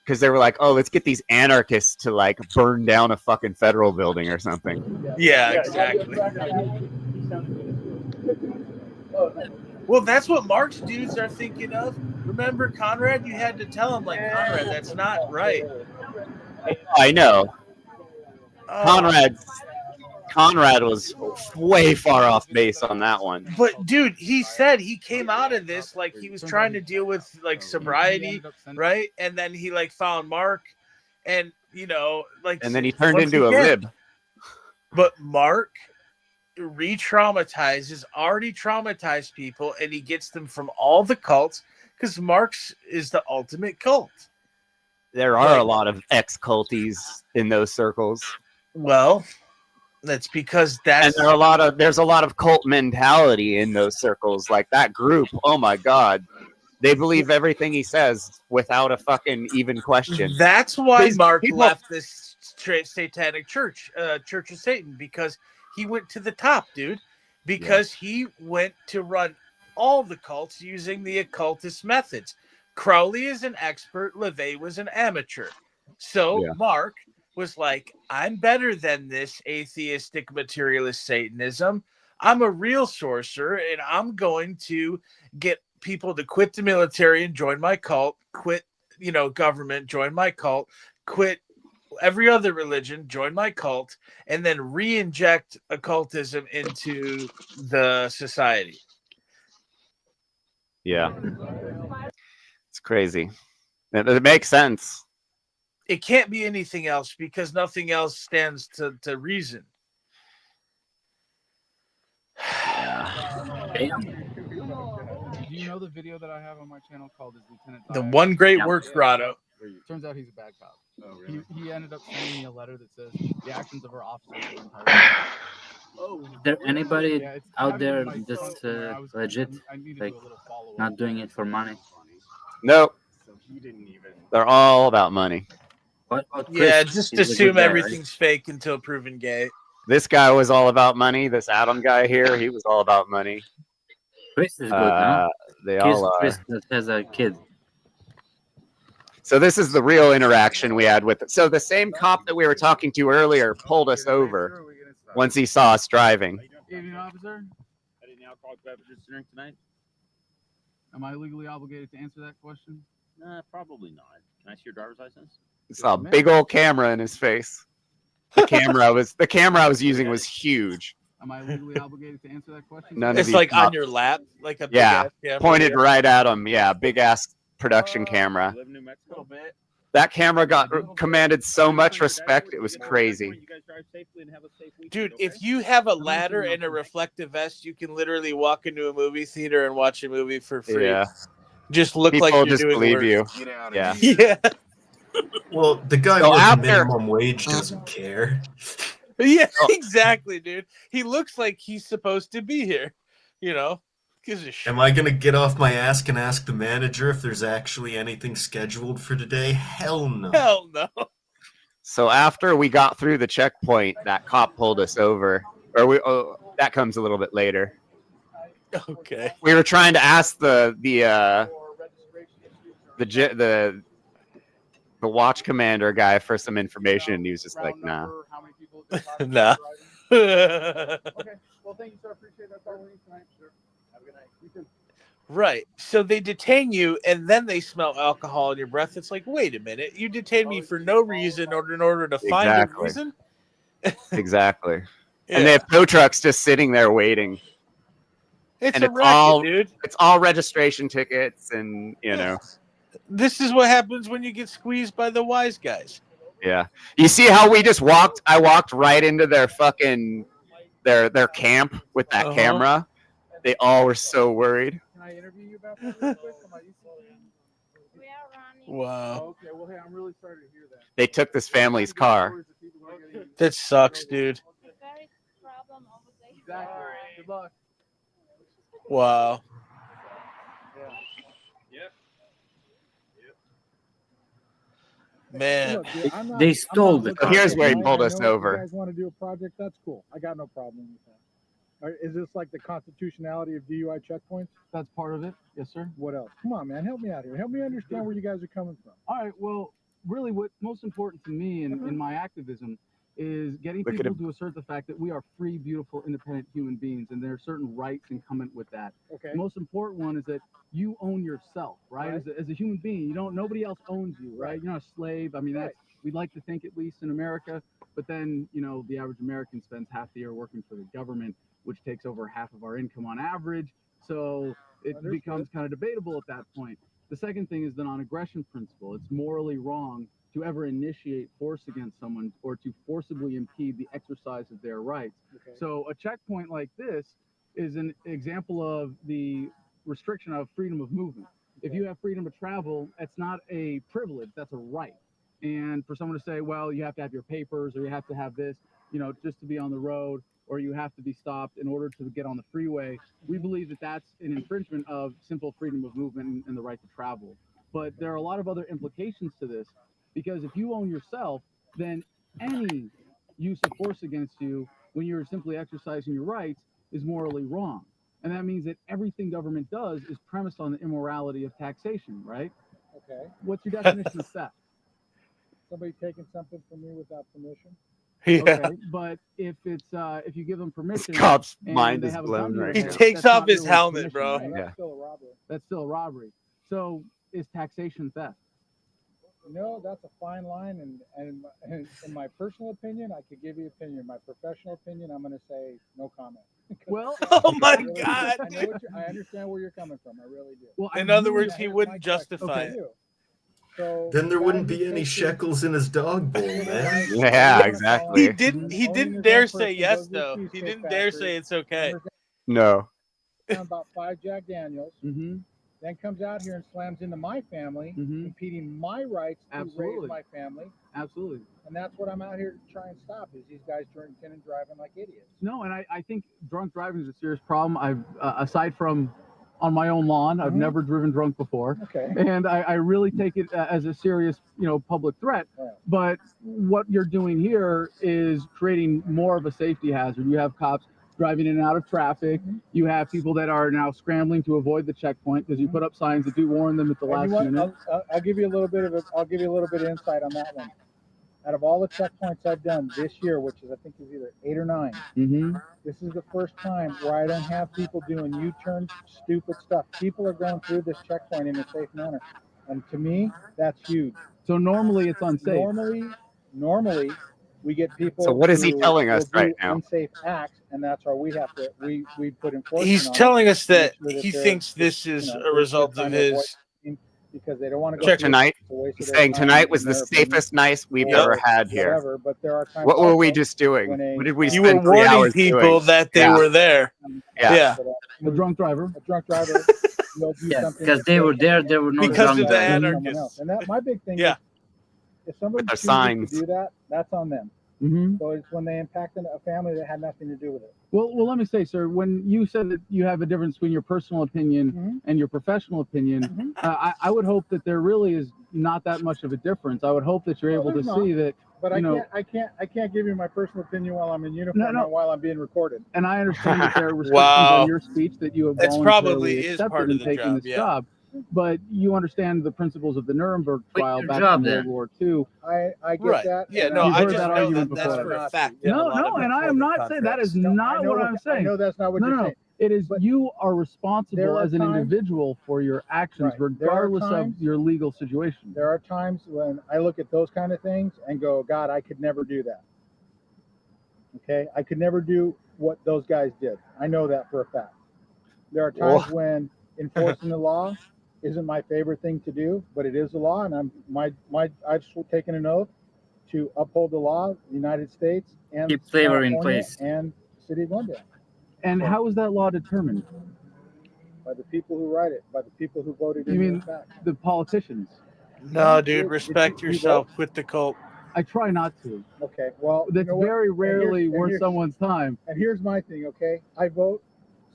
[SPEAKER 10] Because they were like, oh, let's get these anarchists to like burn down a fucking federal building or something.
[SPEAKER 14] Yeah, exactly. Well, that's what Mark's dudes are thinking of. Remember, Conrad? You had to tell him, like, Conrad, that's not right.
[SPEAKER 10] I know. Conrad was way far off base on that one.
[SPEAKER 14] But dude, he said he came out of this like he was trying to deal with like sobriety, right? And then he like found Mark, and
[SPEAKER 10] and then he turned into a lib.
[SPEAKER 14] But Mark re-traumatizes already traumatized people, and he gets them from all the cults because Mark's is the ultimate cult.
[SPEAKER 10] There are a lot of ex-culties in those circles.
[SPEAKER 14] Well, that's because
[SPEAKER 10] and there's a lot of cult mentality in those circles. Like that group, oh my god, they believe everything he says without a fucking even question.
[SPEAKER 14] That's why Mark left this satanic church, Church of Satan, because he went to the top, dude. Because he went to run all the cults using the occultist methods. Crowley is an expert, LaVey was an amateur. So Mark was like, I'm better than this atheistic materialist Satanism. I'm a real sorcerer, and I'm going to get people to quit the military and join my cult, quit, government, join my cult, quit every other religion, join my cult, and then re-inject occultism into the society.
[SPEAKER 10] Yeah. It's crazy. It makes sense.
[SPEAKER 14] It can't be anything else because nothing else stands to reason.
[SPEAKER 28] Damn. Do you know the video that I have on my channel called "Is Lieutenant
[SPEAKER 14] The One Great Work Grotto?
[SPEAKER 28] Turns out he's a bad cop. Oh, really? He ended up sending me a letter that says the actions of our officers are entirely.
[SPEAKER 11] Is there anybody out there that's legit, like not doing it for money?
[SPEAKER 10] Nope. They're all about money.
[SPEAKER 14] Yeah, just assume everything's fake until proven gay.
[SPEAKER 10] This guy was all about money. This Adam guy here, he was all about money.
[SPEAKER 11] Chris is good, no?
[SPEAKER 10] They all are.
[SPEAKER 11] Chris that has a kid.
[SPEAKER 10] So this is the real interaction we had with it. So the same cop that we were talking to earlier pulled us over once he saw us driving.
[SPEAKER 5] Evening, officer.
[SPEAKER 6] Any alcoholic beverages to drink tonight?
[SPEAKER 5] Am I legally obligated to answer that question?
[SPEAKER 6] Probably not. Can I see your driver's license?
[SPEAKER 10] Saw a big old camera in his face. The camera I was using was huge.
[SPEAKER 5] Am I legally obligated to answer that question?
[SPEAKER 10] None of
[SPEAKER 14] It's
[SPEAKER 10] these
[SPEAKER 14] like on
[SPEAKER 10] cops-
[SPEAKER 14] your lap, like a big
[SPEAKER 10] Yeah,
[SPEAKER 14] ass camera.
[SPEAKER 10] pointed right at him. Yeah, big ass production camera.
[SPEAKER 6] Live in New Mexico? A little bit.
[SPEAKER 10] That camera commanded so much respect. It was crazy.
[SPEAKER 6] You guys drive safely and have a safe weekend.
[SPEAKER 14] Dude, if you have a ladder and a reflective vest, you can literally walk into a movie theater and watch a movie for free.
[SPEAKER 10] Yeah.
[SPEAKER 14] Just look
[SPEAKER 10] People
[SPEAKER 14] like you're
[SPEAKER 10] just
[SPEAKER 14] doing
[SPEAKER 10] believe
[SPEAKER 14] work.
[SPEAKER 10] you.
[SPEAKER 21] Get out of
[SPEAKER 10] Yeah.
[SPEAKER 14] Yeah.
[SPEAKER 21] Well, the guy
[SPEAKER 10] So
[SPEAKER 21] working
[SPEAKER 10] after-
[SPEAKER 21] minimum wage doesn't care.
[SPEAKER 14] Yeah, exactly, dude. He looks like he's supposed to be here. You know, gives a shit.
[SPEAKER 21] Am I gonna get off my ass and ask the manager if there's actually anything scheduled for today? Hell no.
[SPEAKER 14] Hell no.
[SPEAKER 10] So after we got through the checkpoint, that cop pulled us over. That comes a little bit later.
[SPEAKER 14] Okay.
[SPEAKER 10] We were trying to ask the watch commander guy for some information, and he was just like, "Nah."
[SPEAKER 14] Nah.
[SPEAKER 5] Okay. Well, thank you, sir. Appreciate that. That's all we need tonight. Sure. Have a good night. You too.
[SPEAKER 14] Right. So they detain you, and then they smell alcohol in your breath. It's like, wait a minute, you detained me for no reason, or in order to find a
[SPEAKER 10] Exactly.
[SPEAKER 14] reason.
[SPEAKER 10] Exactly.
[SPEAKER 14] Yeah.
[SPEAKER 10] And they have tow trucks just sitting there waiting.
[SPEAKER 14] It's
[SPEAKER 10] And
[SPEAKER 14] a
[SPEAKER 10] it's
[SPEAKER 14] racket,
[SPEAKER 10] all
[SPEAKER 14] dude.
[SPEAKER 10] It's all registration tickets, and you know.
[SPEAKER 14] This is what happens when you get squeezed by the wise guys.
[SPEAKER 10] Yeah. You see how we just walked? I walked right into their fucking their camp with that camera. They all were so worried.
[SPEAKER 5] Can I interview you about that real quick?
[SPEAKER 14] Wow.
[SPEAKER 5] Okay. Well, hey, I'm really sorry to hear that.
[SPEAKER 10] They took this family's car.
[SPEAKER 14] That sucks, dude.
[SPEAKER 5] Exactly. Good luck.
[SPEAKER 14] Wow. Man.
[SPEAKER 5] Look, dude, I'm not-
[SPEAKER 11] They
[SPEAKER 5] I'm
[SPEAKER 11] stole
[SPEAKER 5] not
[SPEAKER 11] the
[SPEAKER 5] looking
[SPEAKER 11] car.
[SPEAKER 10] Here's
[SPEAKER 5] for
[SPEAKER 10] where he
[SPEAKER 5] fight.
[SPEAKER 10] pulled
[SPEAKER 5] I
[SPEAKER 10] us
[SPEAKER 5] know if
[SPEAKER 10] over.
[SPEAKER 5] You guys want to do a project? That's cool. I got no problem with that. Is this like the constitutionality of DUI checkpoints? That's part of it. Yes, sir.
[SPEAKER 4] What else? Come on, man. Help me out here. Help me understand where you guys are coming from.
[SPEAKER 5] All right. Well, really, what's most important to me in my activism is getting
[SPEAKER 10] Look at
[SPEAKER 5] people
[SPEAKER 10] him.
[SPEAKER 5] to assert the fact that we are free, beautiful, independent human beings, and there are certain rights incumbent with that.
[SPEAKER 4] Okay.
[SPEAKER 5] The most important one is that you own yourself, right?
[SPEAKER 4] Right.
[SPEAKER 5] As a human being, nobody else owns you, right? You're not a slave. I mean,
[SPEAKER 4] Right.
[SPEAKER 5] that's we'd like to think, at least in America, but then the average American spends half the year working for the government, which takes over half of our income on average. So it
[SPEAKER 4] Understood.
[SPEAKER 5] becomes kind of debatable at that point. The second thing is the non-aggression principle. It's morally wrong to ever initiate force against someone or to forcibly impede the exercise of their rights.
[SPEAKER 4] Okay.
[SPEAKER 5] So a checkpoint like this is an example of the restriction of freedom of movement. If you have freedom to travel, that's not a privilege, that's a right. And for someone to say, well, you have to have your papers or you have to have this, just to be on the road, or you have to be stopped in order to get on the freeway, we believe that that's an infringement of simple freedom of movement and the right to travel. But there are a lot of other implications to this, because if you own yourself, then any use of force against you when you're simply exercising your rights is morally wrong. And that means that everything government does is premised on the immorality of taxation, right?
[SPEAKER 4] Okay.
[SPEAKER 5] What's your definition of theft?
[SPEAKER 4] Somebody taking something from me without permission?
[SPEAKER 14] Yeah.
[SPEAKER 5] Okay, but if you give them permission,
[SPEAKER 10] cop's
[SPEAKER 5] and
[SPEAKER 10] mind
[SPEAKER 5] they
[SPEAKER 10] is
[SPEAKER 5] have a
[SPEAKER 10] blown
[SPEAKER 5] gun to
[SPEAKER 10] right
[SPEAKER 5] their
[SPEAKER 10] now.
[SPEAKER 5] head,
[SPEAKER 14] He takes
[SPEAKER 5] that's
[SPEAKER 14] off
[SPEAKER 5] not
[SPEAKER 14] his
[SPEAKER 5] really
[SPEAKER 14] helmet,
[SPEAKER 5] permission,
[SPEAKER 14] bro.
[SPEAKER 5] right?
[SPEAKER 4] That's
[SPEAKER 10] Yeah.
[SPEAKER 4] still a robbery.
[SPEAKER 5] That's still a robbery. So is taxation theft?
[SPEAKER 4] No, that's a fine line, and in my personal opinion, I could give you opinion. My professional opinion, I'm going to say no comment.
[SPEAKER 5] Well,
[SPEAKER 14] Oh my
[SPEAKER 4] I really-
[SPEAKER 14] God.
[SPEAKER 4] I understand where you're coming from. I really do.
[SPEAKER 5] well,
[SPEAKER 14] In
[SPEAKER 5] I
[SPEAKER 14] other
[SPEAKER 5] really-
[SPEAKER 14] words, he wouldn't justify
[SPEAKER 4] Okay.
[SPEAKER 14] it.
[SPEAKER 4] So
[SPEAKER 21] Then there
[SPEAKER 4] the
[SPEAKER 21] wouldn't
[SPEAKER 4] guy
[SPEAKER 21] be
[SPEAKER 4] who
[SPEAKER 21] any
[SPEAKER 4] takes
[SPEAKER 21] shekels in his dog bowl, man.
[SPEAKER 10] Yeah, exactly.
[SPEAKER 14] He didn't dare say yes though. He didn't dare say it's okay.
[SPEAKER 10] No.
[SPEAKER 4] down about 5 Jack Daniels,
[SPEAKER 5] Mm-hmm.
[SPEAKER 4] then comes out here and slams into my family,
[SPEAKER 5] Mhm.
[SPEAKER 4] impeding my rights to
[SPEAKER 5] Absolutely.
[SPEAKER 4] raise my family.
[SPEAKER 5] Absolutely.
[SPEAKER 4] And that's what I'm out here to try and stop, is these guys drinking and driving like idiots.
[SPEAKER 5] No, and I think drunk driving is a serious problem. I've aside from on my own lawn, I've
[SPEAKER 4] Mhm.
[SPEAKER 5] never driven drunk before.
[SPEAKER 4] Okay.
[SPEAKER 5] And I really take it as a serious, public threat.
[SPEAKER 4] Right.
[SPEAKER 5] But what you're doing here is creating more of a safety hazard. You have cops driving in and out of traffic. You have people that are now scrambling to avoid the checkpoint because you put up signs that do warn them at the last minute.
[SPEAKER 4] I'll give you a little bit of insight on that one. Out of all the checkpoints I've done this year, which is I think is either 8 or 9, this is the first time where I don't have people doing U-turn stupid stuff. People are going through this checkpoint in a safe manner, and to me, that's huge.
[SPEAKER 5] So normally it's unsafe.
[SPEAKER 4] Normally, we get people.
[SPEAKER 10] So what is he
[SPEAKER 4] who
[SPEAKER 10] telling us
[SPEAKER 4] will do
[SPEAKER 10] right now?
[SPEAKER 4] Unsafe acts, and that's why we have to we put enforcement.
[SPEAKER 14] He's
[SPEAKER 4] on
[SPEAKER 14] telling
[SPEAKER 4] it
[SPEAKER 14] us
[SPEAKER 4] to make
[SPEAKER 14] that
[SPEAKER 4] sure
[SPEAKER 14] he
[SPEAKER 4] they're-
[SPEAKER 14] thinks this is a
[SPEAKER 4] they're
[SPEAKER 14] result of
[SPEAKER 4] trying to avoid
[SPEAKER 14] his
[SPEAKER 4] because they don't want to go
[SPEAKER 14] check
[SPEAKER 4] through it.
[SPEAKER 10] Tonight,
[SPEAKER 4] It's a waste of
[SPEAKER 10] he's
[SPEAKER 4] their
[SPEAKER 10] saying
[SPEAKER 4] time,
[SPEAKER 10] tonight was
[SPEAKER 4] in
[SPEAKER 10] the
[SPEAKER 4] their opinion,
[SPEAKER 10] safest night we've
[SPEAKER 4] or
[SPEAKER 10] ever had here.
[SPEAKER 4] Whatever, but there are times.
[SPEAKER 10] What were we
[SPEAKER 4] also
[SPEAKER 10] just doing?
[SPEAKER 4] when
[SPEAKER 10] What did we
[SPEAKER 14] you were
[SPEAKER 10] spend 3
[SPEAKER 14] warning
[SPEAKER 10] hours
[SPEAKER 14] people
[SPEAKER 10] doing?
[SPEAKER 14] that they
[SPEAKER 10] Yeah.
[SPEAKER 14] were there. Yeah.
[SPEAKER 5] A drunk driver.
[SPEAKER 4] A drunk driver will do
[SPEAKER 11] Yeah,
[SPEAKER 4] something
[SPEAKER 11] because they were there, they were not
[SPEAKER 14] Because
[SPEAKER 11] drunk
[SPEAKER 14] of the
[SPEAKER 11] driving.
[SPEAKER 14] anarchists.
[SPEAKER 4] And that my big thing
[SPEAKER 14] Yeah.
[SPEAKER 4] is, if somebody
[SPEAKER 10] With their
[SPEAKER 4] chooses
[SPEAKER 10] signs.
[SPEAKER 4] to do that, that's on them.
[SPEAKER 5] Mm-hmm.
[SPEAKER 4] So it's when they impact a family that had nothing to do with it.
[SPEAKER 5] Well, let me say, sir, when you said that you have a difference between your personal opinion and your professional opinion, I would hope that there really is not that much of a difference. I would hope that you're able to
[SPEAKER 4] there's not.
[SPEAKER 5] see that,
[SPEAKER 4] But
[SPEAKER 5] you
[SPEAKER 4] I
[SPEAKER 5] know,
[SPEAKER 4] can't give you my personal opinion while I'm in uniform
[SPEAKER 5] No.
[SPEAKER 4] and while I'm being recorded.
[SPEAKER 5] and I understand that there are restrictions
[SPEAKER 14] Wow.
[SPEAKER 5] on your speech that you have
[SPEAKER 14] That's
[SPEAKER 5] voluntarily
[SPEAKER 14] probably is
[SPEAKER 5] accepted
[SPEAKER 14] part
[SPEAKER 5] in
[SPEAKER 14] of the
[SPEAKER 5] taking
[SPEAKER 14] job,
[SPEAKER 5] this
[SPEAKER 14] yeah.
[SPEAKER 5] job, but you understand the principles of the Nuremberg
[SPEAKER 11] What's
[SPEAKER 5] trial
[SPEAKER 11] your
[SPEAKER 5] back
[SPEAKER 11] job
[SPEAKER 5] in
[SPEAKER 11] then?
[SPEAKER 5] World War II.
[SPEAKER 4] I get
[SPEAKER 14] Right.
[SPEAKER 4] that.
[SPEAKER 14] Yeah,
[SPEAKER 4] and
[SPEAKER 14] no,
[SPEAKER 5] You've
[SPEAKER 14] I
[SPEAKER 5] heard
[SPEAKER 14] just
[SPEAKER 5] that
[SPEAKER 14] know
[SPEAKER 5] argument
[SPEAKER 14] that that's
[SPEAKER 5] before.
[SPEAKER 14] for a fact. in a
[SPEAKER 5] No,
[SPEAKER 14] lot of
[SPEAKER 5] and I am
[SPEAKER 14] employment
[SPEAKER 5] not saying that is
[SPEAKER 14] contracts.
[SPEAKER 5] not what I'm saying.
[SPEAKER 4] I know that's not what
[SPEAKER 5] No,
[SPEAKER 4] you're
[SPEAKER 5] no,
[SPEAKER 4] saying.
[SPEAKER 5] it is you are
[SPEAKER 4] there
[SPEAKER 5] responsible
[SPEAKER 4] are
[SPEAKER 5] as an
[SPEAKER 4] times-
[SPEAKER 5] individual for your actions,
[SPEAKER 4] Right. There are
[SPEAKER 5] regardless of
[SPEAKER 4] times-
[SPEAKER 5] your legal situation.
[SPEAKER 4] There are times when I look at those kind of things and go, God, I could never do that. Okay, I could never do what those guys did. I know that for a fact. There are times when enforcing the law isn't my favorite thing to do, but it is the law, and I've taken an oath to uphold the law, the United States, and
[SPEAKER 11] Keep flavor in
[SPEAKER 4] California
[SPEAKER 11] place.
[SPEAKER 4] and the city of Glendale.
[SPEAKER 5] And how is that law determined?
[SPEAKER 4] By the people who write it, by the people who voted
[SPEAKER 5] You
[SPEAKER 4] in
[SPEAKER 5] mean
[SPEAKER 4] the fact.
[SPEAKER 5] the politicians?
[SPEAKER 14] No, dude, respect yourself. Quit the cult.
[SPEAKER 5] I try not to.
[SPEAKER 4] Okay, well,
[SPEAKER 5] That's
[SPEAKER 4] you know what?
[SPEAKER 5] very
[SPEAKER 4] And
[SPEAKER 5] rarely
[SPEAKER 4] here's- and
[SPEAKER 5] worth
[SPEAKER 4] here's-
[SPEAKER 5] someone's time.
[SPEAKER 4] And here's my thing, okay? I vote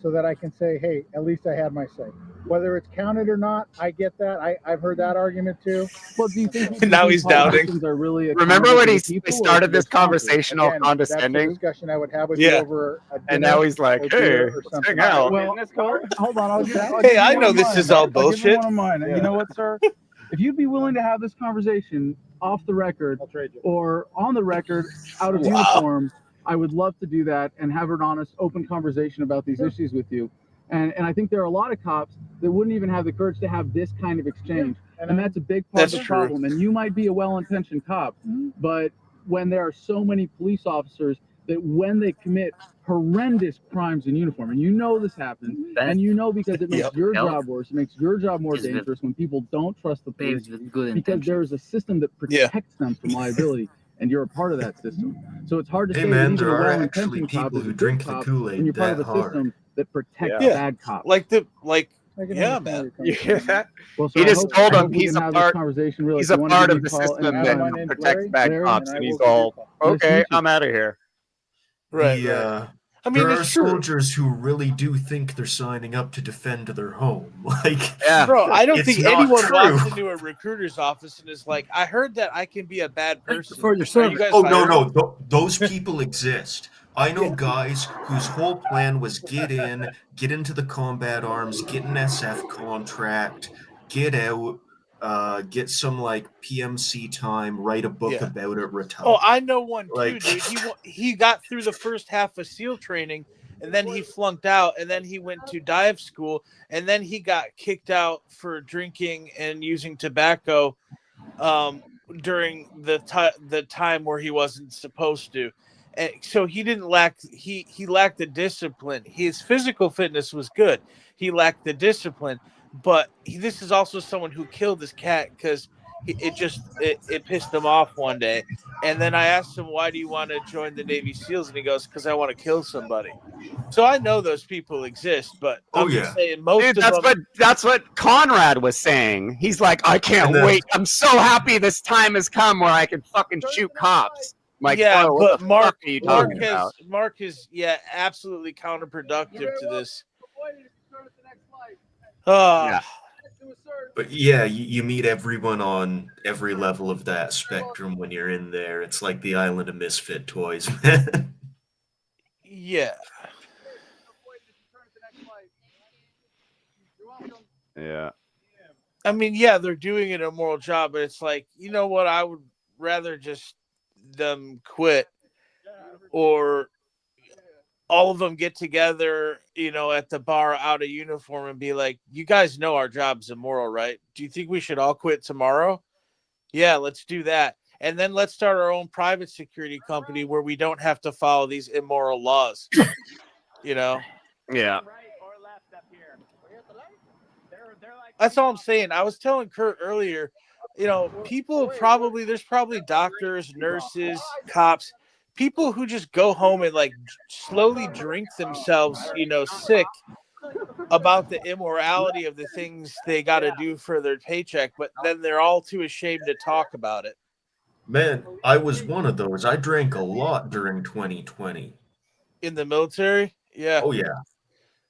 [SPEAKER 4] so that I can say, hey, at least I had my say. Whether it's counted or not, I get that. I've heard that argument too.
[SPEAKER 5] Well, do you think
[SPEAKER 14] Now he's doubting.
[SPEAKER 5] politicians are really
[SPEAKER 10] Remember
[SPEAKER 5] accountable
[SPEAKER 10] when
[SPEAKER 5] to
[SPEAKER 10] he
[SPEAKER 5] the people, or
[SPEAKER 10] started
[SPEAKER 5] to
[SPEAKER 10] this
[SPEAKER 5] the sponsors?
[SPEAKER 10] conversation all
[SPEAKER 4] Again, that's a
[SPEAKER 10] condescending?
[SPEAKER 4] discussion I would have with
[SPEAKER 14] Yeah.
[SPEAKER 4] you over a dinner.
[SPEAKER 10] And now he's like,
[SPEAKER 4] or beer
[SPEAKER 10] hey,
[SPEAKER 4] or
[SPEAKER 10] let's
[SPEAKER 4] something.
[SPEAKER 10] hang out.
[SPEAKER 5] Well, hold on. I'll give
[SPEAKER 14] Hey,
[SPEAKER 5] you
[SPEAKER 14] I
[SPEAKER 5] one
[SPEAKER 14] know
[SPEAKER 5] of
[SPEAKER 14] this
[SPEAKER 5] mine.
[SPEAKER 14] is all
[SPEAKER 5] I'll give you
[SPEAKER 14] bullshit.
[SPEAKER 5] one of mine. You know what, sir? If you'd be willing to have this conversation off the record
[SPEAKER 4] I'll trade you.
[SPEAKER 5] or on the record out of
[SPEAKER 14] Wow.
[SPEAKER 5] uniform, I would love to do that and have an honest, open conversation about these issues with you. And I think there are a lot of cops that wouldn't even have the courage to have this kind of exchange. And that's a big part of
[SPEAKER 14] That's
[SPEAKER 5] the
[SPEAKER 14] true.
[SPEAKER 5] problem. And you might be a well-intentioned cop, but when there are so many police officers that when they commit horrendous crimes in uniform, and you know this happens, and you know because it makes
[SPEAKER 14] Yep.
[SPEAKER 5] your job worse, it makes your job more
[SPEAKER 11] Is with-
[SPEAKER 5] dangerous when people don't trust the police,
[SPEAKER 11] Paved with good
[SPEAKER 5] because
[SPEAKER 11] intentions.
[SPEAKER 5] there is a system that protects them from liability, and you're a part of that system. So it's hard to
[SPEAKER 21] Hey
[SPEAKER 5] say
[SPEAKER 21] man,
[SPEAKER 5] that even
[SPEAKER 21] there
[SPEAKER 5] a
[SPEAKER 21] are
[SPEAKER 5] well-intentioned
[SPEAKER 21] actually
[SPEAKER 5] cop
[SPEAKER 21] people
[SPEAKER 5] is a
[SPEAKER 21] who
[SPEAKER 5] good
[SPEAKER 21] drink the
[SPEAKER 5] cop
[SPEAKER 21] Kool-Aid
[SPEAKER 5] when you're part of
[SPEAKER 21] that
[SPEAKER 5] a
[SPEAKER 21] hard.
[SPEAKER 5] system that protects
[SPEAKER 14] Yeah.
[SPEAKER 5] bad cops.
[SPEAKER 14] Like the
[SPEAKER 4] I can
[SPEAKER 14] yeah,
[SPEAKER 4] understand
[SPEAKER 14] man.
[SPEAKER 4] where you're coming
[SPEAKER 10] You hear that?
[SPEAKER 5] Well,
[SPEAKER 10] He
[SPEAKER 5] I
[SPEAKER 10] just
[SPEAKER 5] hope-
[SPEAKER 10] told
[SPEAKER 5] I
[SPEAKER 10] him
[SPEAKER 5] hope we
[SPEAKER 10] he's
[SPEAKER 5] can
[SPEAKER 10] a
[SPEAKER 5] have this
[SPEAKER 10] part.
[SPEAKER 5] conversation really.
[SPEAKER 10] He's
[SPEAKER 5] If
[SPEAKER 10] a
[SPEAKER 5] you wanna
[SPEAKER 10] part
[SPEAKER 5] give
[SPEAKER 10] of
[SPEAKER 5] me
[SPEAKER 10] the
[SPEAKER 5] a call
[SPEAKER 10] system
[SPEAKER 5] anytime.
[SPEAKER 4] My
[SPEAKER 10] that
[SPEAKER 4] name's
[SPEAKER 10] protects
[SPEAKER 4] Larry,
[SPEAKER 10] bad
[SPEAKER 5] Larry,
[SPEAKER 10] cops,
[SPEAKER 4] and I
[SPEAKER 10] and
[SPEAKER 4] will
[SPEAKER 10] he's
[SPEAKER 4] give you a
[SPEAKER 10] all,
[SPEAKER 4] call.
[SPEAKER 5] Nice to
[SPEAKER 10] okay,
[SPEAKER 5] meet you.
[SPEAKER 10] I'm out of here.
[SPEAKER 14] Right,
[SPEAKER 21] the,
[SPEAKER 14] right. I mean,
[SPEAKER 21] there are
[SPEAKER 14] it's true.
[SPEAKER 21] soldiers who really do think they're signing up to defend their home. Like,
[SPEAKER 10] Yeah.
[SPEAKER 14] Bro, I don't
[SPEAKER 21] it's
[SPEAKER 14] think
[SPEAKER 21] not
[SPEAKER 14] anyone
[SPEAKER 21] true.
[SPEAKER 14] walks into a recruiter's office and is like, I heard that I can be a bad person.
[SPEAKER 11] for your
[SPEAKER 14] Are
[SPEAKER 11] service.
[SPEAKER 14] you guys
[SPEAKER 21] Oh no,
[SPEAKER 14] hiring?
[SPEAKER 21] no, those people exist. I know guys whose whole plan was get into the combat arms, get an SF contract, get out, get some like PMC time, write a book
[SPEAKER 14] Yeah.
[SPEAKER 21] about it, retire.
[SPEAKER 14] Oh, I know one too,
[SPEAKER 21] Like-
[SPEAKER 14] dude. He got through the first half of SEAL training, and then he flunked out, and then he went to dive school, and then he got kicked out for drinking and using tobacco during the time where he wasn't supposed to. And so he didn't lack he lacked the discipline. His physical fitness was good. He lacked the discipline, but this is also someone who killed his cat because it pissed him off one day. And then I asked him, why do you want to join the Navy SEALs? And he goes, because I want to kill somebody. So I know those people exist, but I'm just saying most
[SPEAKER 10] Dude,
[SPEAKER 14] of them.
[SPEAKER 10] that's what Conrad was saying. He's like, I can't
[SPEAKER 21] And then-
[SPEAKER 10] wait. I'm so happy this time has come where I can fucking shoot cops. I'm like,
[SPEAKER 14] yeah,
[SPEAKER 10] oh, what
[SPEAKER 14] but
[SPEAKER 10] the
[SPEAKER 14] Mark
[SPEAKER 10] fuck are you talking about?
[SPEAKER 14] is absolutely counterproductive to this.
[SPEAKER 10] Yeah.
[SPEAKER 21] But yeah, you meet everyone on every level of that spectrum when you're in there. It's like the island of misfit toys, man.
[SPEAKER 14] Yeah.
[SPEAKER 10] Yeah.
[SPEAKER 14] I mean, yeah, they're doing an immoral job, but it's like, you know what? I would rather just them quit, or all of them get together, at the bar out of uniform and be like, you guys know our job's immoral, right? Do you think we should all quit tomorrow? Yeah, let's do that. And then let's start our own private security company where we don't have to follow these immoral laws.
[SPEAKER 10] Yeah.
[SPEAKER 14] That's all I'm saying. I was telling Kurt earlier, there's probably doctors, nurses, cops, people who just go home and like slowly drink themselves, sick about the immorality of the things they got to do for their paycheck, but then they're all too ashamed to talk about it.
[SPEAKER 21] Man, I was one of those. I drank a lot during 2020.
[SPEAKER 14] In the military? Yeah.
[SPEAKER 21] Oh, yeah.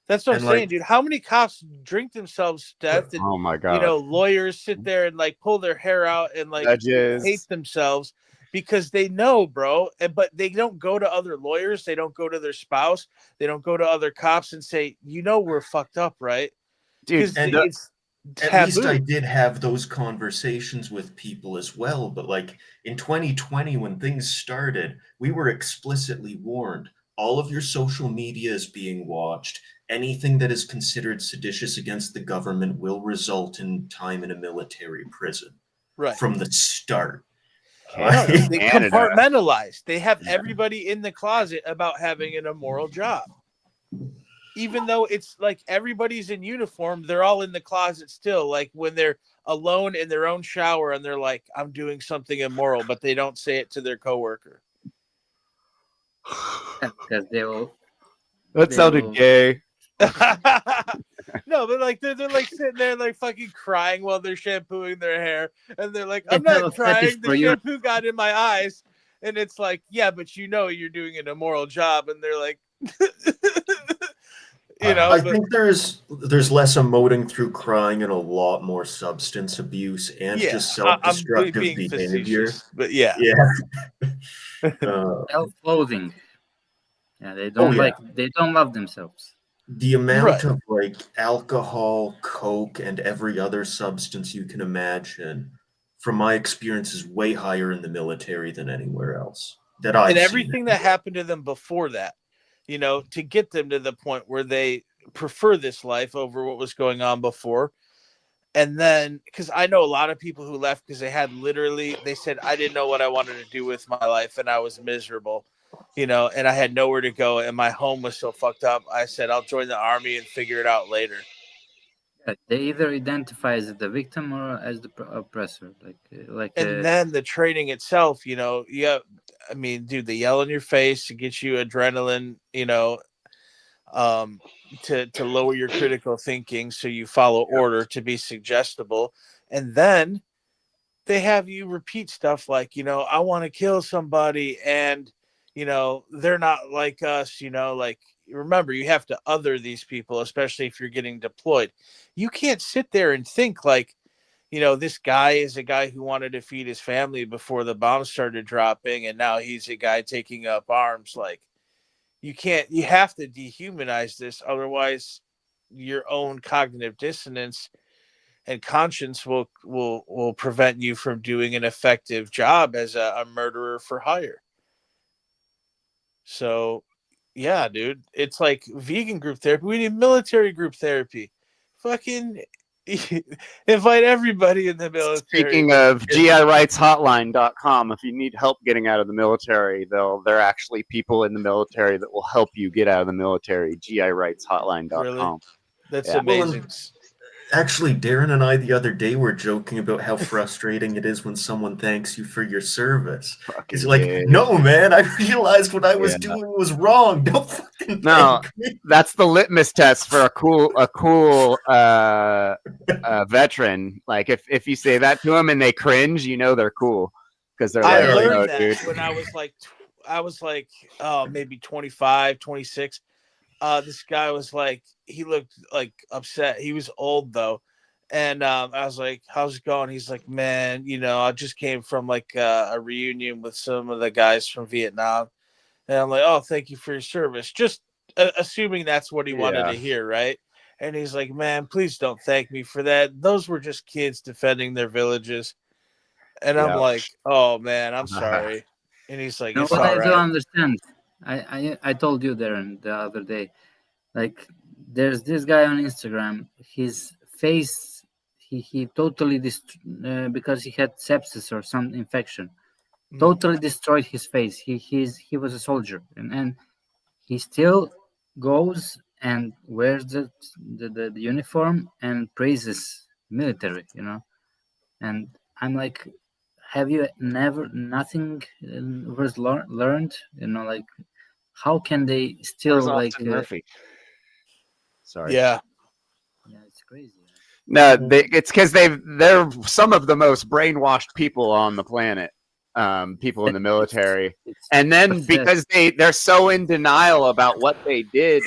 [SPEAKER 14] That's what
[SPEAKER 21] And
[SPEAKER 14] I'm
[SPEAKER 21] like,
[SPEAKER 14] saying, dude. How many cops drink themselves to death? And,
[SPEAKER 10] oh my God.
[SPEAKER 14] Lawyers sit there and like pull their hair out and like
[SPEAKER 10] Judges.
[SPEAKER 14] hate themselves because they know, bro. But they don't go to other lawyers. They don't go to their spouse. They don't go to other cops and say, we're fucked up, right?
[SPEAKER 10] Dude,
[SPEAKER 21] and
[SPEAKER 14] it's
[SPEAKER 21] at least I did have those conversations with people as well. But like in 2020, when things started, we were explicitly warned. All of your social media is being watched. Anything that is considered seditious against the government will result in time in a military prison.
[SPEAKER 14] Right.
[SPEAKER 21] From the start.
[SPEAKER 14] They compartmentalize. They have everybody in the closet about having an immoral job. Even though it's like everybody's in uniform, they're all in the closet still. Like when they're alone in their own shower and they're like, I'm doing something immoral, but they don't say it to their coworker.
[SPEAKER 11] Because they will.
[SPEAKER 10] That sounded gay.
[SPEAKER 14] No, but like they're like sitting there like fucking crying while they're shampooing their hair, and they're like, I'm
[SPEAKER 11] It's
[SPEAKER 14] not crying, the
[SPEAKER 11] for you.
[SPEAKER 14] shampoo got in my eyes. And it's like, yeah, but you're doing an immoral job, and they're like
[SPEAKER 21] I think there's less emoting through crying and a lot more substance abuse and just self-destructive behavior.
[SPEAKER 14] But yeah.
[SPEAKER 11] Self-loathing. Yeah, they don't they don't love themselves.
[SPEAKER 21] The amount of like alcohol, coke, and every other substance you can imagine, from my experience, is way higher in the military than anywhere else that I've
[SPEAKER 14] and
[SPEAKER 21] seen.
[SPEAKER 14] everything that happened to them before that, to get them to the point where they prefer this life over what was going on before. And then, because I know a lot of people who left because they said, I didn't know what I wanted to do with my life and I was miserable, and I had nowhere to go and my home was so fucked up. I said, I'll join the army and figure it out later.
[SPEAKER 11] Yeah, they either identify as the victim or as the oppressor.
[SPEAKER 14] Then the training itself, I mean, dude, they yell in your face to get you adrenaline, to lower your critical thinking so you follow order, to be suggestible. And then they have you repeat stuff like, I want to kill somebody and, they're not like us, like, remember, you have to other these people, especially if you're getting deployed. You can't sit there and think like, this guy is a guy who wanted to feed his family before the bombs started dropping, and now he's a guy taking up arms. Like, you have to dehumanize this. Otherwise, your own cognitive dissonance and conscience will prevent you from doing an effective job as a murderer for hire. So, yeah, dude, it's like vegan group therapy. We need military group therapy. Fucking invite everybody in the military.
[SPEAKER 10] Speaking of GIRightsHotline.com, if you need help getting out of the military, they're actually people in the military that will help you get out of the military. GIRightsHotline.com.
[SPEAKER 14] Really? That's amazing.
[SPEAKER 21] Well, actually, Darren and I the other day were joking about how frustrating it is when someone thanks you for your service. He's like, no, man, I realized what I was doing was wrong. Don't fucking thank me.
[SPEAKER 10] That's the litmus test for a cool veteran. Like, if you say that to them and they cringe, they're cool. Because they're like,
[SPEAKER 14] I learned that
[SPEAKER 10] dude.
[SPEAKER 14] when I was like, maybe 25, 26. This guy was like, he looked like upset. He was old though. And I was like, how's it going? He's like, man, I just came from like a reunion with some of the guys from Vietnam. And I'm like, oh, thank you for your service. Just assuming that's what he wanted to hear. Right. And he's like, man, please don't thank me for that. Those were just kids defending their villages. And I'm like, oh man, I'm sorry. And he's like,
[SPEAKER 11] No,
[SPEAKER 14] it's
[SPEAKER 11] what
[SPEAKER 14] all
[SPEAKER 11] I don't
[SPEAKER 14] right.
[SPEAKER 11] understand, I told you, Darren, the other day, like there's this guy on Instagram, his face, he totally because he had sepsis or some infection, totally destroyed his face. He was a soldier, and he still goes and wears the uniform and praises military, and I'm like, have you never nothing was learned, like how can they still
[SPEAKER 10] Where's
[SPEAKER 11] like
[SPEAKER 10] Austin Murphy? Sorry.
[SPEAKER 14] Yeah.
[SPEAKER 11] Yeah, it's crazy.
[SPEAKER 10] No, it's because they're some of the most brainwashed people on the planet. People in the military, and then because they're so in denial about what they did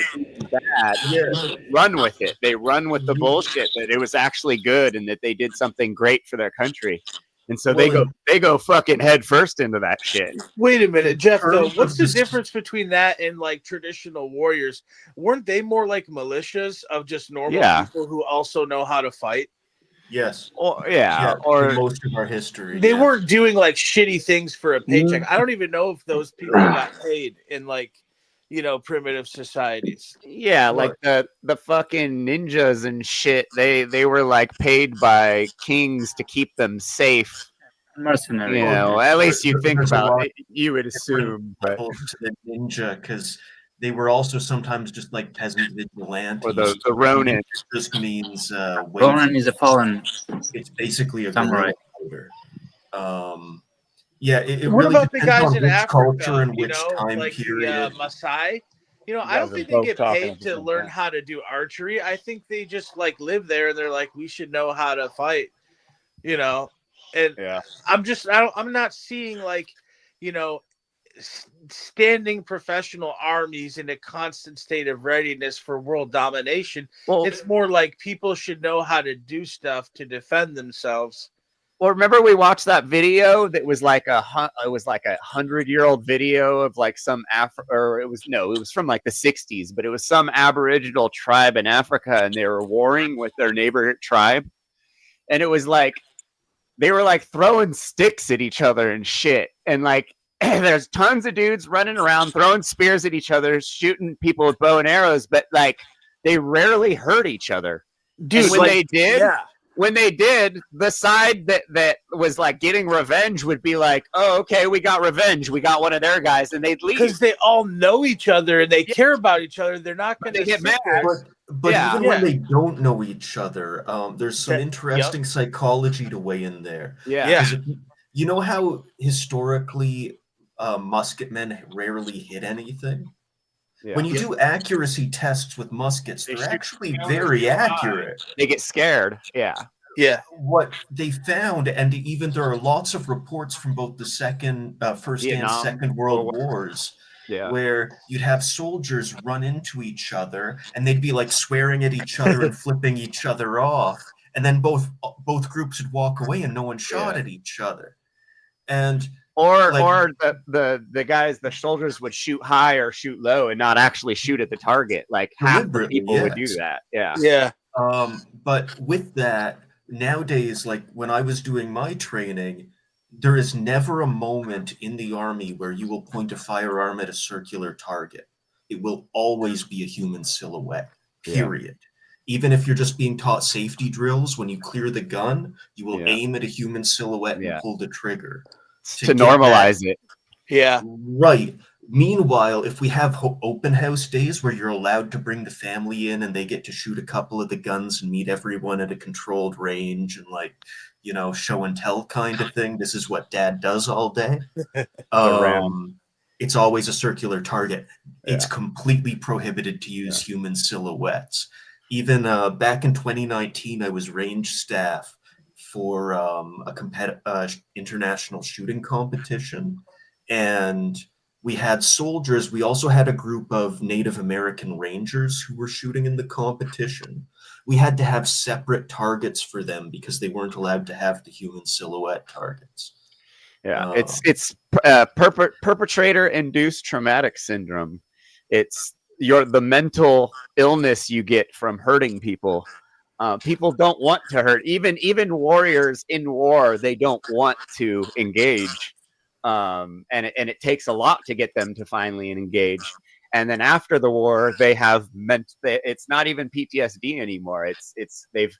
[SPEAKER 10] bad, they run with it. They run with the bullshit that it was actually good and that they did something great for their country, and so they go fucking head first into that shit.
[SPEAKER 14] Wait a minute, Jeff, though, what's the difference between that and like traditional warriors? Weren't they more like militias of just normal people who also know how to fight?
[SPEAKER 21] Yes.
[SPEAKER 10] Or
[SPEAKER 21] for most of our history.
[SPEAKER 14] They weren't doing like shitty things for a paycheck. I don't even know if those people got paid in like, primitive societies.
[SPEAKER 10] Yeah, like the fucking ninjas and shit. They were like paid by kings to keep them safe.
[SPEAKER 11] Mercenary.
[SPEAKER 10] At least you think
[SPEAKER 21] There's a
[SPEAKER 10] about
[SPEAKER 21] lot
[SPEAKER 10] it. You would assume, but
[SPEAKER 21] levels to the ninja, because they were also sometimes just like peasant vigilantes.
[SPEAKER 10] Or the Ronin.
[SPEAKER 21] Just means
[SPEAKER 11] Ronin is a fallen.
[SPEAKER 21] It's basically a
[SPEAKER 11] samurai.
[SPEAKER 21] guerrilla fighter. Yeah, it
[SPEAKER 14] What
[SPEAKER 21] really
[SPEAKER 14] about the
[SPEAKER 21] depends
[SPEAKER 14] guys
[SPEAKER 21] on
[SPEAKER 14] in
[SPEAKER 21] which
[SPEAKER 14] Africa?
[SPEAKER 21] culture and which time
[SPEAKER 14] like
[SPEAKER 21] period.
[SPEAKER 14] the Maasai. I
[SPEAKER 10] guys
[SPEAKER 14] don't
[SPEAKER 10] are
[SPEAKER 14] think they
[SPEAKER 10] both
[SPEAKER 14] get
[SPEAKER 10] talking
[SPEAKER 14] paid
[SPEAKER 10] at the
[SPEAKER 14] to
[SPEAKER 10] same
[SPEAKER 14] learn
[SPEAKER 10] time.
[SPEAKER 14] how to do archery. I think they just like live there and they're like, we should know how to fight. And I'm not seeing like, standing professional armies in a constant state of readiness for world domination. It's more like people should know how to do stuff to defend themselves.
[SPEAKER 10] Well, remember we watched that video that was like a 100-year-old video of like some it was from like the 60s, but it was some Aboriginal tribe in Africa, and they were warring with their neighbor tribe, and it was like they were like throwing sticks at each other and shit, and like there's tons of dudes running around throwing spears at each other, shooting people with bow and arrows, but like they rarely hurt each other.
[SPEAKER 14] Dude,
[SPEAKER 10] and when
[SPEAKER 14] like,
[SPEAKER 10] they did,
[SPEAKER 14] yeah.
[SPEAKER 10] When they did, the side that was like getting revenge would be like, "Oh, okay, we got revenge. We got one of their guys," and they'd leave
[SPEAKER 14] because they all know each other and they care about each other. They're not going to
[SPEAKER 10] get mad.
[SPEAKER 21] But even when they don't know each other, there's some interesting psychology to weigh in there.
[SPEAKER 10] Yeah.
[SPEAKER 21] You know how historically musketmen rarely hit anything?
[SPEAKER 10] Yeah.
[SPEAKER 21] When you do accuracy tests with muskets, they're actually very accurate.
[SPEAKER 10] They get scared. Yeah.
[SPEAKER 14] Yeah.
[SPEAKER 21] What they found, and even there are lots of reports from both the First and Second World Wars, where you'd have soldiers run into each other, and they'd be like swearing at each other and flipping each other off, and then both groups would walk away, and no one shot at each other. And
[SPEAKER 10] or the guys, the soldiers would shoot high or shoot low and not actually shoot at the target. Like half the people would do that. Yeah.
[SPEAKER 14] Yeah.
[SPEAKER 21] But with that, nowadays, like when I was doing my training, there is never a moment in the army where you will point a firearm at a circular target. It will always be a human silhouette, period. Even if you're just being taught safety drills, when you clear the gun, you will aim at a human silhouette and pull the trigger.
[SPEAKER 10] To normalize it.
[SPEAKER 14] Yeah.
[SPEAKER 21] Right. Meanwhile, if we have open house days where you're allowed to bring the family in and they get to shoot a couple of the guns and meet everyone at a controlled range and like, show and tell kind of thing. This is what dad does all day. It's always a circular target. It's completely prohibited to use human silhouettes. Even back in 2019, I was range staff for a international shooting competition, and we had soldiers. We also had a group of Native American Rangers who were shooting in the competition. We had to have separate targets for them because they weren't allowed to have the human silhouette targets.
[SPEAKER 10] Yeah, it's perpetrator-induced traumatic syndrome. It's the mental illness you get from hurting people. People don't want to hurt. Even warriors in war, they don't want to engage, and it takes a lot to get them to finally engage. And then after the war, they have it's not even PTSD anymore. It's they've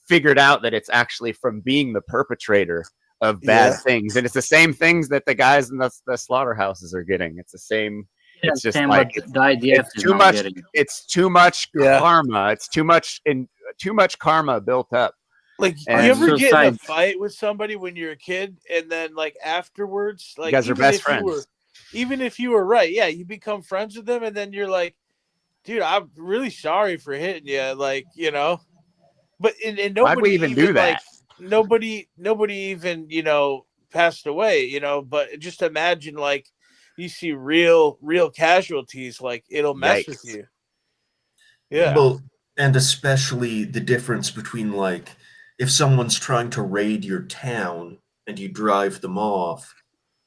[SPEAKER 10] figured out that it's actually from being the perpetrator of bad things, and it's the same things that the guys in the slaughterhouses are getting. It's the same.
[SPEAKER 11] Yeah,
[SPEAKER 10] It's just
[SPEAKER 11] same
[SPEAKER 10] like
[SPEAKER 11] what the IDF
[SPEAKER 10] it's
[SPEAKER 11] is
[SPEAKER 10] too
[SPEAKER 11] now
[SPEAKER 10] much.
[SPEAKER 11] getting.
[SPEAKER 10] It's too much karma. It's too much karma built up.
[SPEAKER 14] Like,
[SPEAKER 10] And
[SPEAKER 14] you ever get in a
[SPEAKER 11] suicide.
[SPEAKER 14] fight with somebody when you're a kid, and then like afterwards, like
[SPEAKER 10] You guys are
[SPEAKER 14] even
[SPEAKER 10] best
[SPEAKER 14] if
[SPEAKER 10] friends.
[SPEAKER 14] even if you were right, yeah, you become friends with them, and then you're like, dude, I'm really sorry for hitting you, like, you know. But and nobody
[SPEAKER 10] Why'd we even do
[SPEAKER 14] like
[SPEAKER 10] that?
[SPEAKER 14] nobody even passed away, But just imagine like you see real casualties, like it'll mess with
[SPEAKER 10] Yikes.
[SPEAKER 14] you. Yeah.
[SPEAKER 21] Well, and especially the difference between like if someone's trying to raid your town and you drive them off,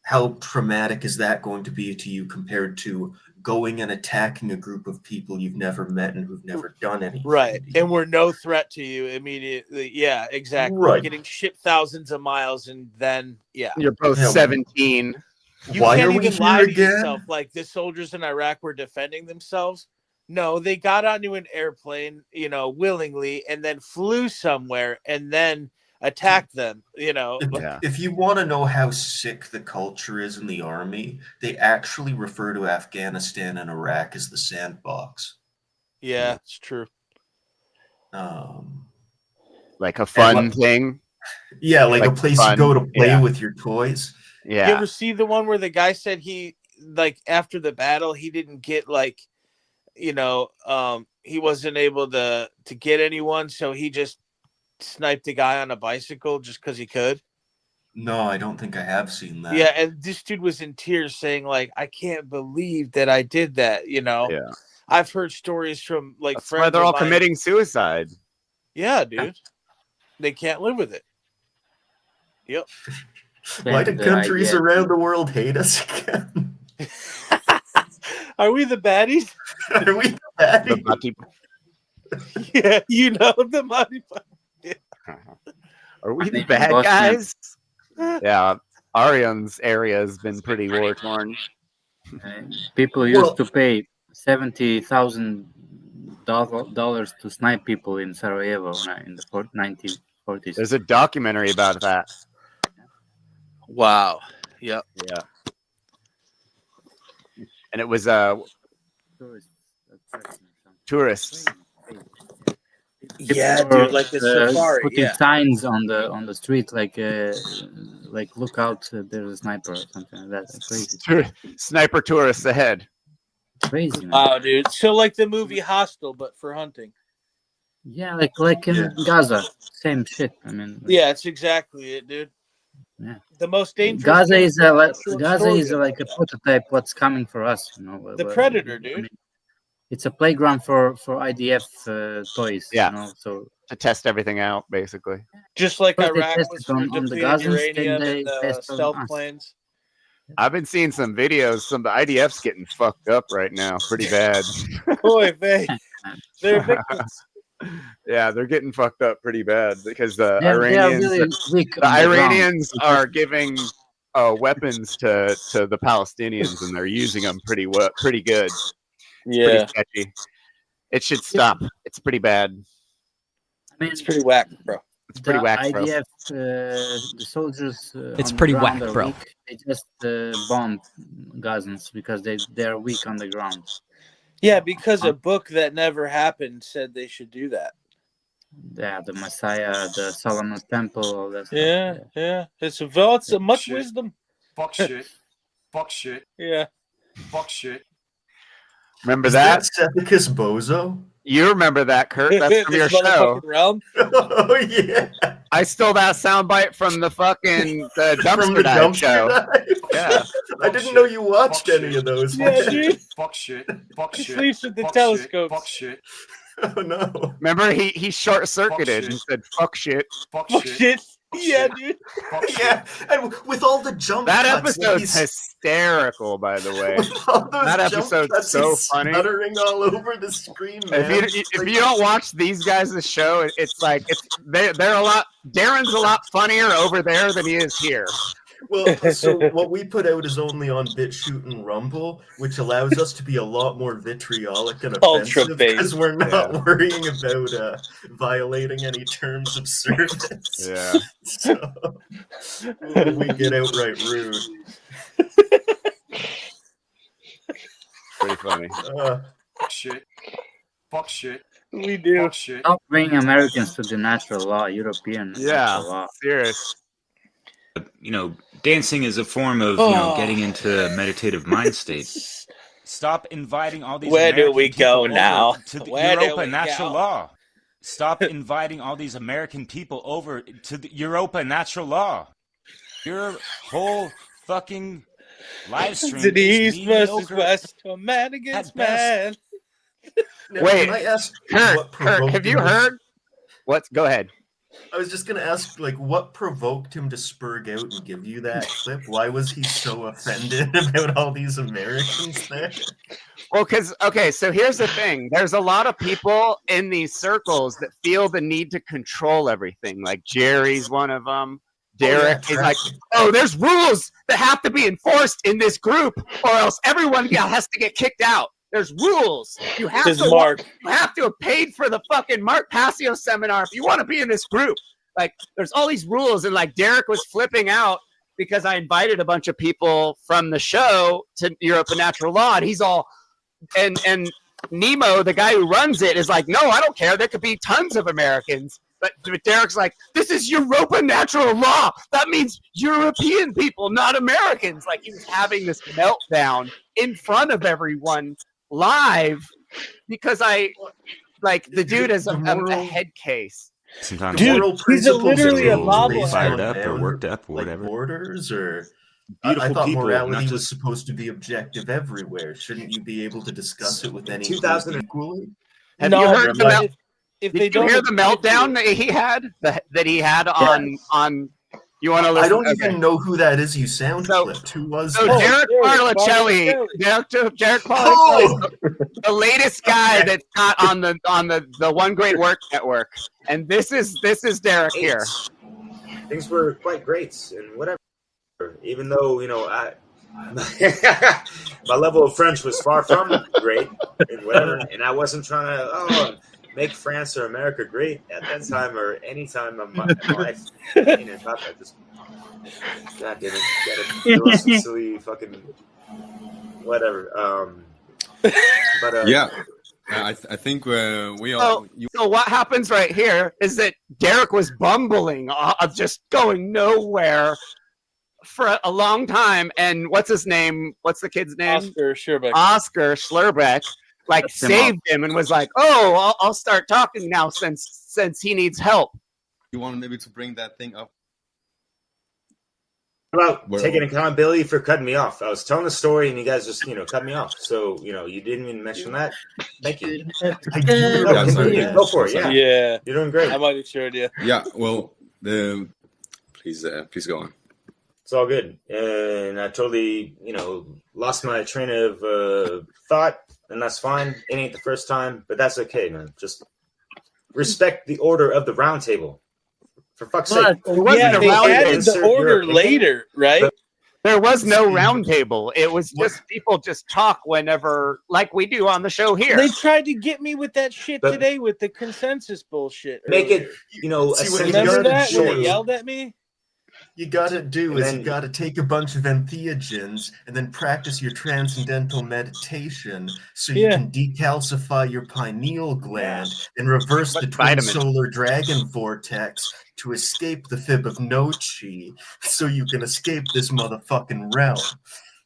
[SPEAKER 21] how traumatic is that going to be to you compared to going and attacking a group of people you've never met and who've never done anything?
[SPEAKER 14] Right. And we're no threat to you immediately. Yeah, exactly.
[SPEAKER 21] Right.
[SPEAKER 14] Getting shipped thousands of miles, and then
[SPEAKER 10] You're both
[SPEAKER 21] Yeah.
[SPEAKER 10] 17.
[SPEAKER 14] You
[SPEAKER 21] Why
[SPEAKER 14] can't
[SPEAKER 21] are we
[SPEAKER 14] even
[SPEAKER 21] here
[SPEAKER 14] lie to
[SPEAKER 21] again?
[SPEAKER 14] yourself like the soldiers in Iraq were defending themselves. No, they got onto an airplane, willingly, and then flew somewhere and then attacked them,
[SPEAKER 21] If you want to know how sick the culture is in the army, they actually refer to Afghanistan and Iraq as the sandbox.
[SPEAKER 14] Yeah, it's true.
[SPEAKER 10] Like a fun
[SPEAKER 21] like-
[SPEAKER 10] thing.
[SPEAKER 21] Yeah, like a place
[SPEAKER 10] fun.
[SPEAKER 21] you go to play
[SPEAKER 10] Yeah.
[SPEAKER 21] with your toys.
[SPEAKER 10] Yeah.
[SPEAKER 14] You ever see the one where the guy said he, like, after the battle, he didn't get, like, he wasn't able to get anyone, so he just sniped a guy on a bicycle just because he could?
[SPEAKER 21] No, I don't think I have seen that.
[SPEAKER 14] Yeah, and this dude was in tears saying, like, I can't believe that I did that,
[SPEAKER 10] Yeah.
[SPEAKER 14] I've heard stories from, like,
[SPEAKER 10] That's
[SPEAKER 14] friends
[SPEAKER 10] why they're
[SPEAKER 14] of
[SPEAKER 10] all
[SPEAKER 14] mine.
[SPEAKER 10] committing suicide.
[SPEAKER 14] Yeah, dude. They can't live with it. Yep.
[SPEAKER 21] Why do countries around the world hate us again?
[SPEAKER 14] Are we the baddies?
[SPEAKER 21] Are we the baddies?
[SPEAKER 10] The Bati-
[SPEAKER 14] Yeah, the money.
[SPEAKER 10] Are we the bad guys? Yeah, Arion's area has been pretty war torn.
[SPEAKER 11] People used to pay $70,000 to snipe people in Sarajevo in the 1940s.
[SPEAKER 10] There's a documentary about that.
[SPEAKER 14] Wow. Yep.
[SPEAKER 10] Yeah. And it was tourists.
[SPEAKER 14] Yeah, dude, like the safari.
[SPEAKER 11] Putting
[SPEAKER 14] Yeah.
[SPEAKER 11] signs on the street, like look out, there's a sniper or something like that. Crazy.
[SPEAKER 10] Sniper tourists ahead.
[SPEAKER 11] Crazy. Man.
[SPEAKER 14] Wow, dude. So like the movie Hostel, but for hunting.
[SPEAKER 11] Yeah, like in Gaza, same shit. I mean.
[SPEAKER 14] Yeah, it's exactly it, dude.
[SPEAKER 11] Yeah.
[SPEAKER 14] The most dangerous.
[SPEAKER 11] Gaza is like
[SPEAKER 14] story.
[SPEAKER 11] a prototype. What's coming for us?
[SPEAKER 14] The Predator, dude.
[SPEAKER 11] I mean, it's a playground for IDF toys.
[SPEAKER 10] Yeah.
[SPEAKER 11] So
[SPEAKER 10] to test everything out, basically.
[SPEAKER 14] Just like
[SPEAKER 11] First they
[SPEAKER 14] Iraq
[SPEAKER 11] test
[SPEAKER 14] was
[SPEAKER 11] it
[SPEAKER 14] for
[SPEAKER 11] on the
[SPEAKER 14] depleted
[SPEAKER 11] Gazans,
[SPEAKER 14] uranium
[SPEAKER 11] then they
[SPEAKER 14] and the
[SPEAKER 11] test on
[SPEAKER 14] stealth
[SPEAKER 11] us.
[SPEAKER 14] planes.
[SPEAKER 10] I've been seeing some videos. Some of the IDF's getting fucked up right now, pretty bad.
[SPEAKER 14] Boy, they're victims.
[SPEAKER 10] Yeah, they're getting fucked up pretty bad because the
[SPEAKER 11] They are
[SPEAKER 10] Iranians,
[SPEAKER 11] really weak
[SPEAKER 10] the
[SPEAKER 11] on the ground.
[SPEAKER 10] Iranians are giving weapons to the Palestinians, and they're using them pretty good. It's
[SPEAKER 14] Yeah.
[SPEAKER 10] pretty sketchy. It should stop. It's pretty bad.
[SPEAKER 11] I mean,
[SPEAKER 14] It's pretty whack, bro.
[SPEAKER 10] It's pretty
[SPEAKER 11] the
[SPEAKER 10] whack, bro.
[SPEAKER 11] IDF, the soldiers.
[SPEAKER 8] It's
[SPEAKER 11] on the
[SPEAKER 8] pretty
[SPEAKER 11] ground
[SPEAKER 8] whack,
[SPEAKER 11] are
[SPEAKER 8] bro.
[SPEAKER 11] Weak. They just bomb Gazans because they're weak on the ground.
[SPEAKER 14] Yeah, because a book that never happened said they should do that.
[SPEAKER 11] Yeah, the Messiah, the Solomon's Temple, all that stuff.
[SPEAKER 14] Yeah. It's a much
[SPEAKER 26] Shit.
[SPEAKER 14] wisdom.
[SPEAKER 26] Fuck shit. Fuck shit.
[SPEAKER 14] Yeah.
[SPEAKER 26] Fuck shit.
[SPEAKER 10] Remember
[SPEAKER 21] Is
[SPEAKER 10] that?
[SPEAKER 21] Septicus Bozo?
[SPEAKER 10] You remember that, Kurt? That's from your
[SPEAKER 14] This
[SPEAKER 10] show.
[SPEAKER 14] motherfucking realm.
[SPEAKER 21] Oh yeah.
[SPEAKER 10] I stole that soundbite from the fucking
[SPEAKER 21] From
[SPEAKER 10] dumpster
[SPEAKER 21] the
[SPEAKER 10] dive
[SPEAKER 21] dumpster
[SPEAKER 10] show.
[SPEAKER 21] dive?
[SPEAKER 10] Yeah.
[SPEAKER 21] I didn't know you watched any of those.
[SPEAKER 14] Yeah, dude.
[SPEAKER 26] Fuck shit. Fuck
[SPEAKER 14] He
[SPEAKER 26] shit.
[SPEAKER 14] sleeps with the
[SPEAKER 26] Fuck
[SPEAKER 14] telescopes.
[SPEAKER 26] Fuck shit.
[SPEAKER 21] Oh no.
[SPEAKER 10] Remember, he short circuited
[SPEAKER 26] Fuck
[SPEAKER 10] and said, "Fuck shit."
[SPEAKER 26] Fuck
[SPEAKER 14] Fuck
[SPEAKER 26] shit.
[SPEAKER 14] shit. Yeah, dude.
[SPEAKER 21] Yeah, and with all the jump
[SPEAKER 10] That
[SPEAKER 21] cuts, like
[SPEAKER 10] episode's hysterical, by the way.
[SPEAKER 21] with all those
[SPEAKER 10] That
[SPEAKER 21] jump
[SPEAKER 10] episode's
[SPEAKER 21] cuts,
[SPEAKER 10] so
[SPEAKER 21] he's
[SPEAKER 10] funny.
[SPEAKER 21] stuttering all over the screen, man.
[SPEAKER 10] If you don't watch these guys' show, it's like they're a lot. Darren's a lot funnier over there than he is here.
[SPEAKER 21] Well, so what we put out is only on BitChute and Rumble, which allows us to be a lot more vitriolic and
[SPEAKER 14] Ultra
[SPEAKER 21] offensive
[SPEAKER 14] bait.
[SPEAKER 21] because we're not worrying about violating any terms of service.
[SPEAKER 10] Yeah.
[SPEAKER 21] So we get outright rude.
[SPEAKER 10] Pretty funny.
[SPEAKER 26] Shit. Fuck shit.
[SPEAKER 14] We do.
[SPEAKER 26] Fuck shit.
[SPEAKER 11] Don't bring Americans to the natural law, European natural law.
[SPEAKER 10] Serious.
[SPEAKER 8] You know, dancing is a form of getting into a meditative mind state. Stop inviting all these.
[SPEAKER 14] Where
[SPEAKER 8] American
[SPEAKER 14] do we
[SPEAKER 8] people
[SPEAKER 14] go
[SPEAKER 8] over
[SPEAKER 14] now?
[SPEAKER 8] To the
[SPEAKER 14] Where do
[SPEAKER 8] Europa
[SPEAKER 14] we
[SPEAKER 8] natural
[SPEAKER 14] go?
[SPEAKER 8] law. Stop inviting all these American people over to the Europa natural law. Your whole fucking live stream
[SPEAKER 14] It's an
[SPEAKER 8] is
[SPEAKER 14] east versus
[SPEAKER 8] mediocre
[SPEAKER 14] west, a man against man.
[SPEAKER 21] Now,
[SPEAKER 10] Wait,
[SPEAKER 21] can I ask
[SPEAKER 10] Kurt,
[SPEAKER 21] what provoked
[SPEAKER 10] have you
[SPEAKER 21] him to-
[SPEAKER 10] heard? What? Go ahead.
[SPEAKER 21] I was just gonna ask, like, what provoked him to spurg out and give you that clip? Why was he so offended about all these Americans there?
[SPEAKER 10] Well, so here's the thing. There's a lot of people in these circles that feel the need to control everything. Like Jerry's one of them. Derek is like, oh, there's rules that have to be enforced in this group, or else everyone has to get kicked out. There's rules. You have
[SPEAKER 14] This
[SPEAKER 10] to
[SPEAKER 14] is Mark.
[SPEAKER 10] You have to have paid for the fucking Mark Passio seminar if you want to be in this group. Like, there's all these rules, and like Derek was flipping out because I invited a bunch of people from the show to Europe and Natural Law, and he's all, and Nemo, the guy who runs it, is like, no, I don't care. There could be tons of Americans. But Derek's like, this is Europa natural law. That means European people, not Americans. Like, he was having this meltdown in front of everyone live because the dude is a head case.
[SPEAKER 8] Sometimes
[SPEAKER 14] Dude, he's literally a bobblehead.
[SPEAKER 8] fired up or worked up or whatever.
[SPEAKER 21] Borders or
[SPEAKER 8] Beautiful
[SPEAKER 21] I thought
[SPEAKER 8] people,
[SPEAKER 21] morality
[SPEAKER 8] not
[SPEAKER 21] was
[SPEAKER 8] just-
[SPEAKER 21] supposed to be objective everywhere. Shouldn't you be able to discuss it with any
[SPEAKER 22] 2000
[SPEAKER 21] equally?
[SPEAKER 10] Have you heard the
[SPEAKER 14] if
[SPEAKER 10] Did
[SPEAKER 14] they
[SPEAKER 10] you
[SPEAKER 14] don't
[SPEAKER 10] hear the meltdown that he had on? You want to listen?
[SPEAKER 21] I don't even know who that is. You sound clipped. Who was
[SPEAKER 10] So
[SPEAKER 21] that?
[SPEAKER 10] Derek Barlicelli, Derek Barlicelli, the latest guy that's not on the One Great Work Network, and this is Derek here.
[SPEAKER 9] Things were quite great and whatever. Even though my level of French was far from great and whatever, and I wasn't trying to make France or America great at that time or any time of my life. I just, God damn it, gotta some silly fucking whatever.
[SPEAKER 12] Yeah, I think we all.
[SPEAKER 10] So what happens right here is that Derek was bumbling, just going nowhere for a long time. And what's his name? What's the kid's name? Oscar Schlurbeck. Like saved him and was like, "Oh, I'll start talking now since he needs help."
[SPEAKER 12] You want maybe to bring that thing up?
[SPEAKER 9] About taking accountability for cutting me off. I was telling a story and you guys just, cut me off. So, you didn't even mention that. Thank you. Go for it. Yeah. You're doing great.
[SPEAKER 14] I might have showed you.
[SPEAKER 12] Yeah. Well, please go on.
[SPEAKER 9] It's all good. And I totally, lost my train of thought, and that's fine. It ain't the first time, but that's okay, man. Just respect the order of the round table. For fuck's sake.
[SPEAKER 14] They added the order later, right?
[SPEAKER 10] There was no round table. It was just people just talk whenever, like we do on the show here.
[SPEAKER 14] They tried to get me with that shit today with the consensus bullshit.
[SPEAKER 9] Make it,
[SPEAKER 14] remember that when they yelled at me?
[SPEAKER 21] You gotta you gotta take a bunch of entheogens and then practice your transcendental meditation so you can decalcify your pineal gland and reverse the twin solar dragon vortex to escape the fib of no chi so you can escape this motherfucking realm.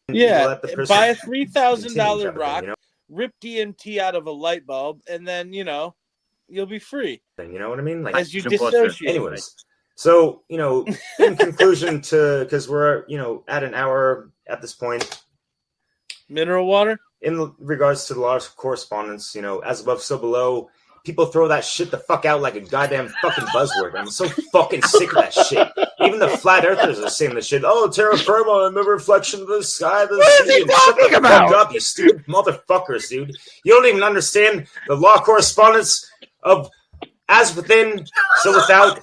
[SPEAKER 14] Yeah, buy a $3,000 rock, rip DMT out of a light bulb, and then, you'll be free.
[SPEAKER 9] You know what I mean? Like,
[SPEAKER 14] as you dissociate.
[SPEAKER 9] Anyways. So, in conclusion because we're, at an hour at this point.
[SPEAKER 14] Mineral water?
[SPEAKER 9] In regards to the law of correspondence, as above, so below, people throw that shit the fuck out like a goddamn fucking buzzword. I'm so fucking sick of that shit. Even the flat earthers are saying this shit. Oh, terra firma and the reflection of the sky, the sea. Shut the fuck up, you stupid motherfuckers, dude. You don't even understand the law correspondence of as within, so without,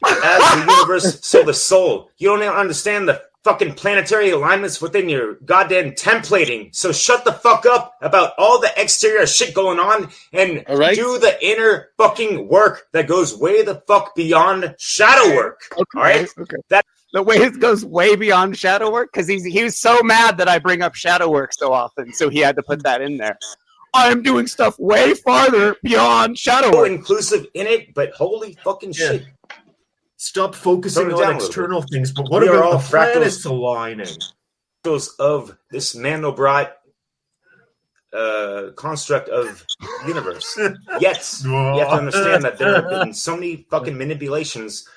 [SPEAKER 9] as the universe, so the soul. You don't even understand the fucking planetary alignments within your goddamn templating. So shut the fuck up about all the exterior shit going on and do the inner fucking work that goes way the fuck beyond shadow work.
[SPEAKER 10] Okay,
[SPEAKER 9] all right?
[SPEAKER 10] Okay.
[SPEAKER 9] That
[SPEAKER 10] the way it goes way beyond shadow work because he was so mad that I bring up shadow work so often, so he had to put that in there. I am doing stuff way farther beyond shadow work.
[SPEAKER 9] Inclusive in it, but holy fucking shit.
[SPEAKER 21] Stop focusing on external things, but what
[SPEAKER 9] We are
[SPEAKER 21] about
[SPEAKER 9] all
[SPEAKER 21] the planets aligning?
[SPEAKER 9] Of this Mandelbrot construct of universe. Yes, you have to understand that there have been so many fucking manipulations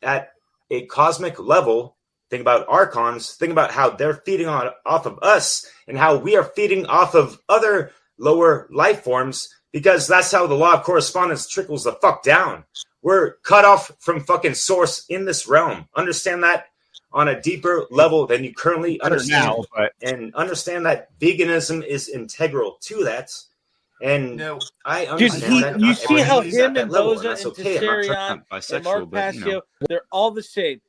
[SPEAKER 9] at a cosmic level. Think about archons. Think about how they're feeding off of us and how we are feeding off of other lower life forms, because that's how the law of correspondence trickles the fuck down. We're cut off from fucking source in this realm. Understand that on a deeper level than you currently understand. And understand that veganism is integral to that. And I understand that.
[SPEAKER 28] You see how him and
[SPEAKER 9] Boza
[SPEAKER 28] Boza and Tessarion and Mark Passio, they're all the same.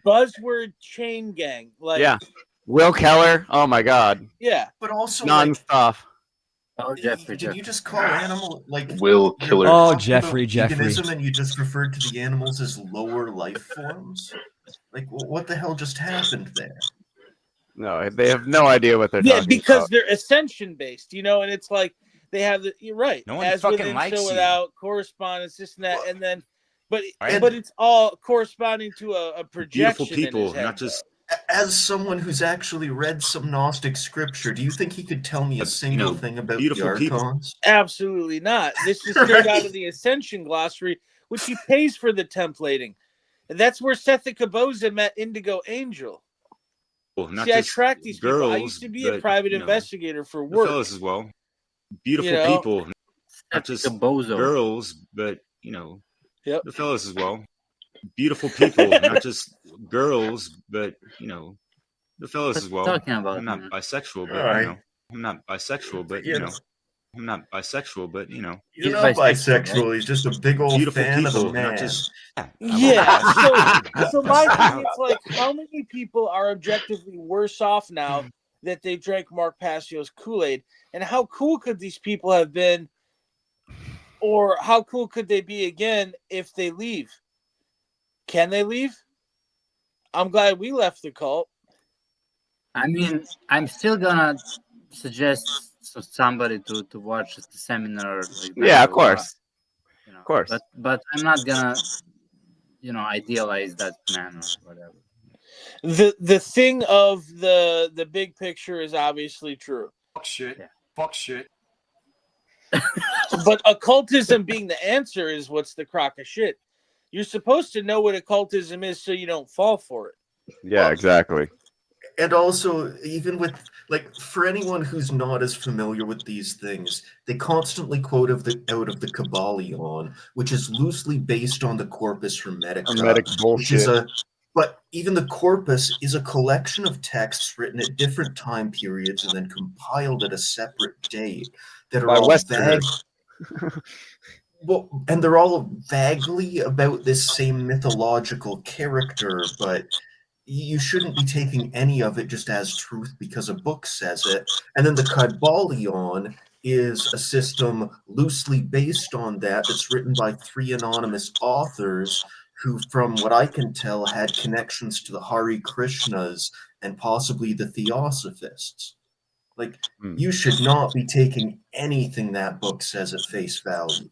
[SPEAKER 28] Buzzword chain gang. Like,
[SPEAKER 10] yeah. Will Keller. Oh my God.
[SPEAKER 28] Yeah.
[SPEAKER 21] But also
[SPEAKER 10] non-stuff.
[SPEAKER 11] Oh, Jeffrey.
[SPEAKER 21] Did you just call animal like
[SPEAKER 3] Will Killer?
[SPEAKER 21] Oh,
[SPEAKER 3] Jeffrey.
[SPEAKER 21] Veganism, and you just referred to the animals as lower life forms. Like, what the hell just happened there?
[SPEAKER 10] No, they have no idea what they're talking
[SPEAKER 28] because
[SPEAKER 10] about.
[SPEAKER 28] they're ascension based, and it's like they have the. You're right.
[SPEAKER 8] No one
[SPEAKER 28] as
[SPEAKER 8] fucking
[SPEAKER 28] within,
[SPEAKER 8] likes
[SPEAKER 28] so
[SPEAKER 8] you.
[SPEAKER 28] without correspondence, this and that, and then, but
[SPEAKER 8] Right.
[SPEAKER 28] but it's all corresponding to a projection.
[SPEAKER 9] Beautiful people,
[SPEAKER 28] in his head,
[SPEAKER 9] not just.
[SPEAKER 21] As someone who's actually read some Gnostic scripture, do you think he could tell me a single thing about the Archons?
[SPEAKER 28] Absolutely not. This is straight out of the Ascension glossary, which he pays for the templating. And that's where Sethica Boza met Indigo Angel.
[SPEAKER 9] Not
[SPEAKER 28] See, I
[SPEAKER 9] just
[SPEAKER 28] track these people. I
[SPEAKER 9] girls,
[SPEAKER 28] used to be a
[SPEAKER 9] but,
[SPEAKER 28] private
[SPEAKER 9] you know,
[SPEAKER 28] investigator for
[SPEAKER 9] the
[SPEAKER 28] work.
[SPEAKER 9] fellas as well. Beautiful
[SPEAKER 28] You know?
[SPEAKER 9] people, not just girls, but the fellas as well. Beautiful people, not just girls, but the fellas as well.
[SPEAKER 11] Talking about,
[SPEAKER 9] I'm not bisexual, but I'm not bisexual, but I'm not bisexual, but
[SPEAKER 21] He's not bisexual. He's just a big old
[SPEAKER 9] beautiful
[SPEAKER 21] fan
[SPEAKER 9] people,
[SPEAKER 21] of a man.
[SPEAKER 9] not just
[SPEAKER 28] Yeah. So my thing is like, how many people are objectively worse off now that they drank Mark Passio's Kool-Aid? And how cool could these people have been, or how cool could they be again if they leave? Can they leave? I'm glad we left the cult.
[SPEAKER 11] I mean, I'm still gonna suggest somebody to watch the seminar. Like,
[SPEAKER 10] Yeah, of course.
[SPEAKER 11] Of
[SPEAKER 10] course.
[SPEAKER 11] But I'm not gonna, idealize that man or whatever.
[SPEAKER 28] The thing of the big picture is obviously true.
[SPEAKER 3] Fuck shit. Yeah. Fuck shit.
[SPEAKER 28] But occultism being the answer is what's the crock of shit. You're supposed to know what occultism is so you don't fall for it.
[SPEAKER 10] Yeah, exactly.
[SPEAKER 21] And also, even with for anyone who's not as familiar with these things, they constantly quote out of the Kabbalion, which is loosely based on the Corpus Hermetica.
[SPEAKER 10] Hermetic bullshit.
[SPEAKER 21] But even the corpus is a collection of texts written at different time periods and then compiled at a separate date that are
[SPEAKER 10] By
[SPEAKER 21] all
[SPEAKER 10] Westerners.
[SPEAKER 21] Well, and they're all vaguely about this same mythological character, but you shouldn't be taking any of it just as truth because a book says it. And then the Kabbalion is a system loosely based on that's written by 3 anonymous authors who, from what I can tell, had connections to the Hare Krishnas and possibly the Theosophists. You should not be taking anything that book says at face value.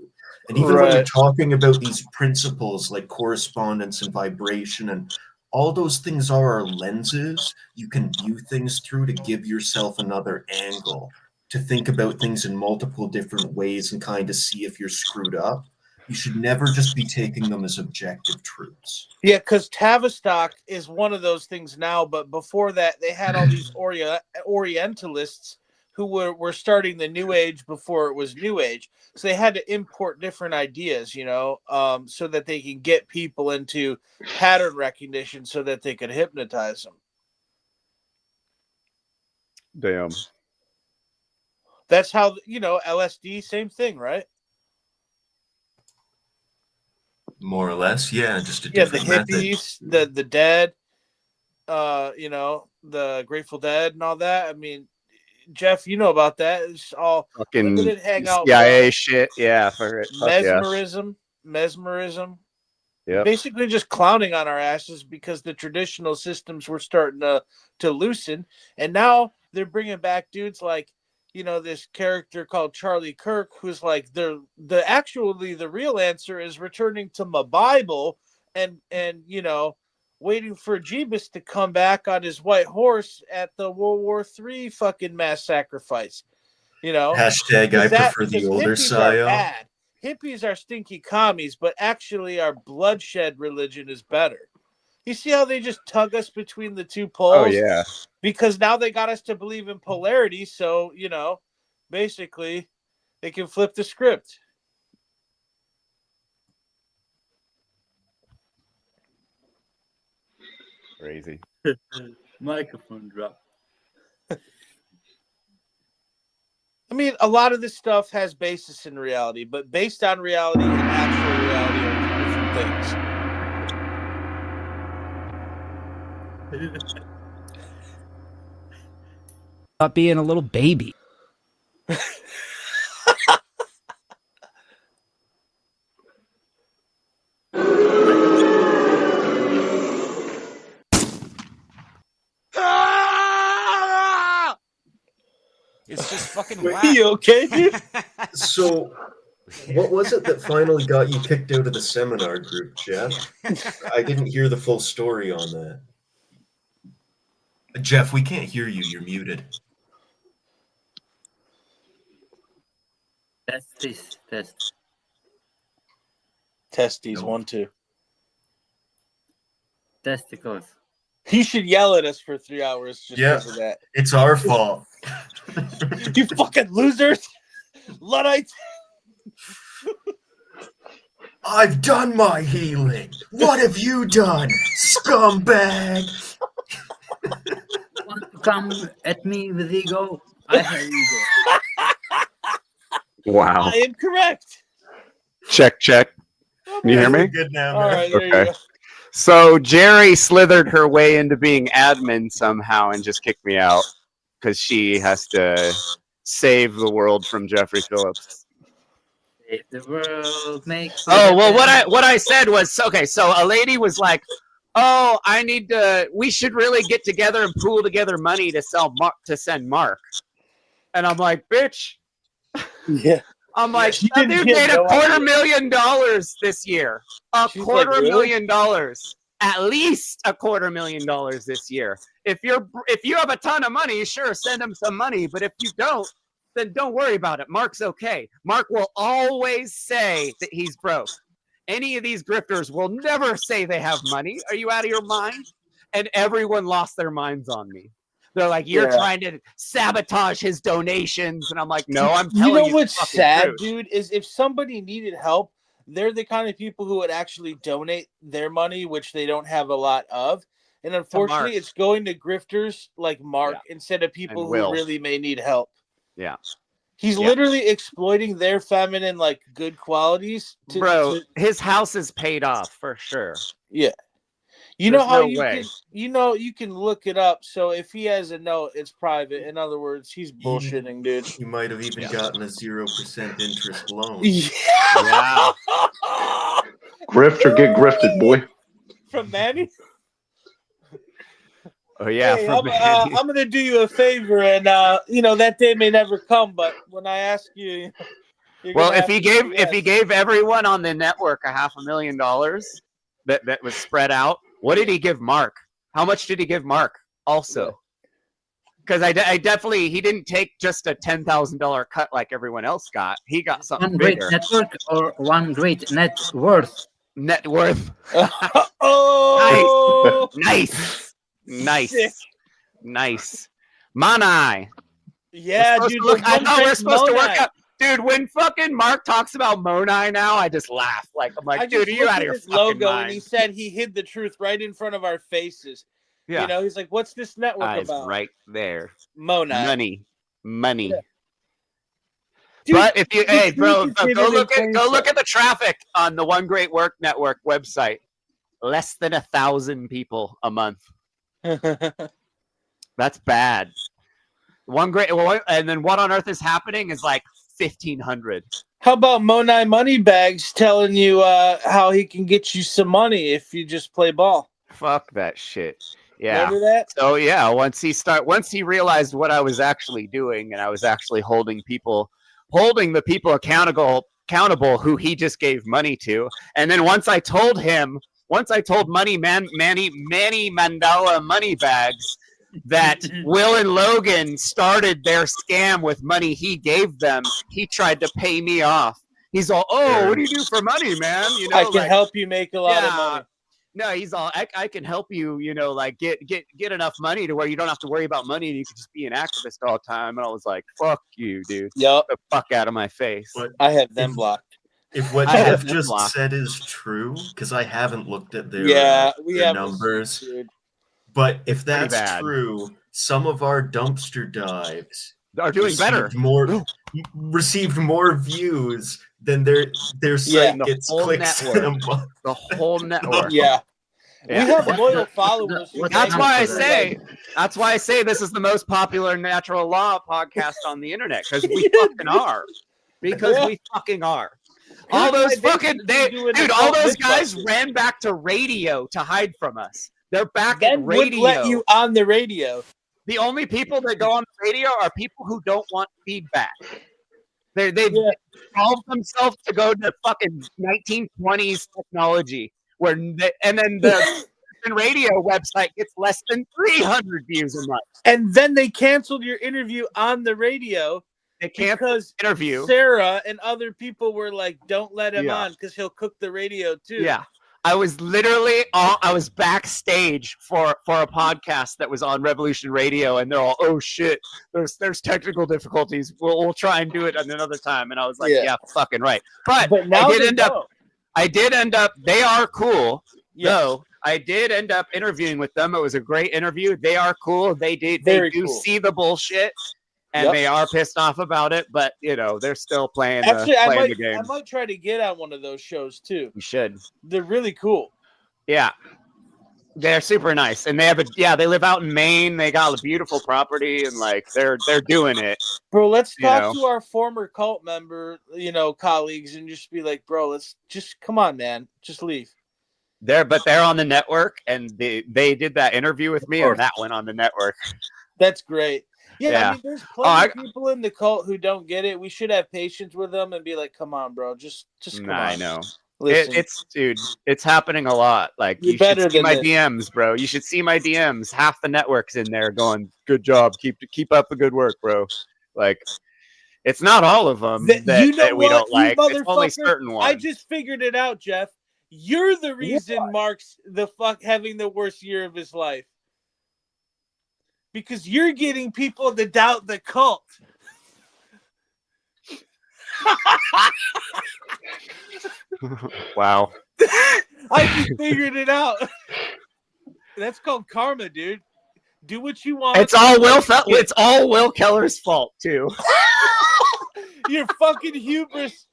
[SPEAKER 21] And even when you're talking about these principles like correspondence and vibration, and all those things are lenses you can view things through to give yourself another angle, to think about things in multiple different ways and kind of see if you're screwed up. You should never just be taking them as objective truths.
[SPEAKER 28] Yeah, because Tavistock is one of those things now, but before that, they had all these Orientalists
[SPEAKER 14] who were starting the new age before it was new age. So they had to import different ideas, so that they can get people into pattern recognition so that they could hypnotize them.
[SPEAKER 10] Damn.
[SPEAKER 14] That's how, LSD, same thing, right?
[SPEAKER 21] More or less, yeah, just a
[SPEAKER 14] Yeah, the
[SPEAKER 21] different method.
[SPEAKER 14] hippies, the dead, the Grateful Dead and all that. I mean, Jeff, you know about that. It's all
[SPEAKER 10] Fucking
[SPEAKER 14] limited hangout,
[SPEAKER 10] CIA
[SPEAKER 14] bro.
[SPEAKER 10] shit. Yeah, fuck yeah.
[SPEAKER 14] Mesmerism.
[SPEAKER 10] Yep.
[SPEAKER 14] Basically just clowning on our asses because the traditional systems were starting to loosen. And now they're bringing back dudes like, this character called Charlie Kirk, who's like the real answer is returning to my Bible and waiting for Jeebus to come back on his white horse at the World War III fucking mass sacrifice.
[SPEAKER 21] Hashtag I prefer the older psyop.
[SPEAKER 14] Bad. Hippies are stinky commies, but actually our bloodshed religion is better. You see how they just tug us between the two poles?
[SPEAKER 10] Oh, yeah.
[SPEAKER 14] Because now they got us to believe in polarity, so, basically they can flip the script.
[SPEAKER 10] Crazy.
[SPEAKER 11] Microphone drop.
[SPEAKER 14] I mean, a lot of this stuff has basis in reality, but based on reality and actual reality are two different things.
[SPEAKER 13] About being a little baby.
[SPEAKER 8] It's just fucking
[SPEAKER 14] whack.
[SPEAKER 8] whack.
[SPEAKER 14] You okay, dude?
[SPEAKER 21] So, what was it that finally got you kicked out of the seminar group, Jeff? I didn't hear the full story on that. Jeff, we can't hear you. You're muted.
[SPEAKER 11] Test.
[SPEAKER 14] Testes, 1, 2.
[SPEAKER 11] Testicles.
[SPEAKER 14] He should yell at us for 3 hours just because of that.
[SPEAKER 21] It's our fault.
[SPEAKER 14] You fucking losers! Luddites!
[SPEAKER 21] I've done my healing. What have you done, scumbag?
[SPEAKER 11] Want to come at me with ego? I have ego.
[SPEAKER 10] Wow.
[SPEAKER 14] I am correct.
[SPEAKER 10] Check. Can you hear me?
[SPEAKER 21] Good now,
[SPEAKER 14] All
[SPEAKER 21] man.
[SPEAKER 14] right, there you go.
[SPEAKER 10] So Jerry slithered her way into being admin somehow and just kicked me out because she has to save the world from Jeffrey Phillips.
[SPEAKER 11] If the world makes.
[SPEAKER 10] Oh well, what I said was okay. So a lady was like, "Oh, we should really get together and pool together money to send Mark," and I'm like, "Bitch."
[SPEAKER 14] Yeah.
[SPEAKER 10] I'm like,
[SPEAKER 14] She
[SPEAKER 10] that
[SPEAKER 14] didn't
[SPEAKER 10] dude
[SPEAKER 14] get
[SPEAKER 10] made
[SPEAKER 14] no
[SPEAKER 10] $250,000 this year.
[SPEAKER 14] She's like, really?
[SPEAKER 10] $250,000. At least $250,000 this year. If you have a ton of money, sure, send him some money. But if you don't, then don't worry about it. Mark's okay. Mark will always say that he's broke. Any of these grifters will never say they have money. Are you out of your mind? And everyone lost their minds on me. They're like, you're trying to sabotage his donations. And I'm like, no, I'm telling you.
[SPEAKER 14] You know what's
[SPEAKER 10] the fucking
[SPEAKER 14] sad,
[SPEAKER 10] truth.
[SPEAKER 14] dude, is if somebody needed help, they're the kind of people who would actually donate their money, which they don't have a lot of. And unfortunately, it's going to grifters like Mark instead of people who really may need help.
[SPEAKER 10] Yeah.
[SPEAKER 14] He's literally exploiting their feminine, like, good qualities.
[SPEAKER 10] His house is paid off for sure.
[SPEAKER 14] Yeah. You know how you can look it up. So if he has a note, it's private. In other words, he's bullshitting, dude.
[SPEAKER 21] You might have even gotten a 0% interest loan.
[SPEAKER 14] Yeah.
[SPEAKER 15] Grifter, get grifted, boy.
[SPEAKER 14] From Manny?
[SPEAKER 10] Oh yeah.
[SPEAKER 14] Hey, I'm gonna do you a favor, and that day may never come. But when I ask you,
[SPEAKER 10] well, if he gave everyone on the network $500,000 that was spread out. What did he give Mark? How much did he give Mark? Also, because I definitely he didn't take just a $10,000 cut like everyone else got. He got something
[SPEAKER 11] one
[SPEAKER 10] bigger.
[SPEAKER 11] Great network or one great net worth.
[SPEAKER 10] Net worth.
[SPEAKER 14] Oh,
[SPEAKER 10] nice. Manai.
[SPEAKER 14] Yeah,
[SPEAKER 10] We're supposed
[SPEAKER 14] dude.
[SPEAKER 10] to look,
[SPEAKER 14] the
[SPEAKER 10] I
[SPEAKER 14] one
[SPEAKER 10] thought we're
[SPEAKER 14] that
[SPEAKER 10] supposed to work
[SPEAKER 14] Monai.
[SPEAKER 10] out. Dude, when fucking Mark talks about Monai now, I just laugh. Like, I'm like,
[SPEAKER 14] I
[SPEAKER 10] dude,
[SPEAKER 14] just
[SPEAKER 10] are you
[SPEAKER 14] looked
[SPEAKER 10] out
[SPEAKER 14] at
[SPEAKER 10] of your
[SPEAKER 14] his
[SPEAKER 10] fucking
[SPEAKER 14] logo
[SPEAKER 10] mind?
[SPEAKER 14] and he said he hid the truth right in front of our faces.
[SPEAKER 10] Yeah.
[SPEAKER 14] You know, he's like, "What's this network
[SPEAKER 10] Eyes
[SPEAKER 14] about?"
[SPEAKER 10] right there.
[SPEAKER 14] Monai.
[SPEAKER 10] Money.
[SPEAKER 14] Yeah. Dude,
[SPEAKER 10] But if you,
[SPEAKER 14] the
[SPEAKER 10] hey,
[SPEAKER 14] truth
[SPEAKER 10] bro,
[SPEAKER 14] is hidden
[SPEAKER 10] go
[SPEAKER 14] in
[SPEAKER 10] look
[SPEAKER 14] plain
[SPEAKER 10] at
[SPEAKER 14] sight.
[SPEAKER 10] the traffic on the One Great Work Network website. Less than 1,000 people a month. That's bad. And then what on earth is happening is like 1,500.
[SPEAKER 14] How about Monai Moneybags telling you how he can get you some money if you just play ball?
[SPEAKER 10] Fuck that shit. Yeah.
[SPEAKER 14] Remember that?
[SPEAKER 10] So yeah, once he realized what I was actually doing, and I was actually holding the people accountable who he just gave money to, and then once I told Manny Mandela Moneybags that Will and Logan started their scam with money he gave them, he tried to pay me off. He's all, "Oh, what do you do for money, man? You know,
[SPEAKER 14] I can help you make a lot of money."
[SPEAKER 10] No, he's all, I can help you, you know, like get enough money to where you don't have to worry about money and you can just be an activist all the time. And I was like, fuck you, dude.
[SPEAKER 14] Yep.
[SPEAKER 10] Get the fuck out of my face.
[SPEAKER 21] But
[SPEAKER 14] I have them blocked.
[SPEAKER 21] If what
[SPEAKER 10] I have
[SPEAKER 21] Jeff
[SPEAKER 10] them
[SPEAKER 21] just
[SPEAKER 10] blocked.
[SPEAKER 21] said is true, because I haven't looked at their,
[SPEAKER 14] we
[SPEAKER 21] their
[SPEAKER 14] have
[SPEAKER 21] numbers,
[SPEAKER 14] dude.
[SPEAKER 21] but if
[SPEAKER 10] Pretty
[SPEAKER 21] that's
[SPEAKER 10] bad.
[SPEAKER 21] true, some of our dumpster dives
[SPEAKER 10] are doing better.
[SPEAKER 21] Received more views than their site
[SPEAKER 10] the
[SPEAKER 21] gets
[SPEAKER 10] whole
[SPEAKER 21] clicks in
[SPEAKER 10] network.
[SPEAKER 21] a month.
[SPEAKER 10] The whole network.
[SPEAKER 14] Yeah.
[SPEAKER 10] Yeah.
[SPEAKER 14] We have loyal followers. who
[SPEAKER 10] That's
[SPEAKER 14] thank
[SPEAKER 10] why I
[SPEAKER 14] us for,
[SPEAKER 10] say.
[SPEAKER 14] like-
[SPEAKER 10] That's why I say this is the most popular natural law podcast on the internet, because we fucking are. Because we fucking are. All those fucking dude, all those guys ran back to radio to hide from us. They're back at radio.
[SPEAKER 14] Wouldn't let you on the radio.
[SPEAKER 10] The only people that go on the radio are people who don't want feedback. They've solved themselves to go to fucking 1920s technology, and then the radio website gets less than 300 views a month.
[SPEAKER 14] And then they canceled your interview on the radio.
[SPEAKER 10] They canceled
[SPEAKER 14] because
[SPEAKER 10] the interview.
[SPEAKER 14] Sarah and other people were like, "Don't let him
[SPEAKER 10] Yeah.
[SPEAKER 14] on because he'll cook the radio too."
[SPEAKER 10] Yeah. I was literally I was backstage for a podcast that was on Revolution Radio, and they're all, "Oh shit, there's technical difficulties. We'll try and do it another time." And I was like,
[SPEAKER 14] Yeah.
[SPEAKER 10] "Yeah, fucking right." But
[SPEAKER 14] now
[SPEAKER 10] I did end up. They are cool.
[SPEAKER 14] Yes.
[SPEAKER 10] Though I did end up interviewing with them. It was a great interview. They are cool. They do
[SPEAKER 14] cool.
[SPEAKER 10] see the bullshit, and they are pissed off about it. But you know, they're still playing.
[SPEAKER 14] Actually,
[SPEAKER 10] the game.
[SPEAKER 14] I might try to get on one of those shows too.
[SPEAKER 10] You should.
[SPEAKER 14] They're really cool.
[SPEAKER 10] Yeah. They're super nice, and they live out in Maine. They got a beautiful property, and like they're doing it.
[SPEAKER 14] Bro, let's talk to our former cult member, colleagues, and just be like, "Bro, let's just come on, man, just leave."
[SPEAKER 10] They're on the network, and they did that interview with me, and that went on the network.
[SPEAKER 14] That's great. Yeah,
[SPEAKER 10] Yeah.
[SPEAKER 14] I mean, there's plenty of people in the cult who don't get it. We should have patience with them and be like, "Come on, bro, just come on."
[SPEAKER 10] I know.
[SPEAKER 14] Listen.
[SPEAKER 10] It's happening a lot. Like, you should see my DMs, bro. You should see my DMs. Half the network's in there going, "Good job. Keep up the good work, bro." Like, it's not all of them that we don't like. It's only certain ones.
[SPEAKER 14] I just figured it out, Jeff. You're the reason Mark's having the worst year of his life. Because you're getting people to doubt the cult.
[SPEAKER 10] Wow.
[SPEAKER 14] I just figured it out. That's called karma, dude. Do what you want.
[SPEAKER 10] It's all Will Keller's fault too.
[SPEAKER 14] Your fucking hubris.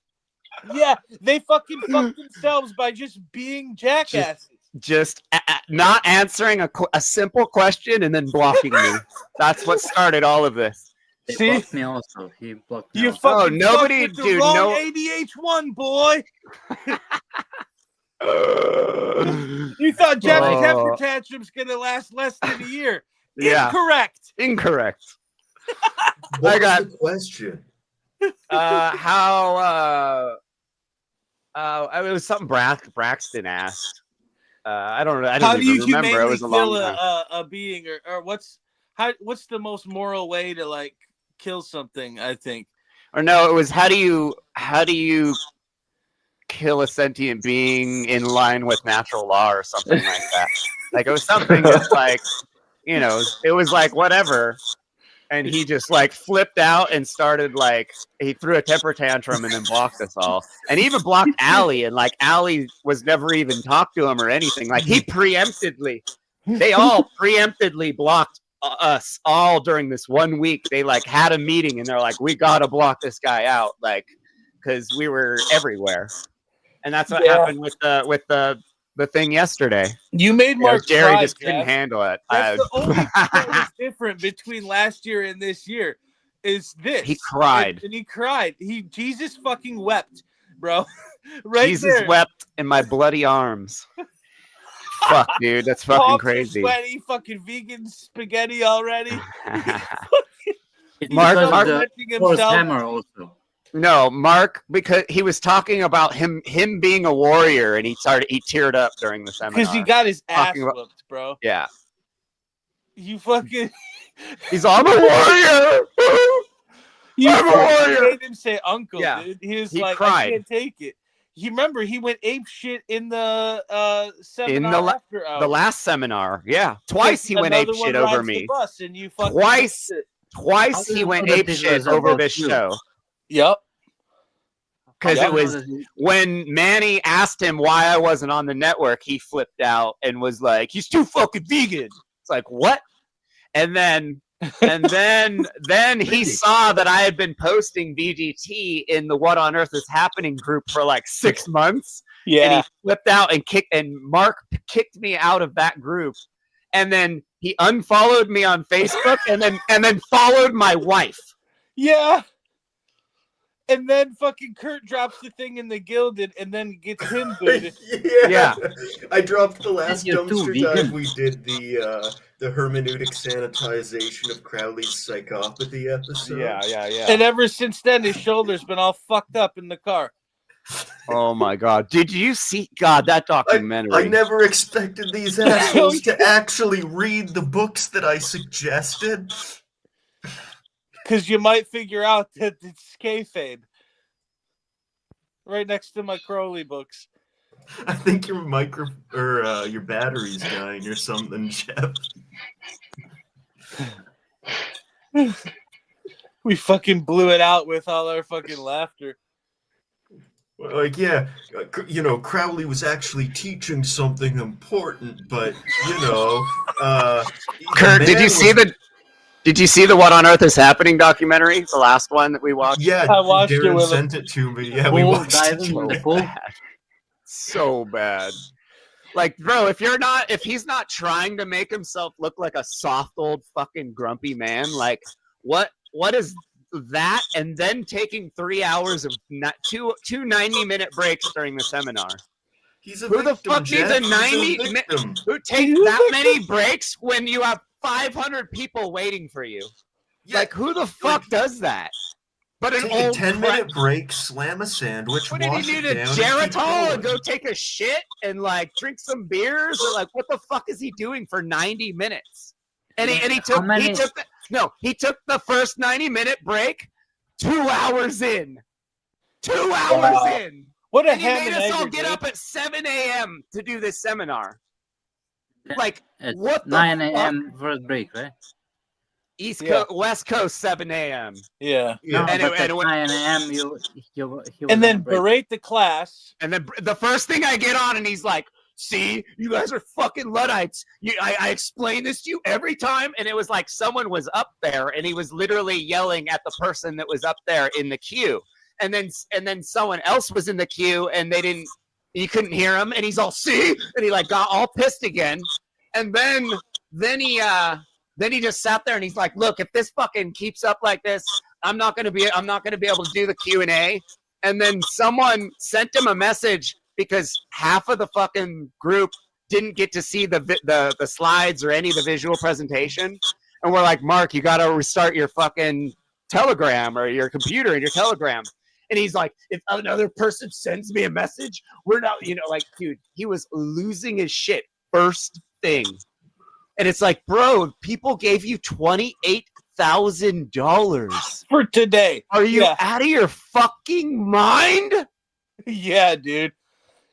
[SPEAKER 14] Yeah, they fucking fuck themselves by just being jackasses.
[SPEAKER 10] Just not answering a simple question and then blocking me. That's what started all of this.
[SPEAKER 11] He blocked me also. He blocked me.
[SPEAKER 14] You
[SPEAKER 11] also.
[SPEAKER 14] fucking
[SPEAKER 10] nobody,
[SPEAKER 14] with the
[SPEAKER 10] dude,
[SPEAKER 14] wrong
[SPEAKER 10] no.
[SPEAKER 14] ADH1, boy. You thought Jeff's temper tantrum's gonna last less than a year.
[SPEAKER 10] Yeah.
[SPEAKER 14] Incorrect.
[SPEAKER 21] What was the question?
[SPEAKER 10] It was something Braxton asked. I don't know. I
[SPEAKER 14] How
[SPEAKER 10] don't
[SPEAKER 14] do you
[SPEAKER 10] even remember. It
[SPEAKER 14] humanely
[SPEAKER 10] was a long
[SPEAKER 14] kill
[SPEAKER 10] time.
[SPEAKER 14] a being, or what's the most moral way to like kill something? I think.
[SPEAKER 10] Or no, it was how do you kill a sentient being in line with natural law or something like that. Like, it was something just like, it was like whatever. And he just like flipped out and started like he threw a temper tantrum and then blocked us all. And he even blocked Allie, and like Allie was never even talked to him or anything. Like they all preemptively blocked us all during this 1 week. They like had a meeting and they're like, we gotta block this guy out, like because we were everywhere. And that's what happened with the thing yesterday.
[SPEAKER 14] You made Mark
[SPEAKER 10] Jerry
[SPEAKER 14] cry,
[SPEAKER 10] just couldn't
[SPEAKER 14] Jeff.
[SPEAKER 10] handle it.
[SPEAKER 14] That's the only thing that was different between last year and this year is this.
[SPEAKER 10] He cried.
[SPEAKER 14] And he cried. Jesus fucking wept, bro. Right
[SPEAKER 10] Jesus
[SPEAKER 14] there.
[SPEAKER 10] wept in my bloody arms. Fuck, dude, that's fucking
[SPEAKER 14] Palms are
[SPEAKER 10] crazy.
[SPEAKER 14] Sweaty, fucking vegan spaghetti already.
[SPEAKER 10] Mark
[SPEAKER 11] hammer also.
[SPEAKER 10] No, Mark, because he was talking about him being a warrior, and he teared up during the seminar
[SPEAKER 14] Because he got his ass
[SPEAKER 10] Talking about-
[SPEAKER 14] whooped, bro.
[SPEAKER 10] Yeah,
[SPEAKER 14] You fucking.
[SPEAKER 10] he's I'm a warrior.
[SPEAKER 14] You
[SPEAKER 10] I'm a warrior.
[SPEAKER 14] made him say uncle,
[SPEAKER 10] Yeah,
[SPEAKER 14] dude. He was
[SPEAKER 10] he
[SPEAKER 14] like,
[SPEAKER 10] cried.
[SPEAKER 14] I can't take it. You remember he went ape shit in the seminar after hours.
[SPEAKER 10] the last seminar. Yeah, twice he went ape
[SPEAKER 14] Another one
[SPEAKER 10] shit over
[SPEAKER 14] rides the
[SPEAKER 10] me.
[SPEAKER 14] bus and you fucking
[SPEAKER 10] Twice
[SPEAKER 14] fixed it.
[SPEAKER 10] he went ape shit over this show.
[SPEAKER 14] Yep.
[SPEAKER 10] Because it was when Manny asked him why I wasn't on the network, he flipped out and was like, "He's too fucking vegan." It's like, what? And then he saw that I had been posting VGT in the What on Earth is Happening group for like 6 months.
[SPEAKER 14] Yeah.
[SPEAKER 10] And he flipped out and Mark kicked me out of that group. And then he unfollowed me on Facebook and then followed my wife.
[SPEAKER 14] Yeah. And then fucking Kurt drops the thing in the Gilded and then gets him booted.
[SPEAKER 10] Yeah.
[SPEAKER 21] I dropped the last
[SPEAKER 11] You're too
[SPEAKER 21] dumpster dive
[SPEAKER 11] vegan.
[SPEAKER 21] we did, the hermeneutic sanitization of Crowley's psychopathy episode.
[SPEAKER 10] Yeah.
[SPEAKER 14] And ever since then, his shoulder's been all fucked up in the car.
[SPEAKER 10] Oh my God! Did you see? God, that documentary.
[SPEAKER 21] I never expected these assholes to actually read the books that I suggested.
[SPEAKER 14] Because you might figure out that it's kayfabe. Right next to my Crowley books.
[SPEAKER 21] I think your your battery's dying or something, Jeff.
[SPEAKER 14] We fucking blew it out with all our fucking laughter.
[SPEAKER 21] Like, yeah, Crowley was actually teaching something important, but
[SPEAKER 10] Kurt, did you see the What on Earth is Happening documentary? The last one that we watched?
[SPEAKER 21] Yeah,
[SPEAKER 14] I watched it
[SPEAKER 21] Darren
[SPEAKER 14] with
[SPEAKER 21] sent it to me. Yeah, we watched it.
[SPEAKER 10] So bad. Like, bro, if he's not trying to make himself look like a soft old fucking grumpy man, like what is that? And then taking 3 hours of two 90-minute breaks during the seminar. Who the fuck needs a 90-minute? Who takes that many breaks when you have 500 people waiting for you? Like, who the fuck does that? But an
[SPEAKER 21] Take a
[SPEAKER 10] old
[SPEAKER 21] 10-minute break, slam a sandwich,
[SPEAKER 10] What did he
[SPEAKER 21] wash
[SPEAKER 10] do
[SPEAKER 21] it
[SPEAKER 10] to
[SPEAKER 21] down, and keep
[SPEAKER 10] Geritol and
[SPEAKER 21] going.
[SPEAKER 10] go take a shit and like drink some beers? Or like, what the fuck is he doing for 90 minutes? And he took the first 90-minute break 2 hours in. 2 hours in.
[SPEAKER 14] What a
[SPEAKER 10] and he
[SPEAKER 14] ham
[SPEAKER 10] made
[SPEAKER 14] and
[SPEAKER 10] us all
[SPEAKER 14] egger,
[SPEAKER 10] get
[SPEAKER 14] dude.
[SPEAKER 10] up at 7 a.m. to do this seminar. Like,
[SPEAKER 11] At
[SPEAKER 10] what the
[SPEAKER 11] 9
[SPEAKER 10] fuck?
[SPEAKER 11] a.m. first break, right?
[SPEAKER 10] West Coast, 7 a.m.
[SPEAKER 14] Yeah.
[SPEAKER 11] No,
[SPEAKER 10] And
[SPEAKER 11] but
[SPEAKER 10] it-
[SPEAKER 11] at
[SPEAKER 10] and it-
[SPEAKER 11] 9 a.m. he was
[SPEAKER 14] And then
[SPEAKER 11] on break.
[SPEAKER 14] berate the class.
[SPEAKER 10] And then the first thing I get on, and he's like, "See, you guys are fucking Luddites. I explain this to you every time." And it was like someone was up there, and he was literally yelling at the person that was up there in the queue. And then someone else was in the queue, and you couldn't hear him. And he's all, "See," and he like got all pissed again. And then he just sat there, and he's like, "Look, if this fucking keeps up like this, I'm not gonna be able to do the Q&A." And then someone sent him a message because half of the fucking group didn't get to see the slides or any of the visual presentation. And we're like, "Mark, you got to restart your fucking Telegram or your computer and your Telegram." And he's like, "If another person sends me a message, we're not, like, dude, he was losing his shit first thing. And it's like, bro, people gave you $28,000
[SPEAKER 14] for today.
[SPEAKER 10] Are you out of your fucking mind?
[SPEAKER 14] Yeah, dude.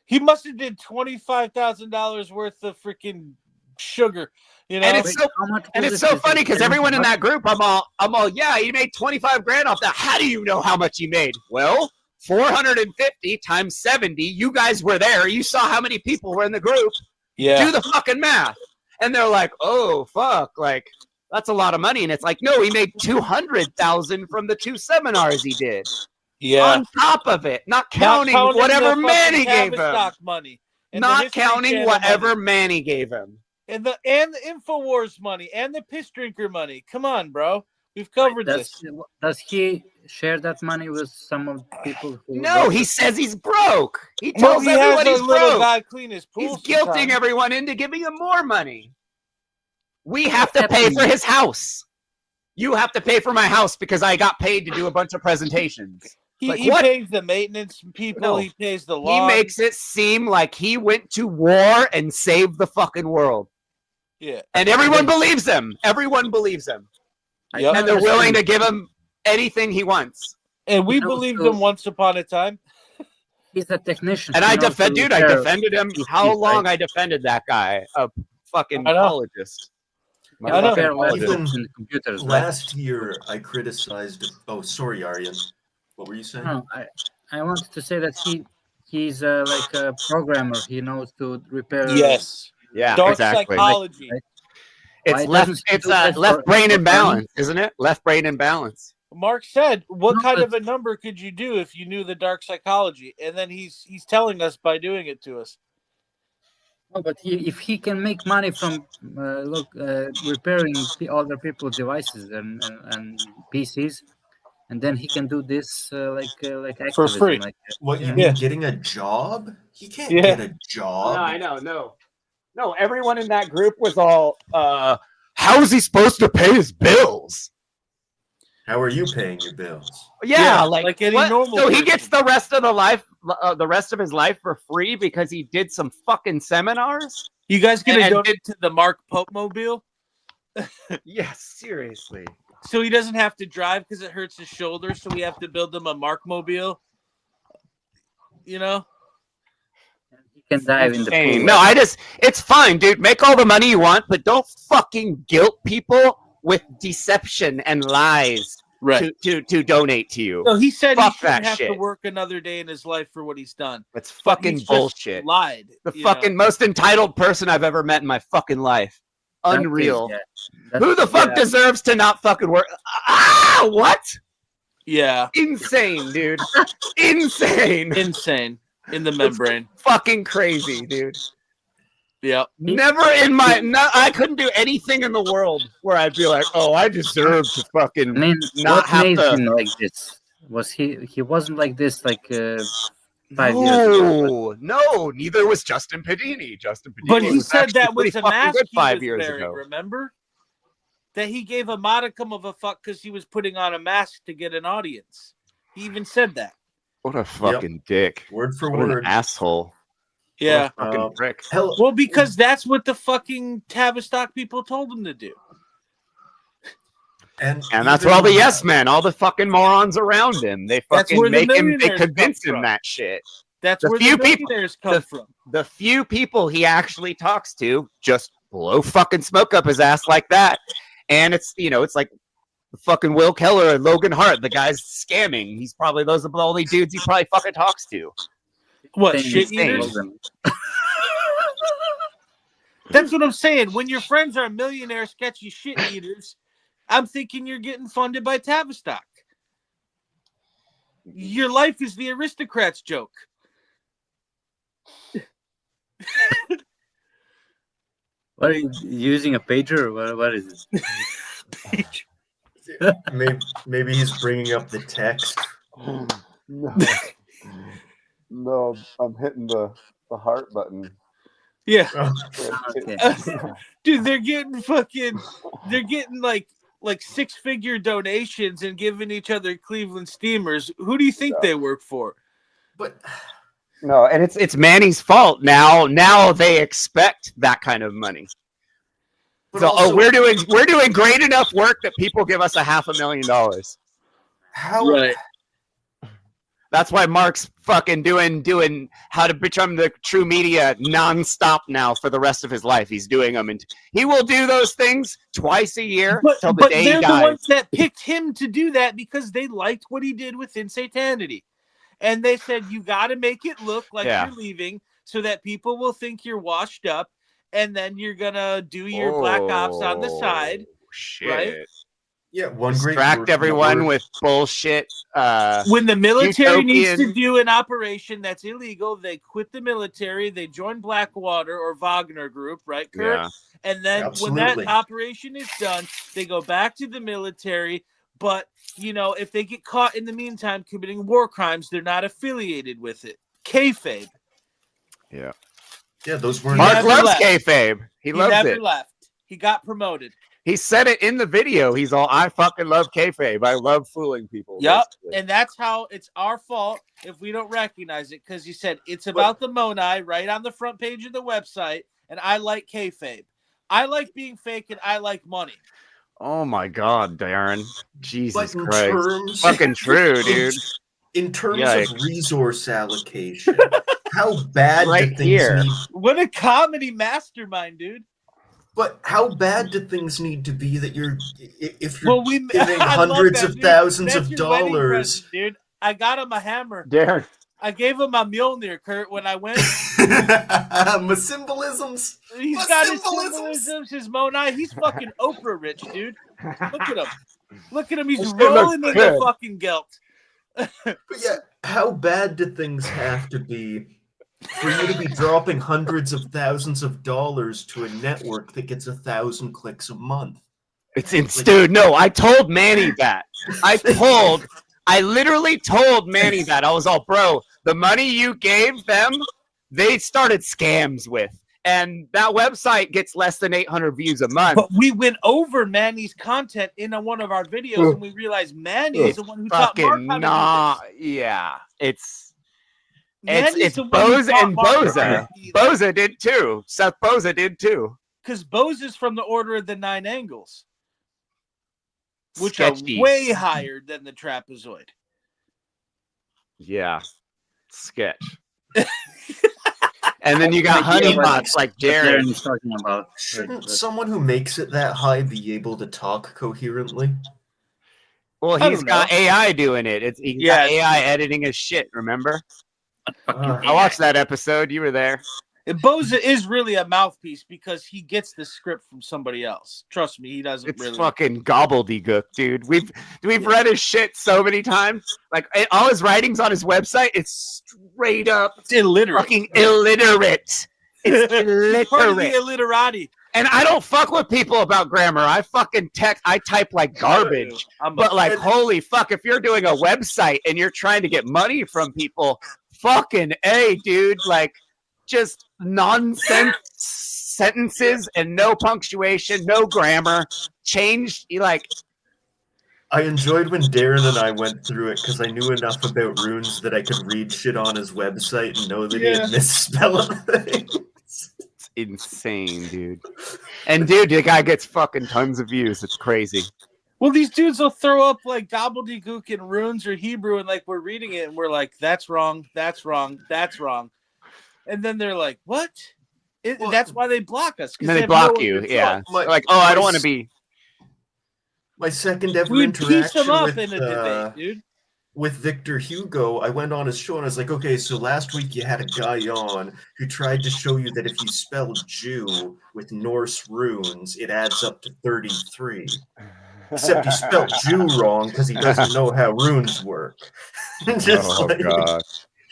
[SPEAKER 14] He must have did $25,000 worth of freaking sugar. You know,
[SPEAKER 10] And it's so funny because everyone in that group, I'm all, yeah, he made 25 grand off that. How do you know how much he made? Well, 450 times 70. You guys were there. You saw how many people were in the group.
[SPEAKER 14] Yeah.
[SPEAKER 10] Do the fucking math. And they're like, oh fuck, like that's a lot of money. And it's like, no, he made 200,000 from the 2 seminars he did.
[SPEAKER 14] Yeah.
[SPEAKER 10] On top of it, not counting whatever Manny gave him.
[SPEAKER 14] Tavistock money. And the
[SPEAKER 10] Not
[SPEAKER 14] History
[SPEAKER 10] counting
[SPEAKER 14] Channel
[SPEAKER 10] whatever
[SPEAKER 14] money.
[SPEAKER 10] Manny gave him.
[SPEAKER 14] And the InfoWars money and the piss drinker money. Come on, bro. We've covered this.
[SPEAKER 11] Does he share that money with some of the people who?
[SPEAKER 10] No, he says he's broke. He
[SPEAKER 14] Well,
[SPEAKER 10] tells
[SPEAKER 14] he
[SPEAKER 10] everyone
[SPEAKER 14] has
[SPEAKER 10] he's
[SPEAKER 14] a little
[SPEAKER 10] broke.
[SPEAKER 14] guy clean his pool.
[SPEAKER 10] He's guilting
[SPEAKER 14] sometimes.
[SPEAKER 10] everyone into giving him more money. We have to pay for his house. You have to pay for my house because I got paid to do a bunch of presentations.
[SPEAKER 14] He pays the maintenance people.
[SPEAKER 10] No.
[SPEAKER 14] He pays the
[SPEAKER 10] He
[SPEAKER 14] law.
[SPEAKER 10] makes it seem like he went to war and saved the fucking world.
[SPEAKER 14] Yeah.
[SPEAKER 10] And everyone believes him. Everyone believes him.
[SPEAKER 14] Yep.
[SPEAKER 10] And they're willing to give him anything he wants.
[SPEAKER 14] And we believed him once upon a time.
[SPEAKER 11] He's a technician.
[SPEAKER 10] And I defended him. How long I defended that guy? A fucking apologist.
[SPEAKER 21] Even last year, I criticized. Oh, sorry, Aryan. What were you saying?
[SPEAKER 11] No, I wanted to say that he's like a programmer. He knows to repair.
[SPEAKER 14] Yes.
[SPEAKER 10] Yeah.
[SPEAKER 14] Dark
[SPEAKER 10] exactly.
[SPEAKER 14] psychology.
[SPEAKER 10] It's left brain imbalance, isn't it? Left brain imbalance.
[SPEAKER 14] Mark said, "What kind of a number could you do if you knew the dark psychology?" And then he's telling us by doing it to us.
[SPEAKER 11] No, but if he can make money from repairing other people's devices and PCs, and then he can do this like activism,
[SPEAKER 14] for free.
[SPEAKER 11] Like,
[SPEAKER 21] What you mean, getting a job? He can't get a job.
[SPEAKER 10] No, I know. No, everyone in that group was all, how is he supposed to pay his bills?
[SPEAKER 21] How are you paying your bills?
[SPEAKER 10] Yeah,
[SPEAKER 14] like any
[SPEAKER 10] what?
[SPEAKER 14] normal
[SPEAKER 10] So he
[SPEAKER 14] person.
[SPEAKER 10] gets the rest of his life for free because he did some fucking seminars?
[SPEAKER 14] You guys gonna
[SPEAKER 10] And
[SPEAKER 14] donate to the Mark Pope Mobile?
[SPEAKER 10] Yes, seriously.
[SPEAKER 14] So he doesn't have to drive because it hurts his shoulder. So we have to build him a Mark Mobile. You know?
[SPEAKER 11] he can dive in the pool.
[SPEAKER 10] No, it's fine, dude. Make all the money you want, but don't fucking guilt people with deception and lies to donate to you.
[SPEAKER 14] No, he said
[SPEAKER 10] Fuck
[SPEAKER 14] he shouldn't
[SPEAKER 10] that
[SPEAKER 14] have to
[SPEAKER 10] shit.
[SPEAKER 14] work another day in his life for what he's done.
[SPEAKER 10] That's
[SPEAKER 14] But
[SPEAKER 10] fucking
[SPEAKER 14] he's just
[SPEAKER 10] bullshit.
[SPEAKER 14] Lied.
[SPEAKER 10] The
[SPEAKER 14] you
[SPEAKER 10] fucking
[SPEAKER 14] know?
[SPEAKER 10] most entitled person I've ever met in my fucking life. Unreal. Who the fuck deserves to not fucking work? Ah, what?
[SPEAKER 14] Yeah.
[SPEAKER 10] Insane, dude. Insane.
[SPEAKER 14] Insane. In the membrane.
[SPEAKER 10] Fucking crazy, dude.
[SPEAKER 14] Yeah.
[SPEAKER 10] Never in my I couldn't do anything in the world where I'd be like, oh, I deserve to fucking
[SPEAKER 11] I mean,
[SPEAKER 10] not
[SPEAKER 11] what
[SPEAKER 10] have
[SPEAKER 11] made
[SPEAKER 10] to.
[SPEAKER 11] him like this? Was he wasn't like this like 5 years ago?
[SPEAKER 10] No, neither was Justin Pedini. Justin Pedini
[SPEAKER 14] But he
[SPEAKER 10] was
[SPEAKER 14] said
[SPEAKER 10] actually
[SPEAKER 14] that was
[SPEAKER 10] pretty
[SPEAKER 14] a
[SPEAKER 10] fucking
[SPEAKER 14] mask
[SPEAKER 10] good
[SPEAKER 14] he
[SPEAKER 10] 5
[SPEAKER 14] was
[SPEAKER 10] years
[SPEAKER 14] wearing,
[SPEAKER 10] ago.
[SPEAKER 14] remember? That he gave a modicum of a fuck because he was putting on a mask to get an audience. He even said that.
[SPEAKER 10] What a fucking dick.
[SPEAKER 21] Word for
[SPEAKER 10] What an
[SPEAKER 21] word.
[SPEAKER 10] asshole.
[SPEAKER 14] Yeah.
[SPEAKER 10] What a fucking prick.
[SPEAKER 14] Well, because that's what the fucking Tavistock people told him to do.
[SPEAKER 21] And
[SPEAKER 10] that's where all the yes men, all the fucking morons around him, they
[SPEAKER 14] That's where
[SPEAKER 10] fucking
[SPEAKER 14] the
[SPEAKER 10] make him, they
[SPEAKER 14] millionaires
[SPEAKER 10] convince
[SPEAKER 14] come
[SPEAKER 10] him
[SPEAKER 14] from.
[SPEAKER 10] that shit.
[SPEAKER 14] That's where the millionaires come from.
[SPEAKER 10] The few people he actually talks to just blow fucking smoke up his ass like that. And it's, it's like fucking Will Keller and Logan Hart, the guy's scamming. He's probably, those are the only dudes he probably fucking talks to.
[SPEAKER 14] What, shit eaters? That's what I'm saying. When your friends are millionaire sketchy shit eaters, I'm thinking you're getting funded by Tavistock. Your life is the aristocrats joke.
[SPEAKER 11] What are you using, a pager? Or what is it?
[SPEAKER 21] Maybe he's bringing up the text.
[SPEAKER 2] No, I'm hitting the heart button.
[SPEAKER 14] Yeah.
[SPEAKER 11] Okay.
[SPEAKER 14] Dude, they're getting like 6-figure donations and giving each other Cleveland Steamers. Who do you think they work for?
[SPEAKER 21] But
[SPEAKER 10] no, and it's Manny's fault now. Now they expect that kind of money. So,
[SPEAKER 21] also-
[SPEAKER 10] we're doing great enough work that people give us $500,000.
[SPEAKER 21] How?
[SPEAKER 14] Right.
[SPEAKER 10] That's why Mark's fucking doing how to become the true media nonstop now for the rest of his life. He's doing them, and he will do those things twice a year till the day he
[SPEAKER 14] they're
[SPEAKER 10] dies.
[SPEAKER 14] the ones that picked him to do that because they liked what he did within Satanity. And they said, you got to make it look like you're leaving so that people will think you're washed up. And then you're going to do your black ops on the side.
[SPEAKER 10] Shit.
[SPEAKER 14] Right?
[SPEAKER 21] Yeah, one
[SPEAKER 10] distract everyone with bullshit.
[SPEAKER 14] When the military needs to
[SPEAKER 10] utopian-
[SPEAKER 14] do an operation that's illegal, they quit the military, they join Blackwater or Wagner Group, right, Kurt?
[SPEAKER 10] Yeah.
[SPEAKER 14] And then when
[SPEAKER 21] Absolutely.
[SPEAKER 14] that operation is done, they go back to the military. But, you know, if they get caught in the meantime committing war crimes, they're not affiliated with it. Kayfabe.
[SPEAKER 10] Yeah.
[SPEAKER 21] Yeah, those were
[SPEAKER 10] Mark loves kayfabe. He loves
[SPEAKER 14] never
[SPEAKER 10] it.
[SPEAKER 14] left. He got promoted.
[SPEAKER 10] He said it in the video. He's all, I fucking love kayfabe. I love fooling people.
[SPEAKER 14] Yep.
[SPEAKER 10] basically.
[SPEAKER 14] And that's how it's our fault if we don't recognize it, because he said it's about the Monai right on the front page of the website, and I like kayfabe. I like being fake and I like money.
[SPEAKER 10] Oh my God, Darren. Jesus
[SPEAKER 21] But in
[SPEAKER 10] Christ.
[SPEAKER 21] terms-
[SPEAKER 10] Fucking true, dude.
[SPEAKER 21] In terms
[SPEAKER 10] Yikes.
[SPEAKER 21] of resource allocation, how bad
[SPEAKER 10] Right
[SPEAKER 21] do things
[SPEAKER 10] here.
[SPEAKER 21] need?
[SPEAKER 14] What a comedy mastermind, dude.
[SPEAKER 21] But how bad do things need to be that if you're giving
[SPEAKER 14] I love
[SPEAKER 21] hundreds
[SPEAKER 14] that,
[SPEAKER 21] of
[SPEAKER 14] dude.
[SPEAKER 21] thousands
[SPEAKER 14] That's
[SPEAKER 21] of
[SPEAKER 14] your wedding
[SPEAKER 21] dollars?
[SPEAKER 14] present, dude. I got him a hammer.
[SPEAKER 10] Darren.
[SPEAKER 14] I gave him a Mjolnir, Kurt, when I went.
[SPEAKER 21] My symbolisms.
[SPEAKER 14] He's
[SPEAKER 21] My
[SPEAKER 14] got his
[SPEAKER 21] symbolisms.
[SPEAKER 14] symbolisms, his Monai. He's fucking Oprah rich, dude. Look at him. Look at him. He's
[SPEAKER 21] This dude looks
[SPEAKER 14] rolling in the
[SPEAKER 21] good.
[SPEAKER 14] fucking gelt.
[SPEAKER 21] But yeah, how bad do things have to be for you to be dropping hundreds of thousands of dollars to a network that gets 1,000 clicks a month?
[SPEAKER 10] Dude, no, I told Manny that. I literally told Manny that. I was all, bro, the money you gave them, they started scams with. And that website gets less than 800 views a month.
[SPEAKER 14] But we went over Manny's content in one of our videos, and we realized Manny's the one who taught Mark
[SPEAKER 10] Fucking
[SPEAKER 14] how to
[SPEAKER 10] nah.
[SPEAKER 14] do this.
[SPEAKER 10] Yeah, it's
[SPEAKER 14] Manny's the one who
[SPEAKER 10] Boza
[SPEAKER 14] taught
[SPEAKER 10] and
[SPEAKER 14] Mark how to
[SPEAKER 10] Boza.
[SPEAKER 14] do that.
[SPEAKER 10] Boza did too. Seth Boza did too.
[SPEAKER 14] Because Boza's from the Order of the Nine Angles, which
[SPEAKER 10] Sketchy.
[SPEAKER 14] are way higher than the trapezoid.
[SPEAKER 10] Yeah, sketch. And then you got honeypots like Jared.
[SPEAKER 11] Darren's talking about.
[SPEAKER 21] Shouldn't someone who makes it that high be able to talk coherently?
[SPEAKER 10] Well,
[SPEAKER 21] I
[SPEAKER 10] he's
[SPEAKER 21] don't
[SPEAKER 10] got
[SPEAKER 21] know.
[SPEAKER 10] AI doing it. He's got AI editing his shit, remember? I watched that episode. You were there.
[SPEAKER 14] And Boza is really a mouthpiece because he gets the script from somebody else. Trust me, he doesn't
[SPEAKER 10] It's
[SPEAKER 14] really.
[SPEAKER 10] fucking gobbledygook, dude. We've read his shit so many times. Like all his writings on his website, it's straight up
[SPEAKER 14] illiterate.
[SPEAKER 10] Fucking illiterate. It's illiterate.
[SPEAKER 14] Part of the illiterati.
[SPEAKER 10] And I don't fuck with people about grammar. I fucking I type like garbage. But like, holy fuck, if you're doing a website and you're trying to get money from people, fucking A, dude. Like, just nonsense sentences and no punctuation, no grammar. Changed, like.
[SPEAKER 21] I enjoyed when Darren and I went through it because I knew enough about runes that I could read shit on his website and know that he had misspelled things.
[SPEAKER 10] It's insane, dude. And dude, the guy gets fucking tons of views. It's crazy.
[SPEAKER 14] Well, these dudes will throw up like gobbledygook in runes or Hebrew, and like we're reading it, and we're like, "That's wrong. That's wrong. That's wrong." And then they're like, "What?" That's why they block us. 'Cause
[SPEAKER 10] And then they
[SPEAKER 14] have
[SPEAKER 10] block
[SPEAKER 14] no
[SPEAKER 10] you.
[SPEAKER 14] control.
[SPEAKER 10] Yeah. Like, oh, I don't want to be.
[SPEAKER 21] My second ever
[SPEAKER 14] We'd piece them
[SPEAKER 21] interaction
[SPEAKER 14] up
[SPEAKER 21] with,
[SPEAKER 14] in a debate, dude.
[SPEAKER 21] with Victor Hugo, I went on his show and I was like, okay, so last week you had a guy on who tried to show you that if you spell Jew with Norse runes, it adds up to 33. Except he spelled Jew wrong because he doesn't know how runes work.
[SPEAKER 10] God.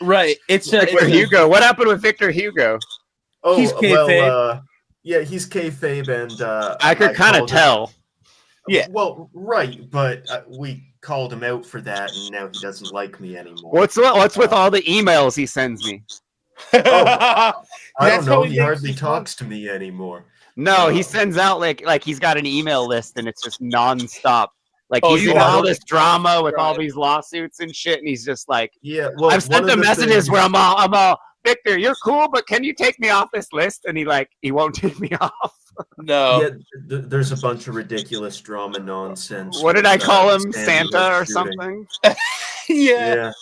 [SPEAKER 14] Right. It's
[SPEAKER 10] Victor Hugo. What happened with Victor Hugo?
[SPEAKER 21] Oh,
[SPEAKER 14] He's kayfabe.
[SPEAKER 21] well, yeah, he's kayfabe, and
[SPEAKER 10] I could kind of
[SPEAKER 21] called him-
[SPEAKER 10] tell.
[SPEAKER 14] Yeah.
[SPEAKER 21] Well, right, but we called him out for that, and now he doesn't like me anymore.
[SPEAKER 10] What's with all the emails he sends me?
[SPEAKER 21] I
[SPEAKER 14] That's
[SPEAKER 21] don't
[SPEAKER 14] how
[SPEAKER 21] know.
[SPEAKER 14] he
[SPEAKER 21] He
[SPEAKER 14] makes
[SPEAKER 21] hardly
[SPEAKER 14] his
[SPEAKER 21] talks to me anymore.
[SPEAKER 10] No, he sends out like he's got an email list and it's just nonstop. Like
[SPEAKER 21] Oh,
[SPEAKER 10] he's
[SPEAKER 21] you
[SPEAKER 10] in all
[SPEAKER 21] have-
[SPEAKER 10] this drama with all these lawsuits and shit, and he's just like,
[SPEAKER 21] Yeah, well,
[SPEAKER 10] I've
[SPEAKER 21] one
[SPEAKER 10] sent
[SPEAKER 21] of
[SPEAKER 10] the
[SPEAKER 21] the
[SPEAKER 10] messages
[SPEAKER 21] things-
[SPEAKER 10] where I'm all, Victor, you're cool, but can you take me off this list? And he won't take me off.
[SPEAKER 14] No.
[SPEAKER 21] Yeah, there's a bunch of ridiculous drama nonsense.
[SPEAKER 10] What did I
[SPEAKER 21] with,
[SPEAKER 10] call him?
[SPEAKER 21] Sandy
[SPEAKER 10] Santa or
[SPEAKER 21] shooting.
[SPEAKER 10] something?
[SPEAKER 21] Yeah.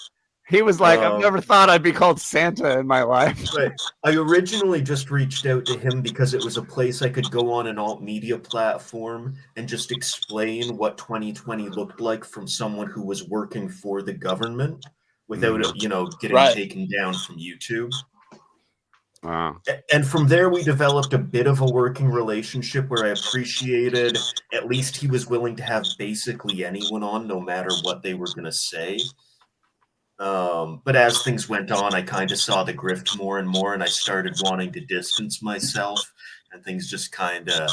[SPEAKER 10] He was like, I've never thought I'd be called Santa in my life.
[SPEAKER 21] But I originally just reached out to him because it was a place I could go on an alt media platform and just explain what 2020 looked like from someone who was working for the government without it, getting taken down from YouTube.
[SPEAKER 10] Wow.
[SPEAKER 21] And from there, we developed a bit of a working relationship where I appreciated at least he was willing to have basically anyone on, no matter what they were going to say. But as things went on, I kind of saw the grift more and more, and I started wanting to distance myself, and things just kind of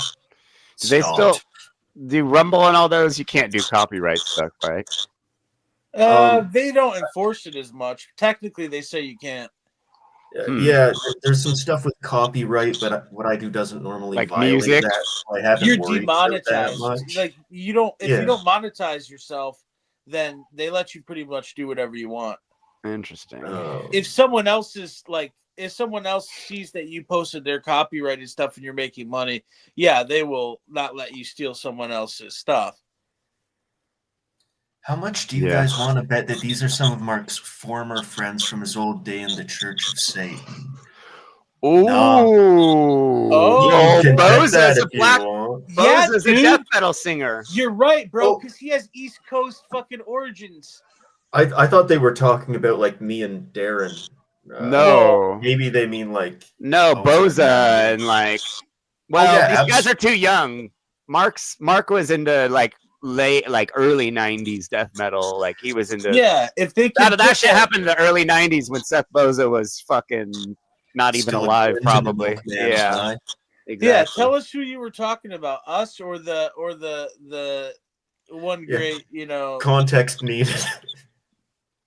[SPEAKER 10] Do they
[SPEAKER 21] stopped.
[SPEAKER 10] still do Rumble and all those? You can't do copyright stuff, right?
[SPEAKER 14] They don't enforce it as much. Technically, they say you can't.
[SPEAKER 21] Yeah, there's some stuff with copyright, but what I do doesn't normally
[SPEAKER 10] Like
[SPEAKER 21] violate
[SPEAKER 10] music?
[SPEAKER 21] that. So I haven't
[SPEAKER 14] You're
[SPEAKER 21] worried about that
[SPEAKER 14] demonetized.
[SPEAKER 21] much.
[SPEAKER 14] Like you don't. If
[SPEAKER 21] Yeah.
[SPEAKER 14] you don't monetize yourself, then they let you pretty much do whatever you want.
[SPEAKER 10] Interesting.
[SPEAKER 14] If someone else sees that you posted their copyrighted stuff and you're making money, yeah, they will not let you steal someone else's stuff.
[SPEAKER 21] How much do you guys want to bet that these are some of Mark's former friends from his old day in the Church of Satan?
[SPEAKER 10] Ooh.
[SPEAKER 21] You can bet
[SPEAKER 10] Boza's
[SPEAKER 21] that
[SPEAKER 10] a
[SPEAKER 21] if you
[SPEAKER 10] black.
[SPEAKER 21] want.
[SPEAKER 10] Boza's a
[SPEAKER 14] dude.
[SPEAKER 10] death metal singer.
[SPEAKER 14] You're right, bro, because he has East Coast fucking origins.
[SPEAKER 21] I thought they were talking about like me and Darren.
[SPEAKER 10] No.
[SPEAKER 21] Maybe they mean like
[SPEAKER 10] Boza and like. Well, these guys
[SPEAKER 21] abs-
[SPEAKER 10] are too young. Mark was into like early '90s death metal. Like he was into.
[SPEAKER 14] Yeah, if they could
[SPEAKER 10] that shit happened in the early '90s when Seth Boza was fucking not even
[SPEAKER 21] Still
[SPEAKER 10] alive,
[SPEAKER 21] into the
[SPEAKER 10] probably.
[SPEAKER 21] milkman's
[SPEAKER 10] Yeah.
[SPEAKER 21] eye.
[SPEAKER 10] Exactly.
[SPEAKER 14] Yeah, tell us who you were talking about, us or the one
[SPEAKER 21] Yeah.
[SPEAKER 14] great,
[SPEAKER 21] Context needed.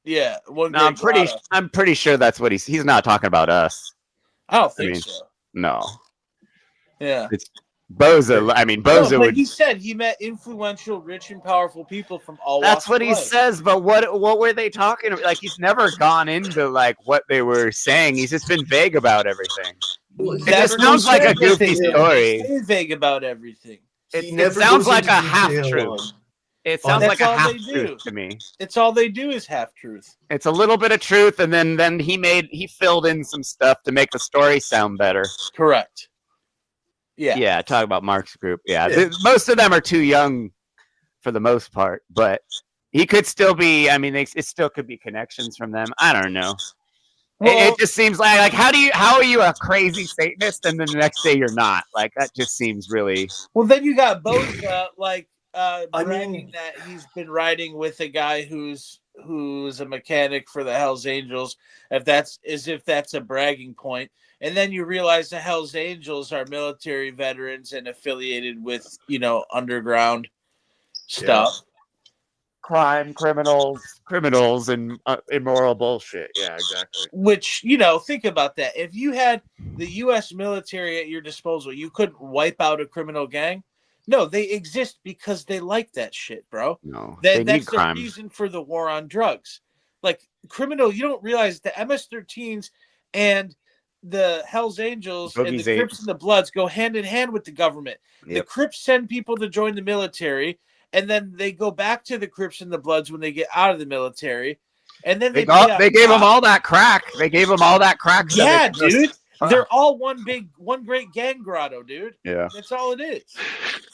[SPEAKER 14] Yeah, one
[SPEAKER 10] No,
[SPEAKER 14] great.
[SPEAKER 10] I'm pretty sure that's what he's not talking about us.
[SPEAKER 14] I don't think so.
[SPEAKER 10] No.
[SPEAKER 14] Yeah.
[SPEAKER 10] It's Boza. I mean, Boza
[SPEAKER 14] but
[SPEAKER 10] would.
[SPEAKER 14] he said he met influential, rich, and powerful people from all
[SPEAKER 10] That's
[SPEAKER 14] walks
[SPEAKER 10] what
[SPEAKER 14] of
[SPEAKER 10] he
[SPEAKER 14] life.
[SPEAKER 10] says, but what were they talking about? Like he's never gone into like what they were saying. He's just been vague about everything. It just sounds like a goofy story.
[SPEAKER 14] Stay vague about everything.
[SPEAKER 10] It sounds like a half truth. It sounds like a half
[SPEAKER 14] do.
[SPEAKER 10] truth to me.
[SPEAKER 14] It's all they do is half truth.
[SPEAKER 10] It's a little bit of truth, and then he filled in some stuff to make the story sound better.
[SPEAKER 14] Correct. Yeah.
[SPEAKER 10] Yeah. Talk about Mark's group. Yeah. Most of them are too young for the most part, but he could still be. I mean, it still could be connections from them. I don't know. It just seems like how are you a crazy Satanist and then the next day you're not? Like that just seems really.
[SPEAKER 14] Well, then you got Boza bragging that he's been riding with a guy who's a mechanic for the Hells Angels. If that's a bragging point, and then you realize the Hells Angels are military veterans and affiliated with underground stuff.
[SPEAKER 10] Crime, criminals, and immoral bullshit. Yeah, exactly.
[SPEAKER 14] Which, think about that. If you had the U.S. military at your disposal, you couldn't wipe out a criminal gang. No, they exist because they like that shit, bro.
[SPEAKER 10] No, they need
[SPEAKER 14] that's
[SPEAKER 10] crime.
[SPEAKER 14] the reason for the war on drugs. Like criminal, you don't realize the MS-13s and the Hells Angels and the Crips and the Bloods go hand in hand with the government.
[SPEAKER 10] Yep.
[SPEAKER 14] The Crips send people to join the military, and then they go back to the Crips and the Bloods when they get out of the military. And then they
[SPEAKER 10] gave them all that crack. They gave them all that crack.
[SPEAKER 14] Yeah, dude. They're all one great gang grotto, dude.
[SPEAKER 10] Yeah.
[SPEAKER 14] That's all it is.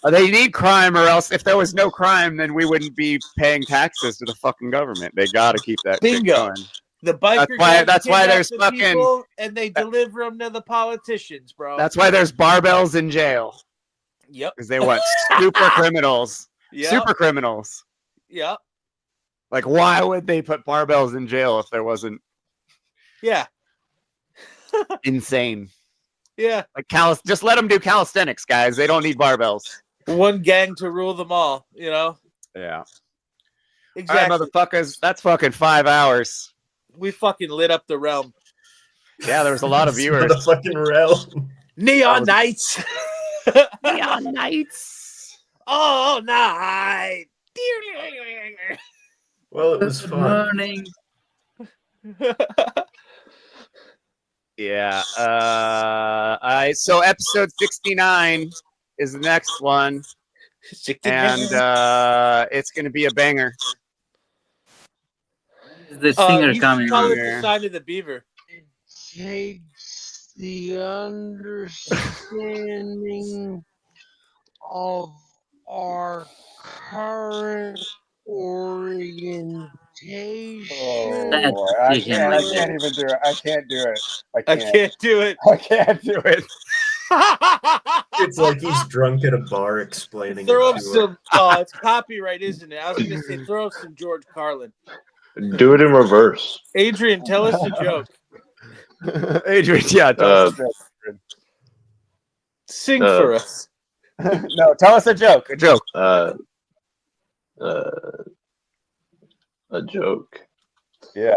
[SPEAKER 10] They need crime, or else if there was no crime, then we wouldn't be paying taxes to the fucking government. They got to keep that shit going.
[SPEAKER 14] The biker
[SPEAKER 10] that's why there's
[SPEAKER 14] the
[SPEAKER 10] fucking
[SPEAKER 14] people and they deliver them to the politicians, bro.
[SPEAKER 10] That's why there's barbells in jail.
[SPEAKER 14] Yep.
[SPEAKER 10] Because they want super criminals.
[SPEAKER 14] Yep.
[SPEAKER 10] Super criminals.
[SPEAKER 14] Yep.
[SPEAKER 10] Like, why would they put barbells in jail if there wasn't?
[SPEAKER 14] Yeah.
[SPEAKER 10] Insane.
[SPEAKER 14] Yeah.
[SPEAKER 10] Like just let them do calisthenics, guys. They don't need barbells.
[SPEAKER 14] One gang to rule them all,
[SPEAKER 10] Yeah.
[SPEAKER 14] Exactly.
[SPEAKER 10] All right, motherfuckers. That's fucking 5 hours.
[SPEAKER 14] We fucking lit up the realm.
[SPEAKER 10] Yeah, there was a lot of viewers.
[SPEAKER 21] The fucking realm.
[SPEAKER 14] Neon Nights.
[SPEAKER 10] Neon Nights.
[SPEAKER 14] Oh, night.
[SPEAKER 21] Well, it was fun.
[SPEAKER 11] Morning.
[SPEAKER 10] Yeah. So episode 69 is the next one.
[SPEAKER 14] 69.
[SPEAKER 10] And it's gonna be a banger.
[SPEAKER 11] The singer
[SPEAKER 14] you
[SPEAKER 11] coming
[SPEAKER 14] should call
[SPEAKER 11] on
[SPEAKER 14] it the
[SPEAKER 11] here.
[SPEAKER 14] sign of the beaver.
[SPEAKER 15] Takes the understanding of our current orientation.
[SPEAKER 2] Oh boy, I can't even do it. I can't do it. I can't
[SPEAKER 14] do it.
[SPEAKER 2] I can't do it.
[SPEAKER 21] It's like he's drunk at a bar explaining
[SPEAKER 14] Throw
[SPEAKER 21] it
[SPEAKER 14] up
[SPEAKER 21] to
[SPEAKER 14] some. It's copyright, isn't it? I was gonna say throw up some George Carlin.
[SPEAKER 16] Do it in reverse.
[SPEAKER 14] Adrian, tell us a joke.
[SPEAKER 2] Adrian, yeah, tell us a joke. Adrian.
[SPEAKER 14] Sing for us.
[SPEAKER 2] No, tell us a joke. A joke.
[SPEAKER 16] A joke.
[SPEAKER 2] Yeah.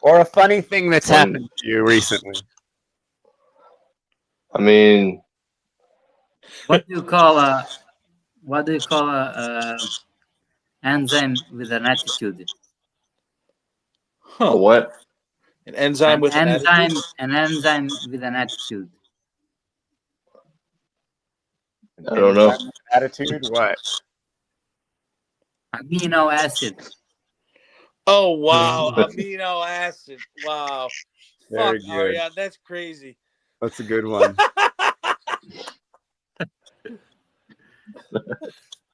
[SPEAKER 2] Or a funny thing that's happened to you recently.
[SPEAKER 16] I mean,
[SPEAKER 11] What do you call a enzyme with an attitude?
[SPEAKER 16] a what?
[SPEAKER 14] An enzyme with an attitude?
[SPEAKER 11] An enzyme with an attitude.
[SPEAKER 16] I don't know.
[SPEAKER 2] Attitude? What?
[SPEAKER 11] Amino acid.
[SPEAKER 14] Oh wow, amino acid. Wow.
[SPEAKER 2] Very
[SPEAKER 14] Fuck,
[SPEAKER 2] good.
[SPEAKER 14] Arya, that's crazy.
[SPEAKER 2] That's a good one.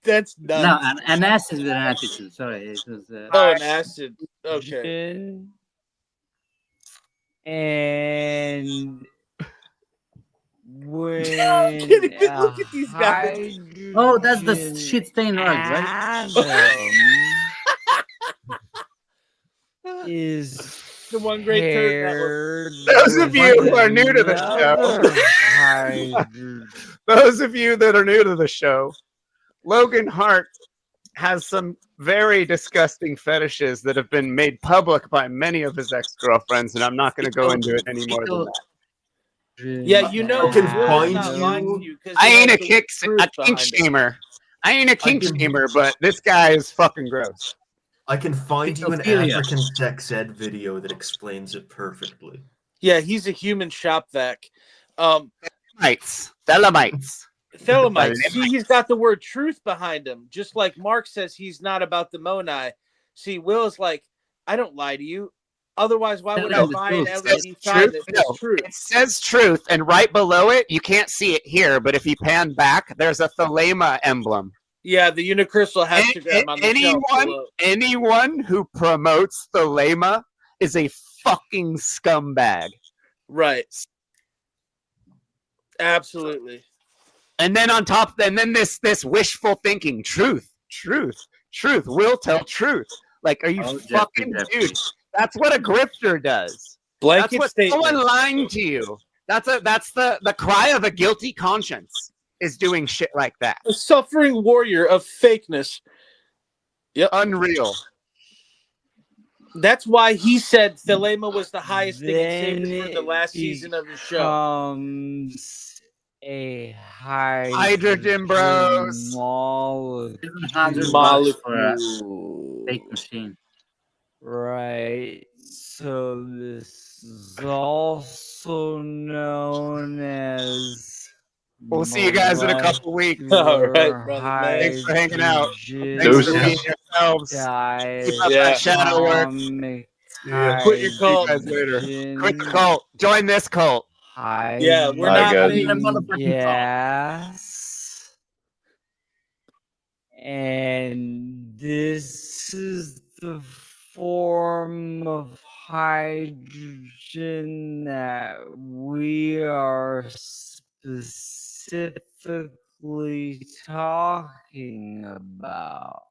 [SPEAKER 14] That's
[SPEAKER 11] No,
[SPEAKER 14] nuts.
[SPEAKER 11] an acid with an attitude. Sorry, it was.
[SPEAKER 14] An acid. Okay.
[SPEAKER 13] And when
[SPEAKER 14] can't even look at these guys.
[SPEAKER 11] Oh, that's the shit stain rug, right?
[SPEAKER 13] is
[SPEAKER 14] the one great turd network.
[SPEAKER 2] Those of you who are new to the show, those of you that are new to the show, Logan Hart has some very disgusting fetishes that have been made public by many of his ex-girlfriends, and I'm not going to go into it any more than that.
[SPEAKER 14] Yeah, you know,
[SPEAKER 21] I can
[SPEAKER 14] Will's
[SPEAKER 21] find
[SPEAKER 14] not lying to you 'cause
[SPEAKER 2] I
[SPEAKER 14] he
[SPEAKER 2] ain't
[SPEAKER 14] has
[SPEAKER 2] a
[SPEAKER 14] the
[SPEAKER 2] kink
[SPEAKER 14] truth behind it.
[SPEAKER 2] shamer. I ain't a kink shamer, but this guy is fucking gross.
[SPEAKER 21] I can find you an
[SPEAKER 11] Pedophilia.
[SPEAKER 21] African sex ed video that explains it perfectly.
[SPEAKER 14] Yeah, he's a human shop vac.
[SPEAKER 2] Thelemites.
[SPEAKER 14] Thelemites. See, he's got the word truth behind him. Just like Mark says he's not about the Monai. See, Will's like, I don't lie to you. Otherwise, why would I buy an LED sign that says truth?
[SPEAKER 2] It says truth, and right below it, you can't see it here, but if you pan back, there's a thelema emblem.
[SPEAKER 14] Yeah, the unicrystal hexagram on the shelf below.
[SPEAKER 2] Anyone who promotes thelema is a fucking scumbag.
[SPEAKER 14] Right. Absolutely.
[SPEAKER 2] And then on top, and then this wishful thinking, truth, will tell truth. Like, are you fucking dude? That's what a grifter does.
[SPEAKER 14] Blanket
[SPEAKER 2] That's what
[SPEAKER 14] statement.
[SPEAKER 2] someone lying to you. That's the cry of a guilty conscience is doing shit like that.
[SPEAKER 14] A suffering warrior of fakeness. Yep.
[SPEAKER 2] Unreal.
[SPEAKER 14] That's why he said Thelema was the highest thing in Saviors for the last season of his show.
[SPEAKER 13] A
[SPEAKER 2] hydrogen bros.
[SPEAKER 11] Molecule. Fake machine.
[SPEAKER 13] Right. So this is also known as.
[SPEAKER 2] We'll see you guys in a couple weeks.
[SPEAKER 14] All right, brother.
[SPEAKER 2] Thanks for hanging out. Thanks
[SPEAKER 16] Deuces.
[SPEAKER 2] for being yourselves. Keep up that shadow work.
[SPEAKER 14] Quit your cult.
[SPEAKER 2] See you guys later. Quit the cult. Join this cult.
[SPEAKER 14] Yeah, we're
[SPEAKER 16] Bye,
[SPEAKER 14] not.
[SPEAKER 16] guys.
[SPEAKER 13] Yes. And this is the form of hydrogen that we are specifically talking about.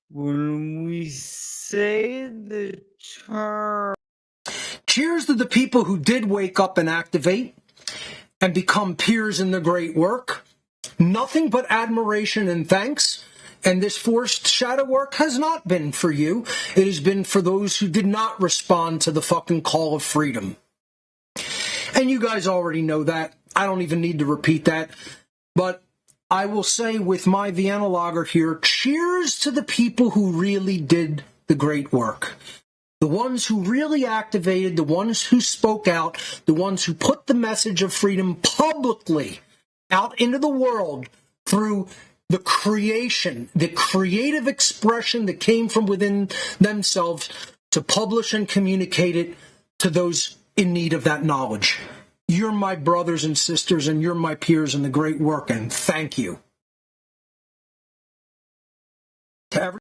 [SPEAKER 13] When we say the term.
[SPEAKER 17] Cheers to the people who did wake up and activate and become peers in the great work. Nothing but admiration and thanks. And this forced shadow work has not been for you. It has been for those who did not respond to the fucking call of freedom. And you guys already know that. I don't even need to repeat that. But I will say with my Vienna lager here, cheers to the people who really did the great work. The ones who really activated, the ones who spoke out, the ones who put the message of freedom publicly out into the world through the creation, the creative expression that came from within themselves to publish and communicate it to those in need of that knowledge. You're my brothers and sisters, and you're my peers in the great work, and thank you. To every